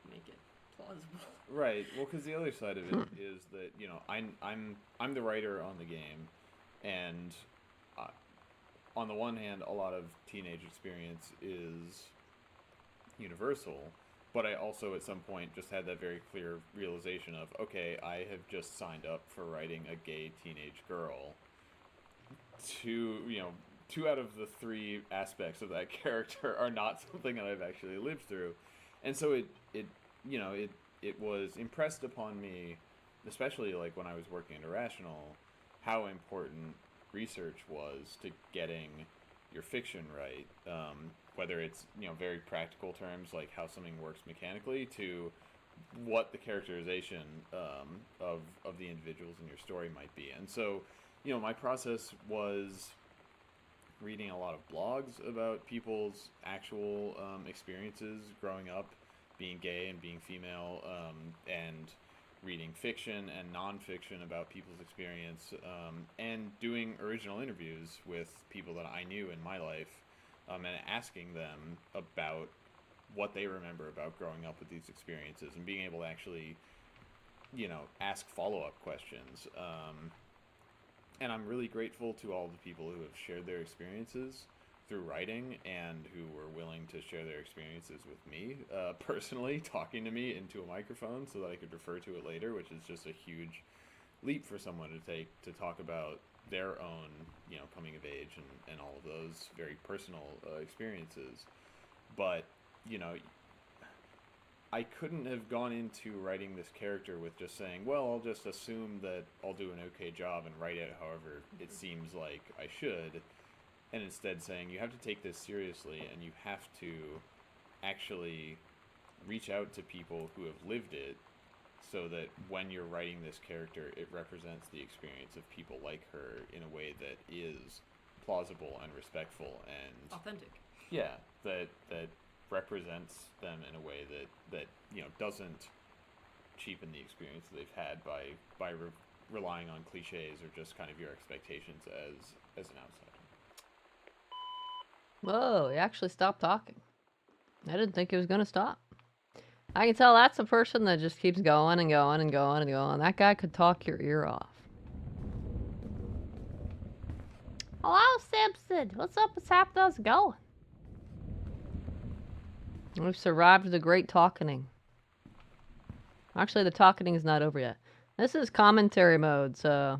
make it plausible. Right. Well, because the other side of it is that, you know, I'm the writer on the game, and on the one hand, a lot of teenage experience is universal, but I also at some point just had that very clear realization of, okay, I have just signed up for writing a gay teenage girl. Two out of the three aspects of that character are not something that I've actually lived through. And so it was impressed upon me, especially like when I was working at Irrational, how important research was to getting your fiction right, whether it's, you know, very practical terms like how something works mechanically, to what the characterization of the individuals in your story might be. And so, you know, my process was reading a lot of blogs about people's actual experiences growing up, being gay and being female, and reading fiction and nonfiction about people's experience, and doing original interviews with people that I knew in my life, and asking them about what they remember about growing up with these experiences, and being able to actually, you know, ask follow-up questions. And I'm really grateful to all the people who have shared their experiences through writing, and who were willing to share their experiences with me, personally, talking to me into a microphone so that I could refer to it later, which is just a huge leap for someone to take, to talk about their own, you know, coming of age and all of those very personal experiences. But, you know, I couldn't have gone into writing this character with just saying, well, I'll just assume that I'll do an okay job and write it however it seems like I should. And instead saying, you have to take this seriously, and you have to actually reach out to people who have lived it, so that when you're writing this character, it represents the experience of people like her in a way that is plausible and respectful and authentic. Yeah, that represents them in a way that you know, doesn't cheapen the experience that they've had by relying on cliches or just kind of your expectations as an outsider. Whoa, he actually stopped talking. I didn't think he was going to stop. I can tell that's a person that just keeps going and going and going and going. That guy could talk your ear off. Hello, Simpson. What's up? What's happening? How's it going? We've survived the great talking. Actually, the talking is not over yet. This is commentary mode, so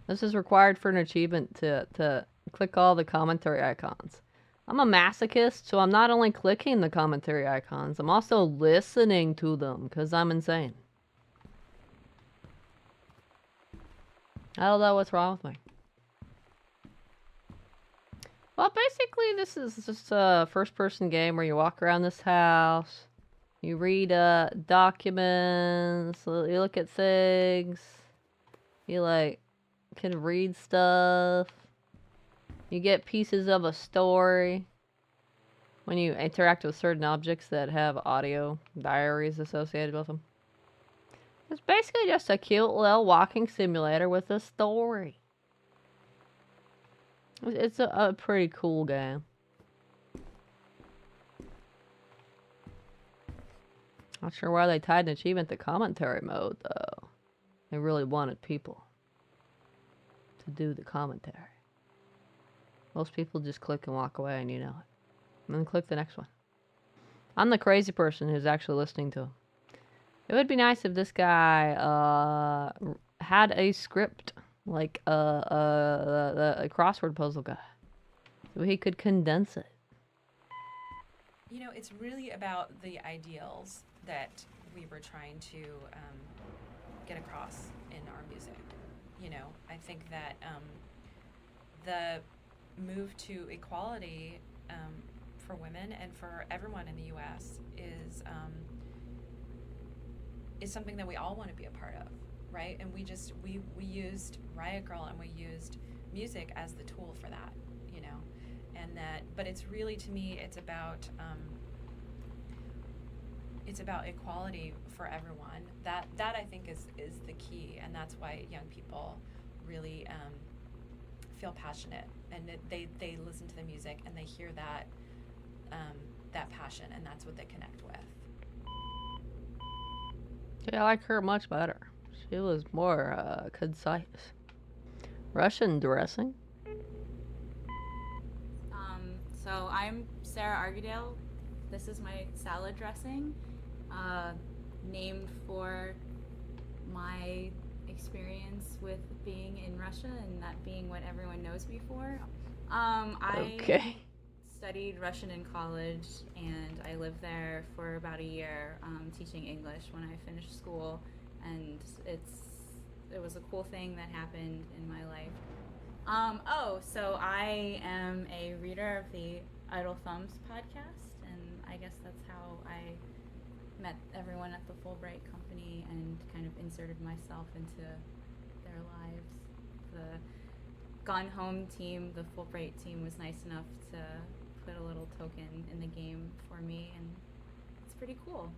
this is required for an achievement to click all the commentary icons. I'm a masochist, so I'm not only clicking the commentary icons, I'm also listening to them, because I'm insane. I don't know what's wrong with me. Well, basically, this is just a first-person game where you walk around this house, you read documents, you look at things, you, like, can read stuff, you get pieces of a story when you interact with certain objects that have audio diaries associated with them. It's basically just a cute little walking simulator with a story. It's a pretty cool game. Not sure why they tied an achievement to commentary mode, though. They really wanted people to do the commentary. Most people just click and walk away and you know it. And then click the next one. I'm the crazy person who's actually listening to him. It would be nice if this guy had a script, like a crossword puzzle guy, so he could condense it. You know, it's really about the ideals that we were trying to get across in our music. You know, I think that the move to equality for women and for everyone in the U.S. is something that we all want to be a part of, right? And we used Riot Grrrl and we used music as the tool for that, you know, and that. But it's really, to me, it's about equality for everyone. That I think is the key, and that's why young people really feel passionate, and they listen to the music and they hear that passion, and that's what they connect with. Yeah, I like her much better. She was more concise. Russian dressing. So I'm Sarah Argidale. This is my salad dressing, named for my experience with being in Russia and that being what everyone knows me for. I studied Russian in college, and I lived there for about a year teaching English when I finished school, and it was a cool thing that happened in my life. So I am a reader of the Idle Thumbs podcast, and I guess that's how I met everyone at the Fulbright company and kind of inserted myself into their lives. The Gone Home team, the Fulbright team, was nice enough to put a little token in the game for me, and it's pretty cool.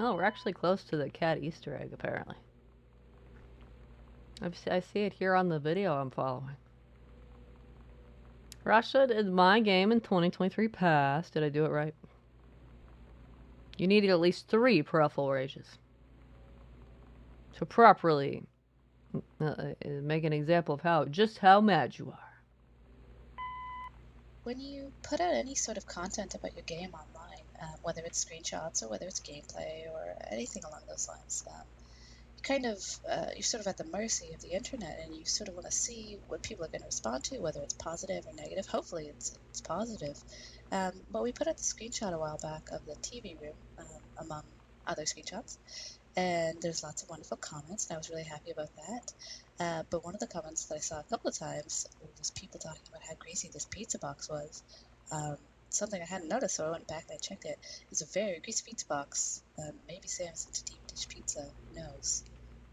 Oh, we're actually close to the cat Easter egg, apparently. I see it here on the video I'm following. Russia is my game in 2023 pass. Did I do it right? You needed at least 3 peripheral rages to properly make an example of how mad you are. When you put out any sort of content about your game online, whether it's screenshots or whether it's gameplay or anything along those lines, you're sort of at the mercy of the internet, and you sort of want to see what people are going to respond to, whether it's positive or negative. Hopefully it's positive. But we put out the screenshot a while back of the TV room, among other screenshots, and there's lots of wonderful comments, and I was really happy about that. But one of the comments that I saw a couple of times was people talking about how greasy this pizza box was. Something I hadn't noticed, so I went back and I checked it. It's a very greasy pizza box. Maybe Sam's into deep dish pizza, who knows?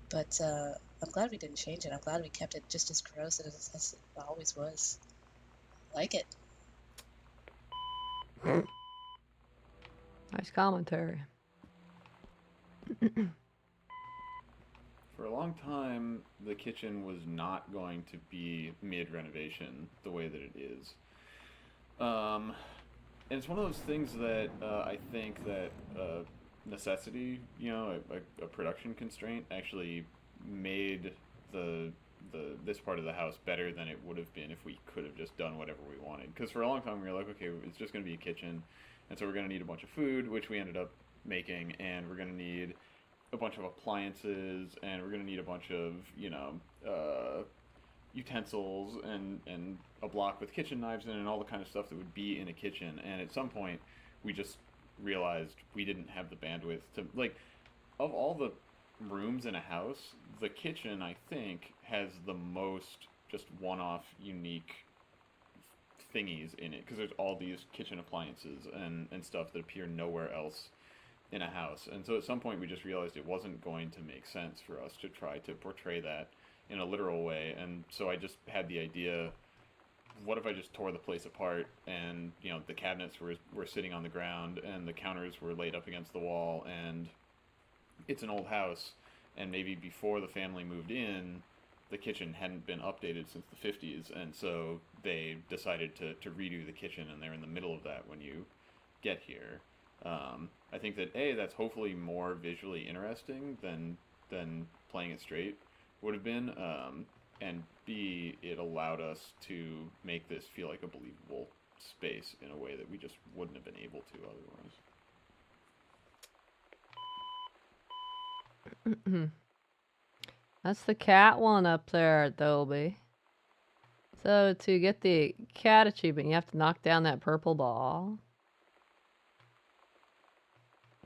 But I'm glad we didn't change it. I'm glad we kept it just as gross as it always was. I like it. Nice commentary. For a long time, the kitchen was not going to be mid-renovation the way that it is. and it's one of those things that I think that necessity, a production constraint, actually made this part of the house better than it would have been if we could have just done whatever we wanted. Because for a long time we were like, okay, it's just going to be a kitchen, and so we're going to need a bunch of food, which we ended up making, and we're going to need a bunch of appliances, and we're going to need a bunch of utensils and a block with kitchen knives in it and all the kind of stuff that would be in a kitchen. And at some point we just realized we didn't have the bandwidth to, like, of all the rooms in a house, the kitchen, I think, has the most just one-off unique thingies in it, because there's all these kitchen appliances and stuff that appear nowhere else in a house. And so at some point we just realized it wasn't going to make sense for us to try to portray that in a literal way. And so I just had the idea, what if I just tore the place apart, and the cabinets were sitting on the ground and the counters were laid up against the wall, and it's an old house, and maybe before the family moved in the kitchen hadn't been updated since the 50s, and so they decided to redo the kitchen, and they're in the middle of that when you get here. I think that that's hopefully more visually interesting than playing it straight would have been, and B, it allowed us to make this feel like a believable space in a way that we just wouldn't have been able to otherwise. That's the cat one up there, Adobe. So to get the cat achievement, you have to knock down that purple ball.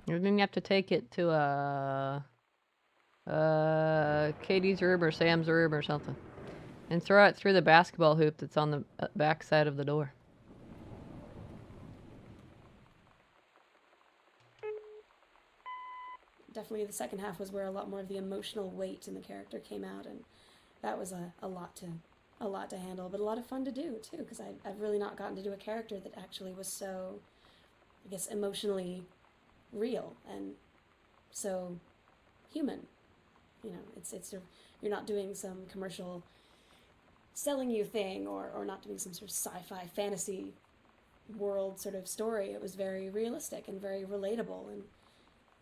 And then you have to take it to Katie's room or Sam's room or something, and throw it through the basketball hoop that's on the back side of the door. Definitely the second half was where a lot more of the emotional weight in the character came out, and that was a lot to handle, but a lot of fun to do too, because I've really not gotten to do a character that actually was so, I guess, emotionally real and so human. It's sort of, you're not doing some commercial selling you thing, or not doing some sort of sci-fi fantasy world sort of story. It was very realistic and very relatable, and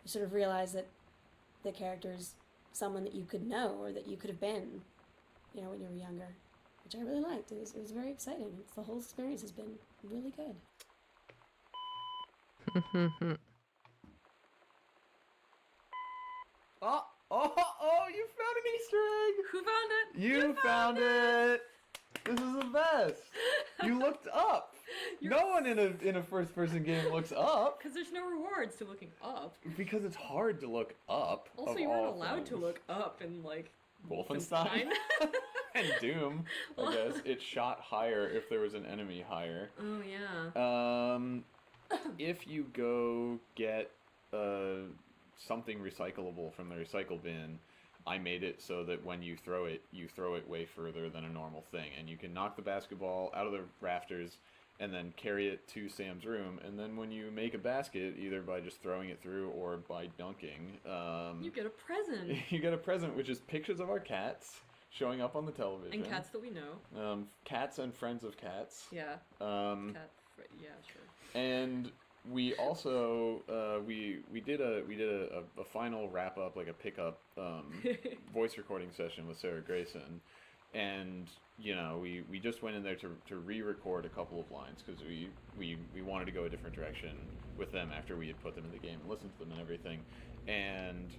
you sort of realize that the character's someone that you could know or that you could have been, when you were younger, which I really liked. It was very exciting. The whole experience has been really good. Oh, you found an Easter egg! Who found it? You found it! This is the best! You looked up! No one in a first-person game looks up! Because there's no rewards to looking up. Because it's hard to look up. Also, you weren't allowed to look up in, like, Wolfenstein? And Doom, I guess. It shot higher if there was an enemy higher. Oh, yeah. If you go get something recyclable from the recycle bin, I made it so that when you throw it way further than a normal thing, and you can knock the basketball out of the rafters and then carry it to Sam's room, and then when you make a basket, either by just throwing it through or by dunking, you get a present. You get a present, which is pictures of our cats showing up on the television. And cats that we know. Cats and friends of cats. Yeah. Yeah, sure. And we also we did a final wrap up, like a pickup voice recording session with Sarah Grayson, and we just went in there to re-record a couple of lines, because we wanted to go a different direction with them after we had put them in the game and listened to them and everything, and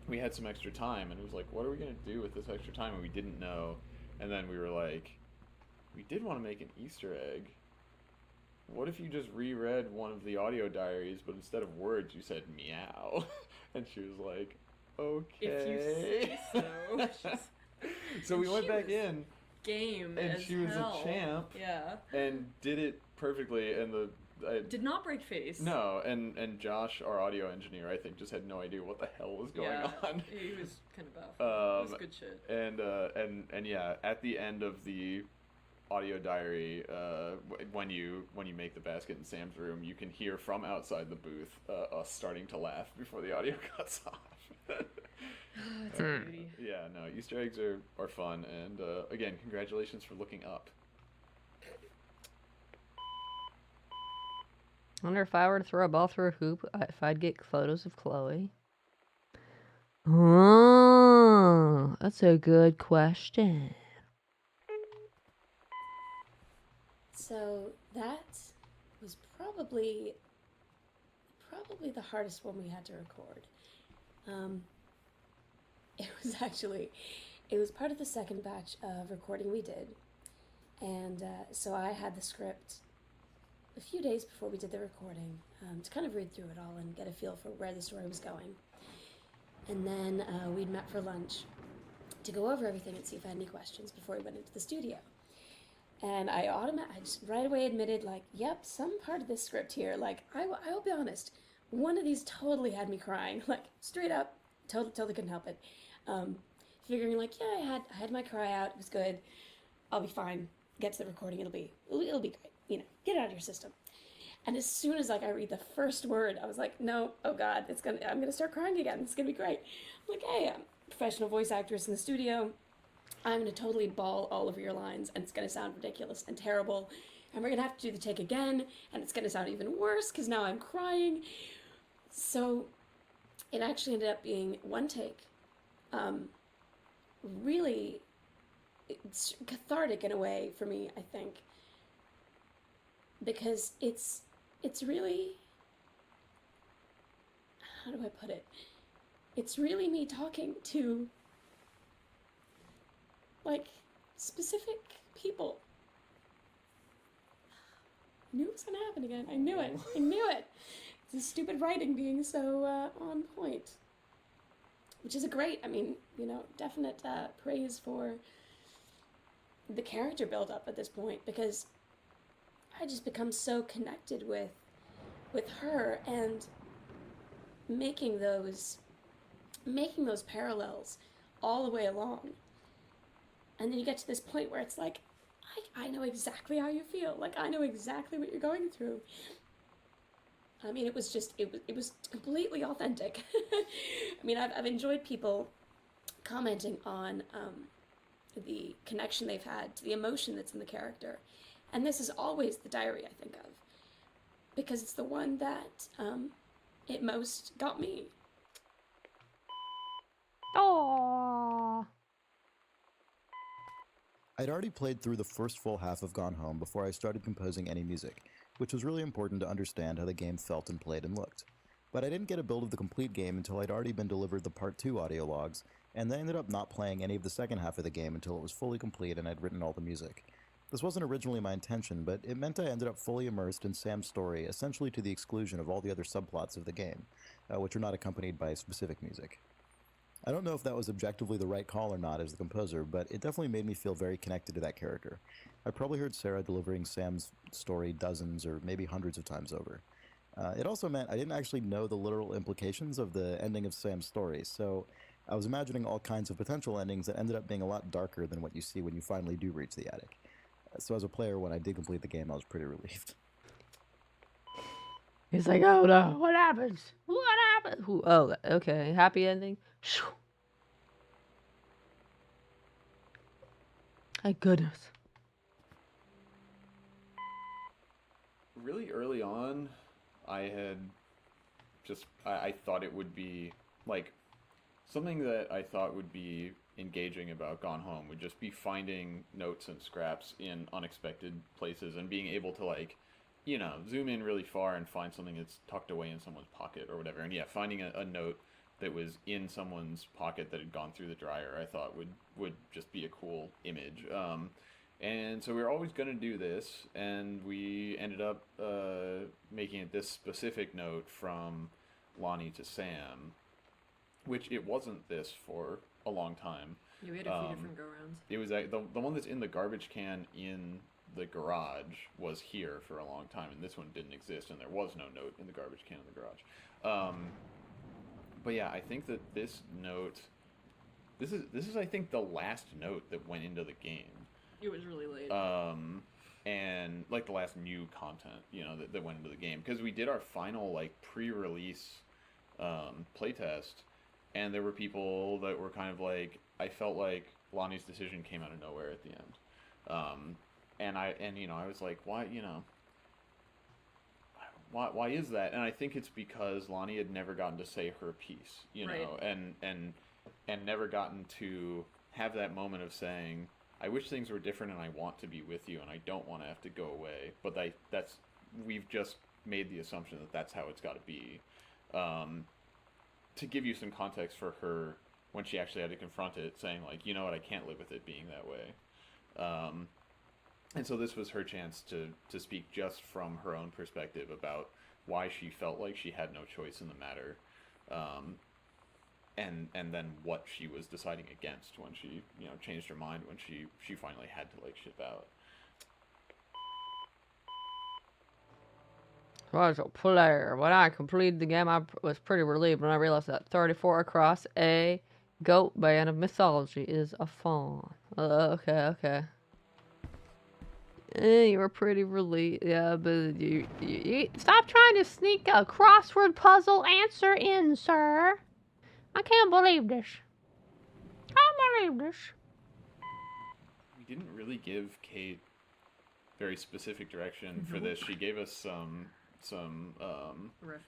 we had some extra time, and it was like, what are we gonna do with this extra time? And we didn't know, and then we were like, we did want to make an Easter egg. What if you just reread one of the audio diaries, but instead of words, you said meow? And she was like, okay. If you say so. So we went back in. Game and as she was hell. a champ. Yeah. And did it perfectly. And did not break face. No, and Josh, our audio engineer, I think, just had no idea what the hell was going on. He was kind of buff. It was good shit. And yeah, at the end of the audio diary, when you make the basket in Sam's room, you can hear from outside the booth us starting to laugh before the audio cuts off. That's a beauty. Yeah, no, Easter eggs are fun, and again, congratulations for looking up. I wonder if I were to throw a ball through a hoop, if I'd get photos of Chloe. Oh, that's a good question. So that was probably the hardest one we had to record. It was part of the second batch of recording we did, and so I had the script a few days before we did the recording to kind of read through it all and get a feel for where the story was going. And then we'd met for lunch to go over everything and see if I had any questions before we went into the studio. And I just right away admitted, like, yep, some part of this script here, like, I will be honest, one of these totally had me crying, like, straight up, totally couldn't help it. Figuring, like, yeah, I had my cry out, it was good, I'll be fine, get to the recording, it'll be great, get it out of your system. And as soon as, like, I read the first word, I was like, no, oh God, I'm gonna start crying again, it's gonna be great. I'm like, hey, I'm a professional voice actress in the studio, I'm going to totally bawl all over your lines, and it's going to sound ridiculous and terrible, and we're going to have to do the take again, and it's going to sound even worse, because now I'm crying. So it actually ended up being one take. Really, it's cathartic in a way for me, I think, because it's really, how do I put it? It's really me talking to, like, specific people. I knew it was going to happen again. I knew it. It's the stupid writing being so on point. Which is definite praise for the character build-up at this point, because I just become so connected with her, and making those parallels all the way along. And then you get to this point where it's like, I know exactly how you feel. Like, I know exactly what you're going through. I mean, it was completely authentic. I mean, I've enjoyed people commenting on the connection they've had to the emotion that's in the character. And this is always the diary I think of, because it's the one that it most got me. Aww. I'd already played through the first full half of Gone Home before I started composing any music, which was really important to understand how the game felt and played and looked. But I didn't get a build of the complete game until I'd already been delivered the Part 2 audio logs, and then ended up not playing any of the second half of the game until it was fully complete and I'd written all the music. This wasn't originally my intention, but it meant I ended up fully immersed in Sam's story, essentially to the exclusion of all the other subplots of the game, which are not accompanied by specific music. I don't know if that was objectively the right call or not as the composer, but it definitely made me feel very connected to that character. I probably heard Sarah delivering Sam's story dozens or maybe hundreds of times over. It also meant I didn't actually know the literal implications of the ending of Sam's story, so I was imagining all kinds of potential endings that ended up being a lot darker than what you see when you finally do reach the attic. So as a player, when I did complete the game, I was pretty relieved. He's like, oh no, what happens? What happened? Oh, okay, happy ending. Thank goodness. Really early on, I thought it would be, like, something that I thought would be engaging about Gone Home would just be finding notes and scraps in unexpected places and being able to, like, zoom in really far and find something that's tucked away in someone's pocket or whatever. And yeah, finding a note that was in someone's pocket that had gone through the dryer, I thought would just be a cool image. And so we were always going to do this, and we ended up making it this specific note from Lonnie to Sam, which it wasn't this for a long time. Yeah, we had a few different go-rounds. It was the one that's in the garbage can in the garage was here for a long time, and this one didn't exist, and there was no note in the garbage can in the garage. But yeah, I think that this note, this is I think the last note that went into the game. It was really late. And like the last new content, that went into the game, because we did our final like pre-release playtest, and there were people that were kind of like, I felt like Lonnie's decision came out of nowhere at the end. And I was like, why, why is that? And I think it's because Lonnie had never gotten to say her piece, you know, Right. and never gotten to have that moment of saying, I wish things were different and I want to be with you and I don't want to have to go away. But that's we've just made the assumption that that's how it's got to be. To give you some context for her when she actually had to confront it, saying like, you know what, I can't live with it being that way. And so this was her chance to speak just from her own perspective about why she felt like she had no choice in the matter, and then what she was deciding against when she changed her mind when she finally had to like ship out. As a player, when I completed the game, I was pretty relieved when I realized that 34 across a goat band of mythology is a fawn. Okay. You were pretty relieved. Yeah, but you stop trying to sneak a crossword puzzle answer in, sir. I can't believe this. We didn't really give Kate very specific direction for this. She gave us some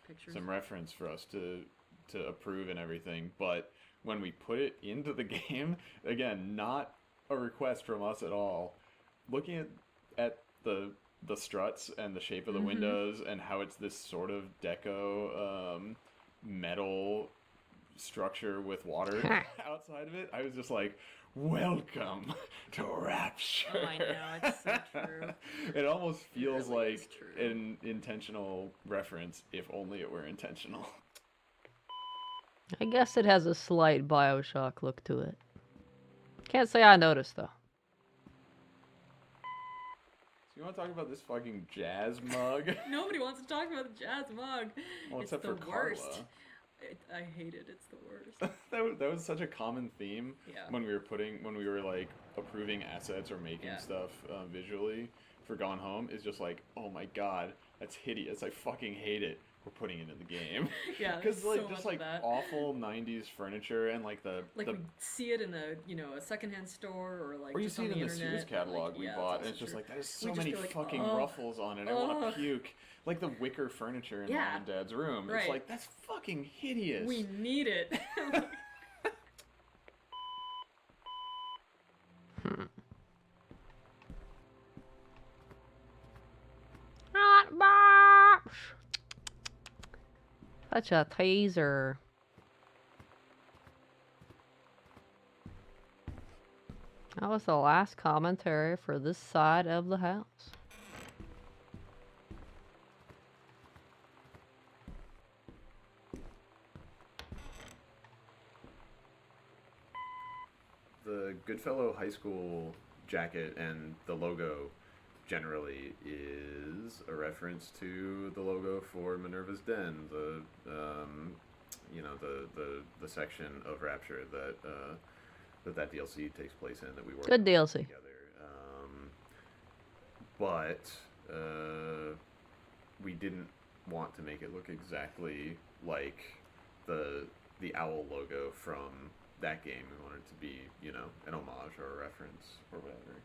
Pictures. some reference for us to approve and everything, but when we put it into the game, again, not a request from us at all. Looking at the struts and the shape of the windows and how it's this sort of deco metal structure with water outside of it, I was just like, welcome to Rapture. Oh, I know, it's so true. It almost feels really is like true. an intentional reference, if only it were intentional. I guess it has a slight Bioshock look to it. Can't say I noticed though. So you want to talk about this fucking jazz mug? Nobody wants to talk about the jazz mug. Well, It's except the for worst. Carla. I hate it. It's the worst. that was such a common theme Yeah. when we were like approving assets or making stuff visually for Gone Home, is just like, oh my god, that's hideous. I fucking hate it. We're putting it in the game. Yeah, Because there's like so just much like of that. awful 90s furniture and like the we see it in a secondhand store or like or you just see on it the in the internet. Sears catalog like, we yeah, bought, and also it's just true. like there's We so just many feel like, fucking "Ugh, ruffles on it. I want to puke. Like the wicker furniture in Yeah. Mom and Dad's room. Right. It's like, that's fucking hideous. We need it." Hot box. Such a teaser. That was the last commentary for this side of the house. The Goodfellow High School jacket and the logo generally is a reference to the logo for Minerva's Den, the the section of Rapture that DLC takes place in, that we worked Good on DLC. together. But we didn't want to make it look exactly like the owl logo from that game. We wanted it to be, an homage or a reference or whatever.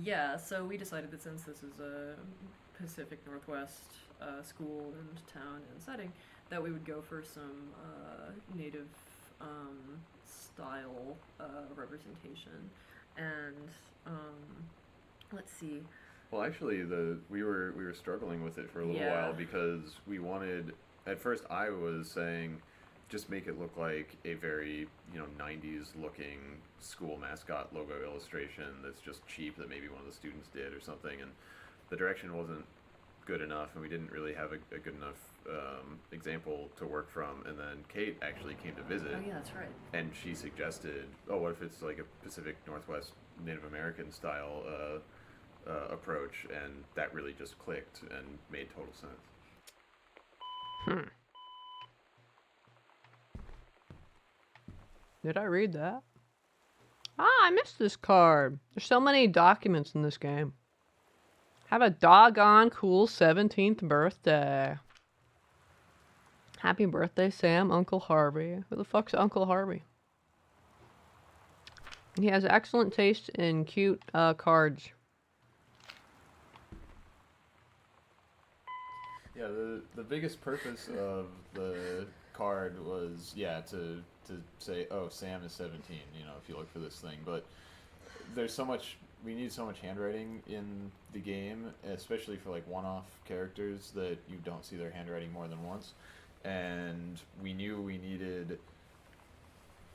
Yeah, so we decided that since this is a Pacific Northwest school and town and setting, that we would go for some native style representation. And let's see. Well, actually, we were struggling with it for a little Yeah. while, because we wanted. At first, I was saying, just make it look like a very 90s looking school mascot logo illustration that's just cheap, that maybe one of the students did or something, and the direction wasn't good enough, and we didn't really have a good enough example to work from. And then Kate actually came to visit. Oh yeah, that's right. And she suggested, oh, what if it's like a Pacific Northwest Native American style approach, and that really just clicked and made total sense. Did I read that? I missed this card. There's so many documents in this game. Have a doggone cool 17th birthday. Happy birthday, Sam, Uncle Harvey. Who the fuck's Uncle Harvey? He has excellent taste in cute cards. Yeah, the biggest purpose of the card was to say, oh, Sam is 17. If you look for this thing, but there's so much. We need so much handwriting in the game, especially for like one-off characters that you don't see their handwriting more than once. And we knew we needed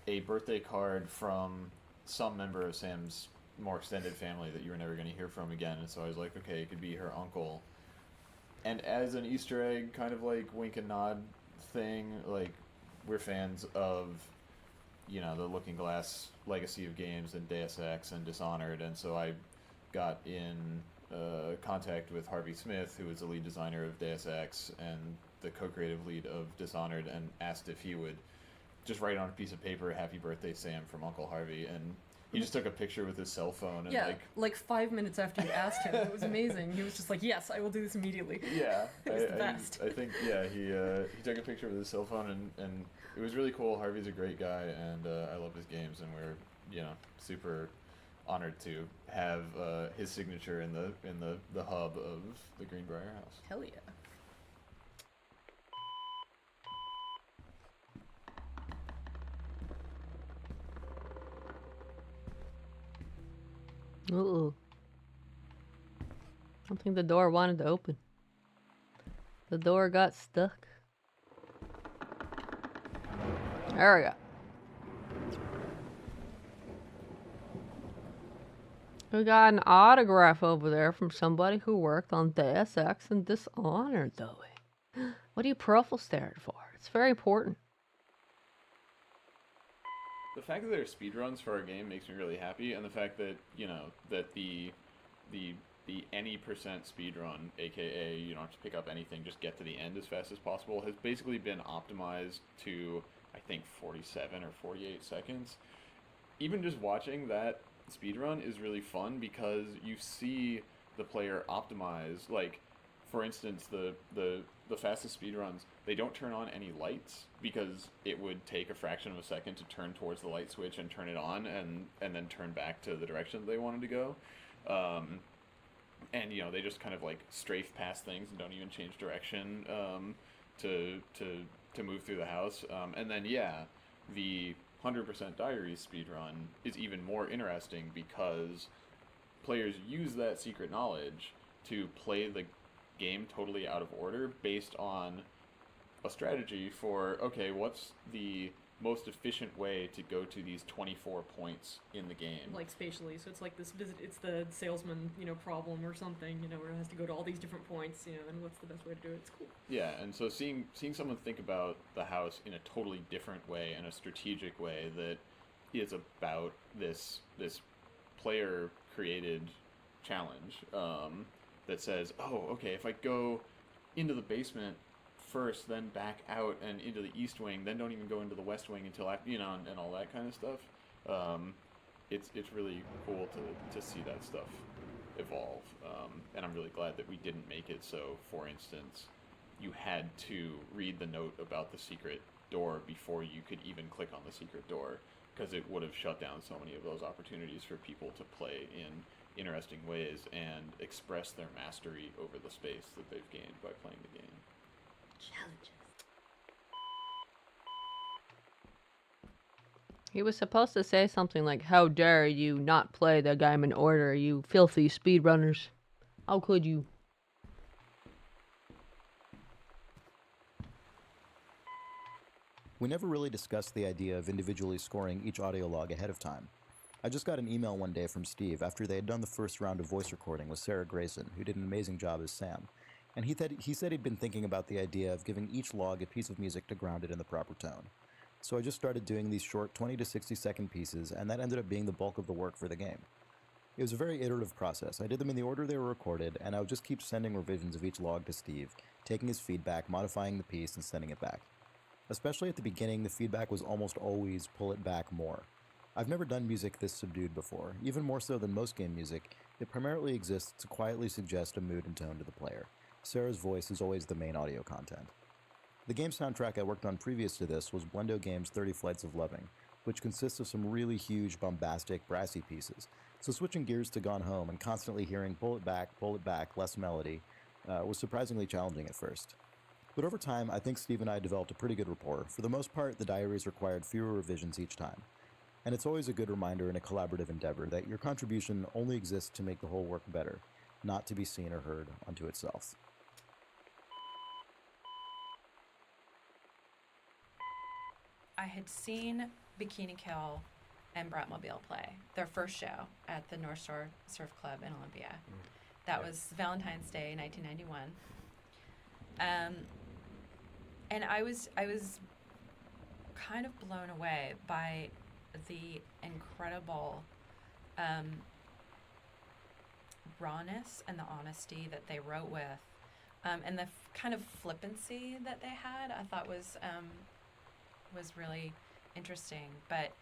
a birthday card from some member of Sam's more extended family that you were never going to hear from again. And so I was like, okay, it could be her uncle. And as an Easter egg, kind of like wink and nod thing, like we're fans of the Looking Glass legacy of games and Deus Ex and Dishonored, and so I got in contact with Harvey Smith, who is the lead designer of Deus Ex and the co-creative lead of Dishonored, and asked if he would just write on a piece of paper, "Happy Birthday, Sam," from Uncle Harvey, and he just took a picture with his cell phone and Yeah, like 5 minutes after you asked him, it was amazing. He was just like, "Yes, I will do this immediately." Yeah, it was the best. I think he took a picture with his cell phone and it was really cool. Harvey's a great guy and I love his games, and we're super honored to have his signature in the hub of the Greenbrier house. Hell yeah. Uh-oh. I don't think the door wanted to open. The door got stuck. There we go. We got an autograph over there from somebody who worked on Deus Ex and Dishonored, though. What are you profile staring for? It's very important. The fact that there are speedruns for our game makes me really happy, and the fact that that the any percent speedrun, aka you don't have to pick up anything, just get to the end as fast as possible, has basically been optimized to I think 47 or 48 seconds. Even just watching that speedrun is really fun because you see the player optimize. Like, for instance, the fastest speedruns, they don't turn on any lights because it would take a fraction of a second to turn towards the light switch and turn it on and then turn back to the direction they wanted to go. And they just kind of like strafe past things and don't even change direction to move through the house. And then the 100% Diaries speedrun is even more interesting because players use that secret knowledge to play the game totally out of order based on a strategy for, okay, what's the most efficient way to go to these 24 points in the game. Like spatially, so it's like this visit, it's the salesman, problem or something, where it has to go to all these different points, and what's the best way to do it. It's cool. Yeah, and so seeing someone think about the house in a totally different way, in a strategic way that is about this player created challenge that says, oh, okay, if I go into the basement first, then back out and into the east wing, then don't even go into the west wing until after, and all that kind of stuff. It's really cool to see that stuff evolve, and I'm really glad that we didn't make it so, for instance, you had to read the note about the secret door before you could even click on the secret door, because it would have shut down so many of those opportunities for people to play in interesting ways and express their mastery over the space that they've gained by playing the game. Challenges. He was supposed to say something like, "How dare you not play the game in order, you filthy speedrunners. How could you?" We never really discussed the idea of individually scoring each audio log ahead of time. I just got an email one day from Steve after they had done the first round of voice recording with Sarah Grayson, who did an amazing job as Sam. And he said he'd been thinking about the idea of giving each log a piece of music to ground it in the proper tone. So I just started doing these short 20 to 60 second pieces, and that ended up being the bulk of the work for the game. It was a very iterative process. I did them in the order they were recorded, and I would just keep sending revisions of each log to Steve, taking his feedback, modifying the piece, and sending it back. Especially at the beginning, the feedback was almost always pull it back more. I've never done music this subdued before. Even more so than most game music, it primarily exists to quietly suggest a mood and tone to the player. Sarah's voice is always the main audio content. The game soundtrack I worked on previous to this was Blendo Games' 30 Flights of Loving, which consists of some really huge, bombastic, brassy pieces. So switching gears to Gone Home and constantly hearing pull it back, less melody, was surprisingly challenging at first. But over time, I think Steve and I developed a pretty good rapport. For the most part, the diaries required fewer revisions each time. And it's always a good reminder in a collaborative endeavor that your contribution only exists to make the whole work better, not to be seen or heard unto itself. I had seen Bikini Kill and Bratmobile play their first show at the North Shore Surf Club in Olympia. That was Valentine's Day, 1991. And I was kind of blown away by the incredible rawness and the honesty that they wrote with, and the kind of flippancy that they had. I thought was really interesting. But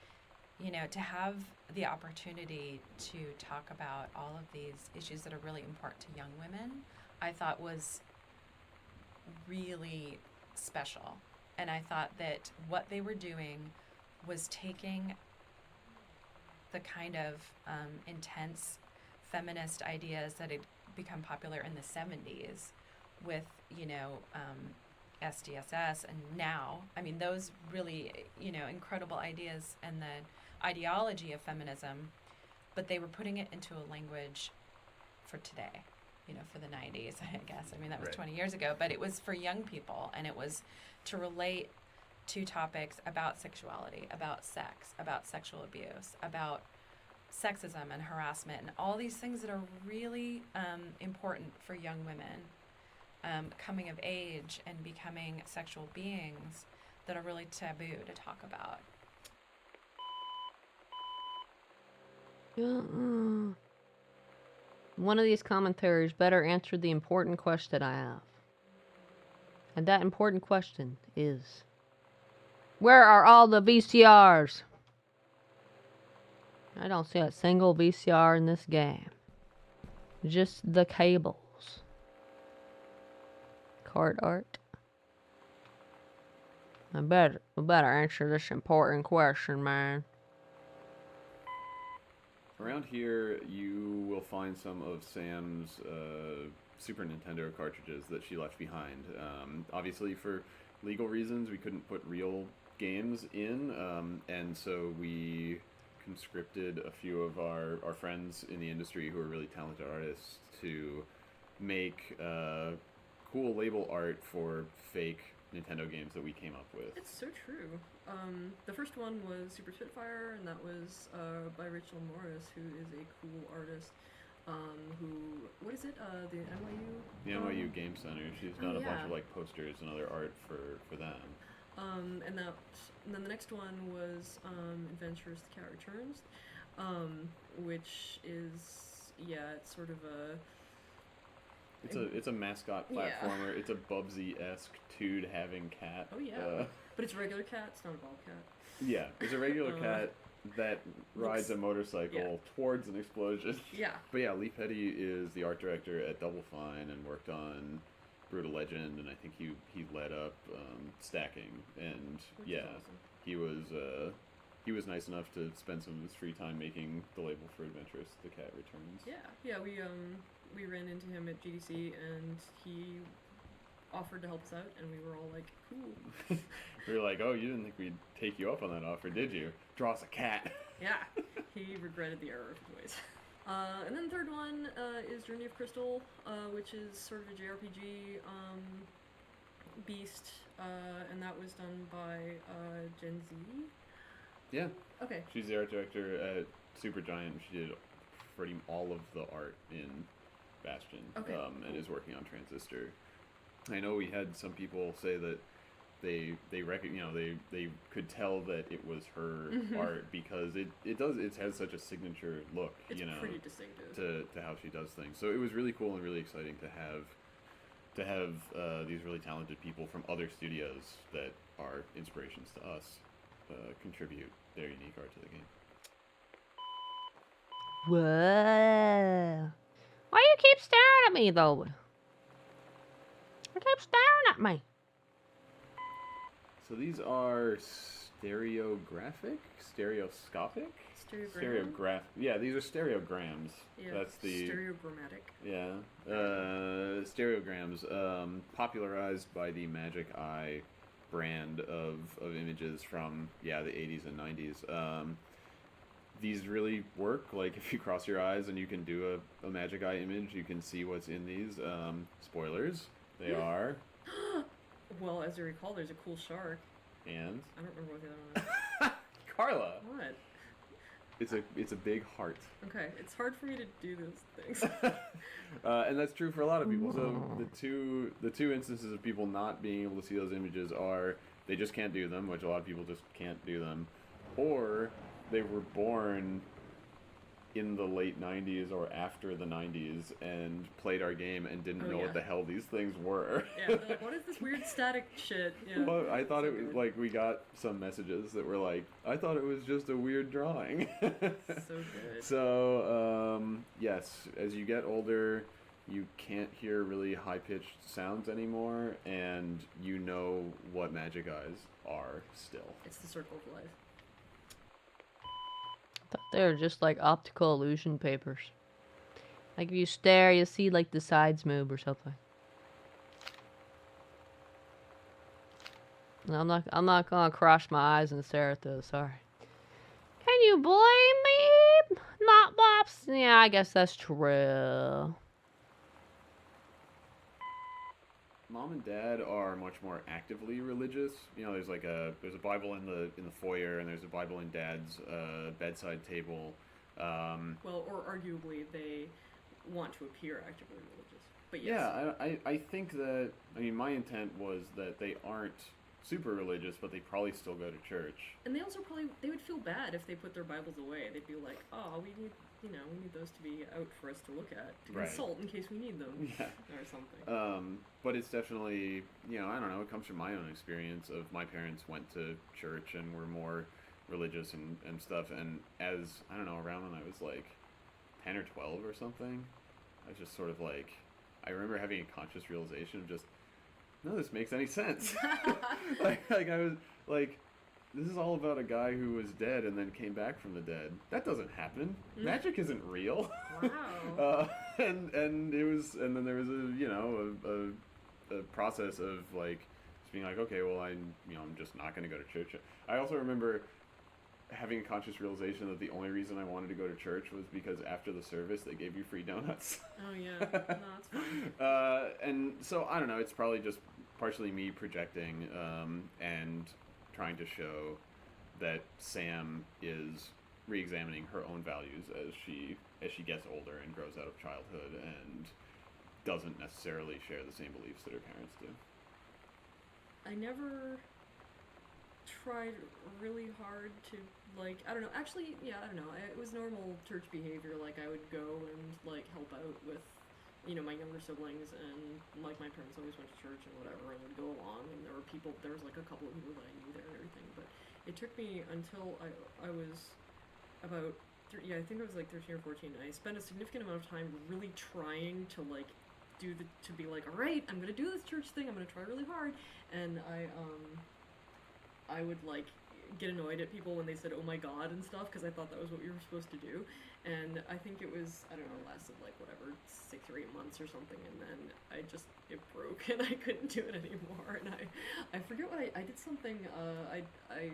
to have the opportunity to talk about all of these issues that are really important to young women, I thought was really special. And I thought that what they were doing was taking the kind of intense feminist ideas that had become popular in the 70s with, SDSS, and now, those really, incredible ideas and the ideology of feminism, but they were putting it into a language for today, for the 90s, I guess. That was 20 years ago, but it was for young people, and it was to relate to topics about sexuality, about sex, about sexual abuse, about sexism and harassment, and all these things that are really important for young women coming of age and becoming sexual beings that are really taboo to talk about. One of these commentaries better answer the important question I have. And that important question is, where are all the VCRs? I don't see a single VCR in this game. Just the cables. Card art. I better answer this important question, man. Around here, you will find some of Sam's Super Nintendo cartridges that she left behind. Obviously, for legal reasons, we couldn't put real games in, and so we conscripted a few of our friends in the industry who are really talented artists to make cool label art for fake Nintendo games that we came up with. It's so true. The first one was Super Spitfire, and that was by Rachel Morris, who is a cool artist. What is it? The NYU? The NYU Game Center. She's done a bunch of posters and other art for them. And then the next one was Adventures the Cat Returns, which is it's sort of a. It's a mascot platformer. Yeah. It's a Bubsy-esque Tood having cat. Oh yeah, but it's a regular cat. It's not a bald cat. Yeah, it's a regular cat that rides a motorcycle towards an explosion. Yeah. But yeah, Lee Petty is the art director at Double Fine and worked on Brutal Legend, and I think he led up Stacking, and which is awesome. He was nice enough to spend some of his free time making the label for Adventures the Cat Returns. Yeah, we ran into him at GDC, and he offered to help us out, and we were all like, cool. We were like, oh, you didn't think we'd take you up on that offer, did you? Draw us a cat. Yeah, he regretted the error of his ways. And then the third one is Journey of Crystal, which is sort of a JRPG beast, and that was done by Gen Z. Yeah. Okay. She's the art director at Supergiant. She did pretty all of the art in Bastion, and is working on Transistor. I know we had some people say that they could tell that it was her art because it has such a signature look, it's pretty distinctive to how she does things. So it was really cool and really exciting to have these really talented people from other studios that are inspirations to us contribute their unique art to the game. Whoa. Why you keep staring at me, though? You keep staring at me. So these are stereoscopic? Stereogram? Yeah, these are stereograms. Yeah, That's the stereogrammatic. yeah. Stereograms, popularized by the Magic Eye brand of images from the 80s and 90s. These really work. Like if you cross your eyes and you can do a Magic Eye image, you can see what's in these. Spoilers, they are. Well, as you recall, there's a cool shark. And I don't remember what the other one is. Carla. What? It's a big heart. Okay, it's hard for me to do those things. And that's true for a lot of people. So the two instances of people not being able to see those images are they just can't do them, which a lot of people just can't do them, or they were born in the late 90s or after the 90s and played our game and didn't know what the hell these things were. Yeah, they're like, what is this weird static shit? Yeah. Well, I thought it was like we got some messages that were like, I thought it was just a weird drawing. So good. So, yes, as you get older, you can't hear really high-pitched sounds anymore, and you know what Magic Eyes are still. It's the circle of life. I thought they were just like optical illusion papers. Like if you stare, you see like the sides move or something. No, I'm not gonna cross my eyes and stare at those. Sorry. Can you blame me? Not Bops. Yeah, I guess that's true. Mom and Dad are much more actively religious. You know, there's a Bible in the foyer, and there's a Bible in Dad's bedside table. Well, or arguably they want to appear actively religious. But yes. Yeah, I think that, I mean, my intent was that they aren't super religious, but they probably still go to church. And they also they would feel bad if they put their Bibles away. They'd be like, oh, we need those to be out for us to look at, to consult in case we need them, or something. But it's definitely, I don't know, it comes from my own experience of my parents went to church and were more religious and stuff, and as, I don't know, around when I was like 10 or 12 or something, I was just sort of like, I remember having a conscious realization of just, none of this makes any sense. like I was like, this is all about a guy who was dead and then came back from the dead. That doesn't happen. Magic isn't real. Wow. And then there was a process of like just being like, okay, well I'm just not going to go to church. I also remember having a conscious realization that the only reason I wanted to go to church was because after the service they gave you free donuts. Oh yeah, no, that's fine. And so I don't know. It's probably just partially me projecting and trying to show that Sam is re-examining her own values as she gets older and grows out of childhood and doesn't necessarily share the same beliefs that her parents do. I never tried really hard to, like, I don't know, actually, yeah, I don't know, it was normal church behavior. Like, I would go and, like, help out with, my younger siblings, and, like, my parents always went to church and whatever, and would go along, and there was, like, a couple of people that I knew there and everything, but it took me until I was about, I think I was, like, 13 or 14, and I spent a significant amount of time really trying to, like, to be like, alright, I'm gonna do this church thing, I'm gonna try really hard, and I would, like, get annoyed at people when they said, oh my god, and stuff, because I thought that was what we were supposed to do, and I think it was, I don't know, lasted, like, whatever, 6 or 8 months or something, and then it broke, and I couldn't do it anymore, and I forget what I did something, I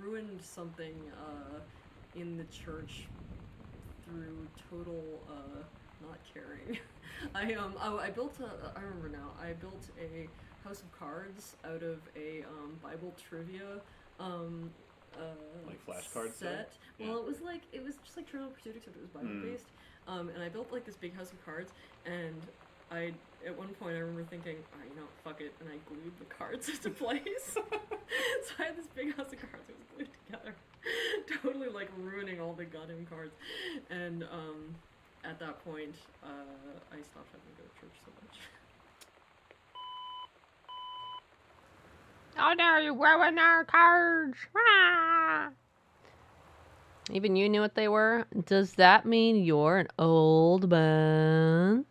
ruined something, in the church through total, not caring. I built I remember now, I built a house of cards out of a, Bible trivia, like flashcard set. Yeah. Well, it was just like Trivial Pursuit, except it was Bible based. And I built like this big house of cards, and at one point I remember thinking, fuck it, and I glued the cards into place. So I had this big house of cards that was glued together, totally like ruining all the goddamn cards. And at that point, I stopped having to go to church so much. Oh no, you ruined our cards! Ah! Even you knew what they were? Does that mean you're an old man?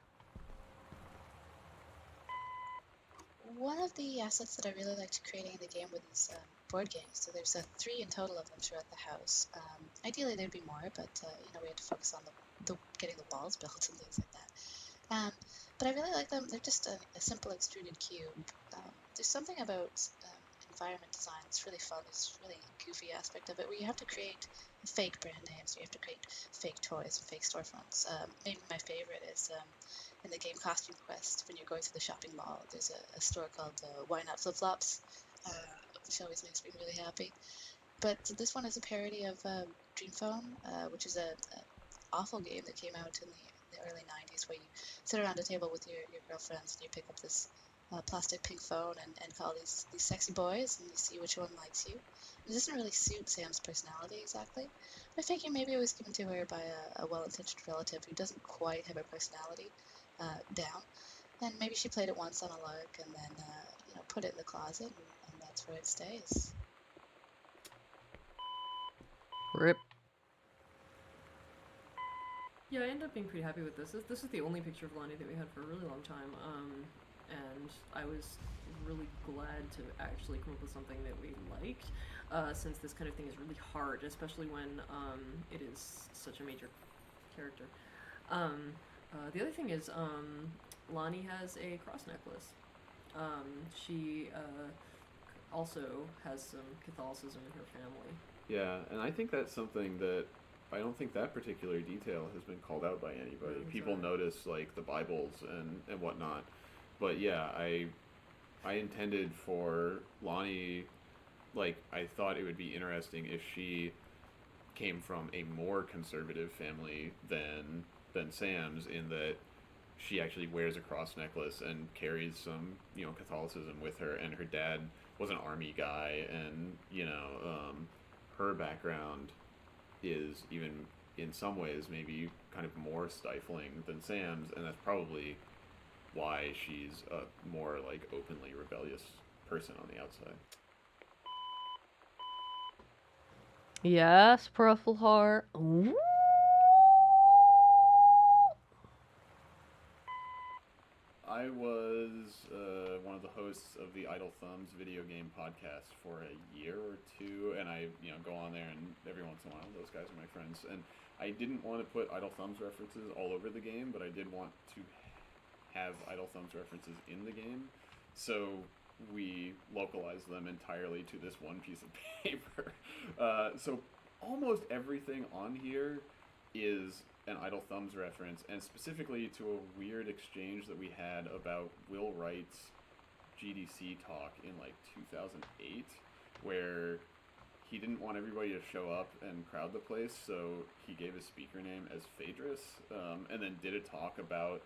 one of the assets that I really liked creating in the game were these board games. So there's 3 in total of them throughout the house. Ideally, there'd be more, but we had to focus on the getting the walls built and things like that. But I really like them. They're just a simple extruded cube. There's something about environment design that's really fun. There's really goofy aspect of it where you have to create fake brand names. You have to create fake toys and fake storefronts. Maybe my favorite is in the game Costume Quest, when you're going through the shopping mall, there's a store called Why Not Flip Flops, which always makes me really happy. But this one is a parody of Dream Phone, which is a awful game that came out in the early 90s, where you sit around a table with your girlfriends and you pick up this plastic pink phone and call these sexy boys, and you see which one likes you. It doesn't really suit Sam's personality exactly. I figure maybe it was given to her by a well-intentioned relative who doesn't quite have her personality down. And maybe she played it once on a lark and then put it in the closet, and that's where it stays. Rip. Yeah, I ended up being pretty happy with this. This is the only picture of Lonnie that we had for a really long time, and I was really glad to actually come up with something that we liked, since this kind of thing is really hard, especially when it is such a major character. The other thing is, Lonnie has a cross necklace. She also has some Catholicism in her family. Yeah, and I think that's something that I don't think that particular detail has been called out by anybody. People notice like the Bibles and whatnot, but yeah, I intended for Lonnie, like I thought it would be interesting if she came from a more conservative family than Sam's, in that she actually wears a cross necklace and carries some Catholicism with her, and her dad was an army guy, and her background is even in some ways maybe kind of more stifling than Sam's, and that's probably why she's a more like openly rebellious person on the outside. Yes, Pruffle Heart. Ooh. I was one of the hosts of the Idle Thumbs video game podcast for a year or two, and I go on there, and every once in a while those guys are my friends, and I didn't want to put Idle Thumbs references all over the game, but I did want to have Idle Thumbs references in the game, so we localized them entirely to this one piece of paper. So almost everything on here is an Idle Thumbs reference, and specifically to a weird exchange that we had about Will Wright's GDC talk in like 2008, where he didn't want everybody to show up and crowd the place, so he gave his speaker name as Phaedrus, and then did a talk about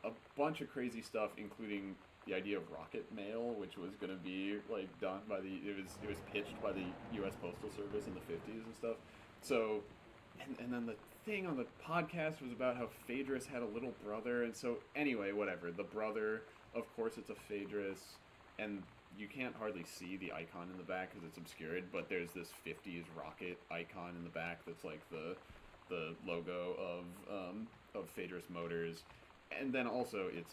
a bunch of crazy stuff, including the idea of rocket mail, which was going to be like done by it was pitched by the U.S. Postal Service in the 50s and stuff. So, and then the thing on the podcast was about how Phaedrus had a little brother, and so anyway, whatever. The brother, of course, it's a Phaedrus, and you can't hardly see the icon in the back because it's obscured, but there's this 50s rocket icon in the back that's like the logo of Phaedrus Motors, and then also it's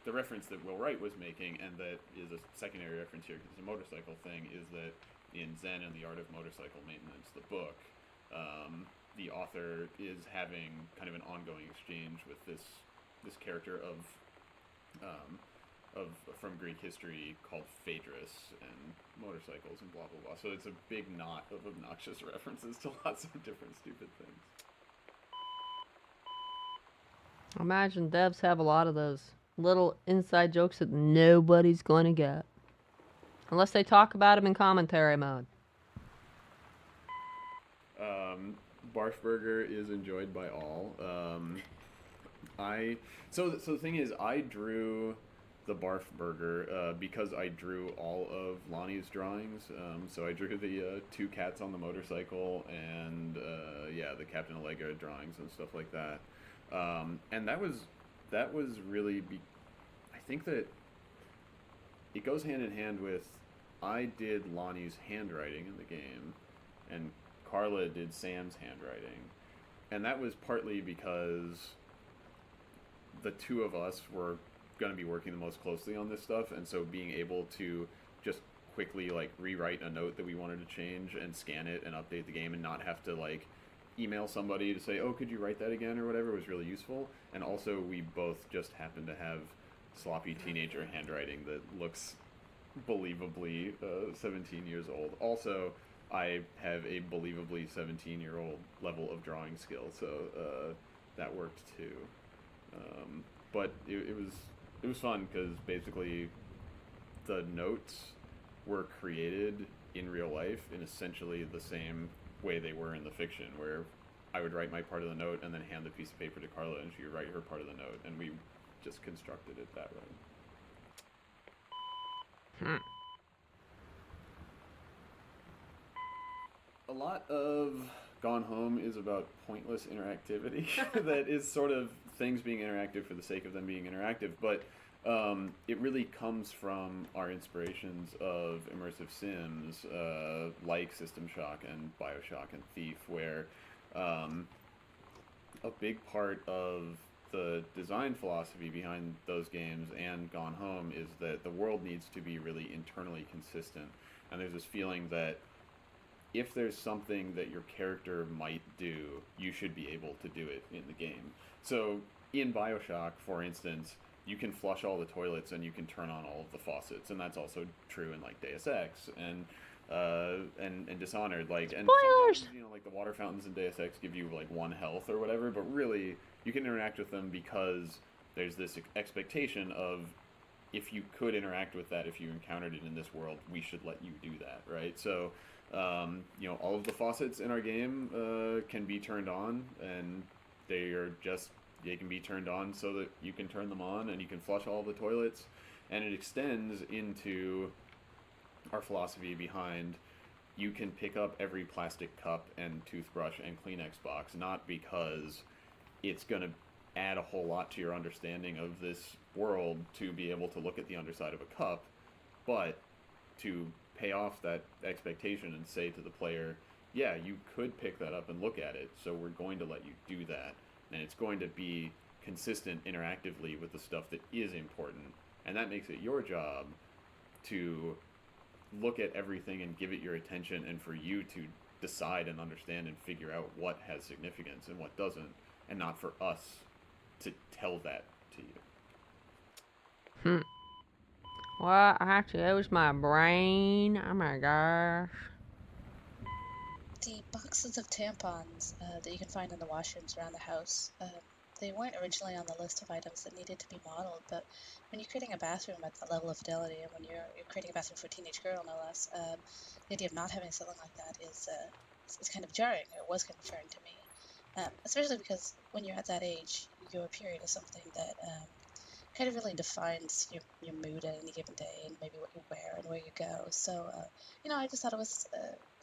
the reference that Will Wright was making, and that is a secondary reference here because it's a motorcycle thing, is that in Zen and the Art of Motorcycle Maintenance, the book, the author is having kind of an ongoing exchange with this character of from Greek history called Phaedrus, and motorcycles and blah blah blah. So it's a big knot of obnoxious references to lots of different stupid things. Imagine devs have a lot of those little inside jokes that nobody's going to get. Unless they talk about them in commentary mode. Barf Burger is enjoyed by all. So the thing is, I drew the Barf Burger because I drew all of Lonnie's drawings. So I drew the 2 cats on the motorcycle, and the Captain Allegra drawings and stuff like that. And that was really I think that it goes hand in hand with, I did Lonnie's handwriting in the game, and Carla did Sam's handwriting, and that was partly because the two of us were going to be working the most closely on this stuff, and so being able to just quickly like rewrite a note that we wanted to change and scan it and update the game and not have to like email somebody to say, oh, could you write that again or whatever, was really useful. And also we both just happen to have sloppy teenager handwriting that looks believably 17 years old. Also, I have a believably 17-year-old level of drawing skill, so that worked too. But it was fun because basically the notes were created in real life in essentially the same way they were in the fiction, where I would write my part of the note and then hand the piece of paper to Carla and she would write her part of the note, and we just constructed it that way. A lot of Gone Home is about pointless interactivity that is sort of things being interactive for the sake of them being interactive, but it really comes from our inspirations of immersive sims like System Shock and Bioshock and Thief, where a big part of the design philosophy behind those games and Gone Home is that the world needs to be really internally consistent, and there's this feeling that if there's something that your character might do, you should be able to do it in the game. So in Bioshock, for instance, you can flush all the toilets and you can turn on all of the faucets, and that's also true in like Deus Ex and Dishonored. Like, and Spoilers! sometimes, you know, like the water fountains in Deus Ex give you like 1 health or whatever, but really you can interact with them because there's this expectation of, if you could interact with that, if you encountered it in this world, we should let you do that, right? So you know, all of the faucets in our game can be turned on, and they can be turned on so that you can turn them on and you can flush all the toilets, and it extends into our philosophy behind you can pick up every plastic cup and toothbrush and Kleenex box, not because it's going to add a whole lot to your understanding of this world to be able to look at the underside of a cup, but to pay off that expectation and say to the player, yeah, you could pick that up and look at it, so we're going to let you do that, and it's going to be consistent interactively with the stuff that is important, and that makes it your job to look at everything and give it your attention, and for you to decide and understand and figure out what has significance and what doesn't, and not for us to tell that to you. Well, I have to use my brain. Oh my gosh. The boxes of tampons that you can find in the washrooms around the house, they weren't originally on the list of items that needed to be modeled, but when you're creating a bathroom at that level of fidelity, and when you're creating a bathroom for a teenage girl, no less, the idea of not having something like that is kind of jarring, or it was kind of jarring to me. Especially because when you're at that age, your period is something that kind of really defines your mood at any given day, and maybe what you wear and where you go. So, you know, I just thought it was,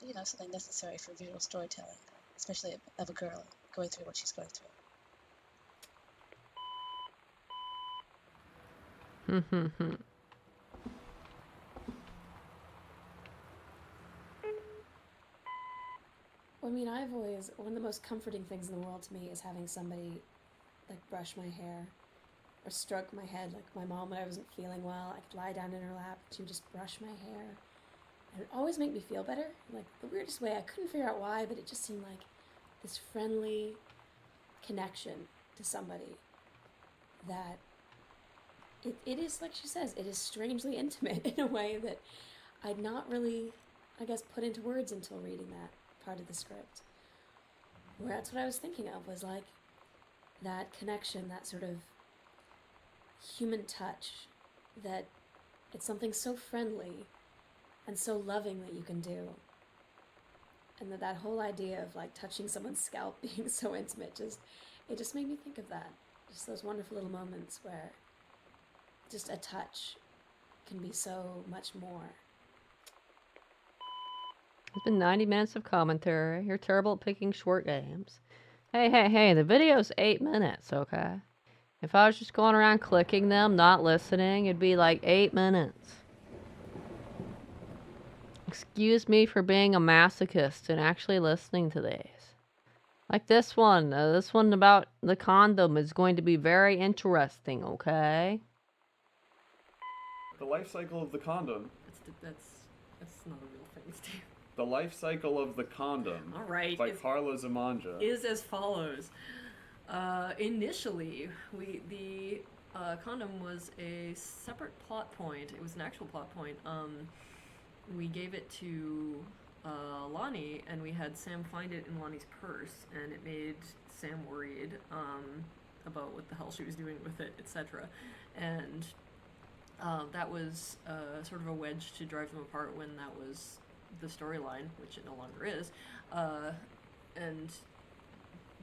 you know, something necessary for visual storytelling, especially of a girl going through what she's going through. I mean, I've always, one of the most comforting things in the world to me is having somebody, like, brush my hair or stroke my head. Like, my mom, when I wasn't feeling well, I could lie down in her lap, she would just brush my hair. And it would always make me feel better. Like, the weirdest way, I couldn't figure out why, but it just seemed like this friendly connection to somebody that it is, like she says, it is strangely intimate in a way that I'd not really, I guess, put into words until reading that part of the script. Where that's what I was thinking of, was like that connection, that sort of human touch, that it's something so friendly and so loving that you can do. And that whole idea of like touching someone's scalp being so intimate, it just made me think of that. Just those wonderful little moments where just a touch can be so much more. It's been 90 minutes of commentary. You're terrible at picking short games. Hey, the video's 8 minutes, okay? If I was just going around clicking them, not listening, it'd be like 8 minutes. Excuse me for being a masochist and actually listening to these. Like this one about the condom is going to be very interesting, okay? The life cycle of the condom. That's not a real thing, Steve. The life cycle of the condom. All right. By Carla Zamanja. Is as follows. Initially, the condom was a separate plot point. It was an actual plot point. We gave it to Lonnie, and we had Sam find it in Lonnie's purse, and it made Sam worried about what the hell she was doing with it, etc. And that was sort of a wedge to drive them apart when that was the storyline, which it no longer is. And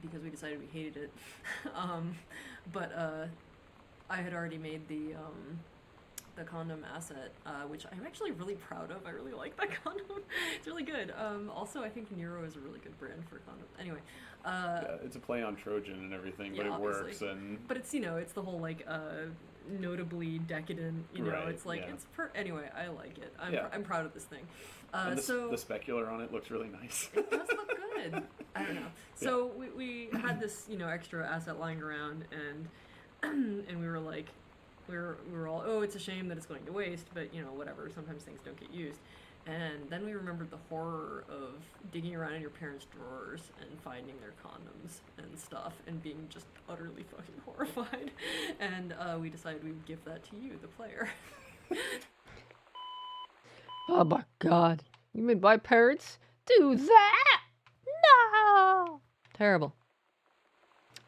because we decided we hated it. But I had already made the condom asset, which I'm actually really proud of. I really like that condom. It's really good. Also, I think Nero is a really good brand for condoms. Anyway. Yeah, it's a play on Trojan and everything, but yeah, it works. But it's, it's the whole, like, notably decadent, right, it's like, yeah. Anyway, I like it. I'm proud of this thing. And so the specular on it looks really nice. It does look good. I don't know. So we had this, extra asset lying around, and we were like, we were all, oh, it's a shame that it's going to waste, but whatever. Sometimes things don't get used. And then we remembered the horror of digging around in your parents' drawers and finding their condoms and stuff, and being just utterly fucking horrified. And we decided we would give that to you, the player. Oh my god. You made my parents do that? No! Terrible.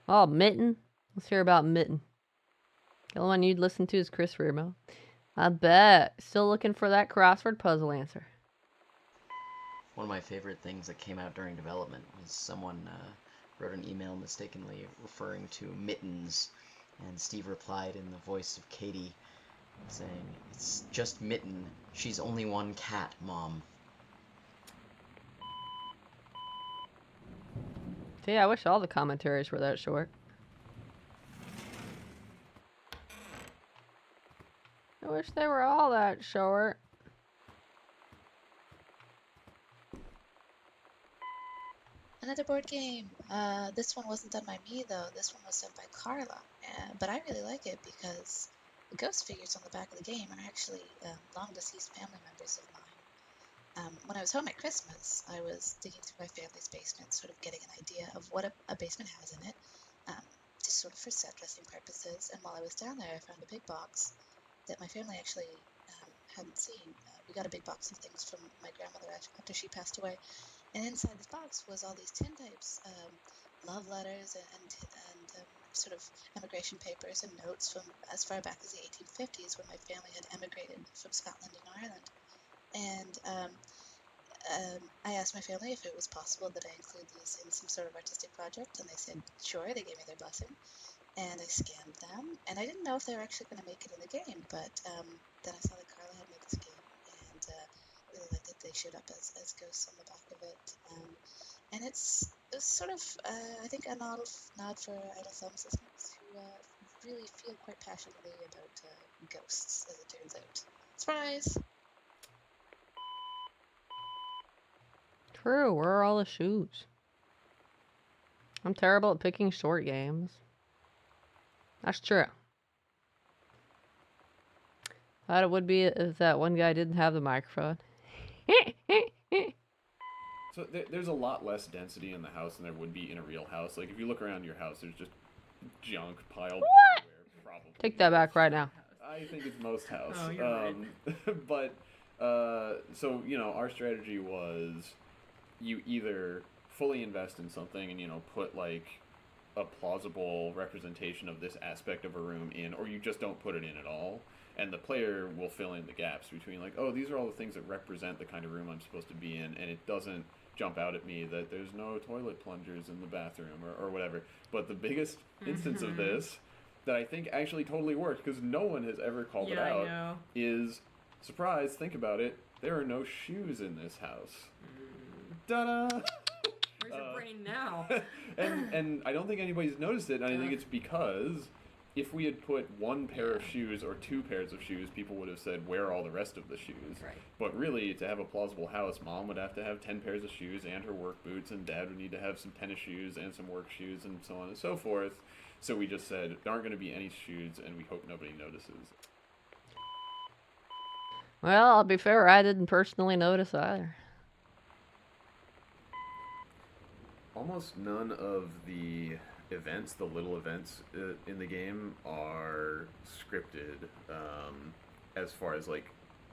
Oh, Mitten. Let's hear about Mitten. The only one you'd listen to is Chris Remo. I bet. Still looking for that crossword puzzle answer. One of my favorite things that came out during development was someone wrote an email mistakenly referring to Mittens, and Steve replied in the voice of Katie, saying, "It's just Mitten. She's only one cat, Mom." See, I wish all the commentaries were that short. I wish they were all that short. Another board game. This one wasn't done by me though. This one was done by Carla. But I really like it because the ghost figures on the back of the game are actually long deceased family members of mine. When I was home at Christmas, I was digging through my family's basement, sort of getting an idea of what a basement has in it, just sort of for set dressing purposes. And while I was down there, I found a big box that my family actually hadn't seen. We got a big box of things from my grandmother after she passed away. And inside this box was all these tin types, love letters and sort of emigration papers and notes from as far back as the 1850s when my family had emigrated from Scotland and Ireland. And I asked my family if it was possible that I include these in some sort of artistic project, and they said sure. They gave me their blessing, and I scanned them, and I didn't know if they were actually going to make it in the game, but then I saw that Carla had made this game, and really liked that they showed up as ghosts on the back of it. And it's sort of, I think, a nod for Idle Thumbs listeners who really feel quite passionately about ghosts, as it turns out. Surprise! True, where are all the shoes? I'm terrible at picking short games. That's true. Thought it would be if that one guy didn't have the microphone. So there's a lot less density in the house than there would be in a real house. Like, if you look around your house, there's just junk piled everywhere, probably. Take that back right now. I think it's most house. Oh, you're right. But, so, our strategy was you either fully invest in something and, put, like, a plausible representation of this aspect of a room in, or you just don't put it in at all. And the player will fill in the gaps between, like, oh, these are all the things that represent the kind of room I'm supposed to be in, and it doesn't jump out at me that there's no toilet plungers in the bathroom or whatever. But the biggest instance of this that I think actually totally worked, because no one has ever called it out, is, surprise, think about it, there are no shoes in this house. Ta-da! Where's your brain now? and I don't think anybody's noticed it, and I think it's because if we had put one pair of shoes or two pairs of shoes, people would have said, where are all the rest of the shoes? Right. But really, to have a plausible house, Mom would have to have 10 pairs of shoes and her work boots, and Dad would need to have some tennis shoes and some work shoes, and so on and so forth. So we just said, there aren't going to be any shoes, and we hope nobody notices. Well, I'll be fair, I didn't personally notice either. Almost none of the events, the little events in the game, are scripted as far as like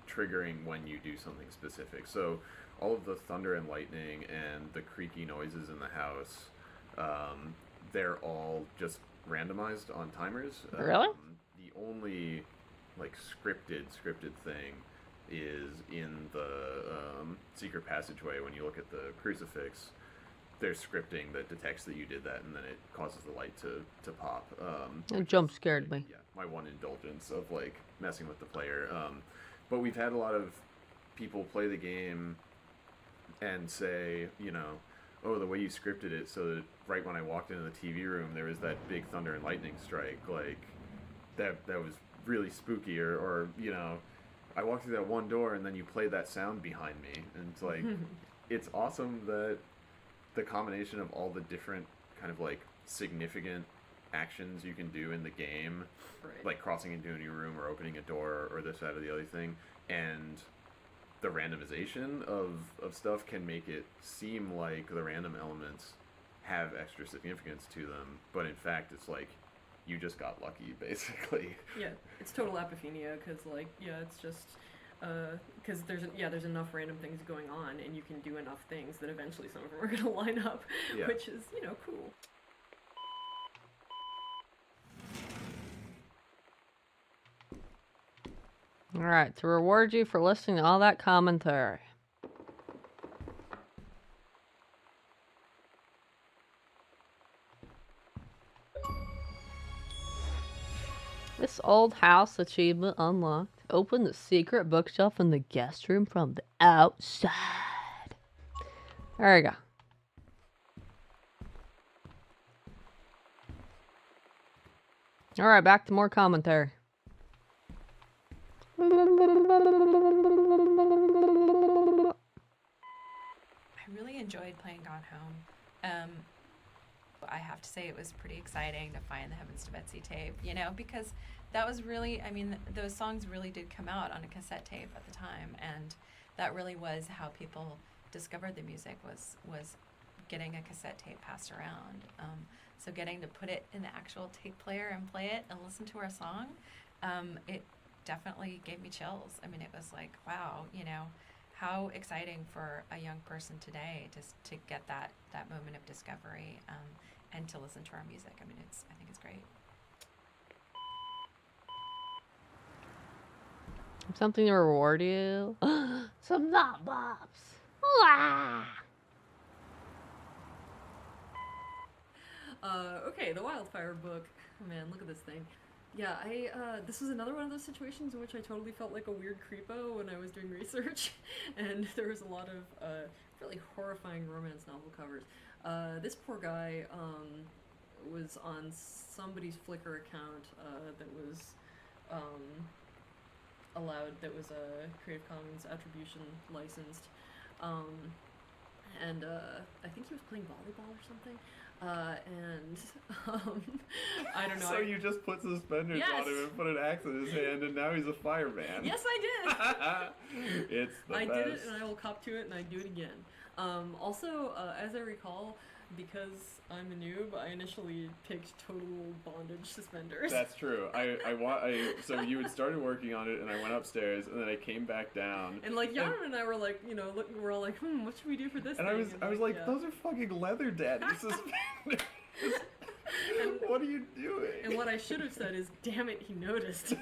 triggering when you do something specific. So all of the thunder and lightning and the creaky noises in the house, they're all just randomized on timers. Really? The only like scripted thing is in the secret passageway. When you look at the crucifix, there's scripting that detects that you did that, and then it causes the light to pop. It jump scared me. Yeah, my one indulgence of like messing with the player. But we've had a lot of people play the game and say, you know, oh, the way you scripted it, so that right when I walked into the TV room, there was that big thunder and lightning strike. Like that was really spooky. Or you know, I walked through that one door, and then you played that sound behind me, and it's like, it's awesome that the combination of all the different kind of like significant actions you can do in the game, Right. like crossing into a new room or opening a door or this, that, or the other thing, and the randomization of stuff can make it seem like the random elements have extra significance to them, but in fact it's like you just got lucky, basically. Yeah, it's total apophenia, because, like, yeah, it's just, because there's enough random things going on, and you can do enough things that eventually some of them are going to line up, Yeah. which is, you know, cool. Alright, to reward you for listening to all that commentary. This old house achievement unlocked. Open the secret bookshelf in the guest room from the outside. There you go. Alright, back to more commentary. I really enjoyed playing Gone Home. I have to say it was pretty exciting to find the Heavens to Betsy tape, you know, because that was really, I mean, those songs really did come out on a cassette tape at the time, and that really was how people discovered the music, was getting a cassette tape passed around. So getting to put it in the actual tape player and play it and listen to our song, it definitely gave me chills. I mean, it was like, wow, you know, how exciting for a young person today to get that moment of discovery, and to listen to our music. I mean, I think it's great. Something to reward you. Some not bops. Wah! Okay, the Wildfire book. Oh, man, look at this thing. Yeah, this was another one of those situations in which I totally felt like a weird creepo when I was doing research, and there was a lot of really horrifying romance novel covers. This poor guy was on somebody's Flickr account that was allowed, that was a Creative Commons attribution licensed, and I think he was playing volleyball or something. I don't know. So you just put suspenders on him and put an axe in his hand, and now he's a fireman. Yes, I did. It's the I best. did it, and I will cop to it, and I do it again. Also, as I recall, because I'm a noob, I initially picked total bondage suspenders. That's true. So you had started working on it, and I went upstairs, and then I came back down. And like Yana and I were like, you know, we're all like, what should we do for this? And thing? I was like, yeah. those are fucking leather daddy suspenders. What are you doing? And what I should have said is, damn it, he noticed.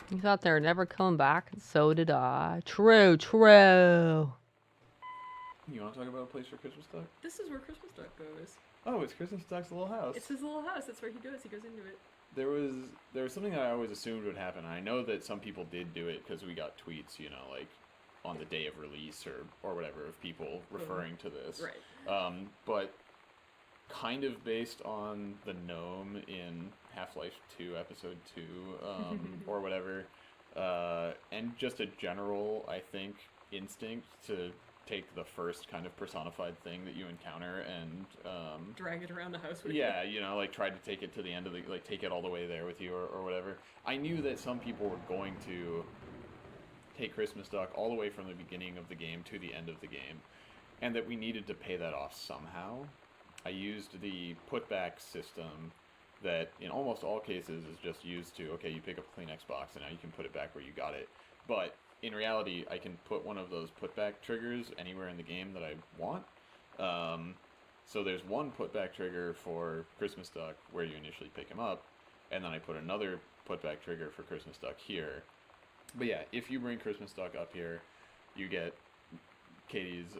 You thought they were never coming back, and so did I. True, true. You want to talk about a place for Christmas Duck? This is where Christmas Duck goes. Oh, it's Christmas Duck's little house. It's his little house. That's where he goes. He goes into it. There was something that I always assumed would happen. I know that some people did do it because we got tweets, you know, like on the day of release or whatever, of people referring to this. Right. But kind of based on the gnome in Half-Life 2 Episode 2 or whatever, and just a general, I think, instinct to take the first kind of personified thing that you encounter and Drag it around the house with yeah, you know, like try to take it to the end of the, like take it all the way there with you or whatever. I knew that some people were going to take Christmas Duck all the way from the beginning of the game to the end of the game, and that we needed to pay that off somehow. I used the putback system that in almost all cases is just used to, okay, you pick up a clean Xbox and now you can put it back where you got it. But in reality, I can put one of those putback triggers anywhere in the game that I want. So there's one putback trigger for Christmas Duck where you initially pick him up, and then I put another putback trigger for Christmas Duck here. But yeah, if you bring Christmas Duck up here, you get Katie's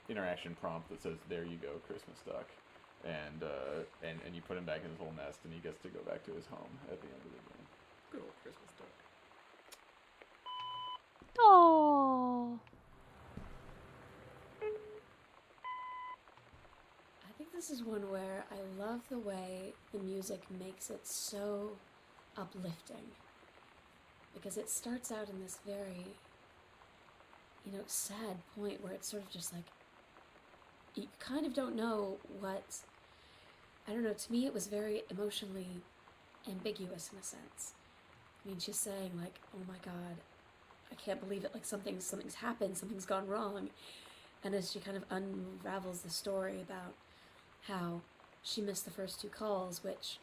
interaction prompt that says, "There you go, Christmas Duck," and you put him back in his little nest, and he gets to go back to his home at the end of the game. Good old Christmas Duck. Oh. I think this is one where I love the way the music makes it so uplifting. Because it starts out in this very, sad point where it's sort of just like, you kind of don't know what, I don't know, to me it was very emotionally ambiguous in a sense. I mean, she's saying like, oh my god, I can't believe it, like something's happened, something's gone wrong. And as she kind of unravels the story about how she missed the first 2 calls, which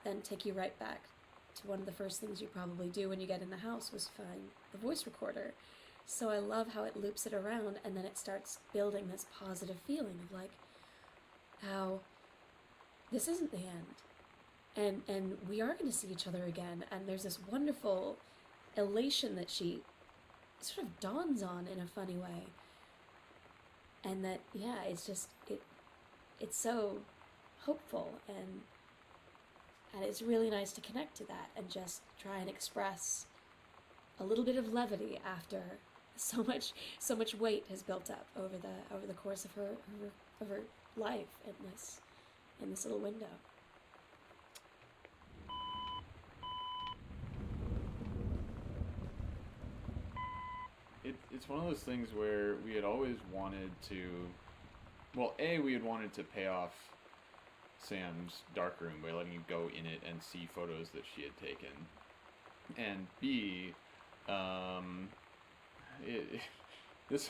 then take you right back to one of the first things you probably do when you get in the house was find the voice recorder. So I love how it loops it around, and then it starts building this positive feeling of like how this isn't the end, and we are going to see each other again. And there's this wonderful elation that she sort of dawns on in a funny way, and that it's just it's so hopeful, and it's really nice to connect to that and just try and express a little bit of levity after so much weight has built up over the course of her life in this little window. It's one of those things where we had always wanted to, well, A, we had wanted to pay off Sam's darkroom by letting you go in it and see photos that she had taken, and B, this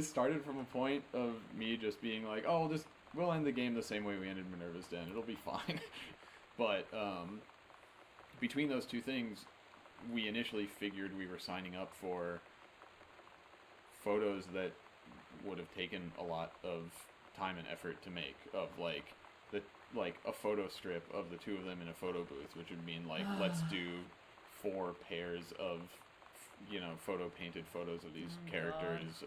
started from a point of me just being like, oh, we'll end the game the same way we ended Minerva's Den, it'll be fine. But between those two things, we initially figured we were signing up for photos that would have taken a lot of time and effort to make, of like a photo strip of the two of them in a photo booth, which would mean like let's do 4 pairs of photo painted photos of these characters,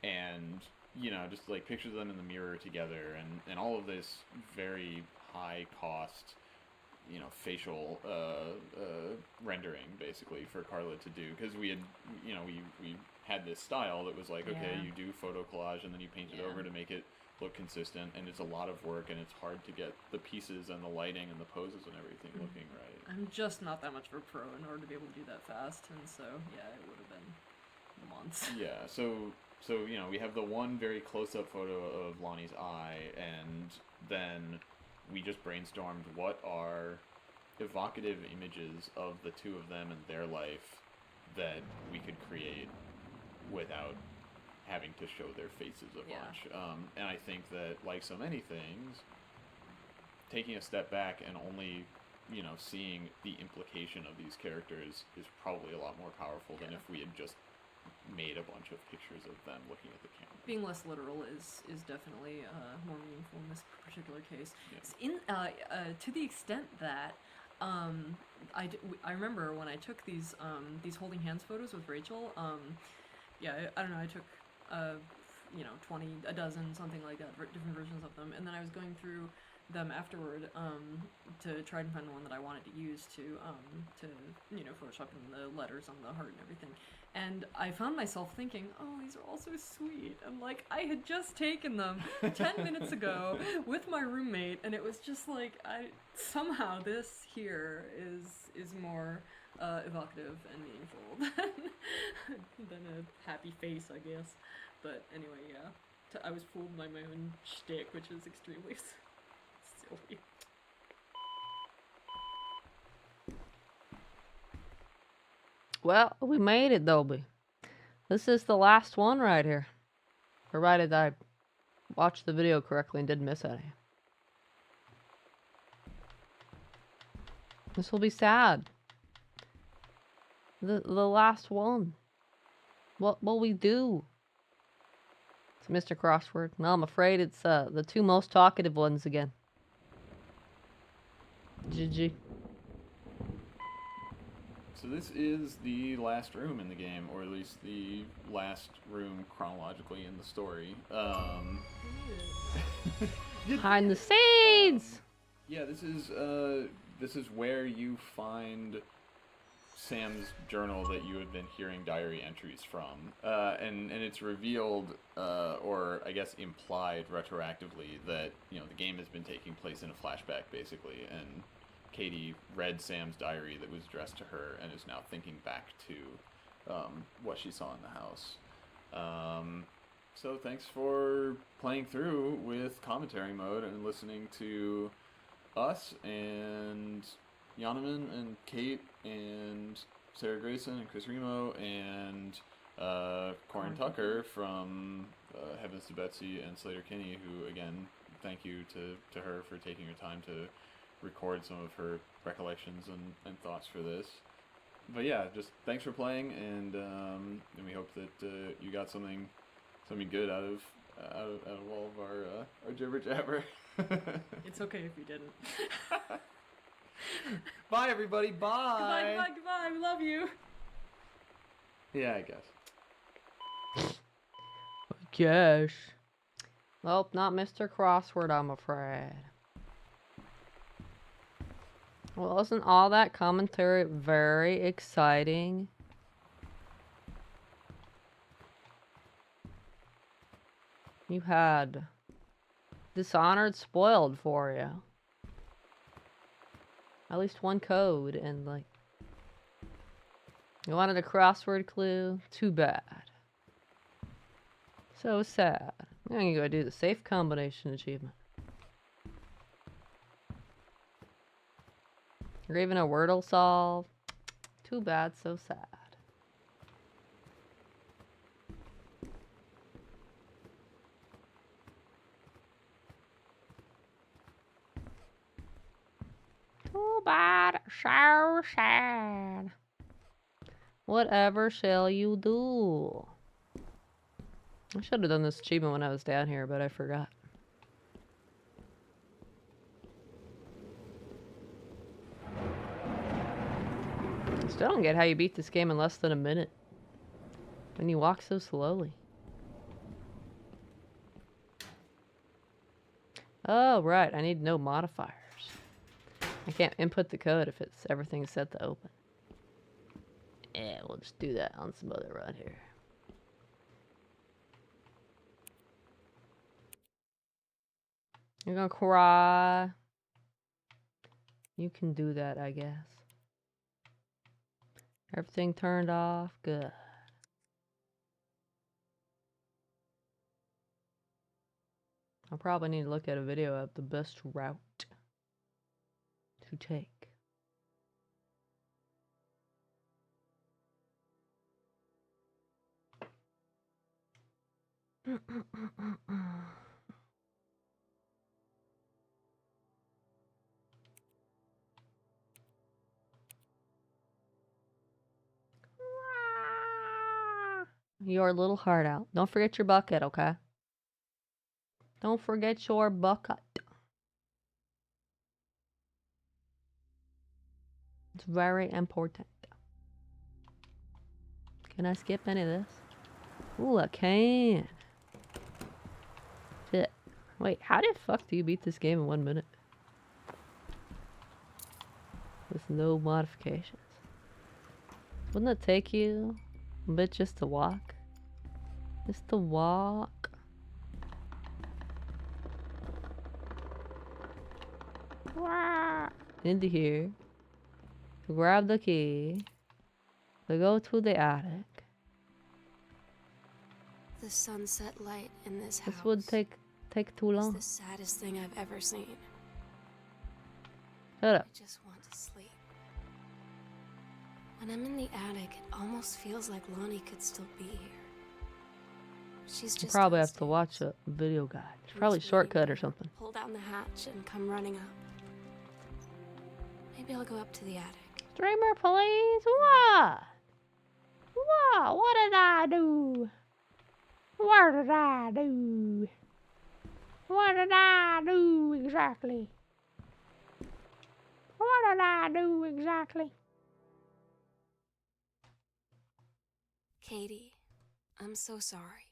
and just like pictures of them in the mirror together, and all of this very high cost facial rendering basically for Carla to do, because we had we had this style that was like, okay, you do photo collage and then you paint it over to make it look consistent, and it's a lot of work, and it's hard to get the pieces and the lighting and the poses and everything looking right. I'm just not that much of a pro in order to be able to do that fast, and so it would have been months. Yeah, so we have the one very close-up photo of Lonnie's eye, and then we just brainstormed what are evocative images of the two of them and their life that we could create without having to show their faces a bunch. And I think that, like so many things, taking a step back and only seeing the implication of these characters is probably a lot more powerful than if we had just made a bunch of pictures of them looking at the camera. Being less literal is definitely more meaningful in this particular case. Yeah. To the extent that I remember when I took these holding hands photos with Rachel. I don't know. I took 20, a dozen, something like that, different versions of them, and then I was going through them afterward to try and find the one that I wanted to use to Photoshop in the letters on the heart and everything. And I found myself thinking, oh, these are all so sweet. And like, I had just taken them 10 minutes ago with my roommate, and it was just like, somehow this here is more evocative and meaningful than a happy face, I guess. But anyway, yeah. I was fooled by my own shtick, which is extremely silly. Well, we made it, Dolby. This is the last one right here. Provided I watched the video correctly and didn't miss any. This will be sad. The last one. What will we do? It's Mr. Crossword. No, I'm afraid it's the two most talkative ones again. GG. So this is the last room in the game, or at least the last room chronologically in the story. Behind the scenes! Yeah, this is where you find Sam's journal that you had been hearing diary entries from, and it's revealed, or I guess implied retroactively, that the game has been taking place in a flashback basically, and Katie read Sam's diary that was addressed to her and is now thinking back to what she saw in the house. So thanks for playing through with commentary mode and listening to us and Yonaman and Kate and Sarah Grayson and Chris Remo and Corin Tucker from Heavens to Betsy and Slater Kinney, who, again, thank you to her for taking her time to record some of her recollections and thoughts for this. But yeah, just thanks for playing, and we hope that you got something good out of all of our jibber jabber. It's okay if you didn't. Bye, everybody. Bye. Goodbye. We love you. Yeah, I guess. Gosh. Nope, not Mr. Crossword, I'm afraid. Well, wasn't all that commentary very exciting? You had Dishonored spoiled for you. At least one code, and like, you wanted a crossword clue? Too bad. So sad. I'm gonna go do the safe combination achievement. Or even a Wordle solve? Too bad, so sad. Too bad, so sad. Whatever shall you do? I should have done this achievement when I was down here, but I forgot. Still don't get how you beat this game in less than a minute. When you walk so slowly. Oh, right. I need no modifiers. I can't input the code if everything's set to open. Yeah, we'll just do that on some other run here. You're gonna cry. You can do that, I guess. Everything turned off. Good. I'll probably need to look at a video of the best route to take. Your little heart out. Don't forget your bucket, okay? Don't forget your bucket. It's very important. Can I skip any of this? Ooh, I can. Shit. Wait, how the fuck do you beat this game in 1 minute? With no modifications. Wouldn't it take you a bit just to walk? Just to walk? Wow. Into here. to grab the key, to go to the attic. The sunset light in this house. This would take too is long. the saddest thing I've ever seen. Shut up. I just want to sleep. When I'm in the attic, it almost feels like Lonnie could still be here. She's You just probably have to downstairs. watch a video guide. It's I'm probably just shortcut waiting or for her to something. Pull down the hatch and come running up. Maybe I'll go up to the attic. Streamer, please. What? What? What did I do? What did I do? What did I do exactly? What did I do exactly? Katie, I'm so sorry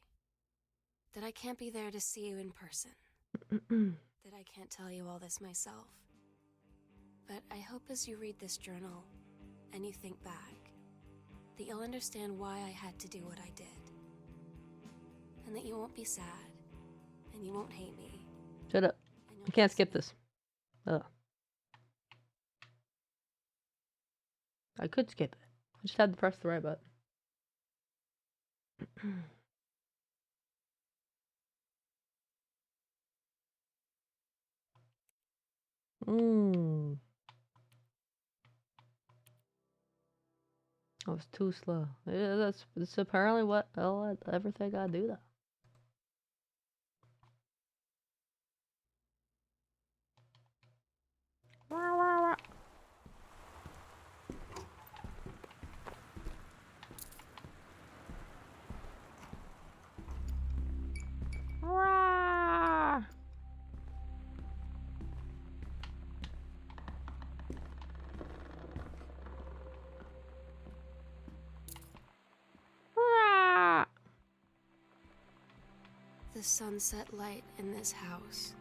that I can't be there to see you in person. That I can't tell you all this myself. But I hope as you read this journal and you think back, that you'll understand why I had to do what I did. And that you won't be sad, and you won't hate me. Shut up. and you'll You can't kiss skip me. this. Ugh. I could skip it. I just had to press the right button. I was too slow. Yeah, that's apparently what everything I do though. Wah, wah, wah. Wah. Wah. The sunset light in this house.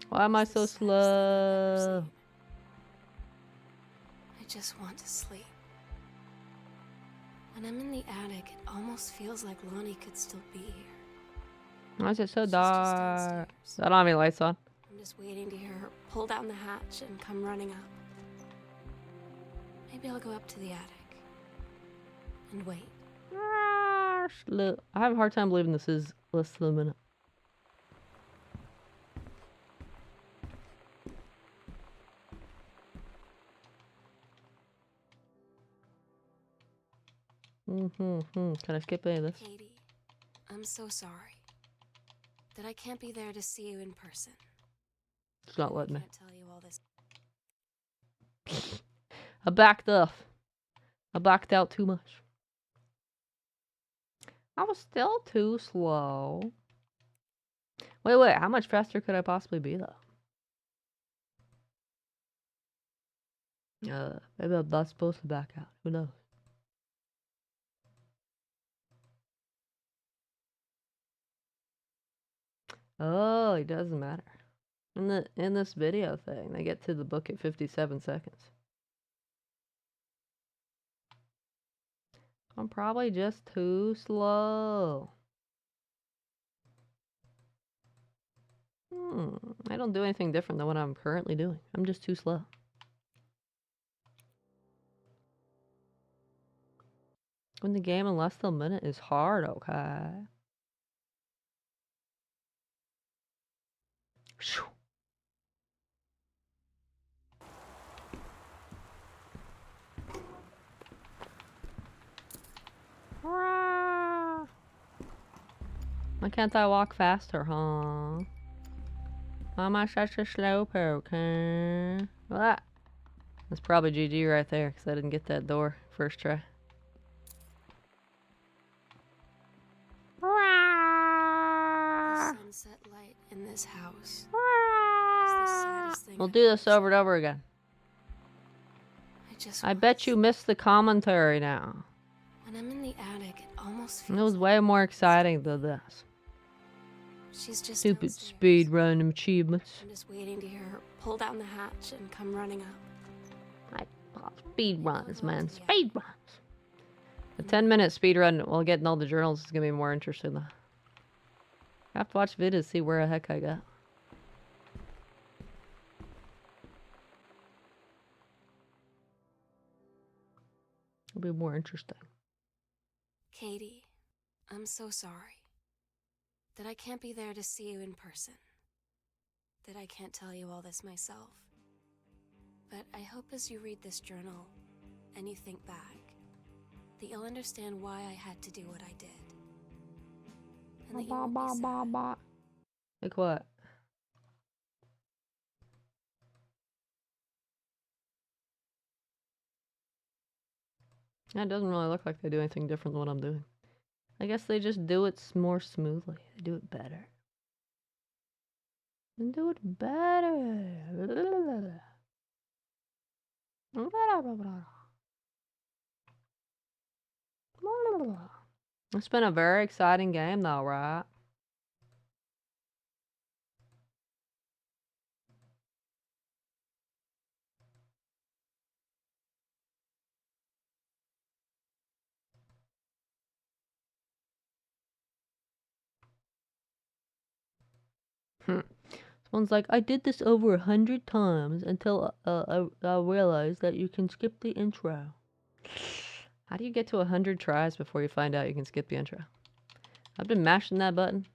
Why am I is so the saddest thing I've ever slow? seen. I just want to sleep. When I'm in the attic, it almost feels like Lonnie could still be here. Why is it so She's just dark? downstairs. I don't have any lights on. I'm just waiting to hear her pull down the hatch and come running up. Maybe I'll go up to the attic and wait. Look, I have a hard time believing this is less than a minute. Can I skip any of this? Katie, I'm so sorry that I can't be there to see you in person. It's not I letting me. can't tell you all this. I backed up. I backed out too much. I was still too slow. Wait, how much faster could I possibly be though? Maybe I'm not supposed to back out. Who knows? Oh, it doesn't matter. In this video thing, they get to the book at 57 seconds. I'm probably just too slow. I don't do anything different than what I'm currently doing. I'm just too slow. When the game in less than a minute is hard, okay? Phew. Wah. Why can't I walk faster, huh? Why am I such a slowpoke, huh? Ah. That's probably GG right there, because I didn't get that door first try. The sunset light in this house is the saddest thing We'll I've do ever this over and seen. over again. I want bet to you sleep. missed the commentary now. When I'm in the attic, it almost It feels was like way more Lonnie could still exciting be than here. this. She's just Stupid downstairs. speed run achievements. I'm just waiting to hear her pull down the hatch and come running up. Speed Maybe I'll runs, go up man. to the attic. Speed runs. A 10-minute speed run while getting all the journals is gonna be more interesting though. I have to watch videos to see where the heck I got. It'll be more interesting. Katie, I'm so sorry that I can't be there to see you in person, that I can't tell you all this myself. But I hope as you read this journal and you think back, that you'll understand why I had to do what I did. And that you won't be sad. Like what? That doesn't really look like they do anything different than what I'm doing. I guess they just do it more smoothly. They do it better. They do it better. It's been a very exciting game though, right? Someone's like, I did this over 100 times until I realized that you can skip the intro. How do you get to 100 tries before you find out you can skip the intro? I've been mashing that button.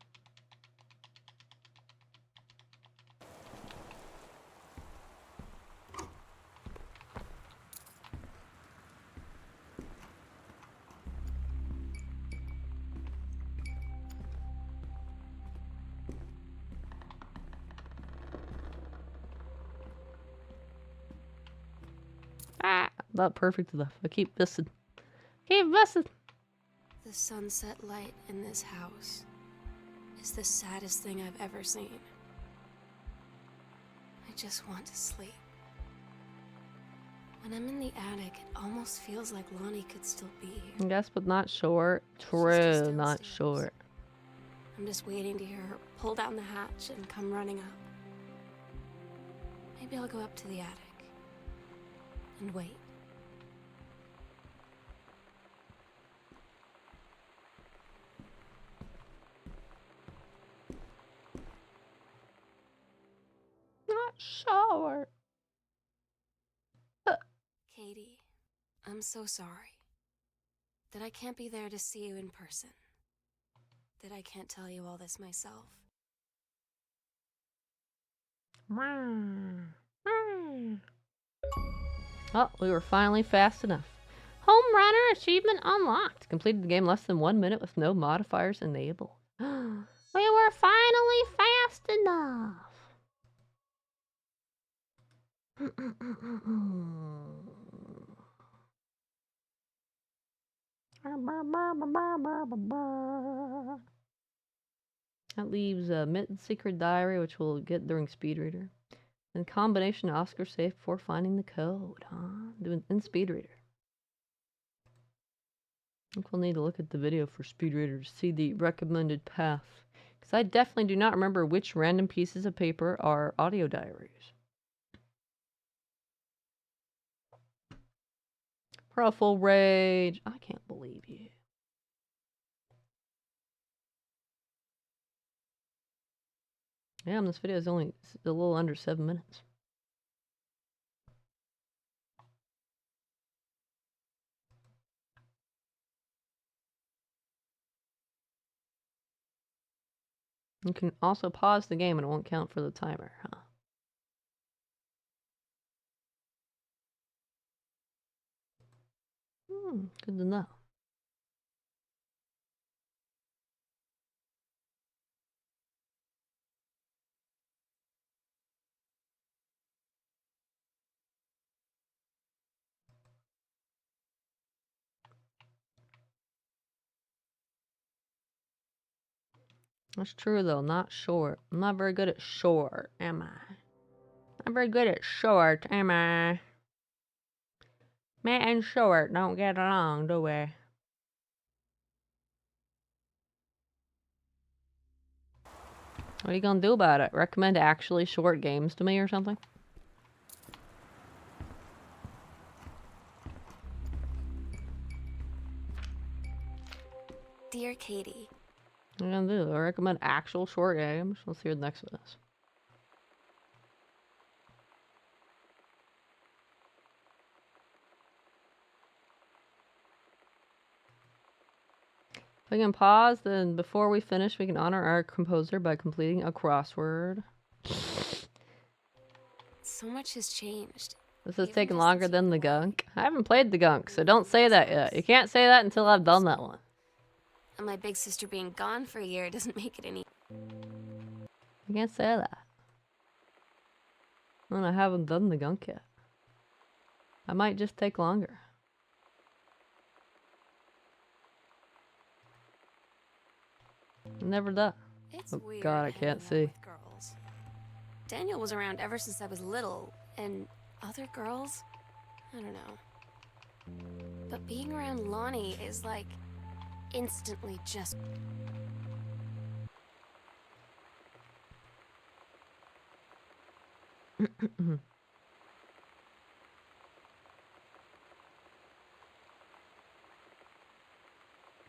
Not perfect enough. I keep missing. Keep missing. The sunset light in this house is the saddest thing I've ever seen. I just want to sleep. When I'm in the attic, it almost feels like Lonnie could still be here. Yes, but not short. True, not short. I'm just waiting to hear her pull down the hatch and come running up. Maybe I'll go up to the attic and wait. Not short. Katie, I'm so sorry that I can't be there to see you in person, that I can't tell you all this myself. Oh, we were finally fast enough. Home runner achievement unlocked. Completed the game less than 1 minute with no modifiers enabled. We were finally fast enough. That leaves Mitten's secret diary, which we'll get during Speed Reader. And combination Oscar safe before finding the code, huh? Doing in Speed Reader. I think we'll need to look at the video for Speed Reader to see the recommended path. Because I definitely do not remember which random pieces of paper are audio diaries. Pro full rage. I can't believe you. Damn, this video is only a little under 7 minutes. You can also pause the game and it won't count for the timer, huh? Good to know. That's true though, not short. I'm not very good at short, am I? Not very good at short, am I? Matt and short don't get along, do we? What are you gonna do about it? Recommend actually short games to me or something? Dear Katie, What are you gonna do? I recommend actual short games. Let's hear the next one. we can pause, then before we finish, we can honor our composer by completing a crossword. So much has changed. This is Even taking just longer since than the you've been away. gunk. I haven't played the gunk, so don't say that yet. You can't say that until I've done that one. And my big sister being gone for a year doesn't make it any. You can't say that. And I haven't done the gunk yet. I might just take longer. Never done. It's Oh weird God, I hanging can't out see. with girls. Daniel was around ever since I was little, and other girls, I don't know. But being around Lonnie is like instantly just.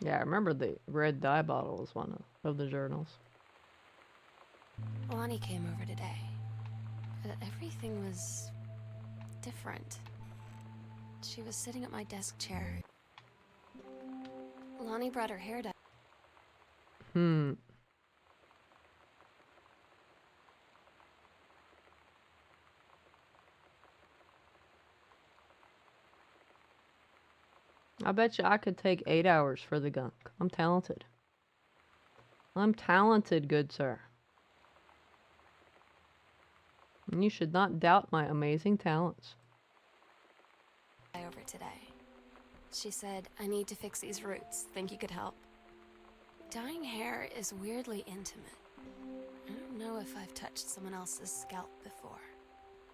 Yeah, I remember the red dye bottle was one of the journals. Lonnie came over today. But everything was different. She was sitting at my desk chair. Lonnie brought her hair dye. I bet you I could take 8 hours for the gunk. I'm talented. I'm talented, good sir. And you should not doubt my amazing talents. Over today. She said, I need to fix these roots. Think you could help? Dyeing hair is weirdly intimate. I don't know if I've touched someone else's scalp before.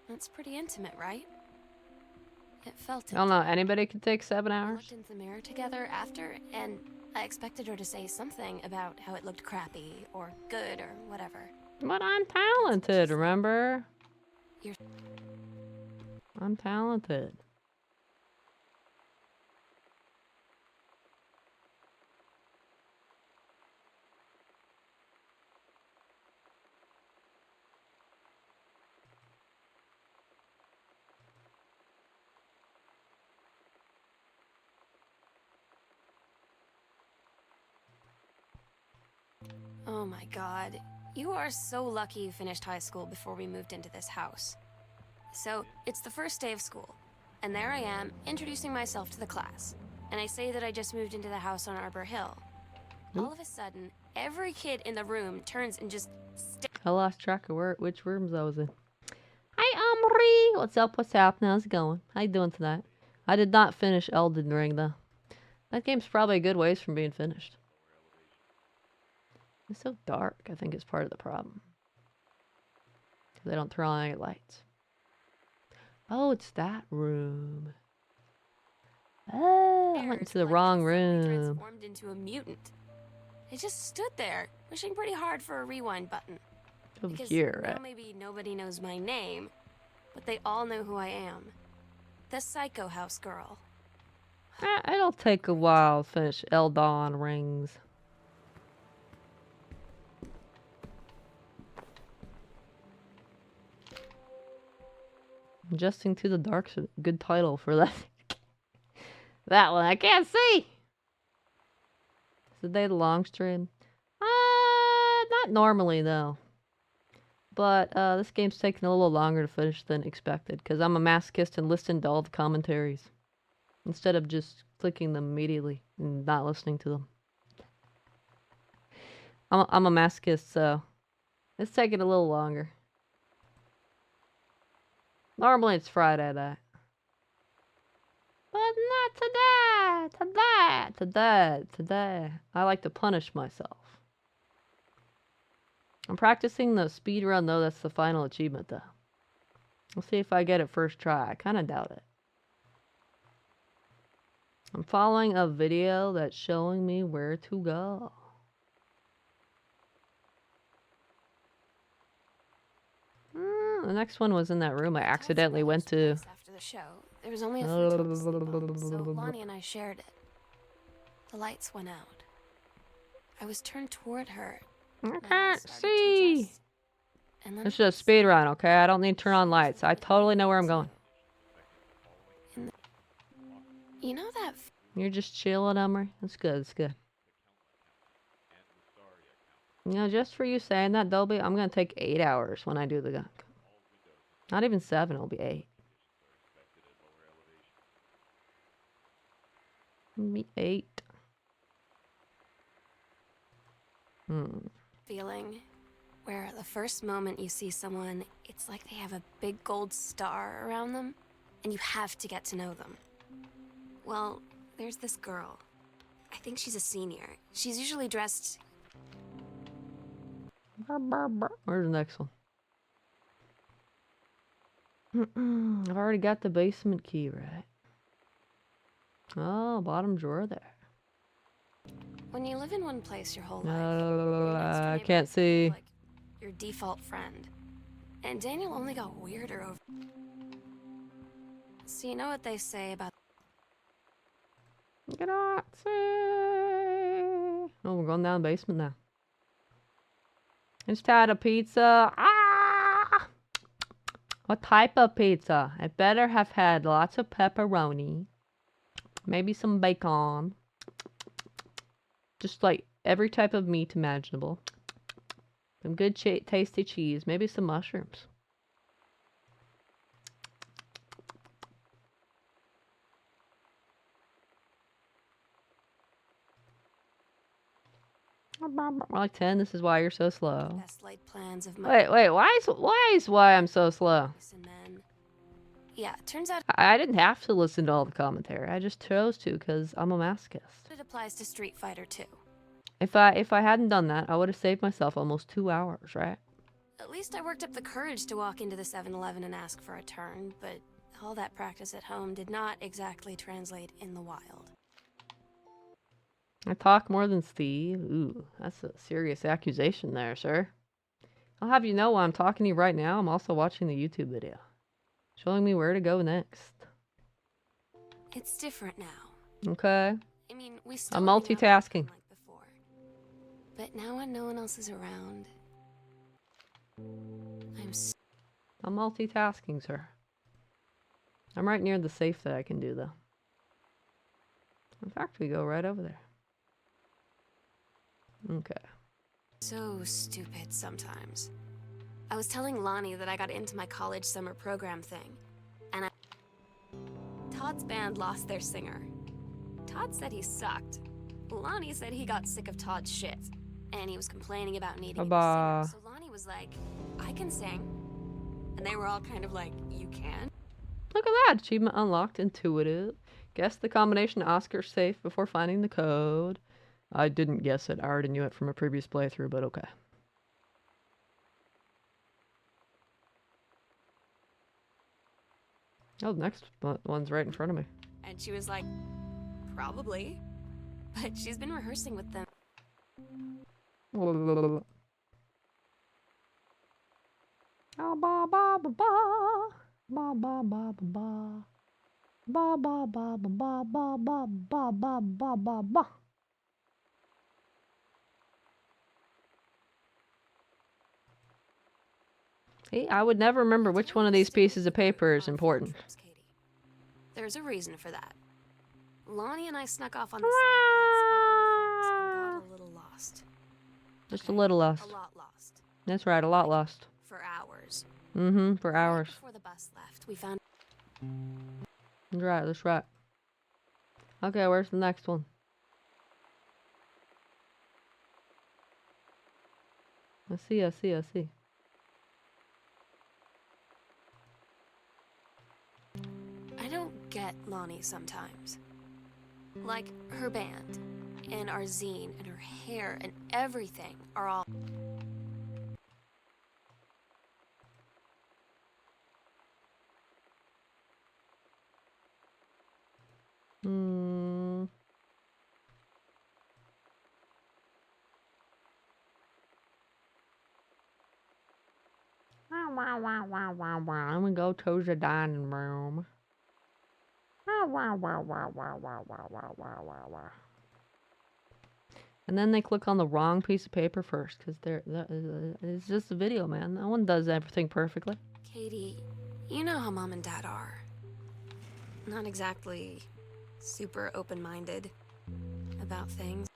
It's pretty intimate, right? It felt I don't know, anybody could take 7 We hours? looked in the mirror together after, and I expected her to say something about how it looked crappy or good or whatever. But I'm talented, remember? You're I'm talented. Oh my god. You are so lucky you finished high school before we moved into this house. So, it's the first day of school, and there I am, introducing myself to the class. And I say that I just moved into the house on Arbor Hill. All of a sudden, every kid in the room turns and just I lost track of which rooms I was in. Hi, Omri! What's up? What's happening? How's it going? How you doing tonight? I did not finish Elden Ring, though. That game's probably a good ways from being finished. It's so dark, I think it's part of the problem. They don't turn on any lights. Oh, it's that room. Oh, I went into the wrong room. transformed into a mutant. I just stood there, wishing pretty hard for a rewind button. Over Because here, now right? maybe nobody knows my name, but they all know who I am. The Psycho House girl. It'll take a while to finish Elden Rings. Adjusting to the Dark's a good title for that. That one, I can't see! Is the day the long stream? Not normally, though. But, this game's taking a little longer to finish than expected, because I'm a masochist and listen to all the commentaries. Instead of just clicking them immediately and not listening to them. I'm a masochist, so it's taking a little longer. Normally it's Friday night. But not today. Today. I like to punish myself. I'm practicing the speed run, though. That's the final achievement, though. We'll see if I get it first try. I kind of doubt it. I'm following a video that's showing me where to go. The next one was in that room I accidentally went to. After the show, there was only a few to sleep on, so Lonnie and I shared it. The lights went out. I was turned toward her. I can't see. And then It's just speed run, okay? I don't need to turn on lights. I totally know where I'm going. You know that You're just chilling, Emery? That's good, that's good. You know, just for you saying that, Dolby, I'm gonna take 8 hours when I do the gun. Not even 7, it'll be 8. It'll be 8. Feeling where the first moment you see someone, it's like they have a big gold star around them, and you have to get to know them. Well, there's this girl. I think she's a senior. She's usually dressed... Where's the next one? I've already got the basement key, right? Oh, bottom drawer there. When you live in one place your whole life, I can't see. like your default friend. And Daniel only got weirder over... So you know what they say about... Grazie. Oh, we're going down the basement now. Just had a pizza. Ah! What type of pizza? It better have had lots of pepperoni. Maybe some bacon. Just like every type of meat imaginable. Some good tasty cheese. Maybe some mushrooms. Like 10. This is why you're so slow. Best laid plans of my... Wait. Why I'm so slow? Men. Yeah, it turns out I didn't have to listen to all the commentary. I just chose to because I'm a masochist. it applies to Street Fighter too. If I hadn't done that, I would have saved myself almost 2 hours, right? At least I worked up the courage to walk into the 7-Eleven and ask for a turn, but all that practice at home did not exactly translate in the wild. I talk more than Steve. Ooh, that's a serious accusation there, sir. I'll have you know while I'm talking to you right now, I'm also watching the YouTube video. Showing me where to go next. It's different now. Okay. I mean, we still I'm hang out multitasking. like before. But now when no one else is around, I'm multitasking, sir. I'm right near the safe that I can do, though. In fact, we go right over there. Okay. so stupid sometimes. I was telling Lonnie that I got into my college summer program thing, and Todd's band lost their singer. Todd said he sucked. Lonnie said he got sick of Todd's shit, and he was complaining about needing a new singer. So Lonnie was like, I can sing. And they were all kind of like, you can? Look at that! Achievement unlocked, intuitive. Guess the combination Oscar safe before finding the code. I didn't guess it. I already knew it from a previous playthrough, but okay. Oh, the next one's right in front of me. And she was like, probably. But she's been rehearsing with them. Ba ba ba ba ba ba ba ba ba ba ba ba ba ba ba ba ba ba ba ba. See, I would never remember which one of these pieces of paper is important. There's a reason for that. Lonnie and I snuck off on the side paths and got a little lost. Just a little lost. A lot lost. That's right, a lot lost. For hours. Mm-hmm, for hours. Right before the bus left, we found... That's right, that's right. Okay, where's the next one? I see. I don't get Lonnie sometimes. Like, her band, and our zine, and her hair, and everything are all... I'm gonna go to the dining room. And then they click on the wrong piece of paper first, because it's just a video, man. No one does everything perfectly. Katie, you know how Mom and Dad are. Not exactly super open-minded about things.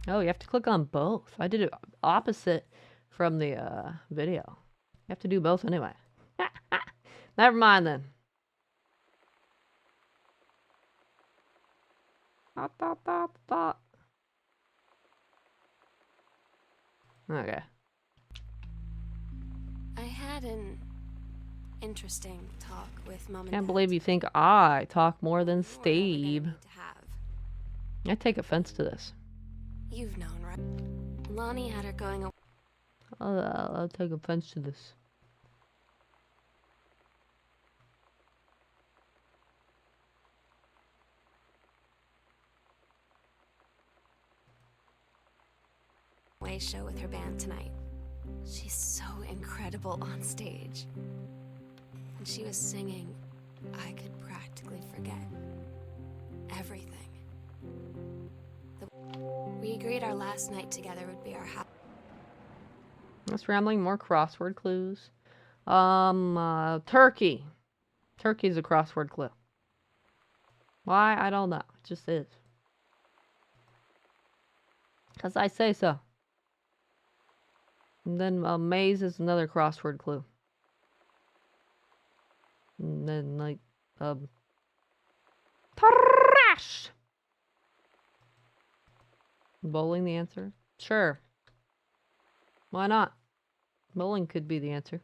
Oh, you have to click on both. I did it opposite from the video. You have to do both anyway. Never mind then. Okay. I had an interesting talk with Mom and Can't Dad. believe you think I talk more than You were never gonna Steve. need to have. I take offense to this. You've known, right? Lonnie had her going away. I'll take offense to this. Show with her band tonight. She's so incredible on stage. When she was singing, I could practically forget everything. We agreed our last night together would be our house. That's rambling. More crossword clues. Turkey. Turkey's a crossword clue. Why? I don't know. It just is. 'Cause I say so. And then maze is another crossword clue. And then like trash. Bowling the answer? Sure. Why not? Bowling could be the answer.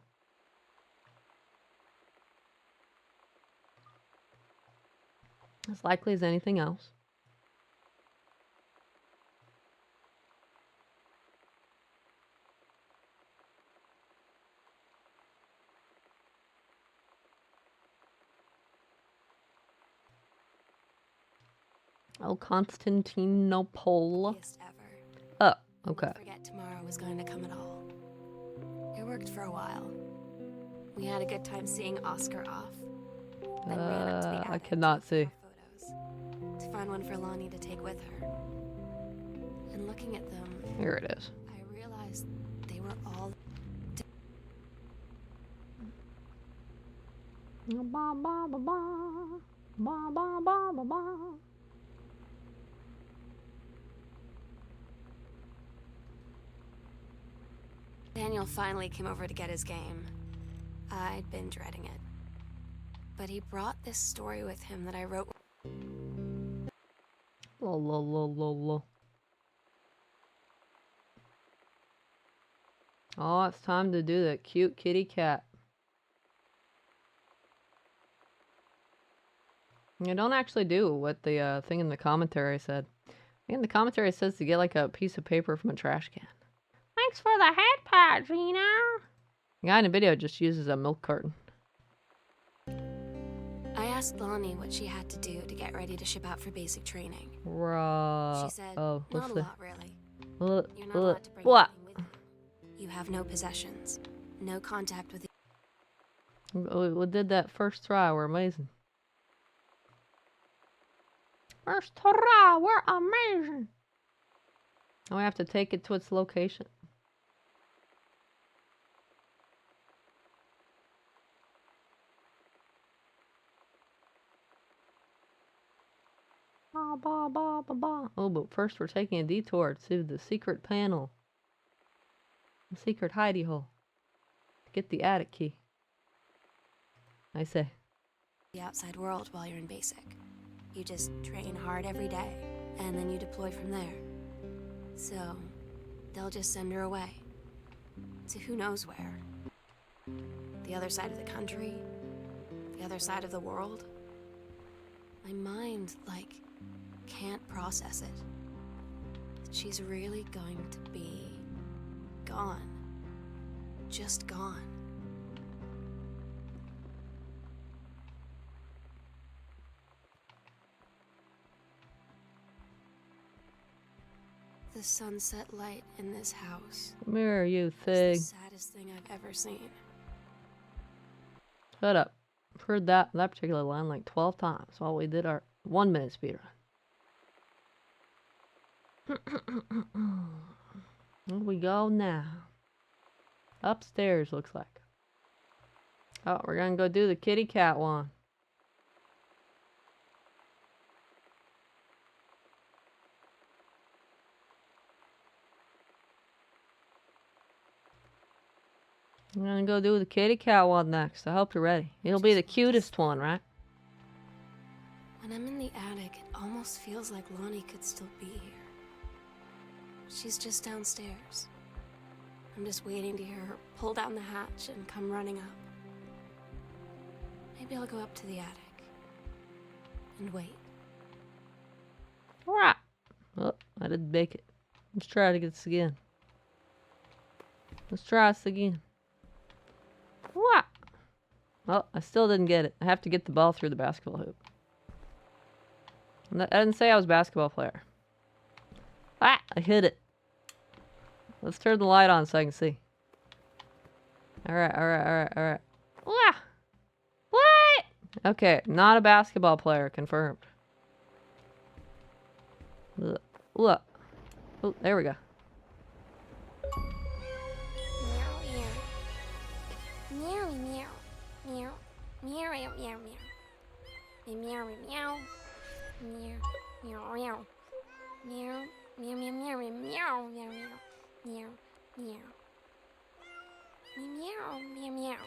As likely as anything else. Oh, Constantinople. Oh, okay. Forget tomorrow was going to come at all. It worked for a while. We had a good time seeing Oscar off. Then ran up to the I attic cannot see. to find one for Lonnie to take with her. And looking at them, Here it is. I realized they were all Ba ba ba ba ba ba ba ba ba. Daniel finally came over to get his game. I'd been dreading it. But he brought this story with him that I wrote. Lol, lol, lol, lol, lol. Oh, it's time to do the cute kitty cat. You don't actually do what the thing in the commentary said. I think in the commentary it says to get like a piece of paper from a trash can. Thanks for the head pat, Gina. The guy in the video just uses a milk carton. I asked Lonnie what she had to do to get ready to ship out for basic training. She said, "Oh, not what's a the lot, really. You're You're not allowed to bring what? anything with you. You have no possessions, no contact with. We did that first try. We're amazing. First try, we're amazing. And we have to take it to its location. Ba, ba, ba, ba, ba. Oh, but first we're taking a detour to the secret panel. The secret hidey hole. To get the attic key. I say. The outside world while you're in basic. You just train hard every day, and then you deploy from there. So, they'll just send her away. To who knows where. The other side of the country. The other side of the world. My mind, like, can't process it. That she's really going to be gone. Just gone. The sunset light in this house Come here, you is thing. the saddest thing I've ever seen. Shut up. I've heard that particular line like 12 times while we did our 1 minute speedrun. Here we go now. Upstairs, looks like. Oh, we're gonna go do the kitty cat one. I'm gonna go do the kitty cat one next. I hope you're ready. It'll be the cutest one, right? When I'm in the attic, it almost feels like Lonnie could still be here. She's just downstairs. I'm just waiting to hear her pull down the hatch and come running up. Maybe I'll go up to the attic and wait. Alright. Oh, I didn't make it. Let's try to get this again. Let's try this again. What? Well, I still didn't get it. I have to get the ball through the basketball hoop. I didn't say I was a basketball player. Ah! I hit it. Let's turn the light on so I can see. Alright. What? What? Okay, not a basketball player, confirmed. Look. Oh, there we go. Meow meow. Meow meow meow meow meow. Meow meow. Meow meow meow. Meow meow meow meow meow meow meow meow meow. Meow meow meow.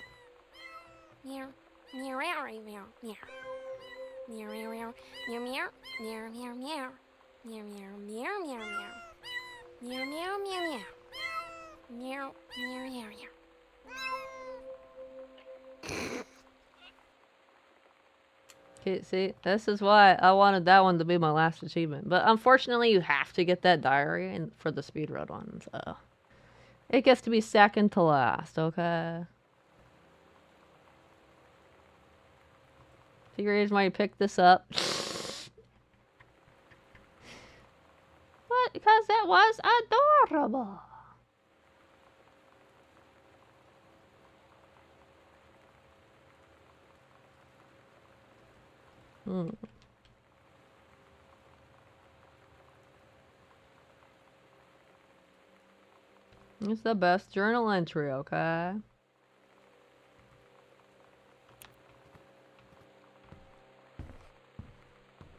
Meow meow meow meow meow. Meow meow meow meow meow meow meow meow. Meow meow meow meow meow. Meow meow meow meow. Meow meow meow meow. Okay, see, this is why I wanted that one to be my last achievement. But unfortunately, you have to get that diary for the speedrun one, so it gets to be second to last, okay? See the reason why you picked this up? But because it was adorable. It's the best journal entry, okay?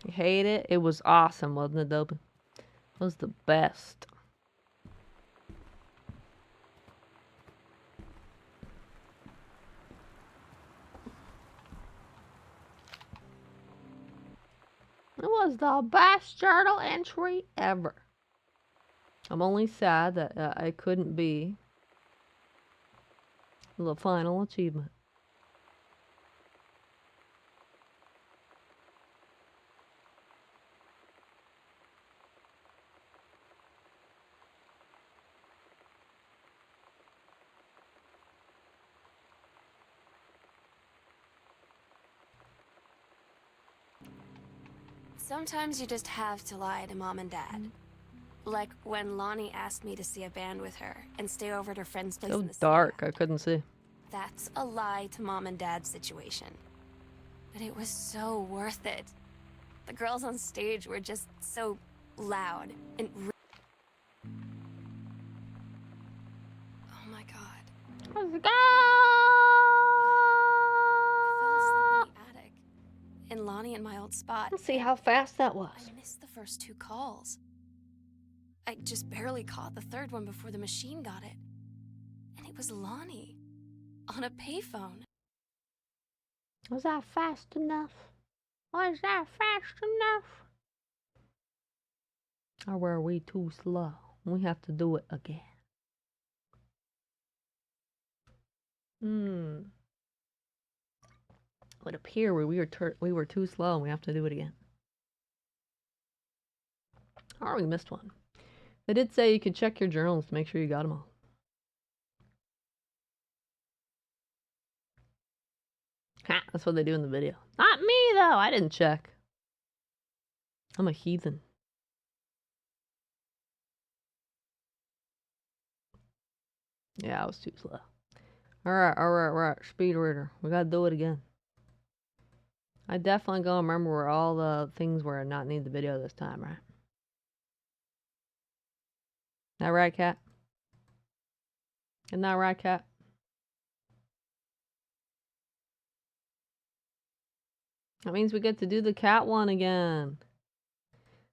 You hate it? It was awesome, wasn't it, Dobin? It was the best. It was the best journal entry ever. I'm only sad that I couldn't be the final achievement. Sometimes you just have to lie to Mom and Dad. Like when Lonnie asked me to see a band with her and stay over at her friend's place So in the dark, I couldn't see. That's a lie to Mom and Dad's situation. But it was so worth it. The girls on stage were just so loud and oh my god. Let's go! I fell asleep in the attic. In Lonnie and my old spot. Let's see how fast that was. I missed the first 2 calls. I just barely caught the third one before the machine got it. And it was Lonnie. On a payphone. Was that fast enough? Was that fast enough? Or were we too slow? We have to do it again. It would appear we were too slow and we have to do it again. Or we missed one. They did say you could check your journals to make sure you got them all. Ha, that's what they do in the video. Not me, though. I didn't check. I'm a heathen. Yeah, I was too slow. Alright. Speed reader. We gotta do it again. I definitely gonna remember where all the things were and not need the video this time, right? That right, Cat? Isn't that right, Cat? That means we get to do the cat one again.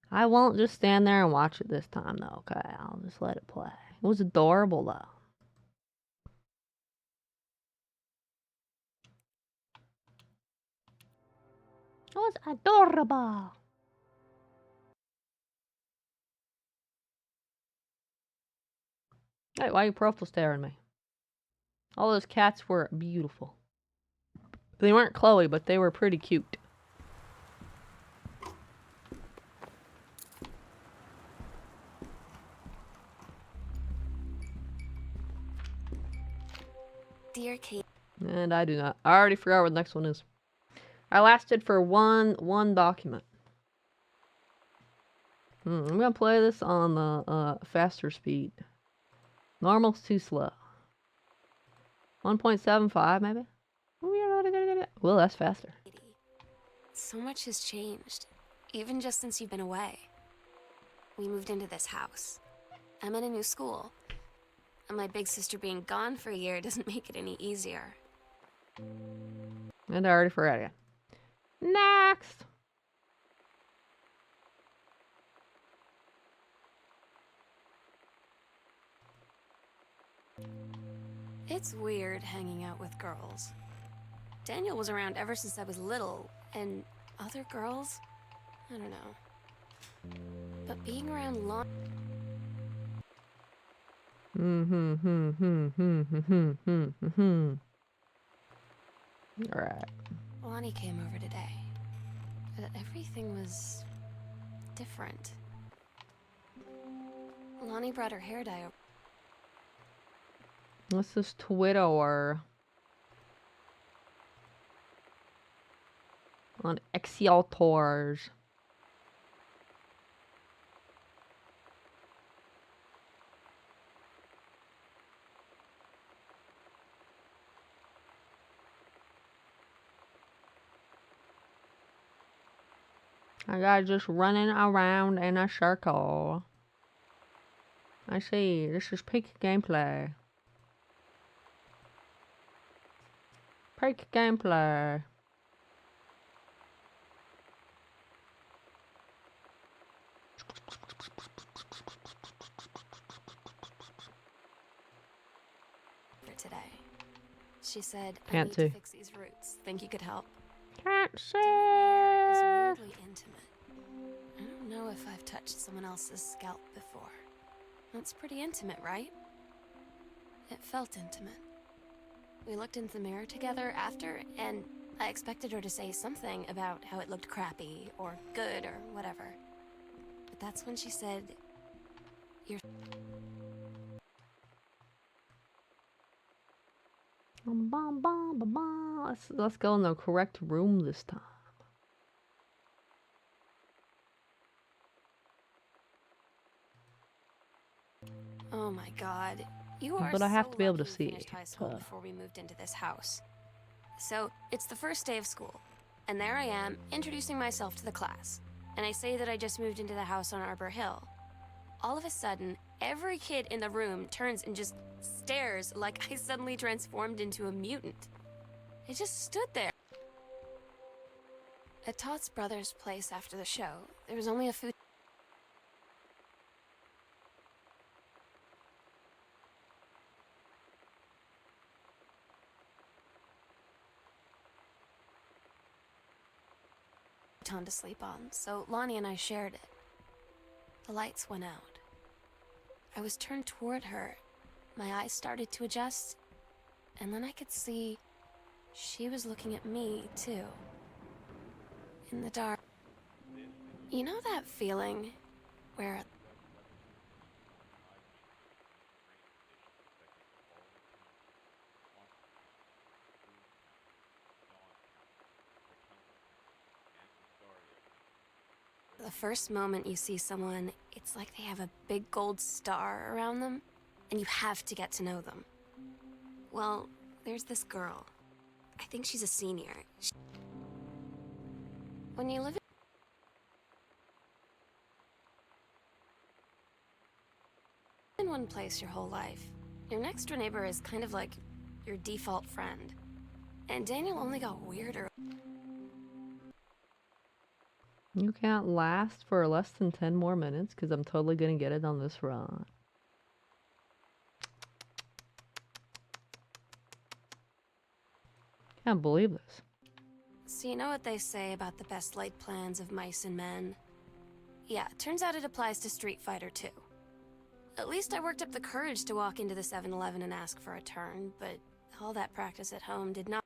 I won't just stand there and watch it this time, though, okay? I'll just let it play. It was adorable, though. Oh, it's adorable. Hey, why are you profile staring me? All those cats were beautiful. They weren't Chloe, but they were pretty cute. Dear Kate. And I do not. I already forgot what the next one is. I lasted for one document. I'm gonna play this on the faster speed. Normal's too slow. 1.75 maybe? Well, that's faster. So much has changed, even just since you've been away. We moved into this house. I'm in a new school. And my big sister being gone for a year doesn't make it any easier. And I already forgot again. Next! It's weird hanging out with girls. Daniel was around ever since I was little, and other girls? I don't know. But being around Lonnie... Alright. Lonnie came over today. Everything was... different. Lonnie brought her hair dye over. What's this Twitter? On Exciators. I got just running around in a circle. I see. This is peak gameplay. Peak gameplay. For today. She said, I Can't need see. to fix these roots. Think you could help? Can't see. Is weirdly intimate. I don't know if I've touched someone else's scalp before. That's pretty intimate, right? It felt intimate. We looked in the mirror together after, and I expected her to say something about how it looked crappy, or good, or whatever. But that's when she said, you're... Let's go in the correct room this time. Oh my god. You are But I have so to be able to lucky you see. finished high school before we moved into this house. So, it's the first day of school, and there I am, introducing myself to the class. And I say that I just moved into the house on Arbor Hill. All of a sudden, every kid in the room turns and just stares like I suddenly transformed into a mutant. I just stood there. At Todd's brother's place after the show, there was only a food ton to sleep on, so Lonnie and I shared it. The lights went out. I was turned toward her. My eyes started to adjust, and then I could see she was looking at me, too. In the dark. You know that feeling where the first moment you see someone, it's like they have a big gold star around them, and you have to get to know them. Well, there's this girl. I think she's a senior. When you live in one place your whole life, your next door neighbor is kind of like your default friend. And Daniel only got weirder. You can't last for less than 10 more minutes because I'm totally gonna get it on this run. Can't believe this. So you know what they say about the best laid plans of mice and men? Yeah, turns out it applies to Street Fighter too. At least I worked up the courage to walk into the 7-Eleven and ask for a turn, but all that practice at home did not.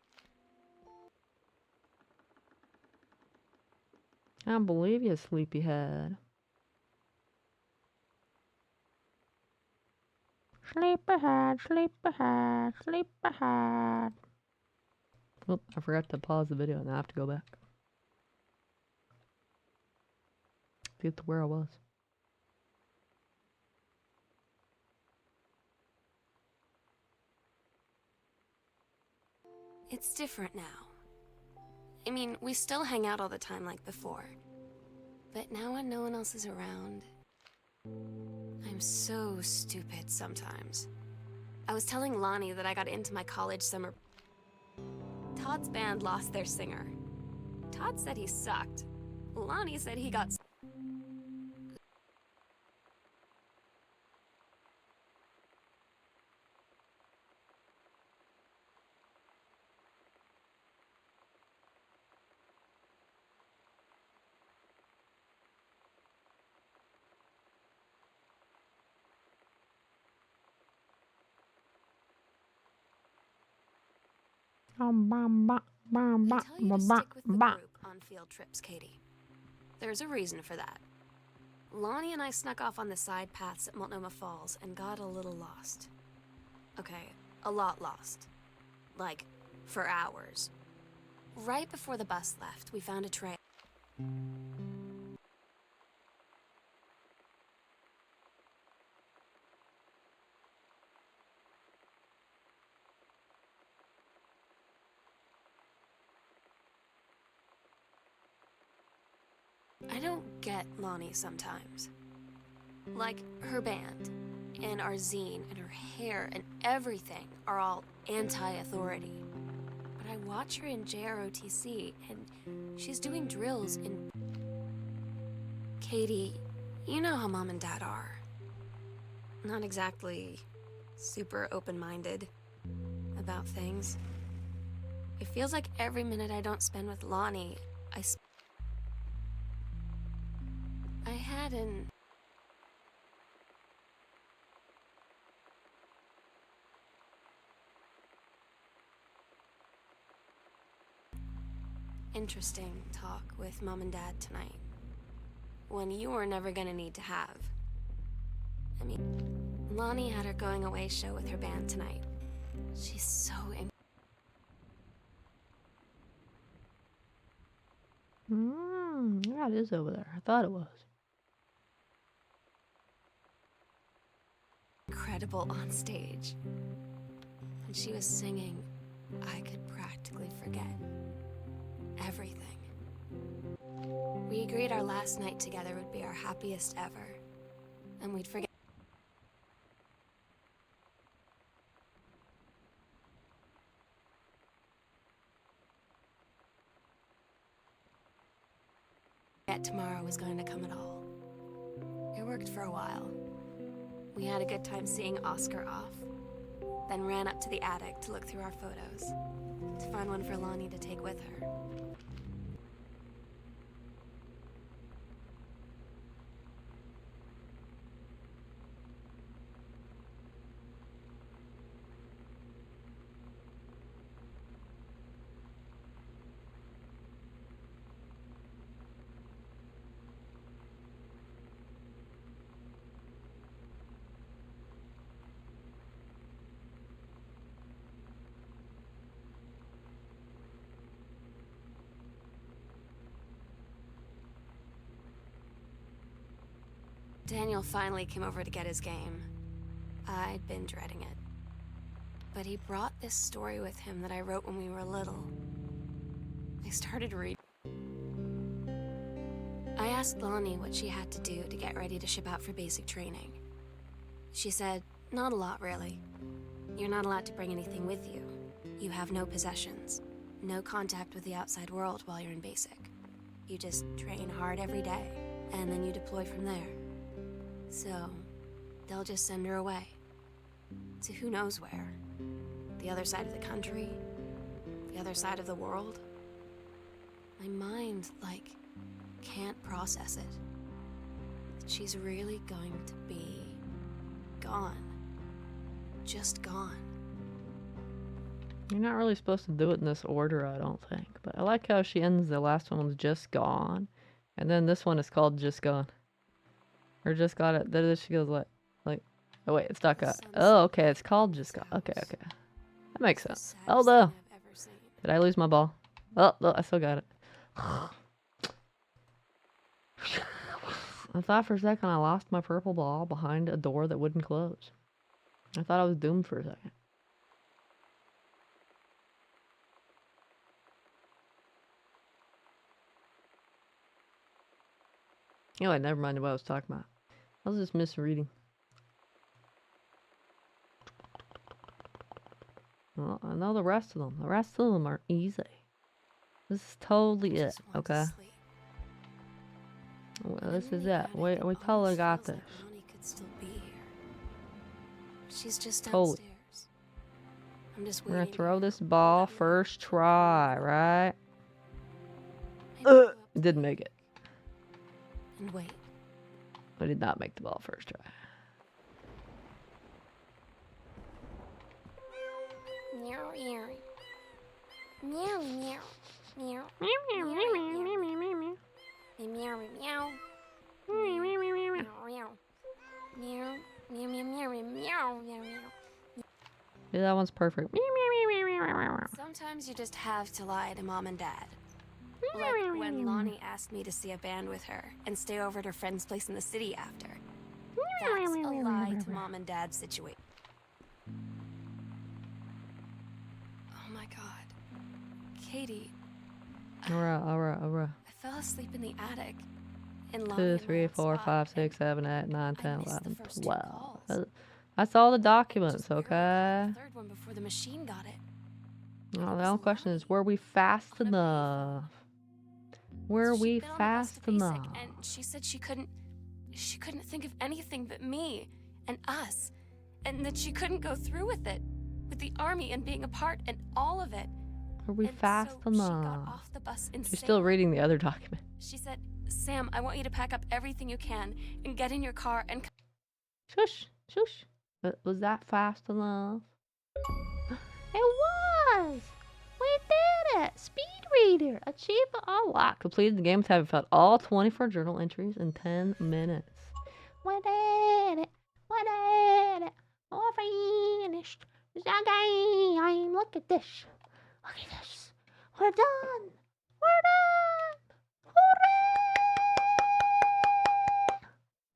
I don't believe you, sleepyhead. Sleepyhead, sleepyhead, sleepyhead. Oh, I forgot to pause the video and I have to go back. Get to where I was. It's different now. I mean, we still hang out all the time like before. But now when no one else is around, I'm so stupid sometimes. I was telling Lonnie that I got into my college summer. Todd's band lost their singer. Todd said he sucked. Lonnie said he got. I tell you to stick with the group on field trips, Katie. There's a reason for that. Lonnie and I snuck off on the side paths at Multnomah Falls and got a little lost. Okay, a lot lost. Like, for hours. Right before the bus left, we found a trail. I don't get Lonnie sometimes. Like, her band, and our zine, and her hair, and everything are all anti-authority. But I watch her in JROTC, and she's doing drills in... Katie, you know how Mom and Dad are. Not exactly super open-minded about things. It feels like every minute I don't spend with Lonnie, I had an... interesting talk with Mom and Dad tonight. One you were never gonna need to have. I mean, Lonnie had her going away show with her band tonight. She's so Yeah, it is over there. I thought it was. incredible on stage. When she was singing, I could practically forget everything. We agreed our last night together would be our happiest ever, and we'd forget tomorrow was going to come at all. It worked for a while. We had a good time seeing Oscar off, then ran up to the attic to look through our photos, to find one for Lonnie to take with her. Daniel finally came over to get his game. I'd been dreading it. But he brought this story with him that I wrote when we were little. I started reading. I asked Lonnie what she had to do to get ready to ship out for basic training. She said, not a lot, really. You're not allowed to bring anything with you. You have no possessions, no contact with the outside world while you're in basic. You just train hard every day, and then you deploy from there. So, they'll just send her away. To who knows where. The other side of the country? The other side of the world? My mind, like, can't process it. That she's really going to be gone. Just gone. You're not really supposed to do it in this order, I don't think. But I like how she ends the last one with just gone. And then this one is called just gone. Or just got it. Then she goes like, oh wait, it's not got. Oh, okay, it's called just gone. Okay, okay. That makes sense. Oh no. Did I lose my ball? Oh, no, I still got it. I thought for a second I lost my purple ball behind a door that wouldn't close. I thought I was doomed for a second. Anyway, never mind what I was talking about. I was just misreading. Well, I know the rest of them. The rest of them are easy. This is totally it, okay? Well, this is it. We totally got this. She's just Totally. downstairs. I'm just We're gonna waiting. throw this ball first try, right? Didn't make it. And wait. I did not make the ball first try. Meow, meow. Meow, meow. Meow. Meow, meow, meow, meow, meow, meow. Meow, meow. Meow, meow, meow. Meow, meow, meow, meow, meow, meow, meow. Yeah, that one's perfect. Sometimes you just have to lie to mom and dad. Like when Lonnie asked me to see a band with her and stay over at her friend's place in the city after. That's a lie to mom and dad's situation. Oh my god. Katie, Alright. I fell asleep in the attic. In 2, 3, 4, spot, 5, 6, 7, 8, 9, 10, missed the 11, first 2 12. calls. That's all the documents, Just barely okay? caught the third one before the machine got it. Oh, the only question is, were we fast enough? Were She'd we been on the bus fast to basic, enough? and she said she couldn't think of anything but me and us, and that she couldn't go through with it, with the army and being apart and all of it. Were we And fast so she got enough? off the bus in She's still Salem. reading the other document. She said, "Sam, I want you to pack up everything you can and get in your car and." Shush. Was that fast enough? It was! We did it! Speed reader! Achievement unlocked. Completed the game with having filled all 24 journal entries in 10 minutes. We did it! We did it! We're finished! It's a game! Look at this! Look at this! We're done! We're done!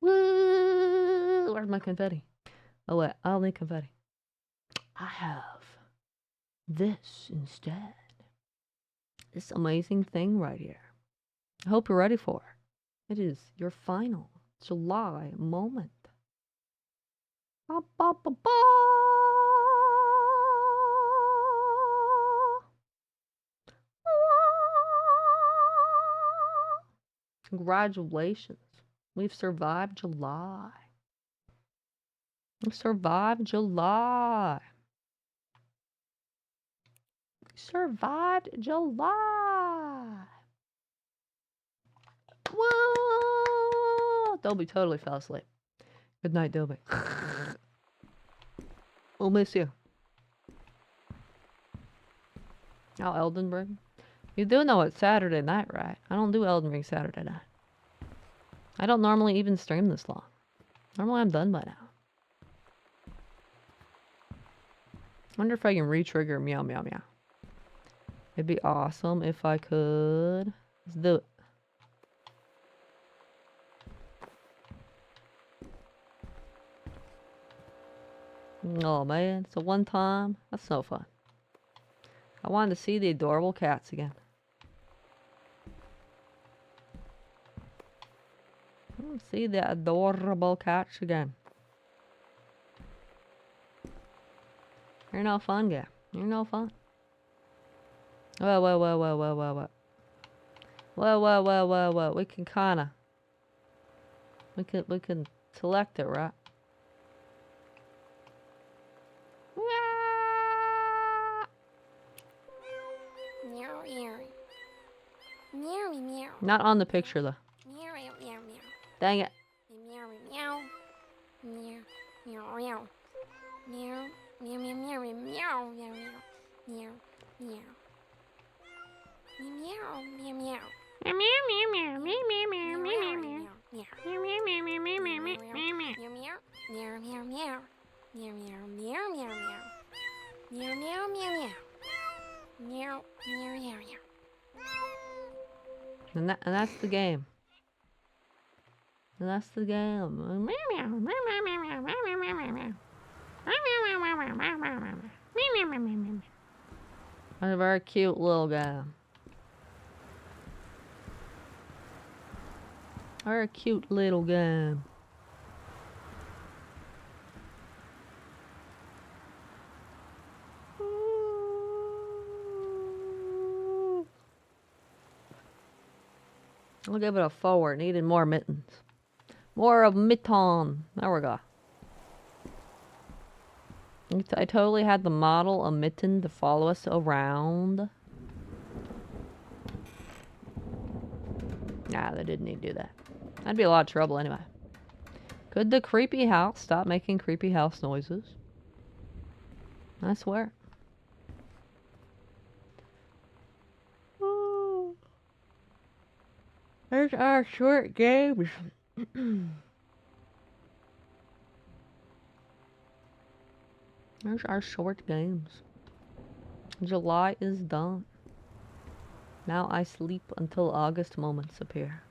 Hooray! Woo! Where's my confetti? Oh wait, I'll need confetti. I have this instead. This amazing thing right here. I hope you're ready for it. It is your final July moment. Ba, ba, ba, ba. Congratulations. We've survived July. We survived July. Survived July. Whoa! Dolby totally fell asleep. Good night, Dolby. We'll miss you. Now Elden Ring. You do know it's Saturday night, right? I don't do Elden Ring Saturday night. I don't normally even stream this long. Normally I'm done by now. Wonder if I can re-trigger meow meow meow. It'd be awesome if I could. Let's do it. Oh man, it's a one time. That's no fun. I wanted to see the adorable cats again. See the adorable cats again. You're no fun, guy. You're no fun. Whoa. Whoa. We can kinda. We can select it, right? Meow, meow. Not on the picture, though. Meow, meow, meow, meow. Dang it. Meow, meow. Meow, meow, meow. Meow, meow, meow, meow, meow, meow, meow, meow, meow. Meow, meow, meow. Meow, meow, meow, meow, meow, meow, meow, meow, meow, meow. Meow, meow, meow, meow, meow, meow, meow, meow, meow. Meow, meow, meow. Meow, meow, meow, meow, meow. Meow, meow, meow, meow. Meow, meow, meow, meow. And that's the game. And that's the game. A very cute little guy. Very cute little guy. I'll give it a 4. Needed more mittens. More of mitten. There we go. I totally had the model, a mitten, to follow us around. Nah, they didn't need to do that. That'd be a lot of trouble anyway. Could the creepy house stop making creepy house noises? I swear. Oh. There's our short games. There's our short games. July is done. Now I sleep until August moments appear.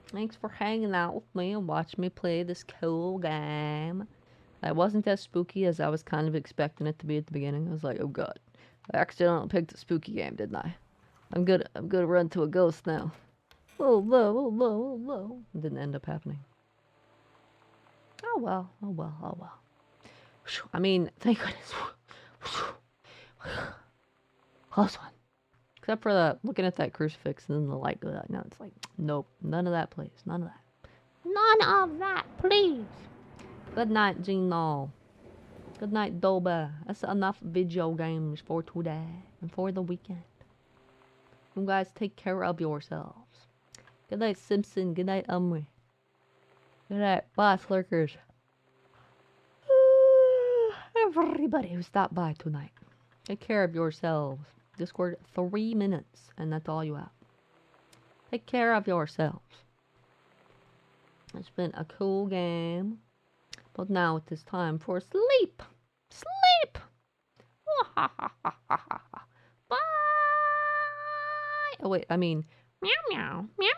Thanks for hanging out with me and watching me play this cool game. It wasn't as spooky as I was kind of expecting it to be at the beginning. I was like, oh god. I accidentally picked a spooky game, didn't I? I'm gonna run to a ghost now. Oh no, oh no, oh no. It didn't end up happening. Oh well, oh well, oh well. I mean, thank goodness. Close one. Except for the looking at that crucifix and then the light go out. Now it's like, nope, none of that, please. None of that. None of that, please. Good night, Gino. Good night, Doba. That's enough video games for today and for the weekend. You guys take care of yourselves. Good night, Simpson. Good night, Umri. Good night, boss lurkers. Everybody who stopped by tonight. Take care of yourselves. Discord 3 minutes, and that's all you have. Take care of yourselves. It's been a cool game. But now it is time for sleep. Sleep! Bye! Oh wait, I mean, meow meow, meow